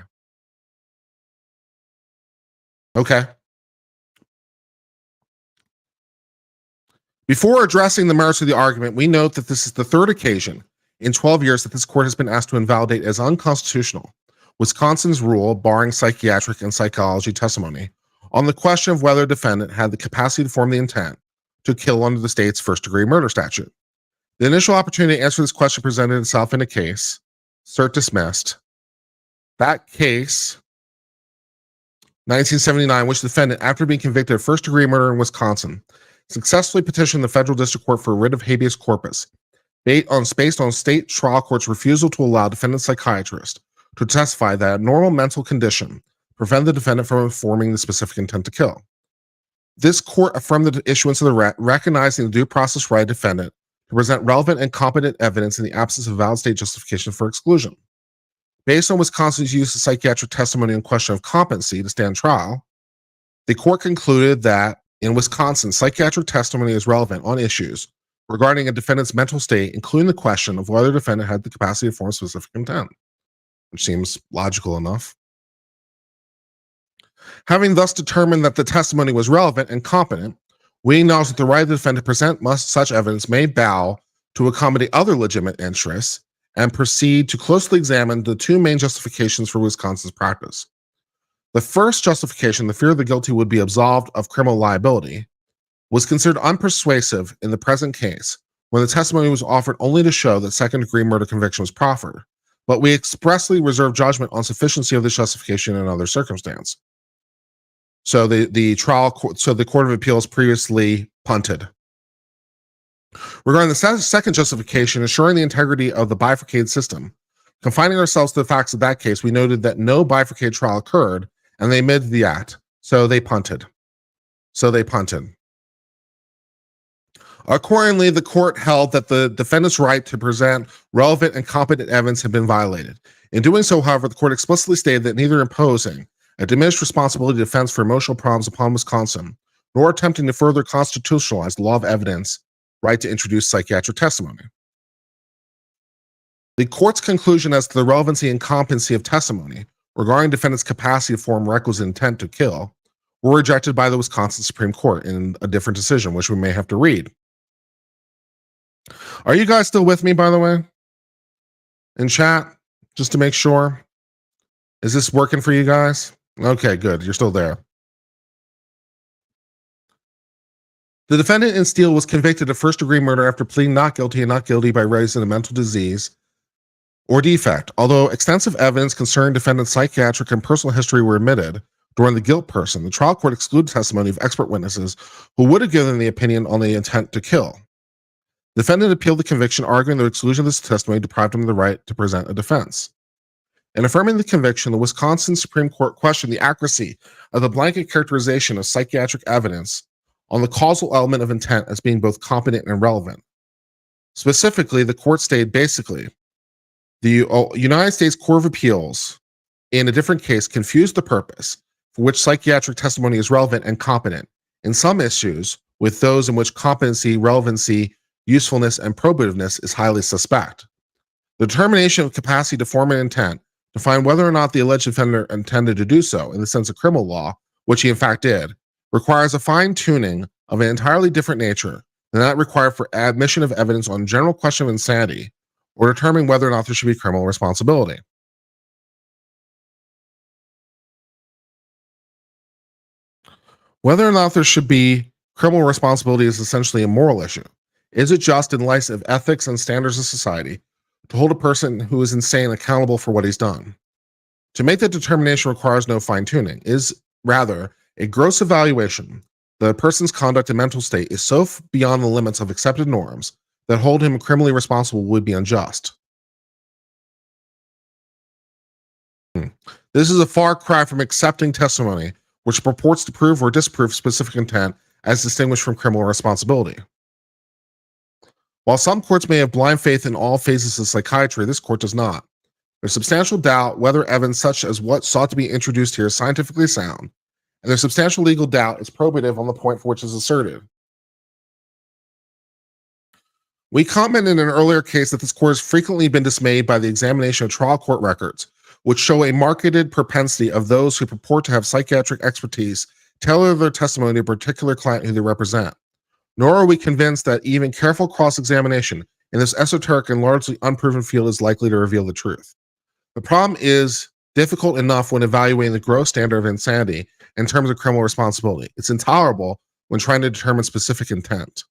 Okay. Before addressing the merits of the argument, we note that this is the third occasion in 12 years that this court has been asked to invalidate as unconstitutional Wisconsin's rule barring psychiatric and psychology testimony on the question of whether a defendant had the capacity to form the intent to kill under the state's first-degree murder statute. The initial opportunity to answer this question presented itself in a case, cert dismissed. That case, 1979, which the defendant, after being convicted of first-degree murder in Wisconsin, successfully petitioned the federal district court for a writ of habeas corpus based on state trial court's refusal to allow defendant's psychiatrist to testify that a normal mental condition prevented the defendant from forming the specific intent to kill. This court affirmed the issuance of the writ, recognizing the due process right of defendant to present relevant and competent evidence in the absence of valid state justification for exclusion. Based on Wisconsin's use of psychiatric testimony in question of competency to stand trial, the court concluded that in Wisconsin, psychiatric testimony is relevant on issues regarding a defendant's mental state, including the question of whether the defendant had the capacity to form specific intent, which seems logical enough. Having thus determined that the testimony was relevant and competent, we acknowledge that the right of the defendant to present such evidence may bow to accommodate other legitimate interests and proceed to closely examine the two main justifications for Wisconsin's practice. The first justification, the fear of the guilty would be absolved of criminal liability, was considered unpersuasive in the present case when the testimony was offered only to show that second-degree murder conviction was proffered, but we expressly reserve judgment on sufficiency of this justification in other circumstance. So the Court of Appeals previously punted. Regarding the second justification, ensuring the integrity of the bifurcated system, confining ourselves to the facts of that case, we noted that no bifurcated trial occurred, and they admitted the act. So they punted. Accordingly, the court held that the defendant's right to present relevant and competent evidence had been violated. In doing so, however, the court explicitly stated that neither imposing a diminished responsibility defense for emotional problems upon Wisconsin, nor attempting to further constitutionalize the law of evidence right to introduce psychiatric testimony. The court's conclusion as to the relevancy and competency of testimony regarding defendant's capacity to form requisite intent to kill were rejected by the Wisconsin Supreme Court in a different decision, which we may have to read. Are you guys still with me, by the way? In chat, just to make sure. Is this working for you guys? Okay, good. You're still there. The defendant in Steele was convicted of first-degree murder after pleading not guilty and not guilty by raising a mental disease or defect. Although extensive evidence concerning defendant's psychiatric and personal history were admitted during the guilt person, the trial court excluded testimony of expert witnesses who would have given the opinion on the intent to kill. The defendant appealed the conviction, arguing the exclusion of this testimony deprived him of the right to present a defense. In affirming the conviction, the Wisconsin Supreme Court questioned the accuracy of the blanket characterization of psychiatric evidence on the causal element of intent as being both competent and relevant. Specifically, the court stated basically, the United States Court of Appeals, in a different case, confused the purpose for which psychiatric testimony is relevant and competent in some issues with those in which competency, relevancy, usefulness, and probativeness is highly suspect. The determination of capacity to form an intent to find whether or not the alleged offender intended to do so in the sense of criminal law, which he in fact did, requires a fine-tuning of an entirely different nature than that required for admission of evidence on general question of insanity or determining whether or not there should be criminal responsibility. Whether or not there should be criminal responsibility is essentially a moral issue. Is it just in light of ethics and standards of society to hold a person who is insane accountable for what he's done? To make that determination requires no fine-tuning, is rather a gross evaluation that a person's conduct and mental state is so beyond the limits of accepted norms that hold him criminally responsible would be unjust. This is a far cry from accepting testimony which purports to prove or disprove specific intent as distinguished from criminal responsibility. While some courts may have blind faith in all phases of psychiatry, this court does not. There's substantial doubt whether evidence such as what sought to be introduced here is scientifically sound, and there's substantial legal doubt is probative on the point for which is asserted. We commented in an earlier case that this court has frequently been dismayed by the examination of trial court records, which show a marketed propensity of those who purport to have psychiatric expertise tailor their testimony to a particular client who they represent. Nor are we convinced that even careful cross-examination in this esoteric and largely unproven field is likely to reveal the truth. The problem is difficult enough when evaluating the gross standard of insanity in terms of criminal responsibility. It's intolerable when trying to determine specific intent.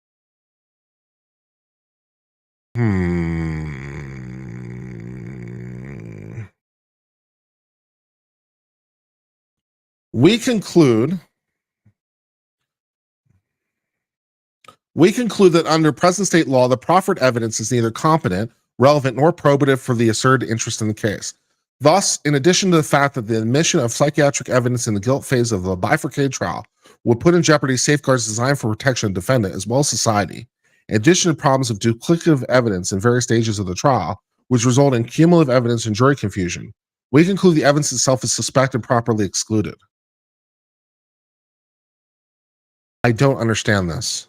We conclude that under present state law, the proffered evidence is neither competent, relevant, nor probative for the asserted interest in the case. Thus, in addition to the fact that the admission of psychiatric evidence in the guilt phase of the bifurcated trial would put in jeopardy safeguards designed for protection of the defendant as well as society, in addition to problems of duplicative evidence in various stages of the trial, which result in cumulative evidence and jury confusion. We conclude the evidence itself is suspect and properly excluded. I don't understand this.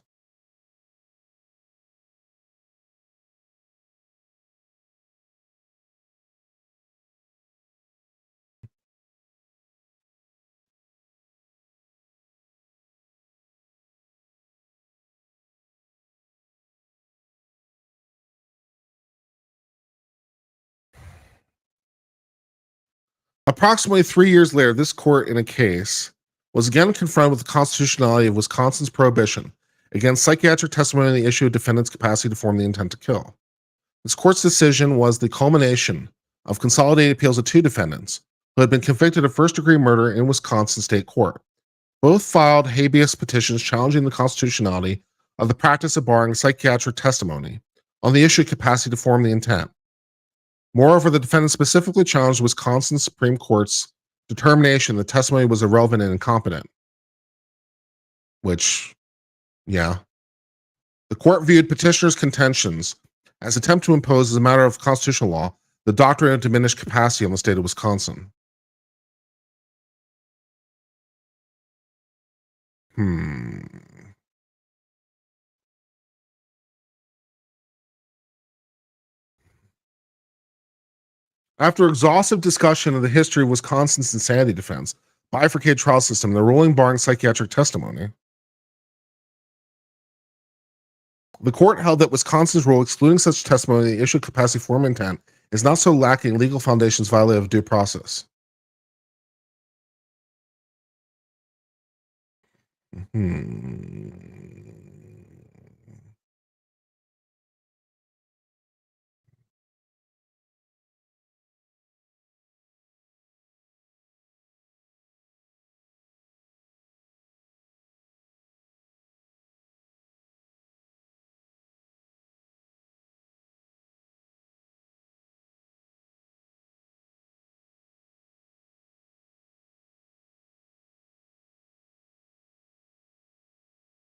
Approximately 3 years later, this court in a case was again confronted with the constitutionality of Wisconsin's prohibition against psychiatric testimony on the issue of defendant's capacity to form the intent to kill. This court's decision was the culmination of consolidated appeals of two defendants who had been convicted of first-degree murder in Wisconsin state court. Both filed habeas petitions challenging the constitutionality of the practice of barring psychiatric testimony on the issue of capacity to form the intent. Moreover, the defendant specifically challenged Wisconsin Supreme Court's determination that testimony was irrelevant and incompetent. Which, yeah. The court viewed petitioner's contentions as an attempt to impose, as a matter of constitutional law, the doctrine of diminished capacity on the state of Wisconsin. After exhaustive discussion of the history of Wisconsin's insanity defense, bifurcated trial system, and the ruling barring psychiatric testimony, the court held that Wisconsin's rule excluding such testimony in the issue of capacity to form intent is not so lacking legal foundations violative of due process.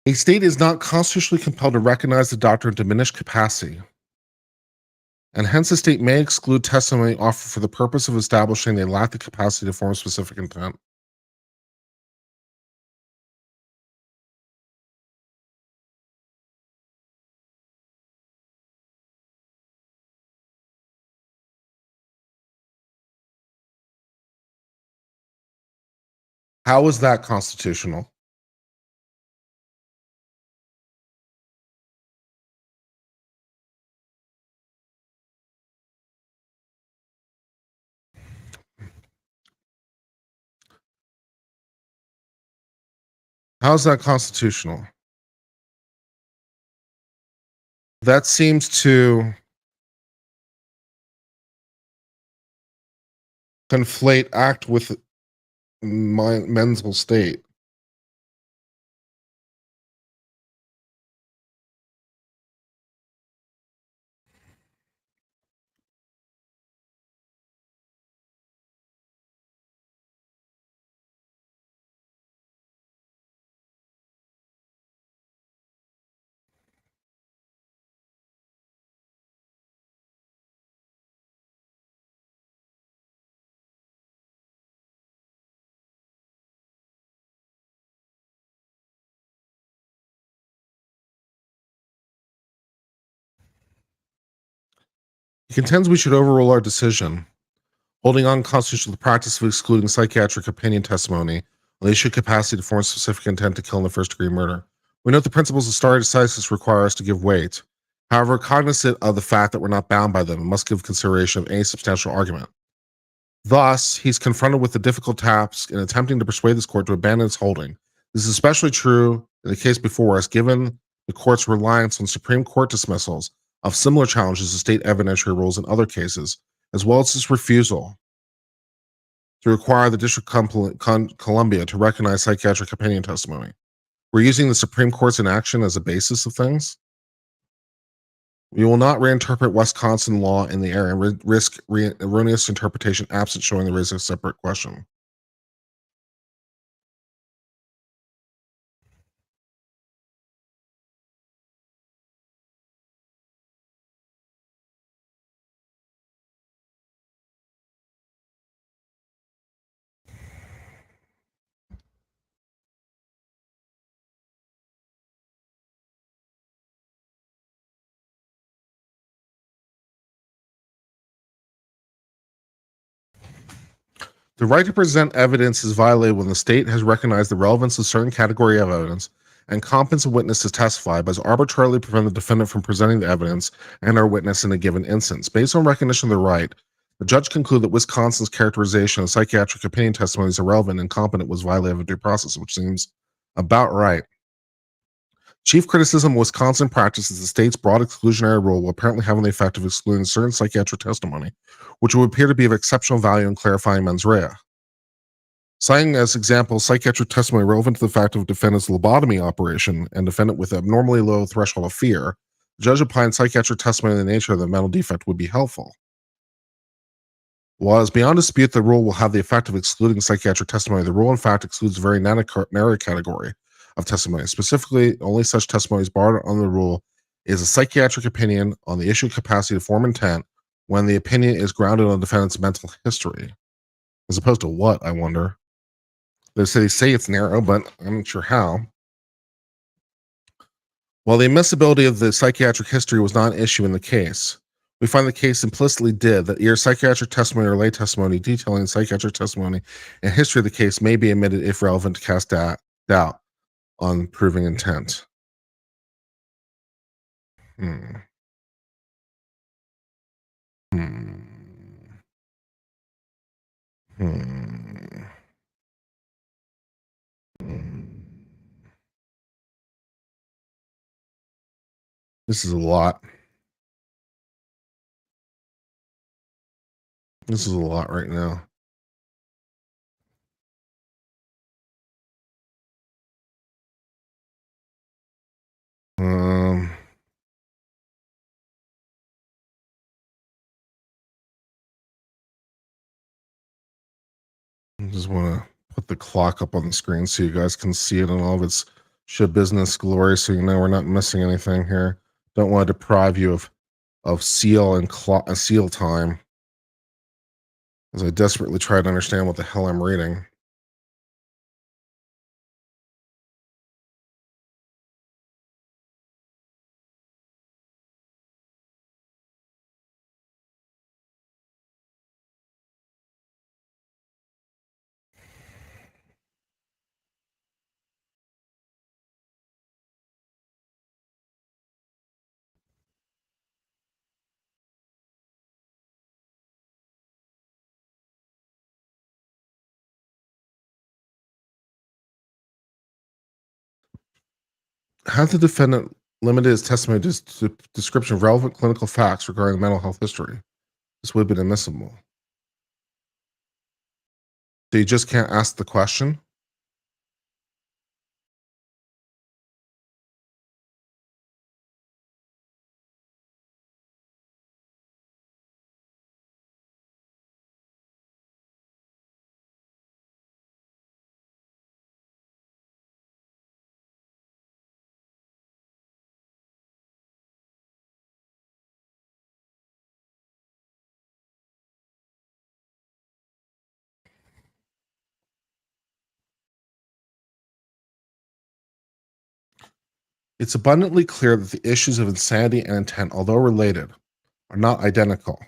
A state is not constitutionally compelled to recognize the doctrine of diminished capacity, and hence the state may exclude testimony offered for the purpose of establishing they lack the capacity to form specific intent. How is that constitutional? How is that constitutional? That seems to conflate act with mental state. He contends we should overrule our decision, holding unconstitutional the practice of excluding psychiatric opinion testimony on the issue of capacity to form specific intent to kill in the first-degree murder. We note the principles of stare decisis require us to give weight. However, cognizant of the fact that we're not bound by them and must give consideration of any substantial argument. Thus, he's confronted with the difficult task in attempting to persuade this court to abandon its holding. This is especially true in the case before us, given the court's reliance on Supreme Court dismissals of similar challenges to state evidentiary rules in other cases, as well as its refusal to require the District of Columbia to recognize psychiatric opinion testimony. We're using the Supreme Court's inaction as a basis of things. We will not reinterpret Wisconsin law in the area and risk erroneous interpretation absent showing there is a separate question. The right to present evidence is violated when the state has recognized the relevance of certain category of evidence and competent witness to testify, but has arbitrarily prevented the defendant from presenting the evidence and our witness in a given instance. Based on recognition of the right, the judge concluded that Wisconsin's characterization of psychiatric opinion testimony as irrelevant and incompetent was violative of due process, which seems about right. Chief criticism of Wisconsin practice is the state's broad exclusionary rule will apparently have the effect of excluding certain psychiatric testimony, which would appear to be of exceptional value in clarifying mens rea. Citing as example psychiatric testimony relevant to the fact of a defendant's lobotomy operation and defendant with abnormally low threshold of fear, the judge opined psychiatric testimony in the nature of the mental defect would be helpful. While it's beyond dispute the rule will have the effect of excluding psychiatric testimony, the rule in fact excludes a very narrow category of testimony. Specifically, only such testimonies barred on the rule is a psychiatric opinion on the issue of capacity to form intent when the opinion is grounded on the defendant's mental history. As opposed to what, I wonder? They say it's narrow, but I'm not sure how. While the admissibility of the psychiatric history was not an issue in the case, we find the case implicitly did that either psychiatric testimony or lay testimony detailing psychiatric testimony and history of the case may be admitted if relevant to cast doubt on proving intent. Hmm. This is a lot. This is a lot right now. I just want to put the clock up on the screen so you guys can see it in all of its Schabusiness glory, so you know we're not missing anything here. Don't want to deprive you of seal and seal time, as I desperately try to understand what the hell I'm reading. Had the defendant limited his testimony to description of relevant clinical facts regarding mental health history, this would have been admissible. So you just can't ask the question? It's abundantly clear that the issues of insanity and intent, although related, are not identical.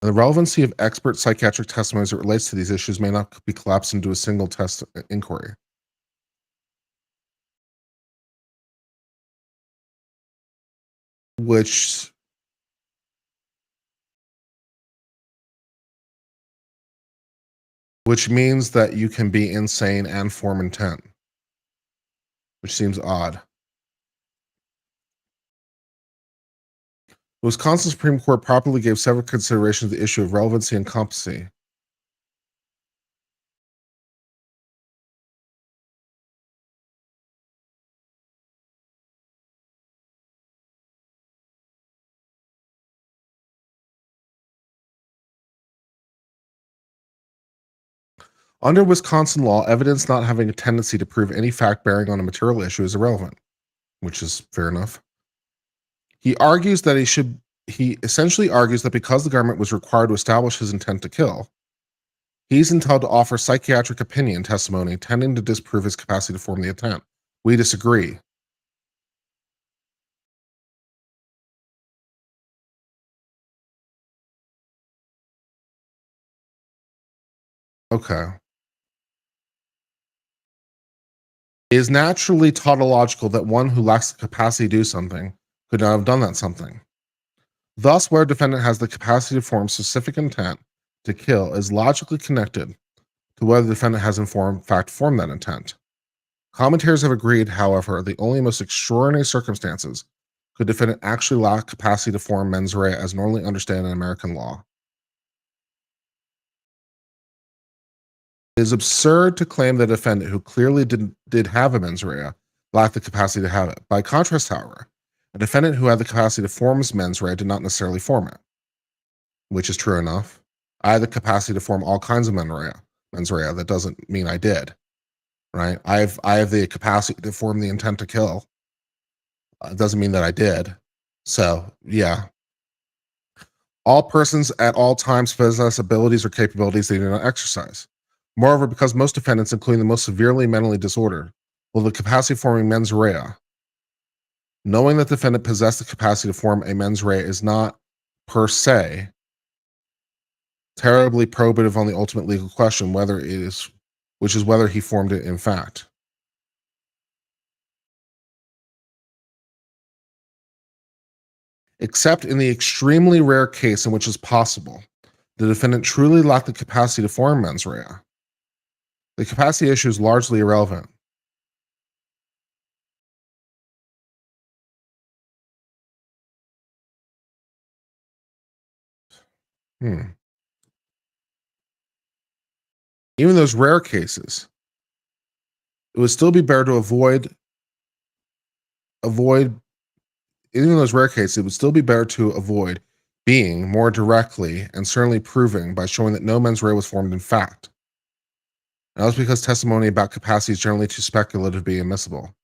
And the relevancy of expert psychiatric testimony as it relates to these issues may not be collapsed into a single test inquiry. Which means that you can be insane and form intent, which seems odd. The Wisconsin Supreme Court properly gave several considerations to the issue of relevancy and competency. Under Wisconsin law, evidence not having a tendency to prove any fact bearing on a material issue is irrelevant, which is fair enough. He essentially argues that because the government was required to establish his intent to kill, he's entitled to offer psychiatric opinion testimony tending to disprove his capacity to form the intent. We disagree. Okay. It is naturally tautological that one who lacks the capacity to do something could not have done that something. Thus, where a defendant has the capacity to form specific intent to kill is logically connected to whether the defendant has in fact formed that intent. Commentators have agreed, however, the only most extraordinary circumstances could defendant actually lack capacity to form mens rea as normally understood in American law. It is absurd to claim that a defendant who clearly did have a mens rea lacked the capacity to have it. By contrast, however, a defendant who had the capacity to form his mens rea did not necessarily form it, which is true enough. I had the capacity to form all kinds of mens rea. That doesn't mean I did, right? I have the capacity to form the intent to kill. It doesn't mean that I did. So, yeah. All persons at all times possess abilities or capabilities they do not exercise. Moreover, because most defendants, including the most severely mentally disordered, will have the capacity of forming mens rea, knowing that the defendant possessed the capacity to form a mens rea is not, per se, terribly probative on the ultimate legal question, which is whether he formed it in fact. Except in the extremely rare case in which it's possible the defendant truly lacked the capacity to form mens rea, the capacity issue is largely irrelevant. Even those rare cases, it would still be better to avoid. Even in those rare cases, it would still be better to avoid being more directly and certainly proving by showing that no mens rea was formed in fact. And that was because testimony about capacity is generally too speculative to be admissible.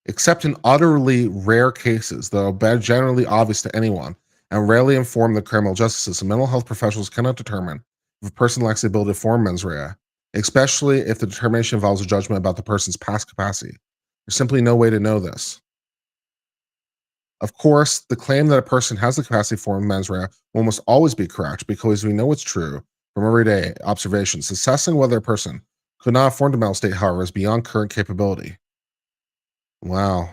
Except in utterly rare cases that are generally obvious to anyone and rarely inform the criminal justice system, mental health professionals cannot determine if a person lacks the ability to form mens rea, especially if the determination involves a judgment about the person's past capacity. There's simply no way to know this. Of course, the claim that a person has the capacity to form mens rea will almost always be correct because we know it's true from everyday observations. Assessing whether a person could not have formed a mental state, however, is beyond current capability. Wow.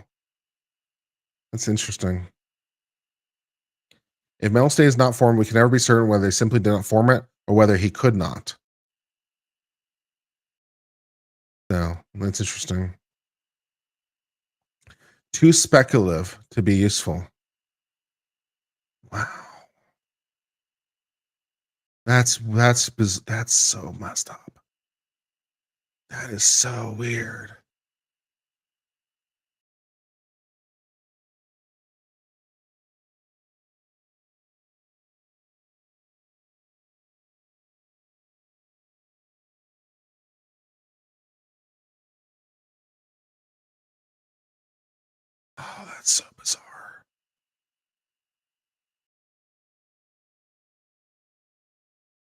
That's interesting. If mental state is not formed, we can never be certain whether they simply did not form it or whether he could not. No, that's interesting. Too speculative to be useful. Wow. That's so messed up. That is so weird. Oh, that's so bizarre.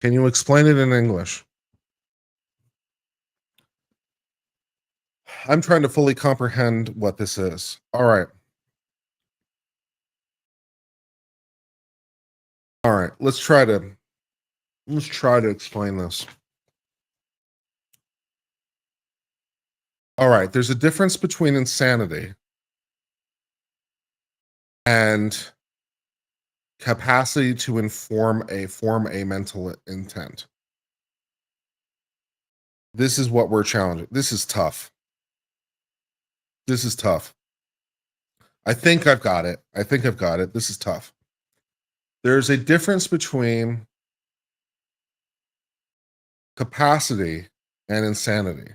Can you explain it in English? I'm trying to fully comprehend what this is. All right. All right. Let's try to explain this. All right. There's a difference between insanity and capacity to form a mental intent. This is what we're challenging. This is tough. I think I've got it. This is tough. There's a difference between capacity and insanity.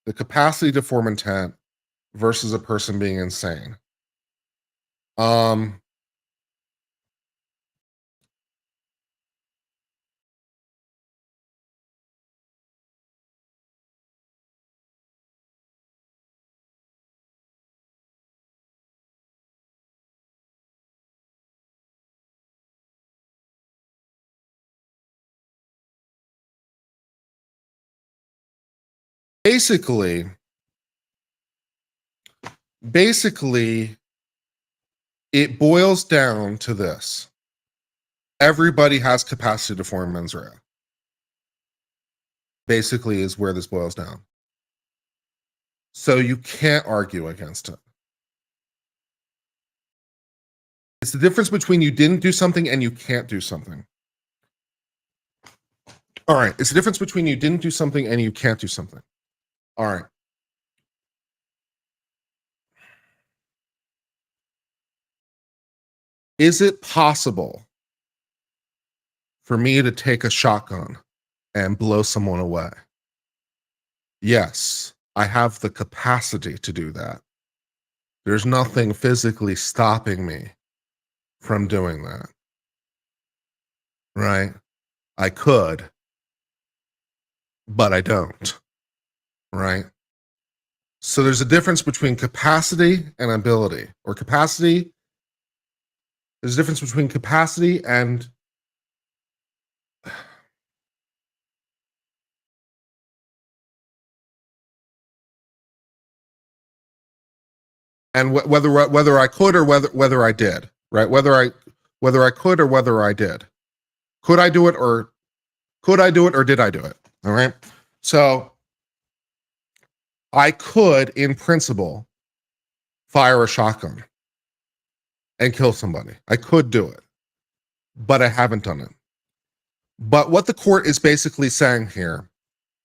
The capacity to form intent versus a person being insane. Basically, it boils down to this. Everybody has capacity to form mens rea. basically is where this boils down. So you can't argue against it. It's the difference between you didn't do something and you can't do something. All right. It's the difference between you didn't do something and you can't do something. All right. Is it possible for me to take a shotgun and blow someone away? Yes, I have the capacity to do that. There's nothing physically stopping me from doing that. Right? I could, but I don't. Right? So there's a difference between capacity and ability, or capacity. There's a difference between capacity and whether I could or whether I did, right? Whether I could or whether I did. Could I do it or did I do it? All right. So I could, in principle, fire a shotgun and kill somebody. I could do it, but I haven't done it. But what the court is basically saying here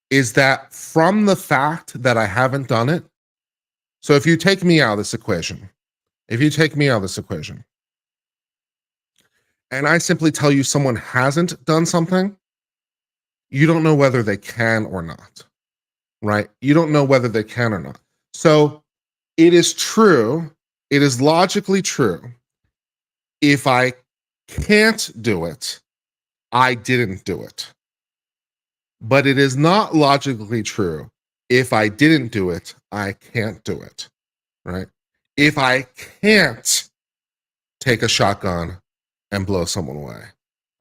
is that from the fact that I haven't done it, so if you take me out of this equation, and I simply tell you someone hasn't done something, you don't know whether they can or not, right? You don't know whether they can or not. So it is true, it is logically true. If I can't do it, I didn't do it. But it is not logically true. If I didn't do it, I can't do it, right? If I can't take a shotgun and blow someone away,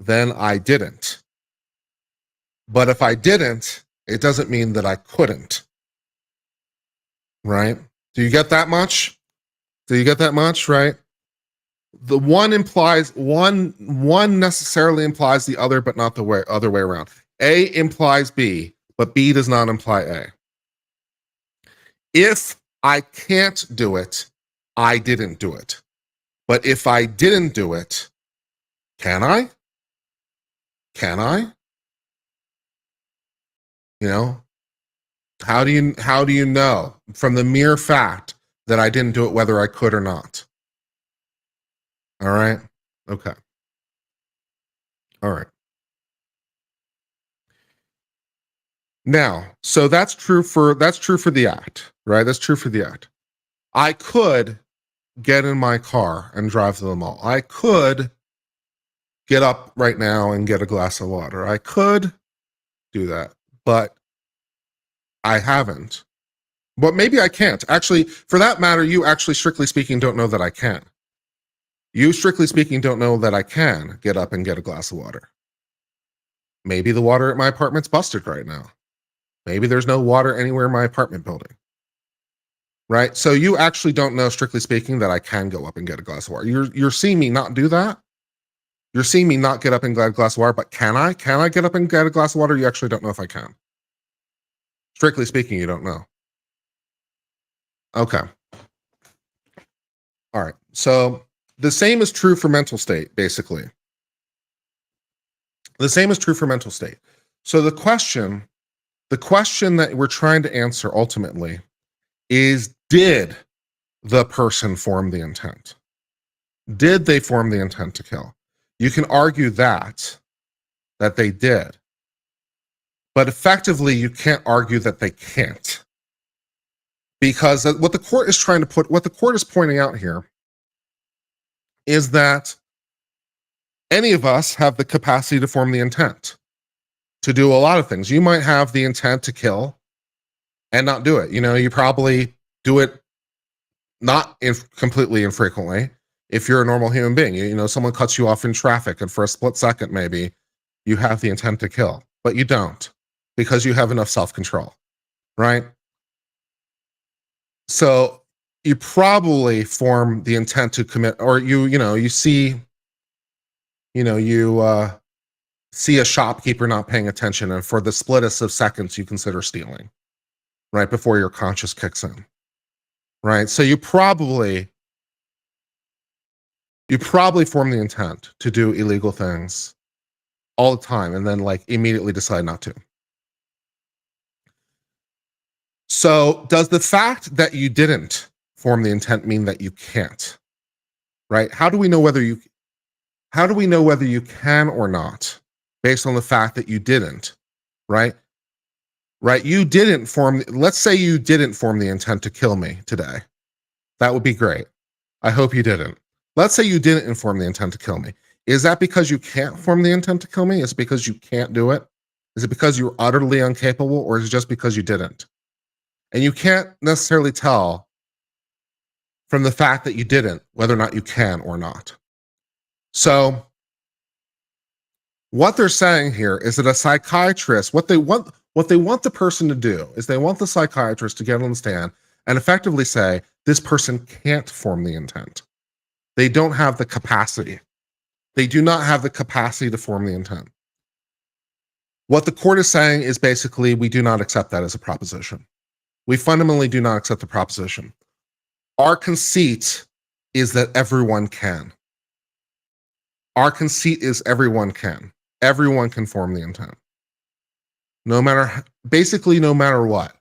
then I didn't. But if I didn't, it doesn't mean that I couldn't, right? Do you get that much? Right? The one implies one necessarily implies the other, but not the other way around. A implies B, but B does not imply A. If I can't do it, I didn't do it. But if I didn't do it, can I? You know, how do you know from the mere fact that I didn't do it whether I could or not? All right. Okay. All right. Now, so that's true for the act, right? That's true for the act. I could get in my car and drive to the mall. I could get up right now and get a glass of water. I could do that, but I haven't. But maybe I can't. Actually, for that matter, you actually, strictly speaking, don't know that I can. You, strictly speaking, don't know that I can get up and get a glass of water. Maybe the water at my apartment's busted right now. Maybe there's no water anywhere in my apartment building. Right? So you actually don't know, strictly speaking, that I can go up and get a glass of water. You're seeing me not do that. You're seeing me not get up and get a glass of water, but can I? Can I get up and get a glass of water? You actually don't know if I can. Strictly speaking, you don't know. Okay. All right. So the same is true for mental state, basically. The same is true for mental state. So the question that we're trying to answer ultimately is, did the person form the intent? Did they form the intent to kill? You can argue that they did. But effectively, you can't argue that they can't. Because what the court is pointing out here is that any of us have the capacity to form the intent to do a lot of things. You might have the intent to kill and not do it. You know, you probably do it not completely infrequently. If you're a normal human being, you know, someone cuts you off in traffic and for a split second, maybe you have the intent to kill, but you don't because you have enough self-control, right? So you probably form the intent to commit, or you see a shopkeeper not paying attention, and for the splittest of seconds, you consider stealing, right? Before your conscience kicks in, right? So you probably form the intent to do illegal things all the time and then like immediately decide not to. So does the fact that you didn't form the intent mean that you can't, right? How do we know whether you can or not based on the fact that you didn't, right? Right? You didn't form, let's say you didn't form the intent to kill me today. That would be great. I hope you didn't. Let's say you didn't inform the intent to kill me. Is that because you can't form the intent to kill me? Is it because you can't do it? Is it because you're utterly incapable, or is it just because you didn't? And you can't necessarily tell from the fact that you didn't whether or not you can or not. So what they're saying here is that a psychiatrist, what they want the person to do is they want the psychiatrist to get on the stand and effectively say, this person can't form the intent. They don't have the capacity. They do not have the capacity to form the intent. What the court is saying is basically, we do not accept that as a proposition. We fundamentally do not accept the proposition. Our conceit is that everyone can. Our conceit is everyone can. Everyone can form the intent. No matter what.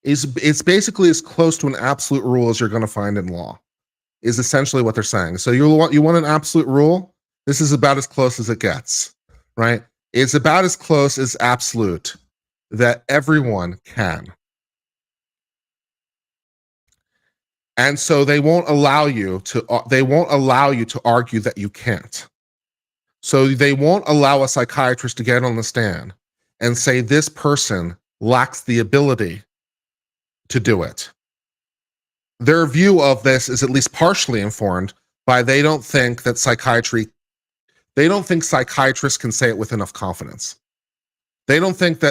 It's basically as close to an absolute rule as you're going to find in law, is essentially what they're saying. So you want an absolute rule? This is about as close as it gets, right? It's about as close as absolute that everyone can. And so they won't allow you to argue that you can't. So they won't allow a psychiatrist to get on the stand and say this person lacks the ability to do it. Their view of this is at least partially informed by they don't think psychiatrists can say it with enough confidence. They don't think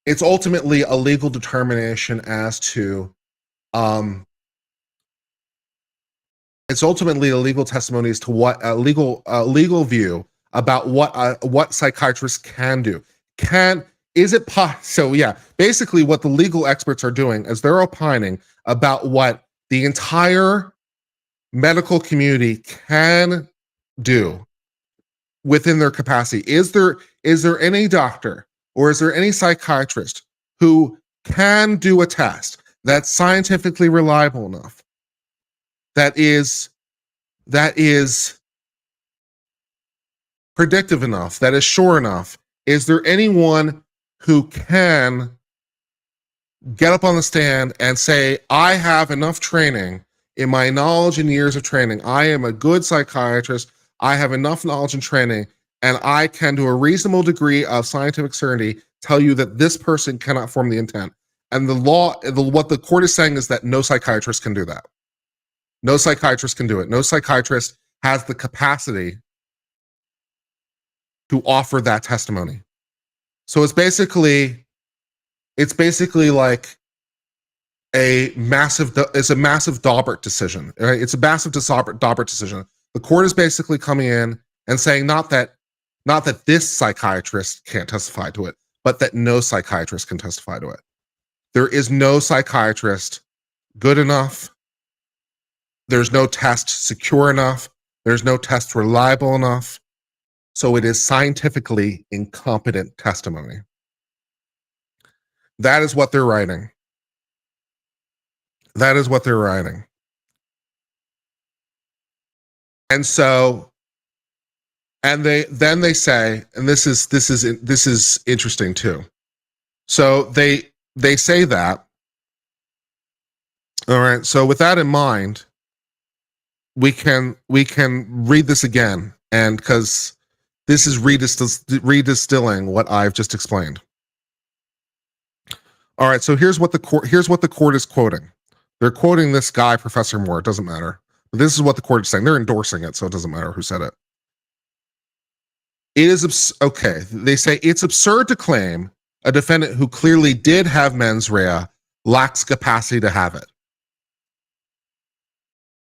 it's ultimately a legal determination as to it's ultimately a legal testimony as to what a legal view about what psychiatrists can do. So yeah, basically what the legal experts are doing is they're opining about what the entire medical community can do within their capacity. Is there any doctor or is there any psychiatrist who can do a test that's scientifically reliable enough, that is predictive enough, that is sure enough? Is there anyone who can get up on the stand and say, I have enough training in my knowledge and years of training, I am a good psychiatrist, I have enough knowledge and training, and I can, to a reasonable degree of scientific certainty, tell you that this person cannot form the intent? And what the court is saying is that no psychiatrist can do that. No psychiatrist can do it. No psychiatrist has the capacity to offer that testimony. So it's basically like a massive Daubert decision, right? It's a massive Daubert decision. The court is basically coming in and saying not that this psychiatrist can't testify to it, but that no psychiatrist can testify to it. There is no psychiatrist good enough. There's no test secure enough. There's no test reliable enough. So it is scientifically incompetent testimony. That is what they're writing. That is what they're writing. And so, and they say, and this is interesting too. So they say that. All right. So with that in mind, we can read this again, and because this is redistilling what I've just explained. All right. So here's what the court is quoting. They're quoting this guy, Professor Moore. It doesn't matter. But this is what the court is saying. They're endorsing it, so it doesn't matter who said it. It is okay. They say it's absurd to claim a defendant who clearly did have mens rea lacks capacity to have it.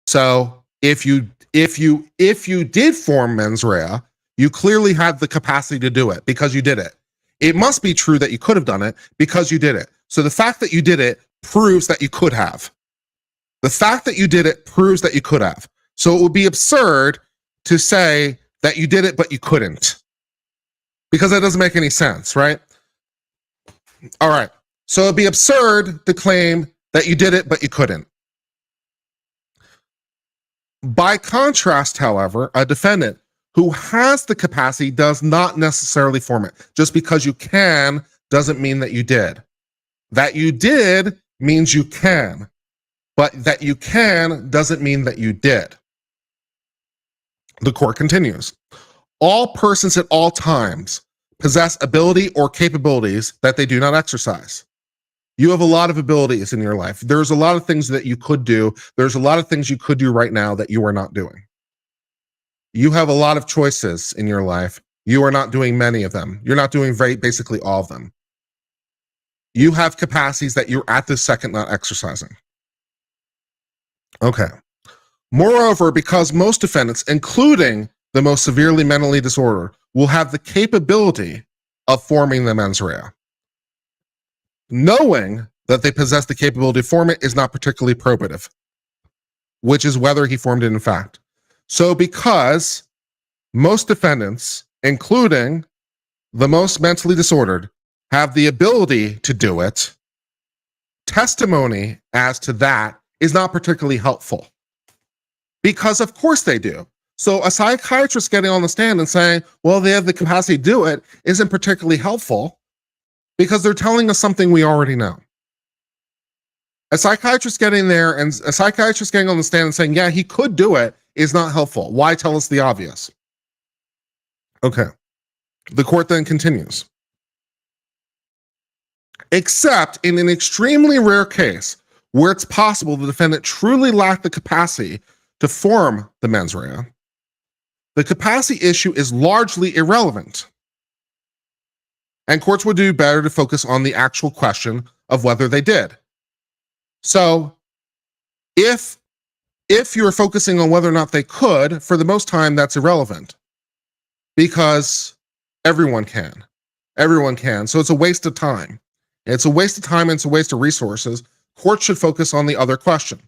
So if you did form mens rea, You clearly had the capacity to do it because you did it. It must be true that you could have done it because you did it. So the fact that you did it proves that you could have. The fact that you did it proves that you could have. So it would be absurd to say that you did it but you couldn't, because that doesn't make any sense, right? All right. So it'd be absurd to claim that you did it but you couldn't. By contrast, however, a defendant who has the capacity does not necessarily form it. Just because you can doesn't mean that you did. That you did means you can, but that you can doesn't mean that you did. The court continues. All persons at all times possess ability or capabilities that they do not exercise. You have a lot of abilities in your life. There's a lot of things that you could do. There's a lot of things you could do right now that you are not doing. You have a lot of choices in your life. You are not doing many of them. You're not doing basically all of them. You have capacities that you're at this second not exercising. Okay. Moreover, because most defendants, including the most severely mentally disordered, will have the capability of forming the mens rea. Knowing that they possess the capability to form it is not particularly probative, which is whether he formed it in fact. So because most defendants, including the most mentally disordered, have the ability to do it, testimony as to that is not particularly helpful. Because of course they do. So a psychiatrist getting on the stand and saying, well, they have the capacity to do it isn't particularly helpful because they're telling us something we already know. A psychiatrist getting there and a psychiatrist getting on the stand and saying, yeah, he could do it is not helpful. Why tell us the obvious? Okay. The court then continues. Except in an extremely rare case where it's possible the defendant truly lacked the capacity to form the mens rea, the capacity issue is largely irrelevant. And courts would do better to focus on the actual question of whether they did. So if you're focusing on whether or not they could, for the most time, that's irrelevant because everyone can. Everyone can. So it's a waste of time. It's a waste of time and it's a waste of resources. Courts should focus on the other question.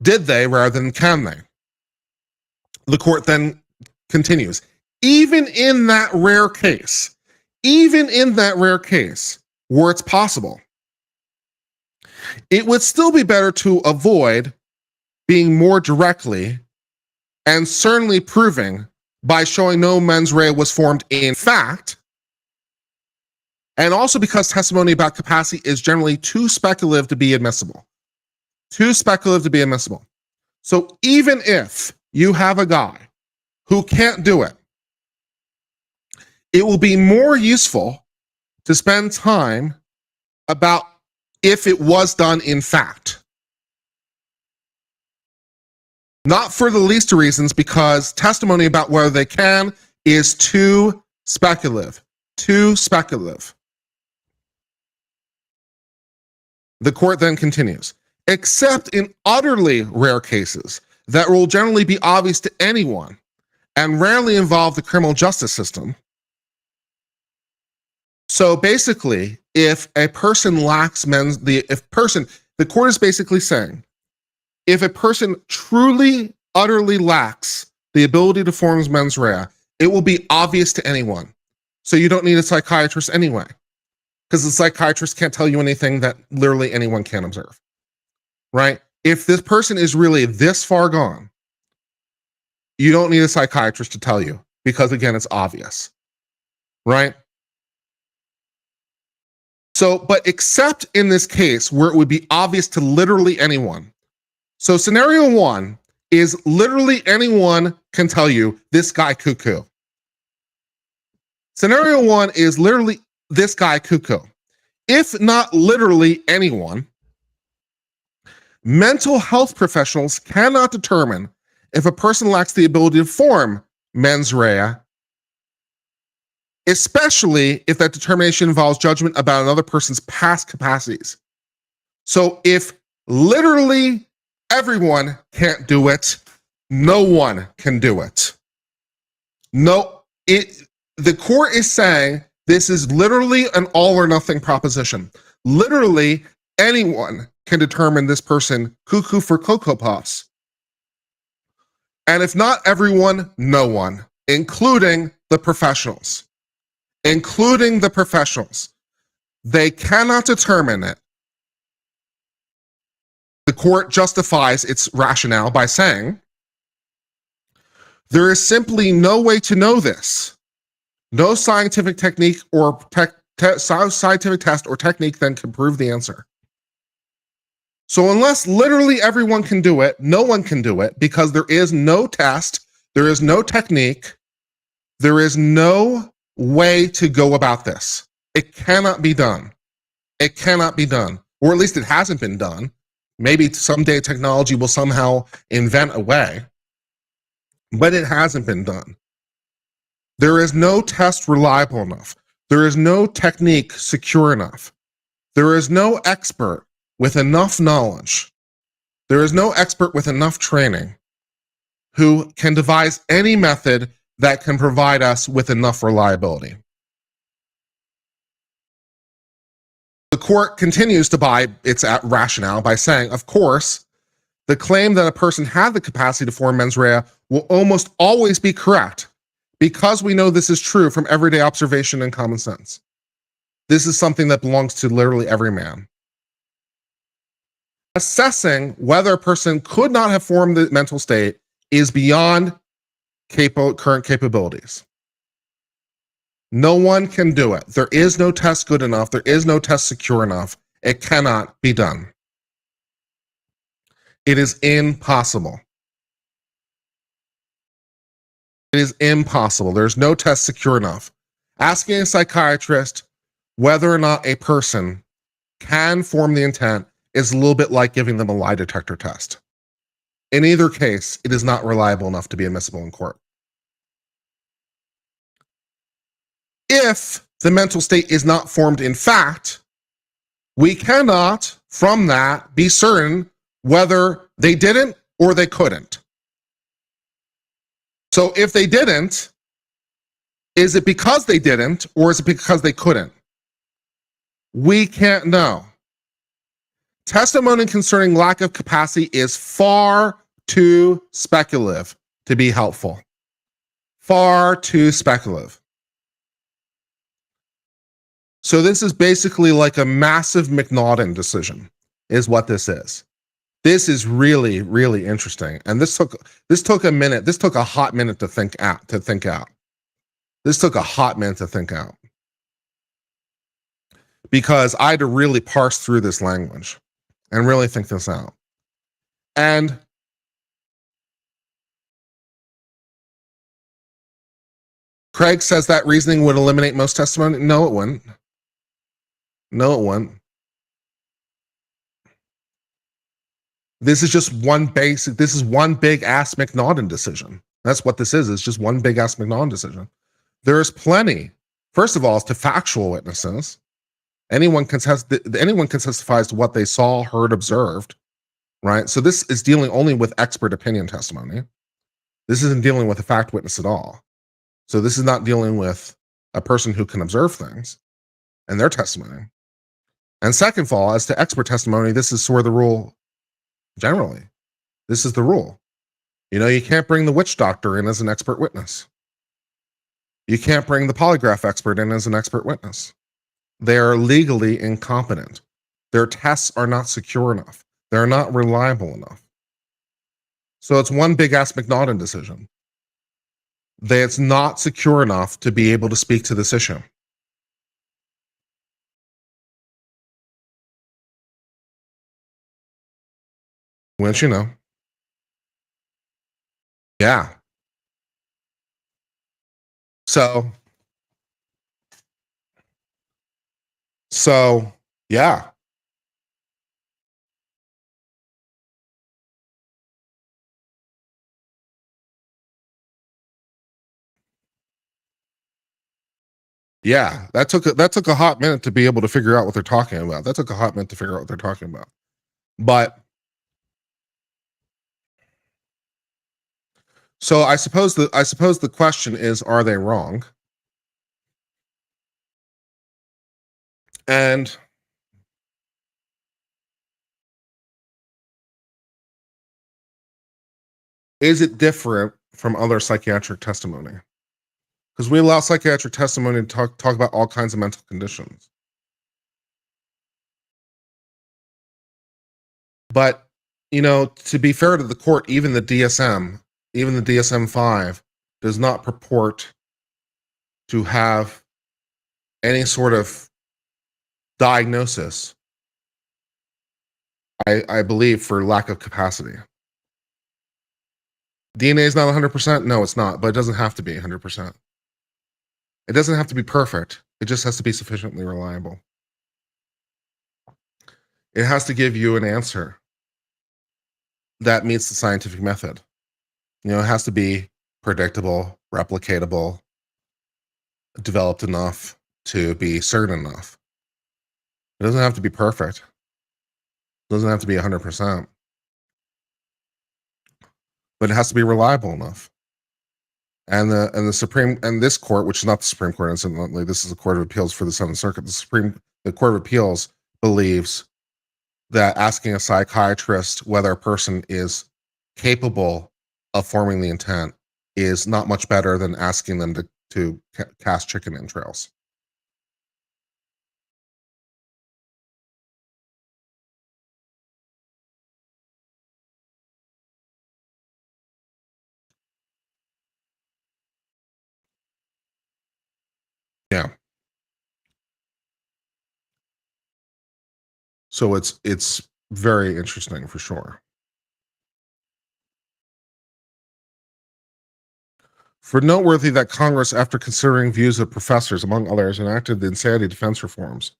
Did they rather than can they? The court then continues. Even in that rare case where it's possible, it would still be better to avoid being more directly and certainly proving by showing no mens rea was formed in fact, and also because testimony about capacity is generally too speculative to be admissible. Too speculative to be admissible. So even if you have a guy who can't do it, it will be more useful to spend time about if it was done in fact. Not for the least of reasons, because testimony about whether they can is too speculative. Too speculative. The court then continues. Except in utterly rare cases that will generally be obvious to anyone and rarely involve the criminal justice system. So basically, if a person lacks the court is basically saying, if a person truly, utterly lacks the ability to form mens rea, it will be obvious to anyone. So you don't need a psychiatrist anyway, because the psychiatrist can't tell you anything that literally anyone can observe, right? If this person is really this far gone, you don't need a psychiatrist to tell you, because again, it's obvious, right? So, but except in this case where it would be obvious to literally anyone. So scenario one is literally anyone can tell you this guy cuckoo. Scenario one is literally this guy cuckoo. If not literally anyone, mental health professionals cannot determine if a person lacks the ability to form mens rea, especially if that determination involves judgment about another person's past capacities. So if literally everyone can't do it, no one can do it. No, the court is saying this is literally an all or nothing proposition. Literally, anyone can determine this person cuckoo for Cocoa Puffs. And if not everyone, no one, including the professionals. Including the professionals. They cannot determine it. The court justifies its rationale by saying, there is simply no way to know this. No scientific technique or scientific test or technique then can prove the answer. So unless literally everyone can do it, no one can do it because there is no test, there is no technique, there is no way to go about this. It cannot be done. It cannot be done. Or at least it hasn't been done. Maybe someday technology will somehow invent a way, but it hasn't been done. There is no test reliable enough. There is no technique secure enough. There is no expert with enough knowledge. There is no expert with enough training who can devise any method that can provide us with enough reliability. The court continues to buy its rationale by saying, of course, the claim that a person had the capacity to form mens rea will almost always be correct because we know this is true from everyday observation and common sense. This is something that belongs to literally every man. Assessing whether a person could not have formed the mental state is beyond current capabilities. No one can do it. There is no test good enough. There is no test secure enough. It cannot be done. It is impossible. It is impossible. There's no test secure enough. Asking a psychiatrist whether or not a person can form the intent is a little bit like giving them a lie detector test. In either case, it is not reliable enough to be admissible in court. If the mental state is not formed in fact, we cannot, from that, be certain whether they didn't or they couldn't. So if they didn't, is it because they didn't or is it because they couldn't? We can't know. Testimony concerning lack of capacity is far too speculative to be helpful. Far too speculative. So this is basically like a massive McNaughton decision, is what this is. This is really, really interesting. And this took a minute. This took a hot minute to think out. This took a hot minute to think out. Because I had to really parse through this language and really think this out. And Craig says that reasoning would eliminate most testimony. No, it wouldn't. No, it wouldn't. This is just one big ass McNaughton decision. That's what this is. It's just one big ass McNaughton decision. There's plenty. First of all, it's to factual witnesses. Anyone can testify as to what they saw, heard, observed, right? So this is dealing only with expert opinion testimony. This isn't dealing with a fact witness at all. So this is not dealing with a person who can observe things and their testimony. And second of all, as to expert testimony, this is sort of the rule generally. This is the rule. You know, you can't bring the witch doctor in as an expert witness. You can't bring the polygraph expert in as an expert witness. They are legally incompetent. Their tests are not secure enough. They're not reliable enough. So it's one big ass McNaughton decision. It's not secure enough to be able to speak to this issue. Wouldn't you know? Yeah. So yeah. Yeah, that took a hot minute to be able to figure out what they're talking about. That took a hot minute to figure out what they're talking about. But So I suppose the question is, are they wrong? And is it different from other psychiatric testimony? Because we allow psychiatric testimony to talk about all kinds of mental conditions. But, to be fair to the court, even the DSM-5 does not purport to have any sort of diagnosis, I believe, for lack of capacity. DNA is not 100%? No, it's not, but it doesn't have to be 100%. It doesn't have to be perfect. It just has to be sufficiently reliable. It has to give you an answer that meets the scientific method. It has to be predictable, replicatable, developed enough to be certain enough. It doesn't have to be perfect. It doesn't have to be 100%. But it has to be reliable enough. And this court, which is not the Supreme Court, incidentally, this is the Court of Appeals for the Seventh Circuit. The Court of Appeals believes that asking a psychiatrist whether a person is capable of forming the intent is not much better than asking them to cast chicken entrails. Yeah. So it's very interesting for sure. For noteworthy that Congress, after considering views of professors, among others, enacted the insanity defense reforms.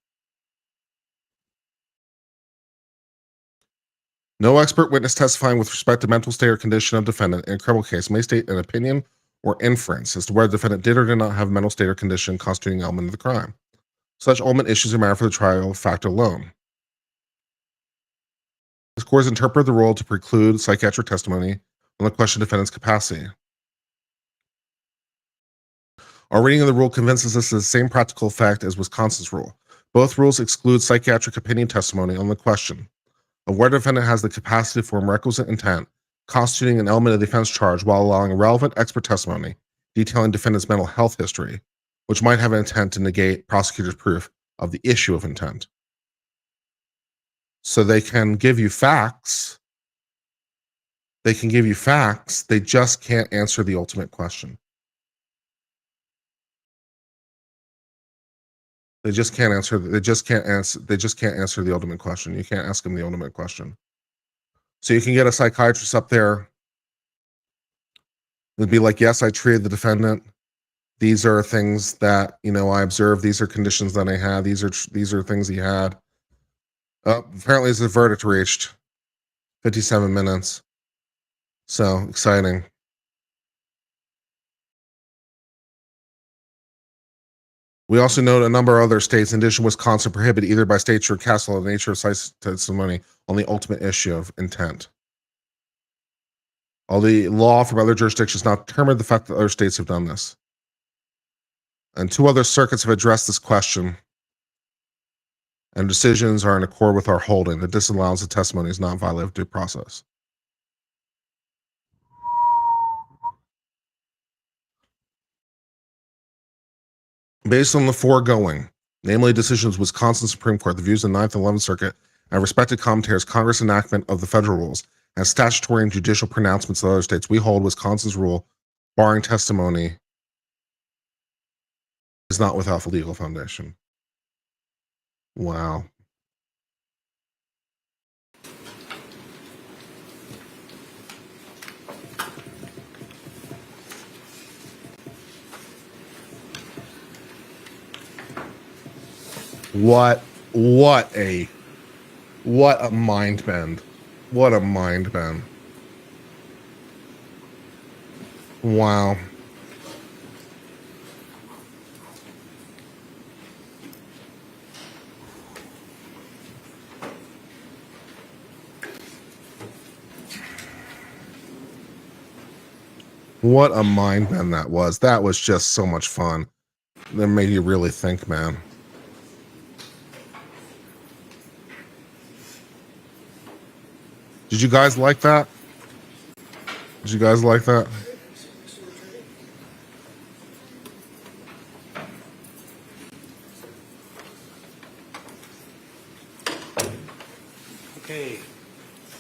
No expert witness testifying with respect to mental state or condition of defendant in a criminal case may state an opinion or inference as to whether the defendant did or did not have mental state or condition constituting element of the crime. Such element issues are matter for the trial fact alone. This court has interpreted the rule to preclude psychiatric testimony on the question of defendant's capacity. Our reading of the rule convinces us of the same practical effect as Wisconsin's rule. Both rules exclude psychiatric opinion testimony on the question of whether the defendant has the capacity to form requisite intent, constituting an element of the offense charge, while allowing relevant expert testimony detailing defendant's mental health history, which might have an intent to negate prosecutor's proof of the issue of intent. So they can give you facts. They just can't answer the ultimate question. They just can't answer the ultimate question. You can't ask them the ultimate question. So you can get a psychiatrist up there and be like, yes, I treated the defendant. These are things that, I observed. These are conditions that I had. These are things he had. Apparently there's a verdict reached. 57 minutes. So exciting. We also note a number of other states, in addition, Wisconsin, prohibit either by statute or castle the nature of testimony on the ultimate issue of intent. All the law from other jurisdictions not determined the fact that other states have done this. And 2 other circuits have addressed this question, and decisions are in accord with our holding that disallows the testimony is not violative of due process. Based on the foregoing, namely decisions of Wisconsin Supreme Court, the views of the 9th and 11th Circuit, and respected commentators, Congress enactment of the federal rules, and statutory and judicial pronouncements of other states, we hold Wisconsin's rule barring testimony is not without a legal foundation. Wow. What a mind bend. What a mind bend. Wow. What a mind bend that was. That was just so much fun. That made you really think, man. Did you guys like that? Did you guys like that? Okay.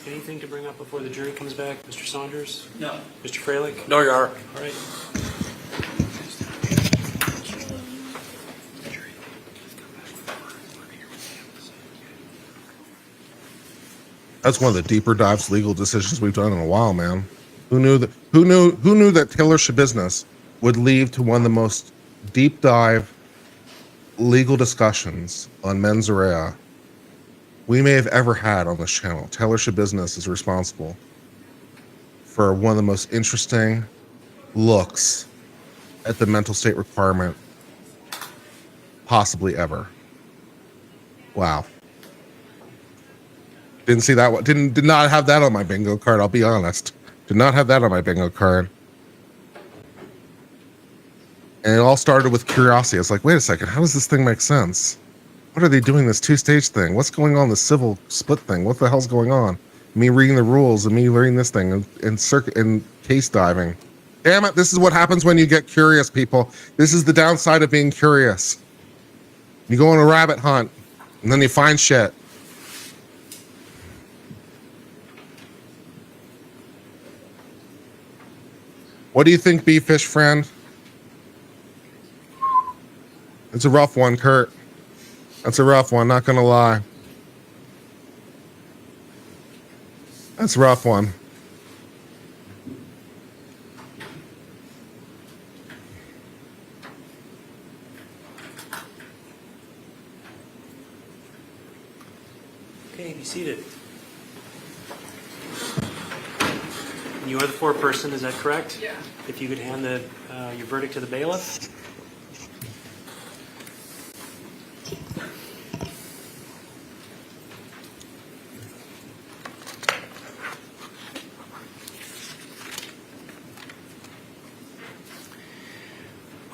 Anything to bring up before the jury comes back? Mr. Saunders? No. Mr. Freilich? No, you are. All right. That's one of the deeper dives legal decisions we've done in a while, man. Who knew that Taylor Schabusiness would lead to one of the most deep dive legal discussions on mens rea we may have ever had on this channel. Taylor Schabusiness is responsible for one of the most interesting looks at the mental state requirement possibly ever. Wow. Didn't see that one. Did not have that on my bingo card, I'll be honest. Did not have that on my bingo card. And it all started with curiosity. I was like, wait a second, how does this thing make sense? What are they doing, this two-stage thing? What's going on, this civil split thing? What the hell's going on? Me reading the rules and me learning this thing and case diving. Damn it, this is what happens when you get curious, people. This is the downside of being curious. You go on a rabbit hunt, and then you find shit. What do you think, B-Fish friend? It's a rough one, Kurt. That's a rough one, not gonna lie. That's a rough one. Okay, be seated. You are the foreperson, is that correct? Yeah. If you could hand your verdict to the bailiff.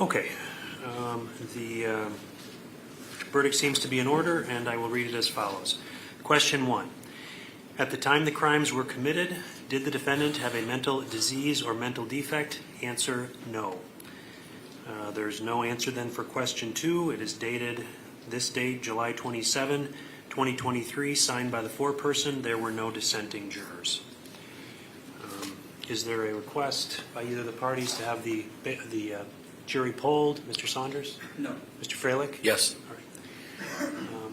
Okay. The verdict seems to be in order, and I will read it as follows. Question 1. At the time the crimes were committed, did the defendant have a mental disease or mental defect? Answer, no. There's no answer then for question 2. It is dated this date, July 27, 2023, signed by the foreperson. There were no dissenting jurors. Is there a request by either of the parties to have the jury polled? Mr. Saunders? No. Mr. Freilich? Yes. All right.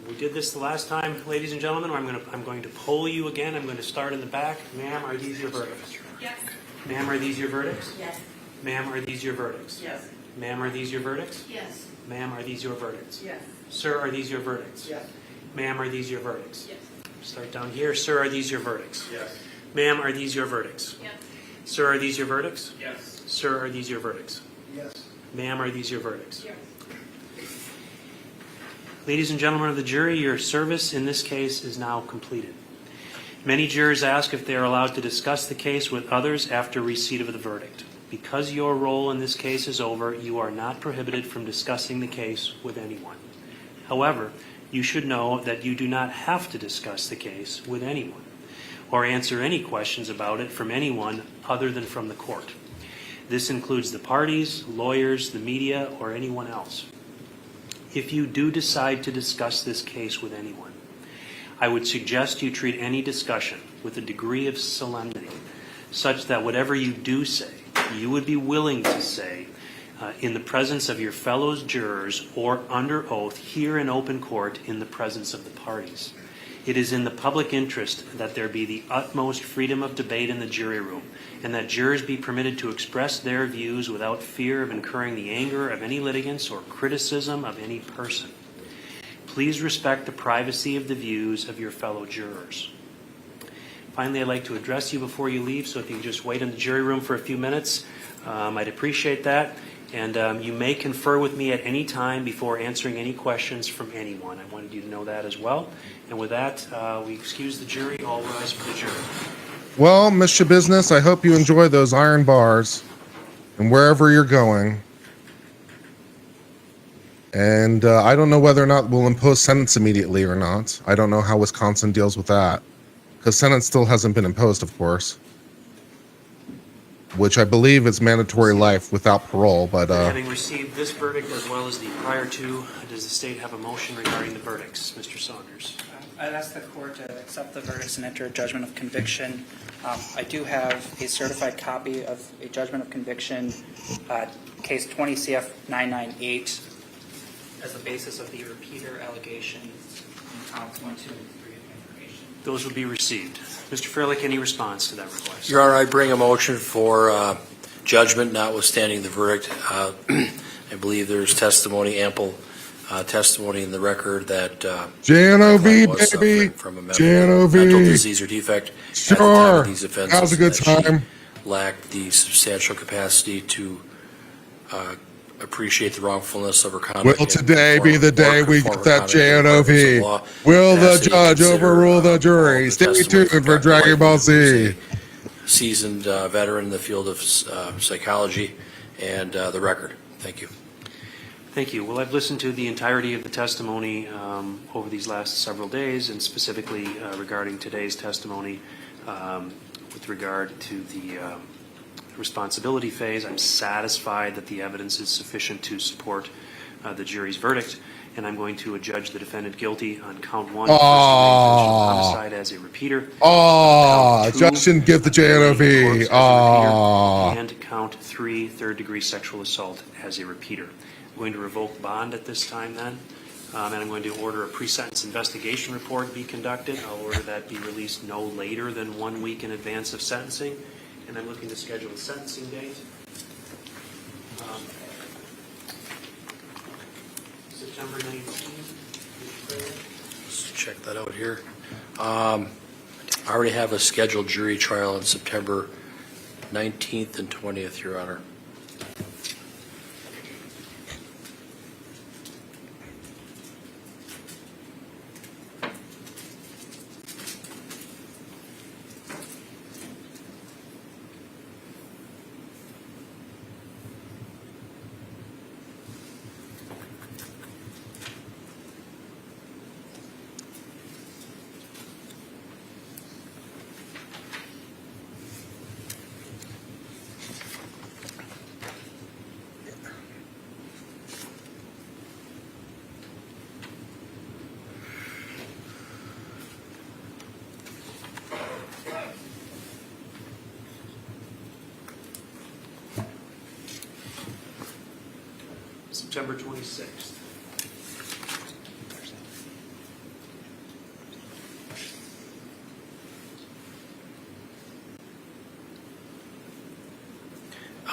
We did this the last time, ladies and gentlemen. I'm going to poll you again. I'm going to start in the back. Ma'am, are these your verdicts? Yes. Ma'am, are these your verdicts? Yes. Ma'am, are these your verdicts? Yes. Ma'am, are these your verdicts? Yes. Ma'am, are these your verdicts? Yes. Sir, are these your verdicts? Yes. Ma'am, are these your verdicts? Yes. Start down here. Sir, are these your verdicts? Yes. Ma'am, are these your verdicts? Yes. Sir, are these your verdicts? Yes. Sir, are these your verdicts? Yes. Ma'am, are these your verdicts? Yes. Ladies and gentlemen of the jury, your service in this case is now completed. Many jurors ask if they are allowed to discuss the case with others after receipt of the verdict. Because your role in this case is over, you are not prohibited from discussing the case with anyone. However, you should know that you do not have to discuss the case with anyone or answer any questions about it from anyone other than from the court. This includes the parties, lawyers, the media, or anyone else. If you do decide to discuss this case with anyone, I would suggest you treat any discussion with a degree of solemnity, such that whatever you do say, you would be willing to say in the presence of your fellow jurors or under oath here in open court in the presence of the parties. It is in the public interest that there be the utmost freedom of debate in the jury room, and that jurors be permitted to express their views without fear of incurring the anger of any litigants or criticism of any person. Please respect the privacy of the views of your fellow jurors. Finally, I'd like to address you before you leave, so if you could just wait in the jury room for a few minutes, I'd appreciate that. And you may confer with me at any time before answering any questions from anyone. I wanted you to know that as well. And with that, we excuse the jury. All rise for the jury. Well, Mr. Business, I hope you enjoy those iron bars. and wherever you're going. And I don't know whether or not we'll impose sentence immediately or not. I don't know how Wisconsin deals with that, because sentence still hasn't been imposed, of course, which I believe is mandatory life without parole. But Having received this verdict as well as the prior two, does the state have a motion regarding the verdicts? Mr. Saunders. I'd ask the court to accept the verdicts and enter a judgment of conviction. I do have a certified copy of a judgment of conviction, case 20 CF 998, as the basis of the repeater allegation in counts 1, 2, and 3 of information. Those will be received. Mr. Freilich, any response to that request? Your Honor, I bring a motion for judgment notwithstanding the verdict. I believe there's testimony, ample testimony in the record that JNOV, was suffering baby, from a JNOV. mental disease or defect at the time Sure, of these offenses. now's a good that she time. lacked the substantial capacity to appreciate the wrongfulness of her conduct. Will today be the day we get that JNOV? Will Will the judge overrule the jury? Stay tuned for Dragon Ball Z. Seasoned veteran in the field of psychology and the record. Thank you. Thank you. Well, I've listened to the entirety of the testimony over these last several days, and specifically regarding today's testimony with regard to the responsibility phase. I'm satisfied that the evidence is sufficient to support the jury's verdict, and I'm going to adjudge the defendant guilty on count 1, homicide as a repeater. Count 2, Judge shouldn't give the JNOV. and count 3, third-degree sexual assault as a repeater. I'm going to revoke bond at this time then, and I'm going to order a pre-sentence investigation report be conducted. I'll order that be released no later than 1 week in advance of sentencing, and I'm looking to schedule a sentencing date. September 19th. Let's check that out here. I already have a scheduled jury trial on September 19th and 20th, Your Honor. September 26th.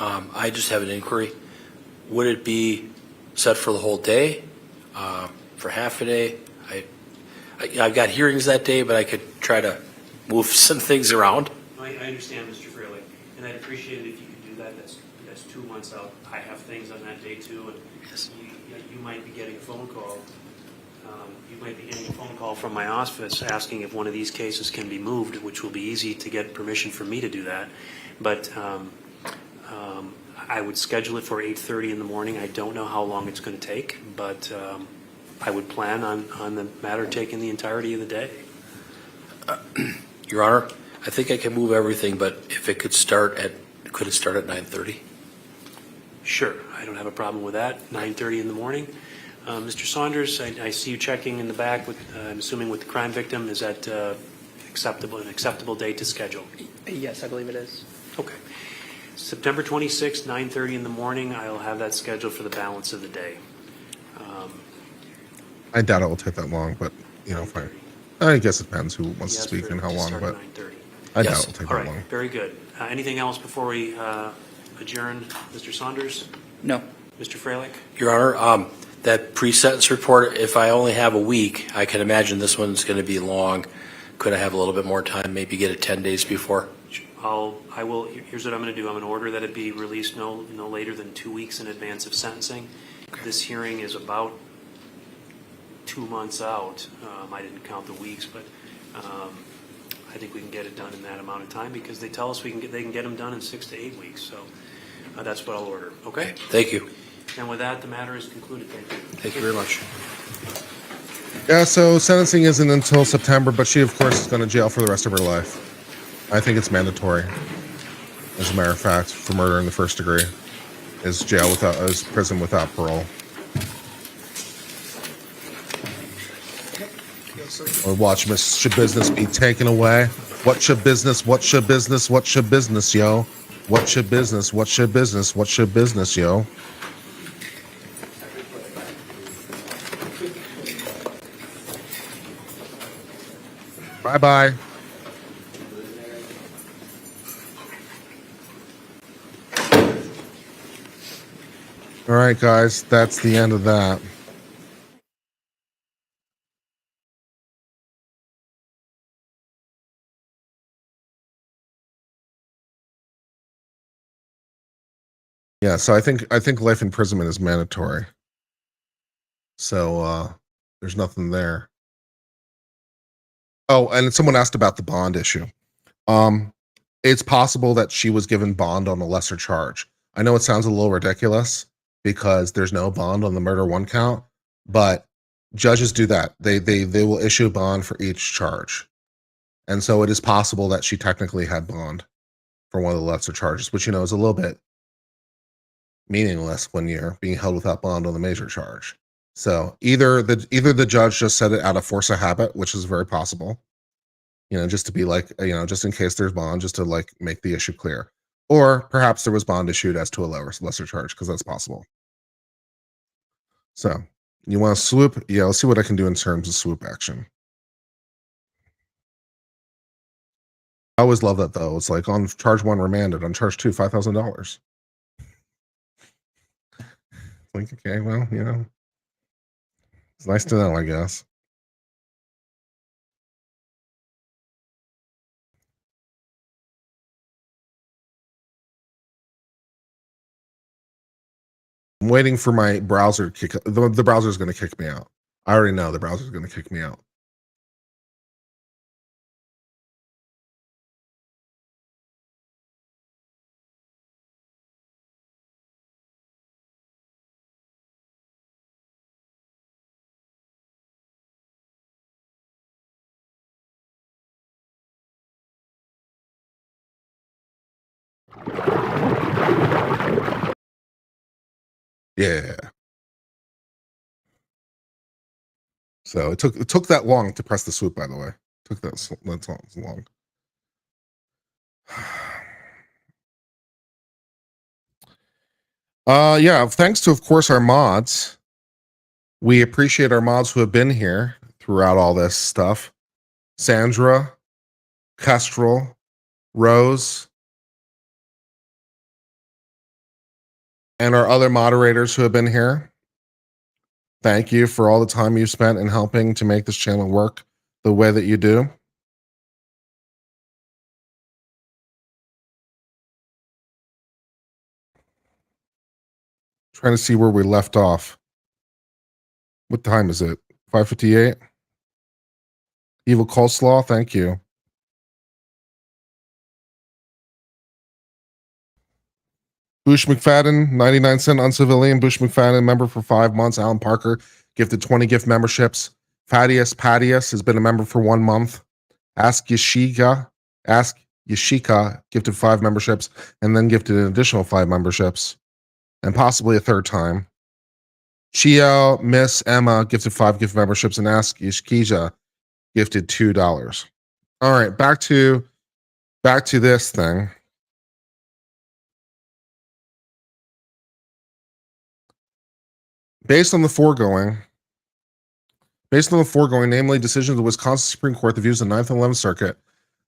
I just have an inquiry. Would it be set for the whole day, for half a day? I've got hearings that day, but I could try to move some things around. I understand, Mr. Fraley, and I'd appreciate it if you could do that. That's 2 months out. I have things on that day too, and you might be getting a phone call. You might be getting a phone call from my office asking if one of these cases can be moved, which will be easy to get permission from me to do that. But I would schedule it for 8:30 in the morning. I don't know how long it's going to take, but I would plan on the matter taking the entirety of the day. Your Honor, I think I can move everything, but if it could it start at 9:30? Sure, I don't have a problem with that. 9:30 in the morning. Mr. Saunders, I see you checking in the back. I'm assuming with the crime victim. Is that an acceptable date to schedule? Yes, I believe it is. Okay. September 26th, 9:30 in the morning. I'll have that scheduled for the balance of the day. I doubt it will take that long, but fine. I guess it depends who wants to speak and how long, but I doubt it will take All that right, long. very good. Anything else before we adjourn, Mr. Saunders? No. Mr. Freilich? Your Honor, that pre-sentence report, if I only have a week, I can imagine this one's going to be long. Could I have a little bit more time, maybe get it 10 days before? I will. Here's what I'm going to do. I'm going to order that it be released no later than 2 weeks in advance of sentencing. This hearing is about 2 months out. I didn't count the weeks, but I think we can get it done in that amount of time because they tell us they can get them done in 6 to 8 weeks. So That's what I'll order, okay? Thank you. And with that, the matter is concluded. Thank you. Thank you very much. Yeah, so sentencing isn't until September, but she, of course, is going to jail for the rest of her life. I think it's mandatory. As a matter of fact, for murder in the first degree, is prison without parole. Or watch Miss Schabusiness be taken away. What's your business? What's your business? What's your business, yo? What's your business? What's your business? What's your business, yo? Bye-bye. All right, guys, that's the end of that. Yeah, so I think life imprisonment is mandatory. So there's nothing there. Oh, and someone asked about the bond issue. It's possible that she was given bond on a lesser charge. I know it sounds a little ridiculous because there's no bond on the murder one count, but judges do that. They will issue a bond for each charge. And so it is possible that she technically had bond for one of the lesser charges, which, you know, is a little bit meaningless when you're being held without bond on the major charge. So either the judge just said it out of force of habit, which is very possible, you know, just to be like, you know, just in case there's bond, just to like make the issue clear. Or perhaps there was bond issued as to a lesser charge, because that's possible. So you want to swoop? Yeah, let's see what I can do in terms of swoop action. I always love that though. It's like on charge 1 remanded, on charge 2 $5,000. Like, okay, well, you know, it's nice to know, I guess. I'm waiting for my browser to kick. The browser is going to kick me out. I already know the browser is going to kick me out. Yeah. So it took that long to press the swoop. By the way, took that long. Yeah. Thanks to, of course, our mods. We appreciate our mods who have been here throughout all this stuff. Sandra, Kestrel, Rose, and our other moderators who have been here. Thank you for all the time you spent in helping to make this channel work the way that you do. Trying to see where we left off. What time is it? 5:58? Evil Coleslaw, thank you. Bush McFadden, 99-cent uncivilian. Bush McFadden, member for 5 months. Alan Parker, gifted 20 gift memberships. Padius has been a member for 1 month. Ask Yashika, gifted 5 memberships, and then gifted an additional 5 memberships, and possibly a third time. Chiel, Miss Emma, gifted 5 gift memberships, and Ask Yashkija, gifted $2. All right, back to this thing. Based on the foregoing, namely decisions of the Wisconsin Supreme Court, the views of the 9th and 11th Circuit,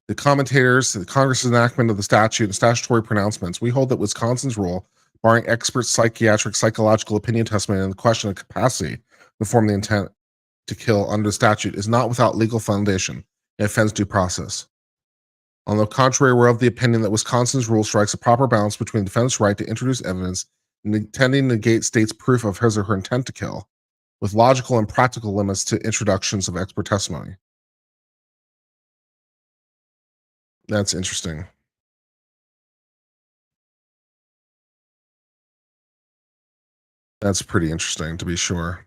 the commentators, the Congress's enactment of the statute, and statutory pronouncements, we hold that Wisconsin's rule, barring expert psychological opinion testimony on the question of capacity to form the intent to kill under the statute, is not without legal foundation and offends due process. On the contrary, we're of the opinion that Wisconsin's rule strikes a proper balance between the defendant's right to introduce evidence intending to negate state's proof of his or her intent to kill, with logical and practical limits to introductions of expert testimony. That's interesting. That's pretty interesting, to be sure.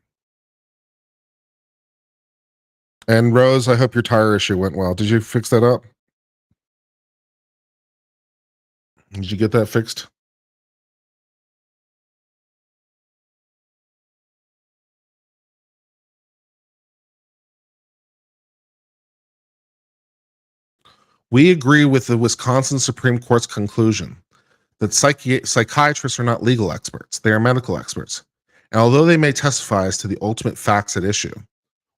And Rose, I hope your tire issue went well. Did you fix that up? Did you get that fixed? We agree with the Wisconsin Supreme Court's conclusion that psychiatrists are not legal experts. They are medical experts. And although they may testify as to the ultimate facts at issue,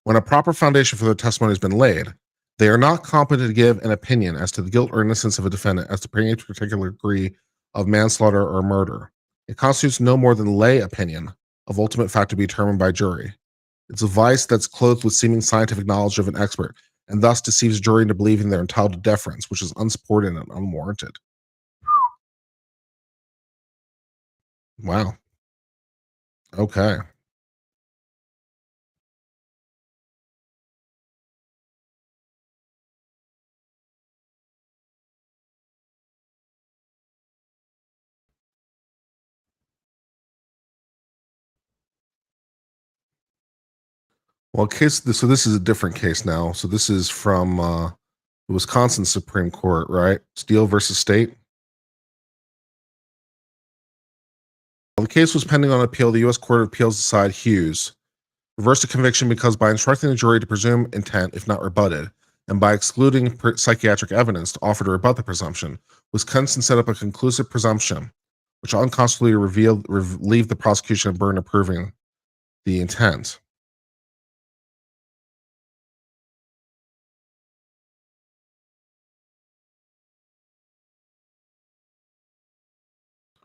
when a proper foundation for their testimony has been laid, they are not competent to give an opinion as to the guilt or innocence of a defendant as to any particular degree of manslaughter or murder. It constitutes no more than lay opinion of ultimate fact to be determined by jury. It's a vice that's clothed with seeming scientific knowledge of an expert and thus deceives jury into believing they're entitled to deference, which is unsupported and unwarranted. Wow. Okay. Well, so this is a different case now. So this is from the Wisconsin Supreme Court, right? Steele versus State. While the case was pending on appeal, the U.S. Court of Appeals decided Hughes reversed the conviction because by instructing the jury to presume intent, if not rebutted, and by excluding psychiatric evidence to offer to rebut the presumption, Wisconsin set up a conclusive presumption, which unconstitutionally relieved the prosecution of burden of proving the intent.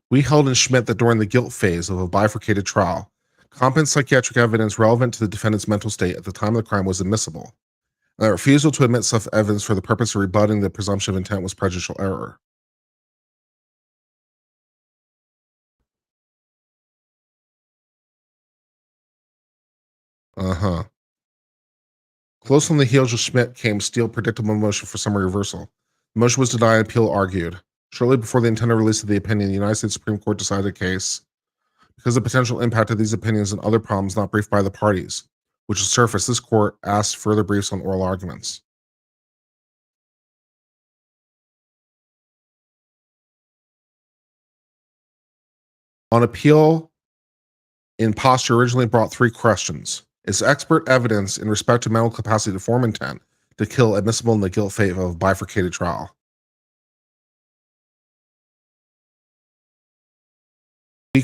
We held in Schmidt that during the guilt phase of a bifurcated trial, competent psychiatric evidence relevant to the defendant's mental state at the time of the crime was admissible, and that refusal to admit such evidence for the purpose of rebutting the presumption of intent was prejudicial error. Close on the heels of Schmidt came Steele predictable motion for summary reversal. The motion was denied, appeal argued. Shortly before the intended release of the opinion, the United States Supreme Court decided the case because of the potential impact of these opinions and other problems not briefed by the parties, which has surfaced. This court asked further briefs on oral arguments. On appeal, in posture originally brought three questions. Is expert evidence in respect to mental capacity to form intent to kill admissible in the guilt phase of a bifurcated trial? We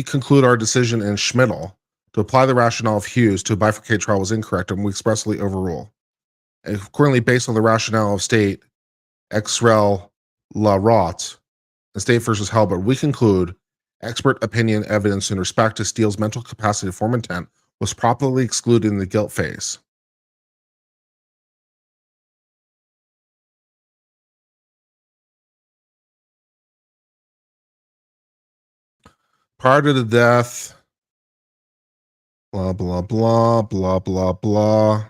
conclude our decision in Schmidl to apply the rationale of Hughes to a bifurcated trial was incorrect, and we expressly overrule. And accordingly, based on the rationale of State, ex rel la rot, and State versus Halbert, we conclude expert opinion evidence in respect to Steele's mental capacity to form intent was properly excluded in the guilt phase. Prior to the death, blah, blah, blah, blah, blah, blah.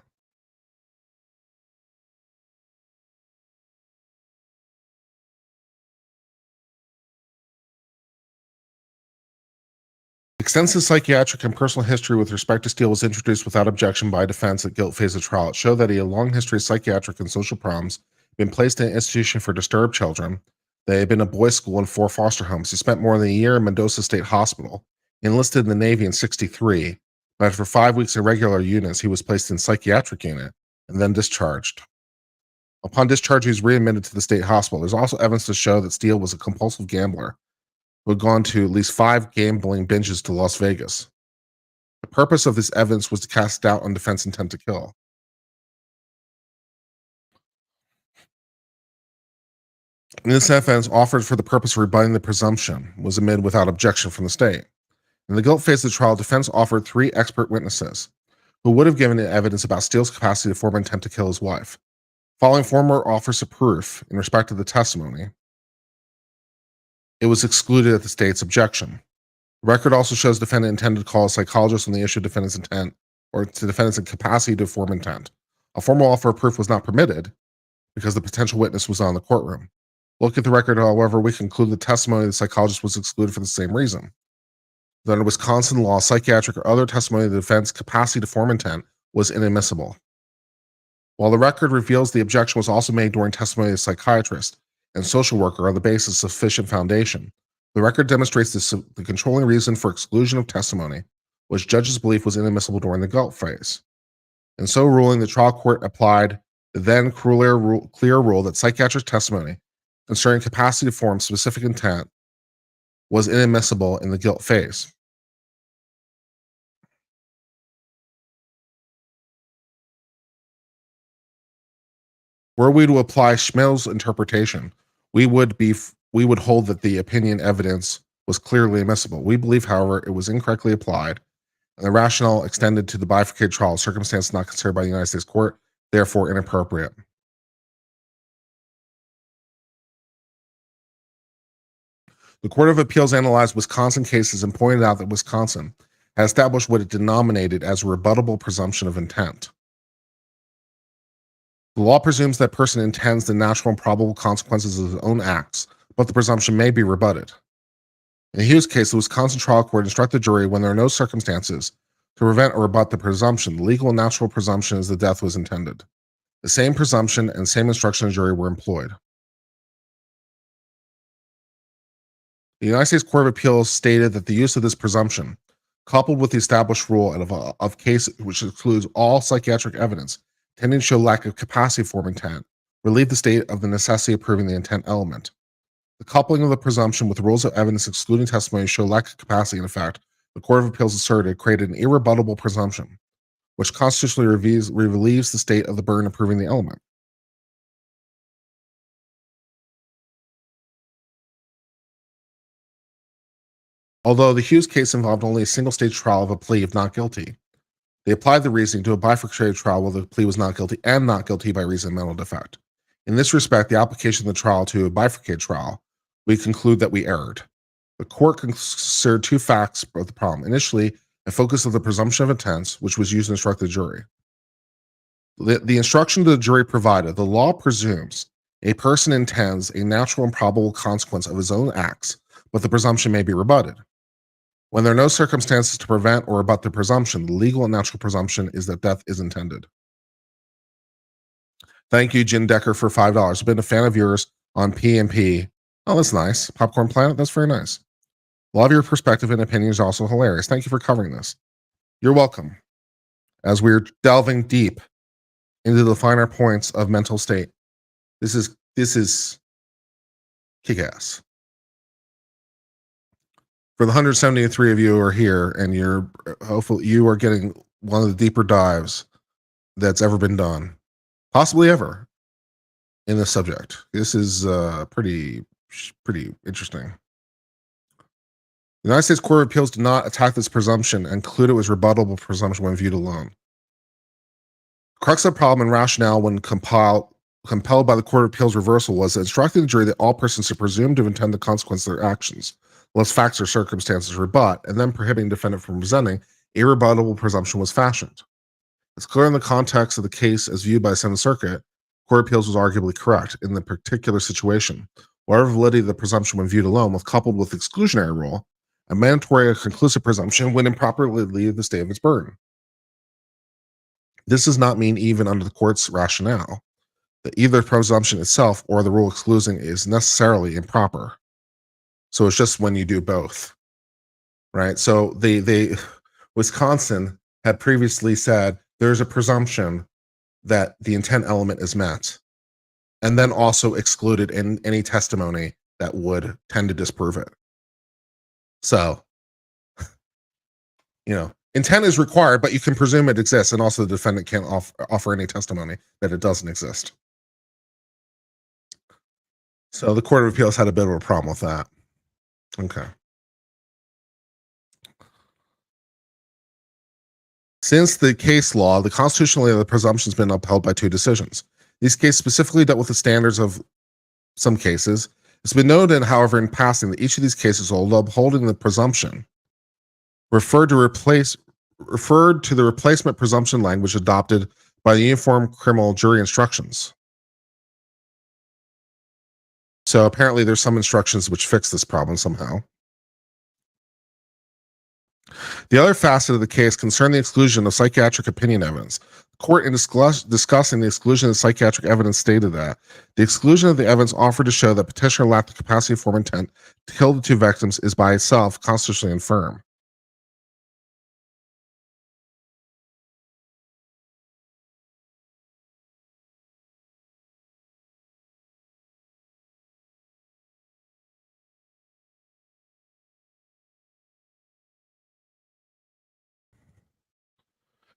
Extensive psychiatric and personal history with respect to Steele was introduced without objection by defense at guilt phase of trial. It showed that he had a long history of psychiatric and social problems, been placed in an institution for disturbed children. They had been a boys' school and 4 foster homes. He spent more than a year in Mendoza State Hospital. He enlisted in the Navy in '63, but after 5 weeks in regular units, he was placed in psychiatric unit and then discharged. Upon discharge, he was readmitted to the state hospital. There's also evidence to show that Steele was a compulsive gambler who had gone to at least 5 gambling binges to Las Vegas. The purpose of this evidence was to cast doubt on defense intent to kill. And this evidence offered for the purpose of rebutting the presumption was admitted without objection from the state. In the guilt phase of the trial, defense offered 3 expert witnesses who would have given evidence about Steele's capacity to form intent to kill his wife. Following former offers of proof in respect to the testimony, it was excluded at the state's objection. The record also shows defendant intended to call a psychologist on the issue of defendant's intent or to defendant's incapacity to form intent. A formal offer of proof was not permitted because the potential witness was not in the courtroom. Look at the record, however, we conclude the testimony of the psychologist was excluded for the same reason. that under Wisconsin law, psychiatric or other testimony of the defense capacity to form intent was inadmissible. While the record reveals the objection was also made during testimony of the psychiatrist and social worker on the basis of sufficient foundation, the record demonstrates the controlling reason for exclusion of testimony, which judge's belief was inadmissible during the guilt phase. In so ruling, the trial court applied the then clear rule that psychiatric testimony concerning capacity to form specific intent was inadmissible in the guilt phase. Were we to apply Schmel's interpretation, we would hold that the opinion evidence was clearly admissible. We believe, however, it was incorrectly applied, and the rationale extended to the bifurcated trial circumstance not considered by the United States court, therefore inappropriate. The Court of Appeals analyzed Wisconsin cases and pointed out that Wisconsin had established what it denominated as a rebuttable presumption of intent. The law presumes that person intends the natural and probable consequences of his own acts, but the presumption may be rebutted. In the Hughes case, the Wisconsin trial court instructed the jury when there are no circumstances to prevent or rebut the presumption. The legal and natural presumption is the death was intended. The same presumption and same instruction of the jury were employed. The United States Court of Appeals stated that the use of this presumption, coupled with the established rule of cases which excludes all psychiatric evidence tending to show lack of capacity to form intent, relieved the state of the necessity of proving the intent element. The coupling of the presumption with the rules of evidence excluding testimony to show lack of capacity, in effect, the Court of Appeals asserted, created an irrebuttable presumption, which constitutionally relieves the state of the burden of proving the element. Although the Hughes case involved only a single-stage trial of a plea of not guilty, they applied the reasoning to a bifurcated trial where the plea was not guilty and not guilty by reason of mental defect. In this respect, the application of the trial to a bifurcated trial, we conclude that we erred. The court considered two facts of the problem. Initially, a focus of the presumption of intent, which was used to instruct the jury. The instruction to the jury provided, the law presumes a person intends a natural and probable consequence of his own acts, but the presumption may be rebutted. When there are no circumstances to prevent or rebut the presumption, the legal and natural presumption is that death is intended. Thank you, Jen Decker, for $5. I've been a fan of yours on P&P. Oh, that's nice. Popcorn Planet, that's very nice. Love your perspective and opinion is also hilarious. Thank you for covering this. You're welcome. As we're delving deep into the finer points of mental state, this is kick-ass. For the 173 of you who are here, and you're hopefully you are getting one of the deeper dives that's ever been done, possibly ever, in this subject. This is pretty interesting. The United States Court of Appeals did not attack this presumption and conclude it was rebuttable presumption when viewed alone. The crux of the problem and rationale when compelled by the Court of Appeals reversal was instructing the jury that all persons are presumed to intend the consequence of their actions, unless facts or circumstances rebut, and then prohibiting the defendant from presenting, a rebuttable presumption was fashioned. It's clear in the context of the case as viewed by the Seventh Circuit, Court of Appeals was arguably correct in the particular situation. Whatever validity of the presumption when viewed alone was coupled with the exclusionary rule, a mandatory or conclusive presumption would improperly leave the state of its burden. This does not mean even under the court's rationale that either presumption itself or the rule excluding is necessarily improper. So it's just when you do both, right? So the Wisconsin had previously said there's a presumption that the intent element is met, and then also excluded in any testimony that would tend to disprove it. So, intent is required, but you can presume it exists, and also the defendant can't offer any testimony that it doesn't exist. So the Court of Appeals had a bit of a problem with that. Okay. Since the case law, the constitutionality of the presumption has been upheld by two decisions. These cases specifically dealt with the standards of some cases. It's been noted, however, in passing that each of these cases, although upholding the presumption, referred to the replacement presumption language adopted by the Uniform Criminal Jury Instructions. So apparently there's some instructions which fix this problem somehow. The other facet of the case concerned the exclusion of psychiatric opinion evidence. The court, in discussing the exclusion of psychiatric evidence, stated that the exclusion of the evidence offered to show that petitioner lacked the capacity to form intent to kill the two victims is by itself constitutionally infirm.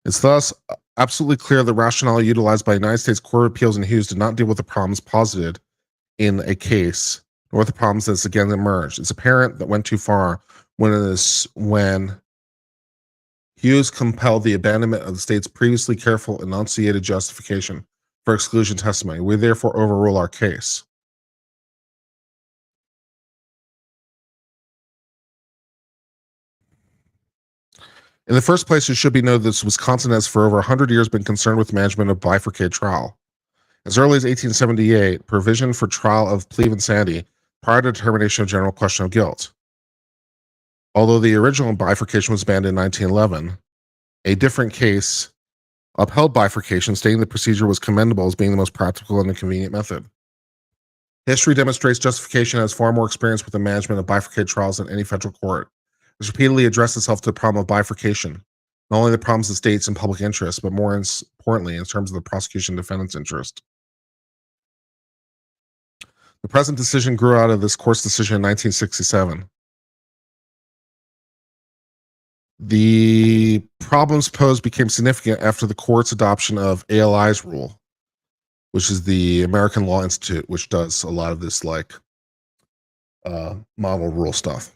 It's thus absolutely clear the rationale utilized by United States Court of Appeals in Hughes did not deal with the problems posited in a case, nor the problems that's again emerged. It's apparent that went too far when Hughes compelled the abandonment of the state's previously careful enunciated justification for exclusion testimony. We therefore overrule our case. In the first place, it should be noted that Wisconsin has for over 100 years been concerned with the management of bifurcated trial. As early as 1878, provision for trial of plea of insanity prior to determination of general question of guilt. Although the original bifurcation was banned in 1911, a different case upheld bifurcation, stating the procedure was commendable as being the most practical and convenient method. History demonstrates justification has far more experience with the management of bifurcated trials than any federal court. It has repeatedly addressed itself to the problem of bifurcation, not only the problems of states and public interest, but more importantly, in terms of the prosecution defendant's interest. The present decision grew out of this court's decision in 1967. The problems posed became significant after the court's adoption of ALI's rule, which is the American Law Institute, which does a lot of this model rule stuff.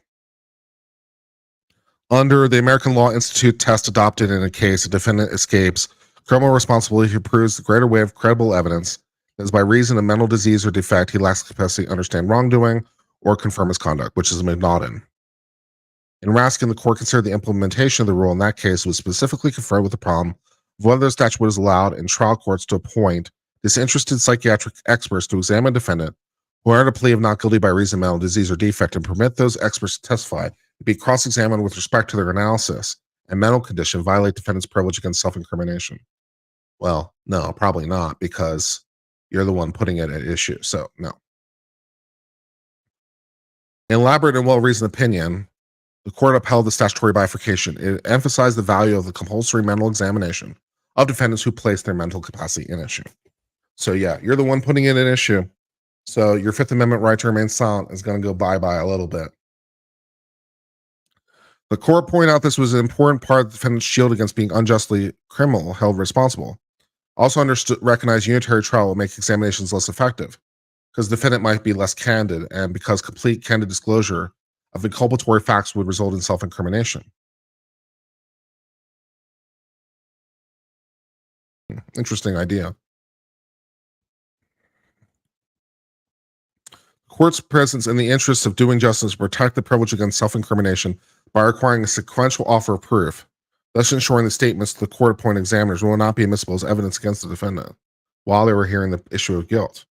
Under the American Law Institute test adopted in a case, a defendant escapes criminal responsibility if he proves the greater way of credible evidence that is by reason of mental disease or defect he lacks the capacity to understand wrongdoing or confirm his conduct, which is McNaughton. In Raskin, the court considered the implementation of the rule in that case was specifically confronted with the problem of whether the statute was allowed in trial courts to appoint disinterested psychiatric experts to examine a defendant who entered a plea of not guilty by reason of mental disease or defect and permit those experts to testify and be cross-examined with respect to their analysis and mental condition violate defendant's privilege against self-incrimination. Well, no, probably not, because you're the one putting it at issue, so no. In elaborate and well-reasoned opinion, the court upheld the statutory bifurcation. It emphasized the value of the compulsory mental examination of defendants who place their mental capacity in issue. So yeah, you're the one putting it in issue. So your Fifth Amendment right to remain silent is going to go bye-bye a little bit. The court pointed out this was an important part of the defendant's shield against being unjustly criminal held responsible. Also recognized unitary trial will make examinations less effective because the defendant might be less candid and because complete candid disclosure of inculpatory facts would result in self-incrimination. Interesting idea. Court's presence in the interest of doing justice protect the privilege against self-incrimination by requiring a sequential offer of proof, thus ensuring the statements to the court-appointed examiners will not be admissible as evidence against the defendant while they were hearing the issue of guilt.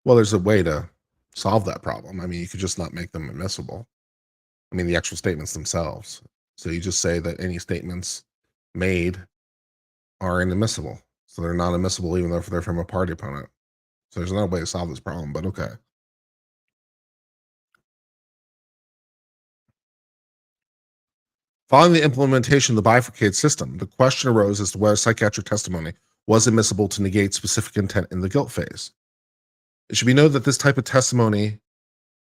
Well, there's a way to solve that problem. I mean, you could just not make them admissible. I mean, the actual statements themselves. So you just say that any statements made are inadmissible. So they're not admissible even though they're from a party opponent. So there's no way to solve this problem, but okay. Following the implementation of the bifurcated system, the question arose as to whether psychiatric testimony was admissible to negate specific intent in the guilt phase. It should be noted that this type of testimony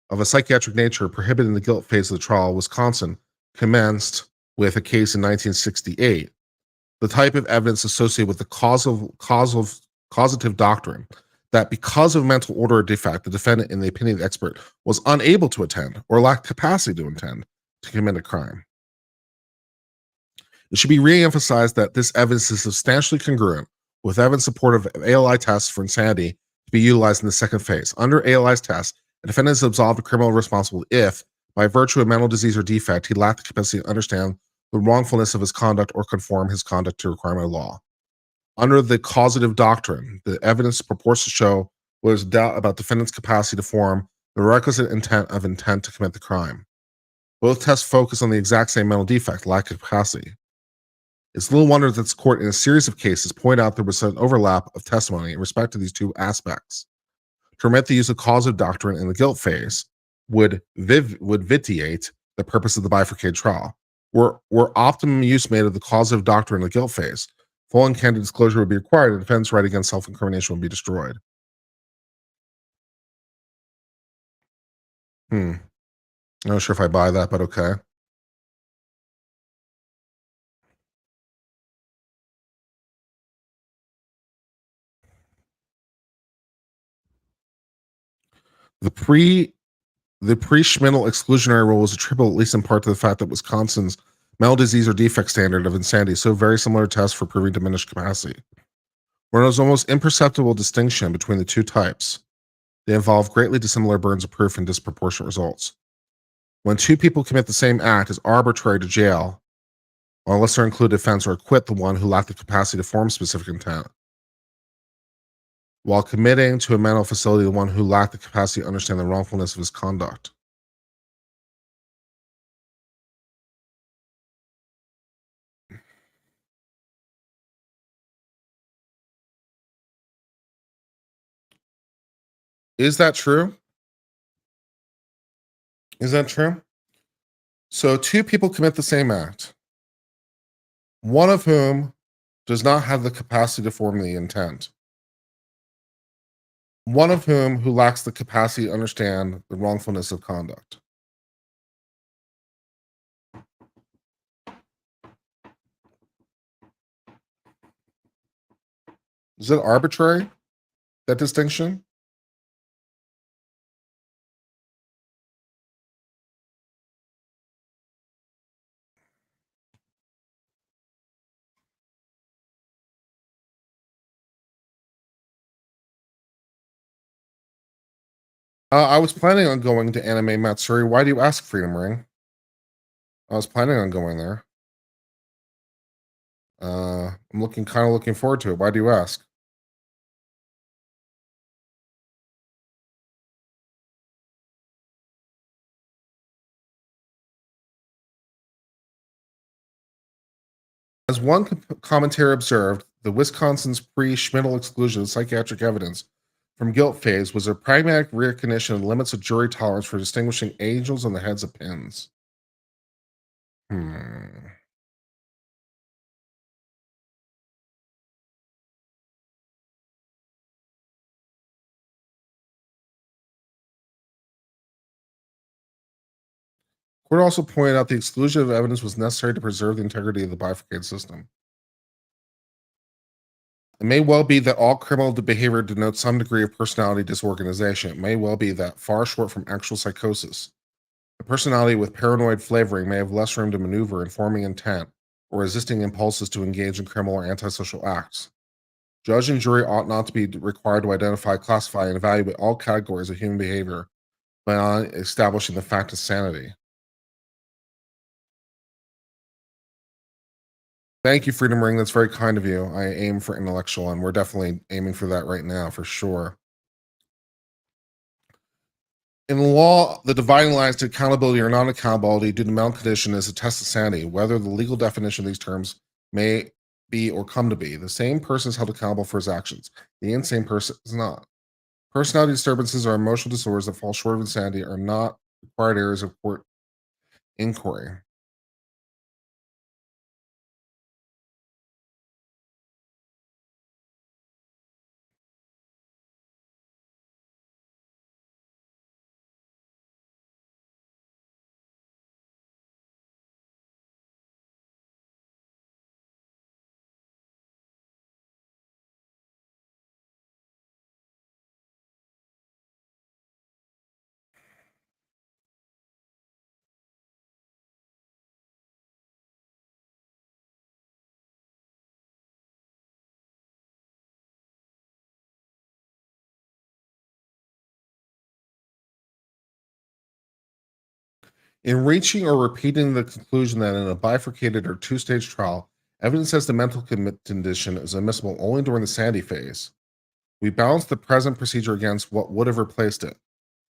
of a psychiatric nature prohibited in the guilt phase of the trial, Wisconsin, commenced with a case in 1968. The type of evidence associated with the causative doctrine that because of mental order or defect, the defendant, in the opinion of the expert, was unable to attend or lacked capacity to intend to commit a crime. It should be re-emphasized that this evidence is substantially congruent with evidence supportive of ALI tests for insanity to be utilized in the second phase. Under ALI's test, a defendant is absolved of criminal responsibility if, by virtue of mental disease or defect, he lacked the capacity to understand the wrongfulness of his conduct or conform his conduct to requirement of law. Under the causative doctrine, the evidence purports to show where there's doubt about defendant's capacity to form the requisite intent to commit the crime. Both tests focus on the exact same mental defect, lack of capacity. It's little wonder that this court, in a series of cases, point out there was an overlap of testimony in respect to these two aspects. To permit the use of causative doctrine in the guilt phase would vitiate the purpose of the bifurcated trial. Were optimum use made of the causative doctrine in the guilt phase, full and candid disclosure would be required, and the defense right against self-incrimination would be destroyed. I'm not sure if I buy that, but okay. The pre-Schmidl exclusionary rule was attributable, at least in part, to the fact that Wisconsin's mental disease or defect standard of insanity is so very similar to tests for proving diminished capacity. Where there's almost imperceptible distinction between the two types, they involve greatly dissimilar burdens of proof and disproportionate results. When two people commit the same act, it's arbitrary to jail, or unless they're included offense, or acquit the one who lacked the capacity to form specific intent, while committing to a mental facility the one who lacked the capacity to understand the wrongfulness of his conduct. Is that true? Is that true? So two people commit the same act, one of whom does not have the capacity to form the intent, one of whom who lacks the capacity to understand the wrongfulness of conduct. Is it arbitrary, that distinction? I was planning on going to Anime Matsuri. Why do you ask, Freedom Ring? I was planning on going there. I'm kind of looking forward to it. Why do you ask? As one commentator observed, the Wisconsin's pre-Schmidl exclusion of psychiatric evidence from guilt phase was a pragmatic recognition of the limits of jury tolerance for distinguishing angels on the heads of pins. Court also pointed out the exclusion of evidence was necessary to preserve the integrity of the bifurcated system. It may well be that all criminal behavior denotes some degree of personality disorganization. It may well be that, far short from actual psychosis, a personality with paranoid flavoring may have less room to maneuver in forming intent or resisting impulses to engage in criminal or antisocial acts. Judge and jury ought not to be required to identify, classify, and evaluate all categories of human behavior by establishing the fact of sanity. Thank you, Freedom Ring. That's very kind of you. I aim for intellectual, and we're definitely aiming for that right now, for sure. In law, the dividing lines to accountability or non-accountability due to mental condition is a test of sanity, whether the legal definition of these terms may be or come to be. The same person is held accountable for his actions. The insane person is not. Personality disturbances or emotional disorders that fall short of insanity are not required areas of court inquiry. In reaching or repeating the conclusion that in a bifurcated or two-stage trial, evidence as to mental condition is admissible only during the sanity phase, we balance the present procedure against what would have replaced it.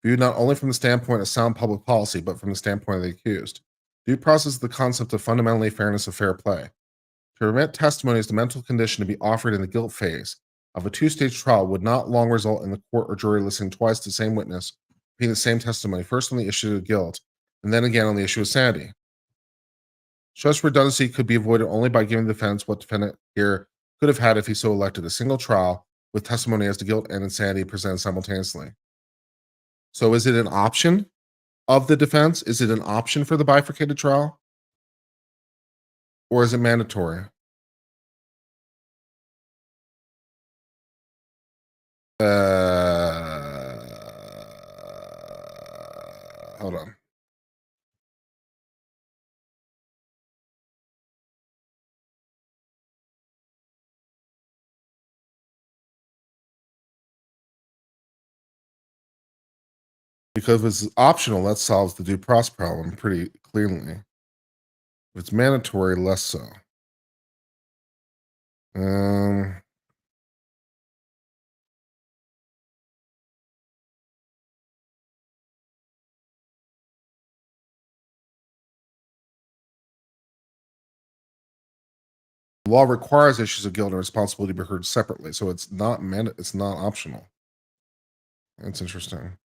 viewed not only from the standpoint of sound public policy, but from the standpoint of the accused. Due process is the concept of fundamentally fairness of fair play. To permit testimony as the mental condition to be offered in the guilt phase of a two-stage trial would not long result in the court or jury listening twice to the same witness, repeating the same testimony, first on the issue of guilt, and then again on the issue of sanity. Such redundancy could be avoided only by giving the defense what defendant here could have had if he so elected, a single trial with testimony as to guilt and insanity presented simultaneously. So is it an option of the defense? Is it an option for the bifurcated trial? Or is it mandatory? Hold on. Because if it's optional, that solves the due process problem pretty clearly. If it's mandatory, less so. The law requires issues of guilt and responsibility to be heard separately, so it's not it's not optional. That's interesting.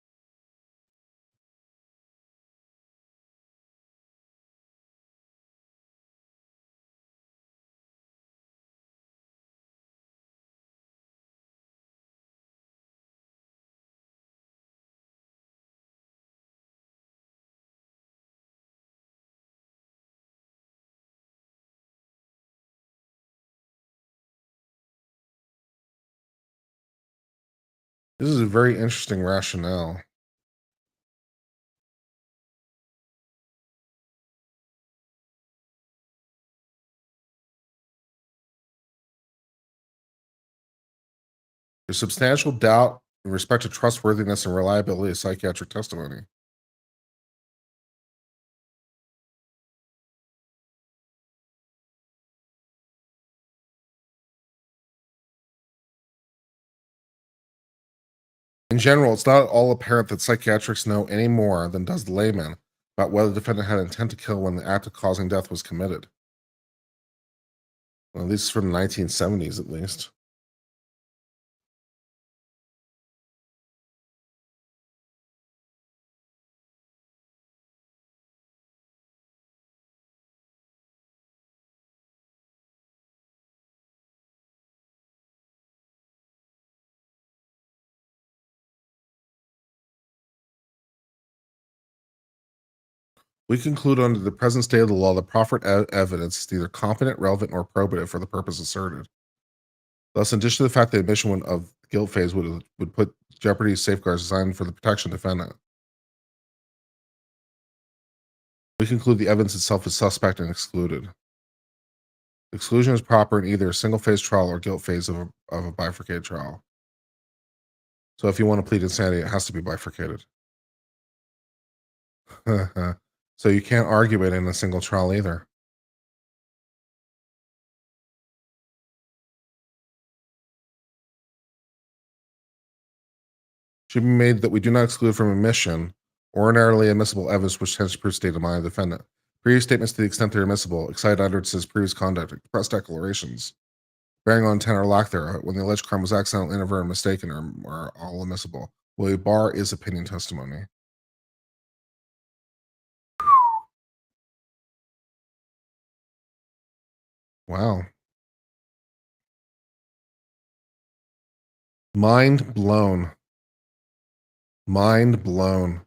This is a very interesting rationale. There's substantial doubt in respect to trustworthiness and reliability of psychiatric testimony. In general, it's not at all apparent that psychiatrists know any more than does the layman about whether the defendant had intent to kill when the act of causing death was committed. Well, this is from the 1970s, at least. We conclude under the present state of the law, the proffered evidence is neither competent, relevant, nor probative for the purpose asserted. Thus, in addition to the fact that admission of the guilt phase would put jeopardy safeguards designed for the protection of the defendant, we conclude the evidence itself is suspect and excluded. Exclusion is proper in either a single phase trial or guilt phase of a bifurcated trial. So if you want to plead insanity, it has to be bifurcated. So you can't argue it in a single trial either. Should be made that we do not exclude from admission ordinarily admissible evidence which tends to prove state of mind of the defendant. Previous statements to the extent they're admissible, excited utterances, previous conduct, press declarations, bearing on intent or lack thereof, when the alleged crime was accidental, inadvertent, mistaken, or all admissible. Will bar is opinion testimony. Wow. Mind blown. Mind blown.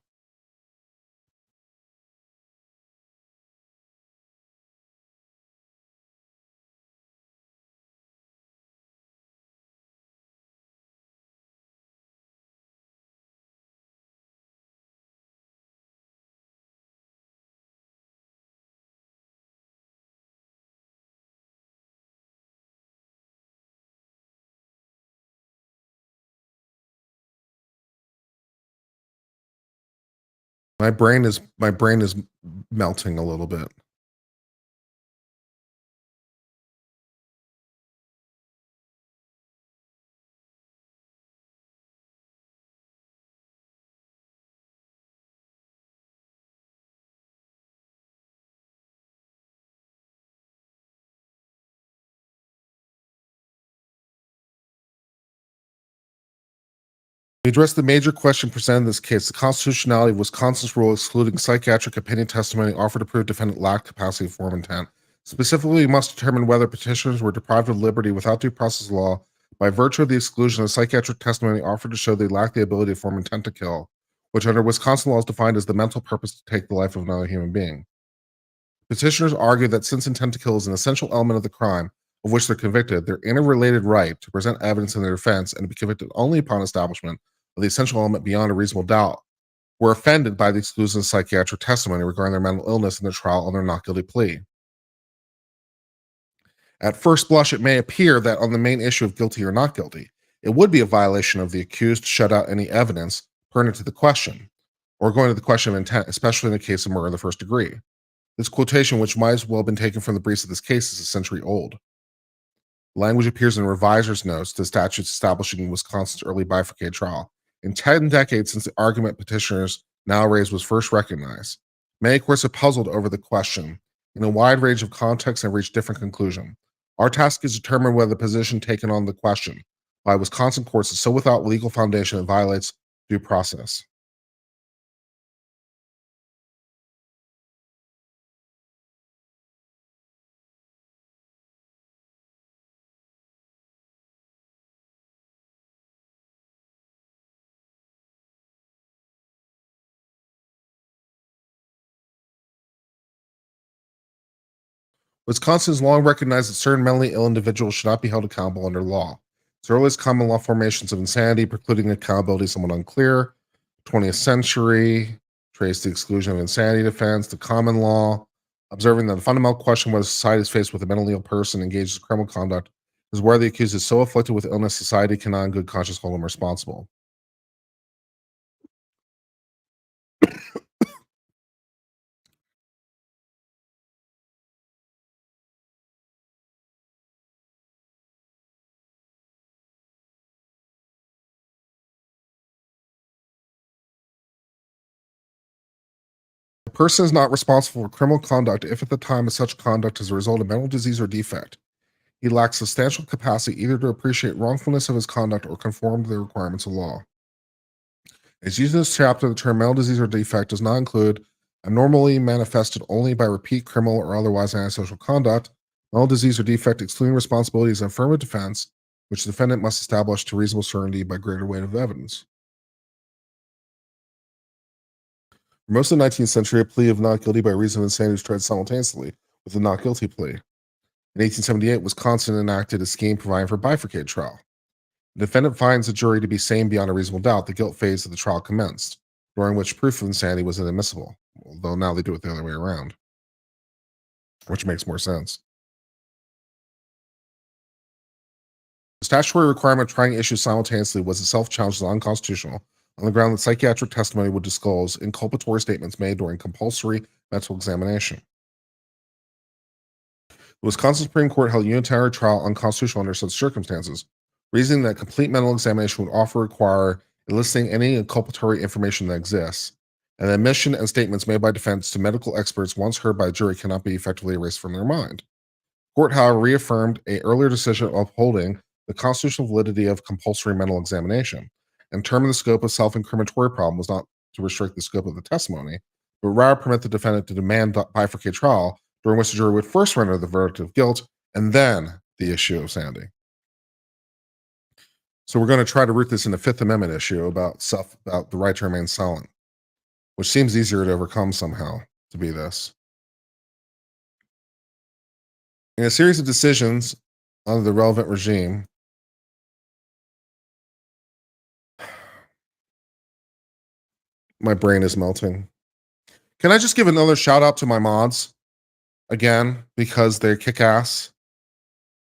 My brain is melting a little bit. We address the major question presented in this case, the constitutionality of Wisconsin's rule excluding psychiatric opinion testimony offered to prove defendant lacked capacity for form intent. Specifically, we must determine whether petitioners were deprived of liberty without due process of law by virtue of the exclusion of psychiatric testimony offered to show they lacked the ability to form intent to kill, which under Wisconsin law is defined as the mental purpose to take the life of another human being. Petitioners argue that since intent to kill is an essential element of the crime of which they're convicted, their interrelated right to present evidence in their defense and to be convicted only upon establishment of the essential element beyond a reasonable doubt were offended by the exclusion of psychiatric testimony regarding their mental illness in their trial on their not guilty plea. At first blush, it may appear that on the main issue of guilty or not guilty, it would be a violation of the accused to shut out any evidence pertinent to the question, or going to the question of intent, especially in the case of murder in the first degree. This quotation, which might as well have been taken from the briefs of this case, is a century old. Language appears in reviser's notes to statutes establishing Wisconsin's early bifurcated trial. In 10 decades since the argument petitioners now raised was first recognized, many courts have puzzled over the question in a wide range of contexts and reached different conclusions. Our task is to determine whether the position taken on the question by Wisconsin courts is so without legal foundation it violates due process. Wisconsin has long recognized that certain mentally ill individuals should not be held accountable under law. Its earliest common law formations of insanity precluding accountability is somewhat unclear. 20th century traced the exclusion of insanity defense, the common law, observing that the fundamental question whether society is faced with a mentally ill person engaged in criminal conduct is where the accused is so afflicted with illness society cannot in good conscience hold him responsible. A person is not responsible for criminal conduct if at the time of such conduct is a result of mental disease or defect. He lacks substantial capacity either to appreciate wrongfulness of his conduct or conform to the requirements of law. As used in this chapter, the term mental disease or defect does not include abnormally manifested only by repeat criminal or otherwise antisocial conduct. Mental disease or defect excluding responsibility is an affirmative defense, which the defendant must establish to reasonable certainty by greater weight of evidence. For most of the 19th century, a plea of not guilty by reason of insanity was tried simultaneously with a not guilty plea. In 1878, Wisconsin enacted a scheme providing for bifurcated trial. The defendant finds the jury to be sane beyond a reasonable doubt. The guilt phase of the trial commenced, during which proof of insanity was inadmissible, although now they do it the other way around, which makes more sense. The statutory requirement of trying issues simultaneously was itself challenged as unconstitutional on the ground that psychiatric testimony would disclose inculpatory statements made during compulsory mental examination. The Wisconsin Supreme Court held unitary trial unconstitutional under such circumstances, reasoning that complete mental examination would often require eliciting any inculpatory information that exists, and admission and statements made by defense to medical experts once heard by a jury cannot be effectively erased from their mind. The court, however, reaffirmed an earlier decision upholding the constitutional validity of compulsory mental examination, and determined the scope of self-incriminatory problem was not to restrict the scope of the testimony, but rather permit the defendant to demand bifurcated trial, during which the jury would first render the verdict of guilt and then the issue of sanity. So we're going to try to root this in the Fifth Amendment issue about the right to remain silent, which seems easier to overcome somehow to be this. In a series of decisions under the relevant regime, my brain is melting. Can I just give another shout out to my mods again, because they kick ass?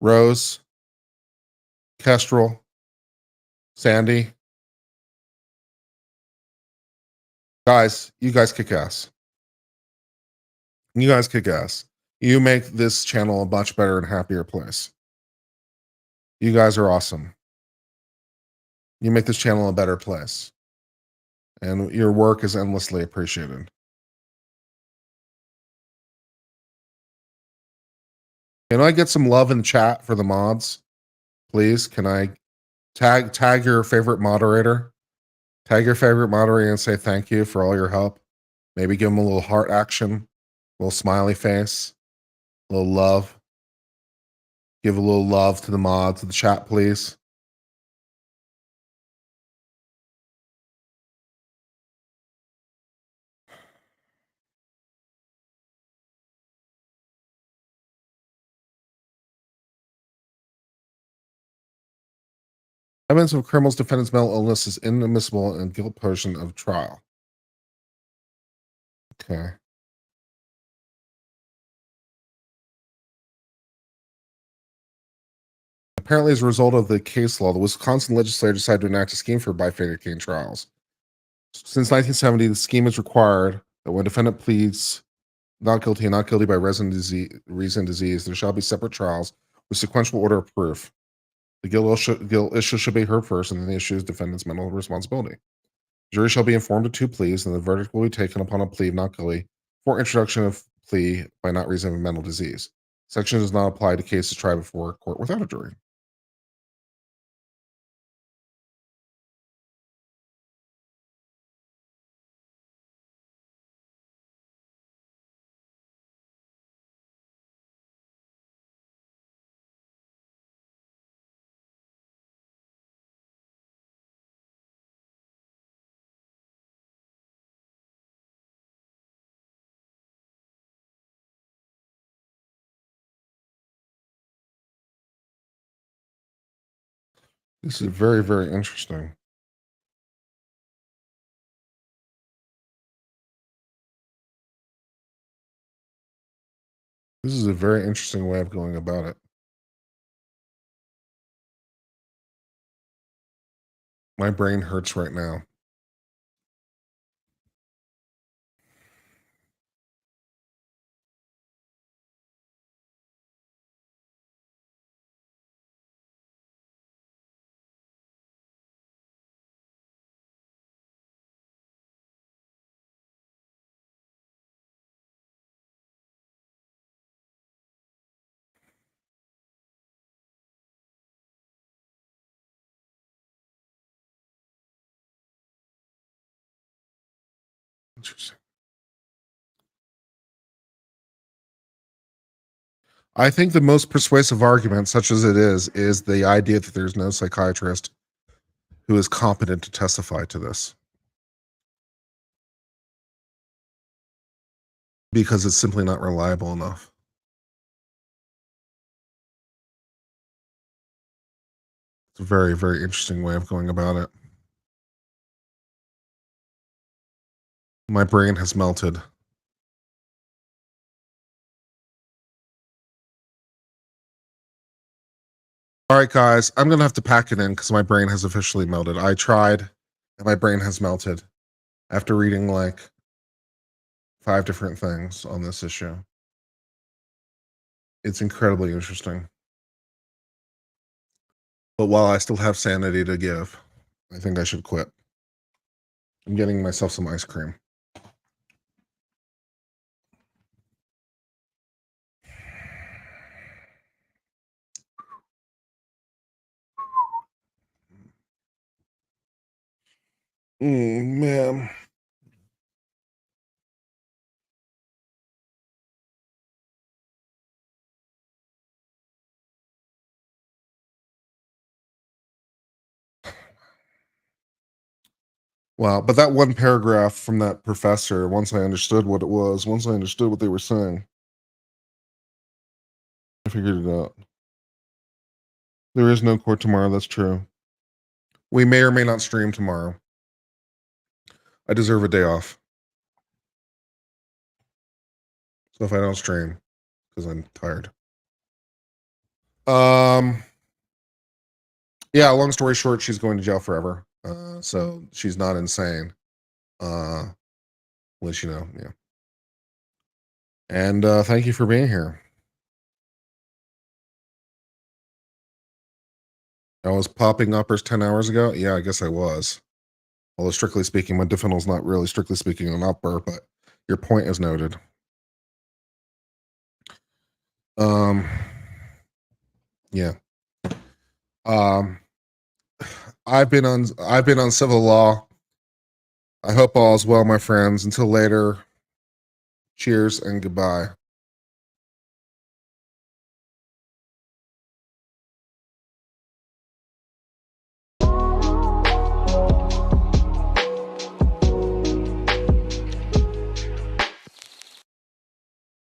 Rose, Kestrel, Sandy. Guys, you guys kick ass. You guys kick ass. You make this channel a much better and happier place. You guys are awesome. You make this channel a better place. And your work is endlessly appreciated. Can I get some love in the chat for the mods? Please, can I tag your favorite moderator Tag your favorite moderator and say thank you for all your help. Maybe give them a little heart action, a little smiley face, a little love. Give a little love to the mods, to the chat, please. Evidence of criminals defendant's mental illness is inadmissible in guilt portion of trial. Okay. Apparently, as a result of the case law, the Wisconsin legislature decided to enact a scheme for bifurcating trials. Since 1970, the scheme is required that when a defendant pleads not guilty and not guilty by reason disease, there shall be separate trials with sequential order of proof. The guilt issue should be heard first, and then the issue is defendant's mental responsibility. The jury shall be informed of two pleas, and the verdict will be taken upon a plea of not guilty for introduction of plea by not reason of mental disease. Section does not apply to cases tried before a court without a jury. This is very, very interesting. This is a very interesting way of going about it. My brain hurts right now. Interesting. I think the most persuasive argument, such as it is the idea that there's no psychiatrist who is competent to testify to this. Because it's simply not reliable enough. It's a very, very interesting way of going about it. My brain has melted. All right, guys, I'm going to have to pack it in because my brain has officially melted. I tried, and my brain has melted after reading like 5 different things on this issue. It's incredibly interesting. But while I still have sanity to give, I think I should quit. I'm getting myself some ice cream. Man. Wow, but that one paragraph from that professor, once I understood what it was, once I understood what they were saying, I figured it out. There is no court tomorrow, that's true. We may or may not stream tomorrow. I deserve a day off. So if I don't stream, because I'm tired. Yeah, long story short, she's going to jail forever. So she's not insane. At least you know, yeah. And thank you for being here. I was popping uppers 10 hours ago. Yeah, I guess I was. Although strictly speaking, my diffinal's not really strictly speaking an upper, but your point is noted. Yeah. I've been on civil law I hope all is well, my friends. Until later, cheers and goodbye.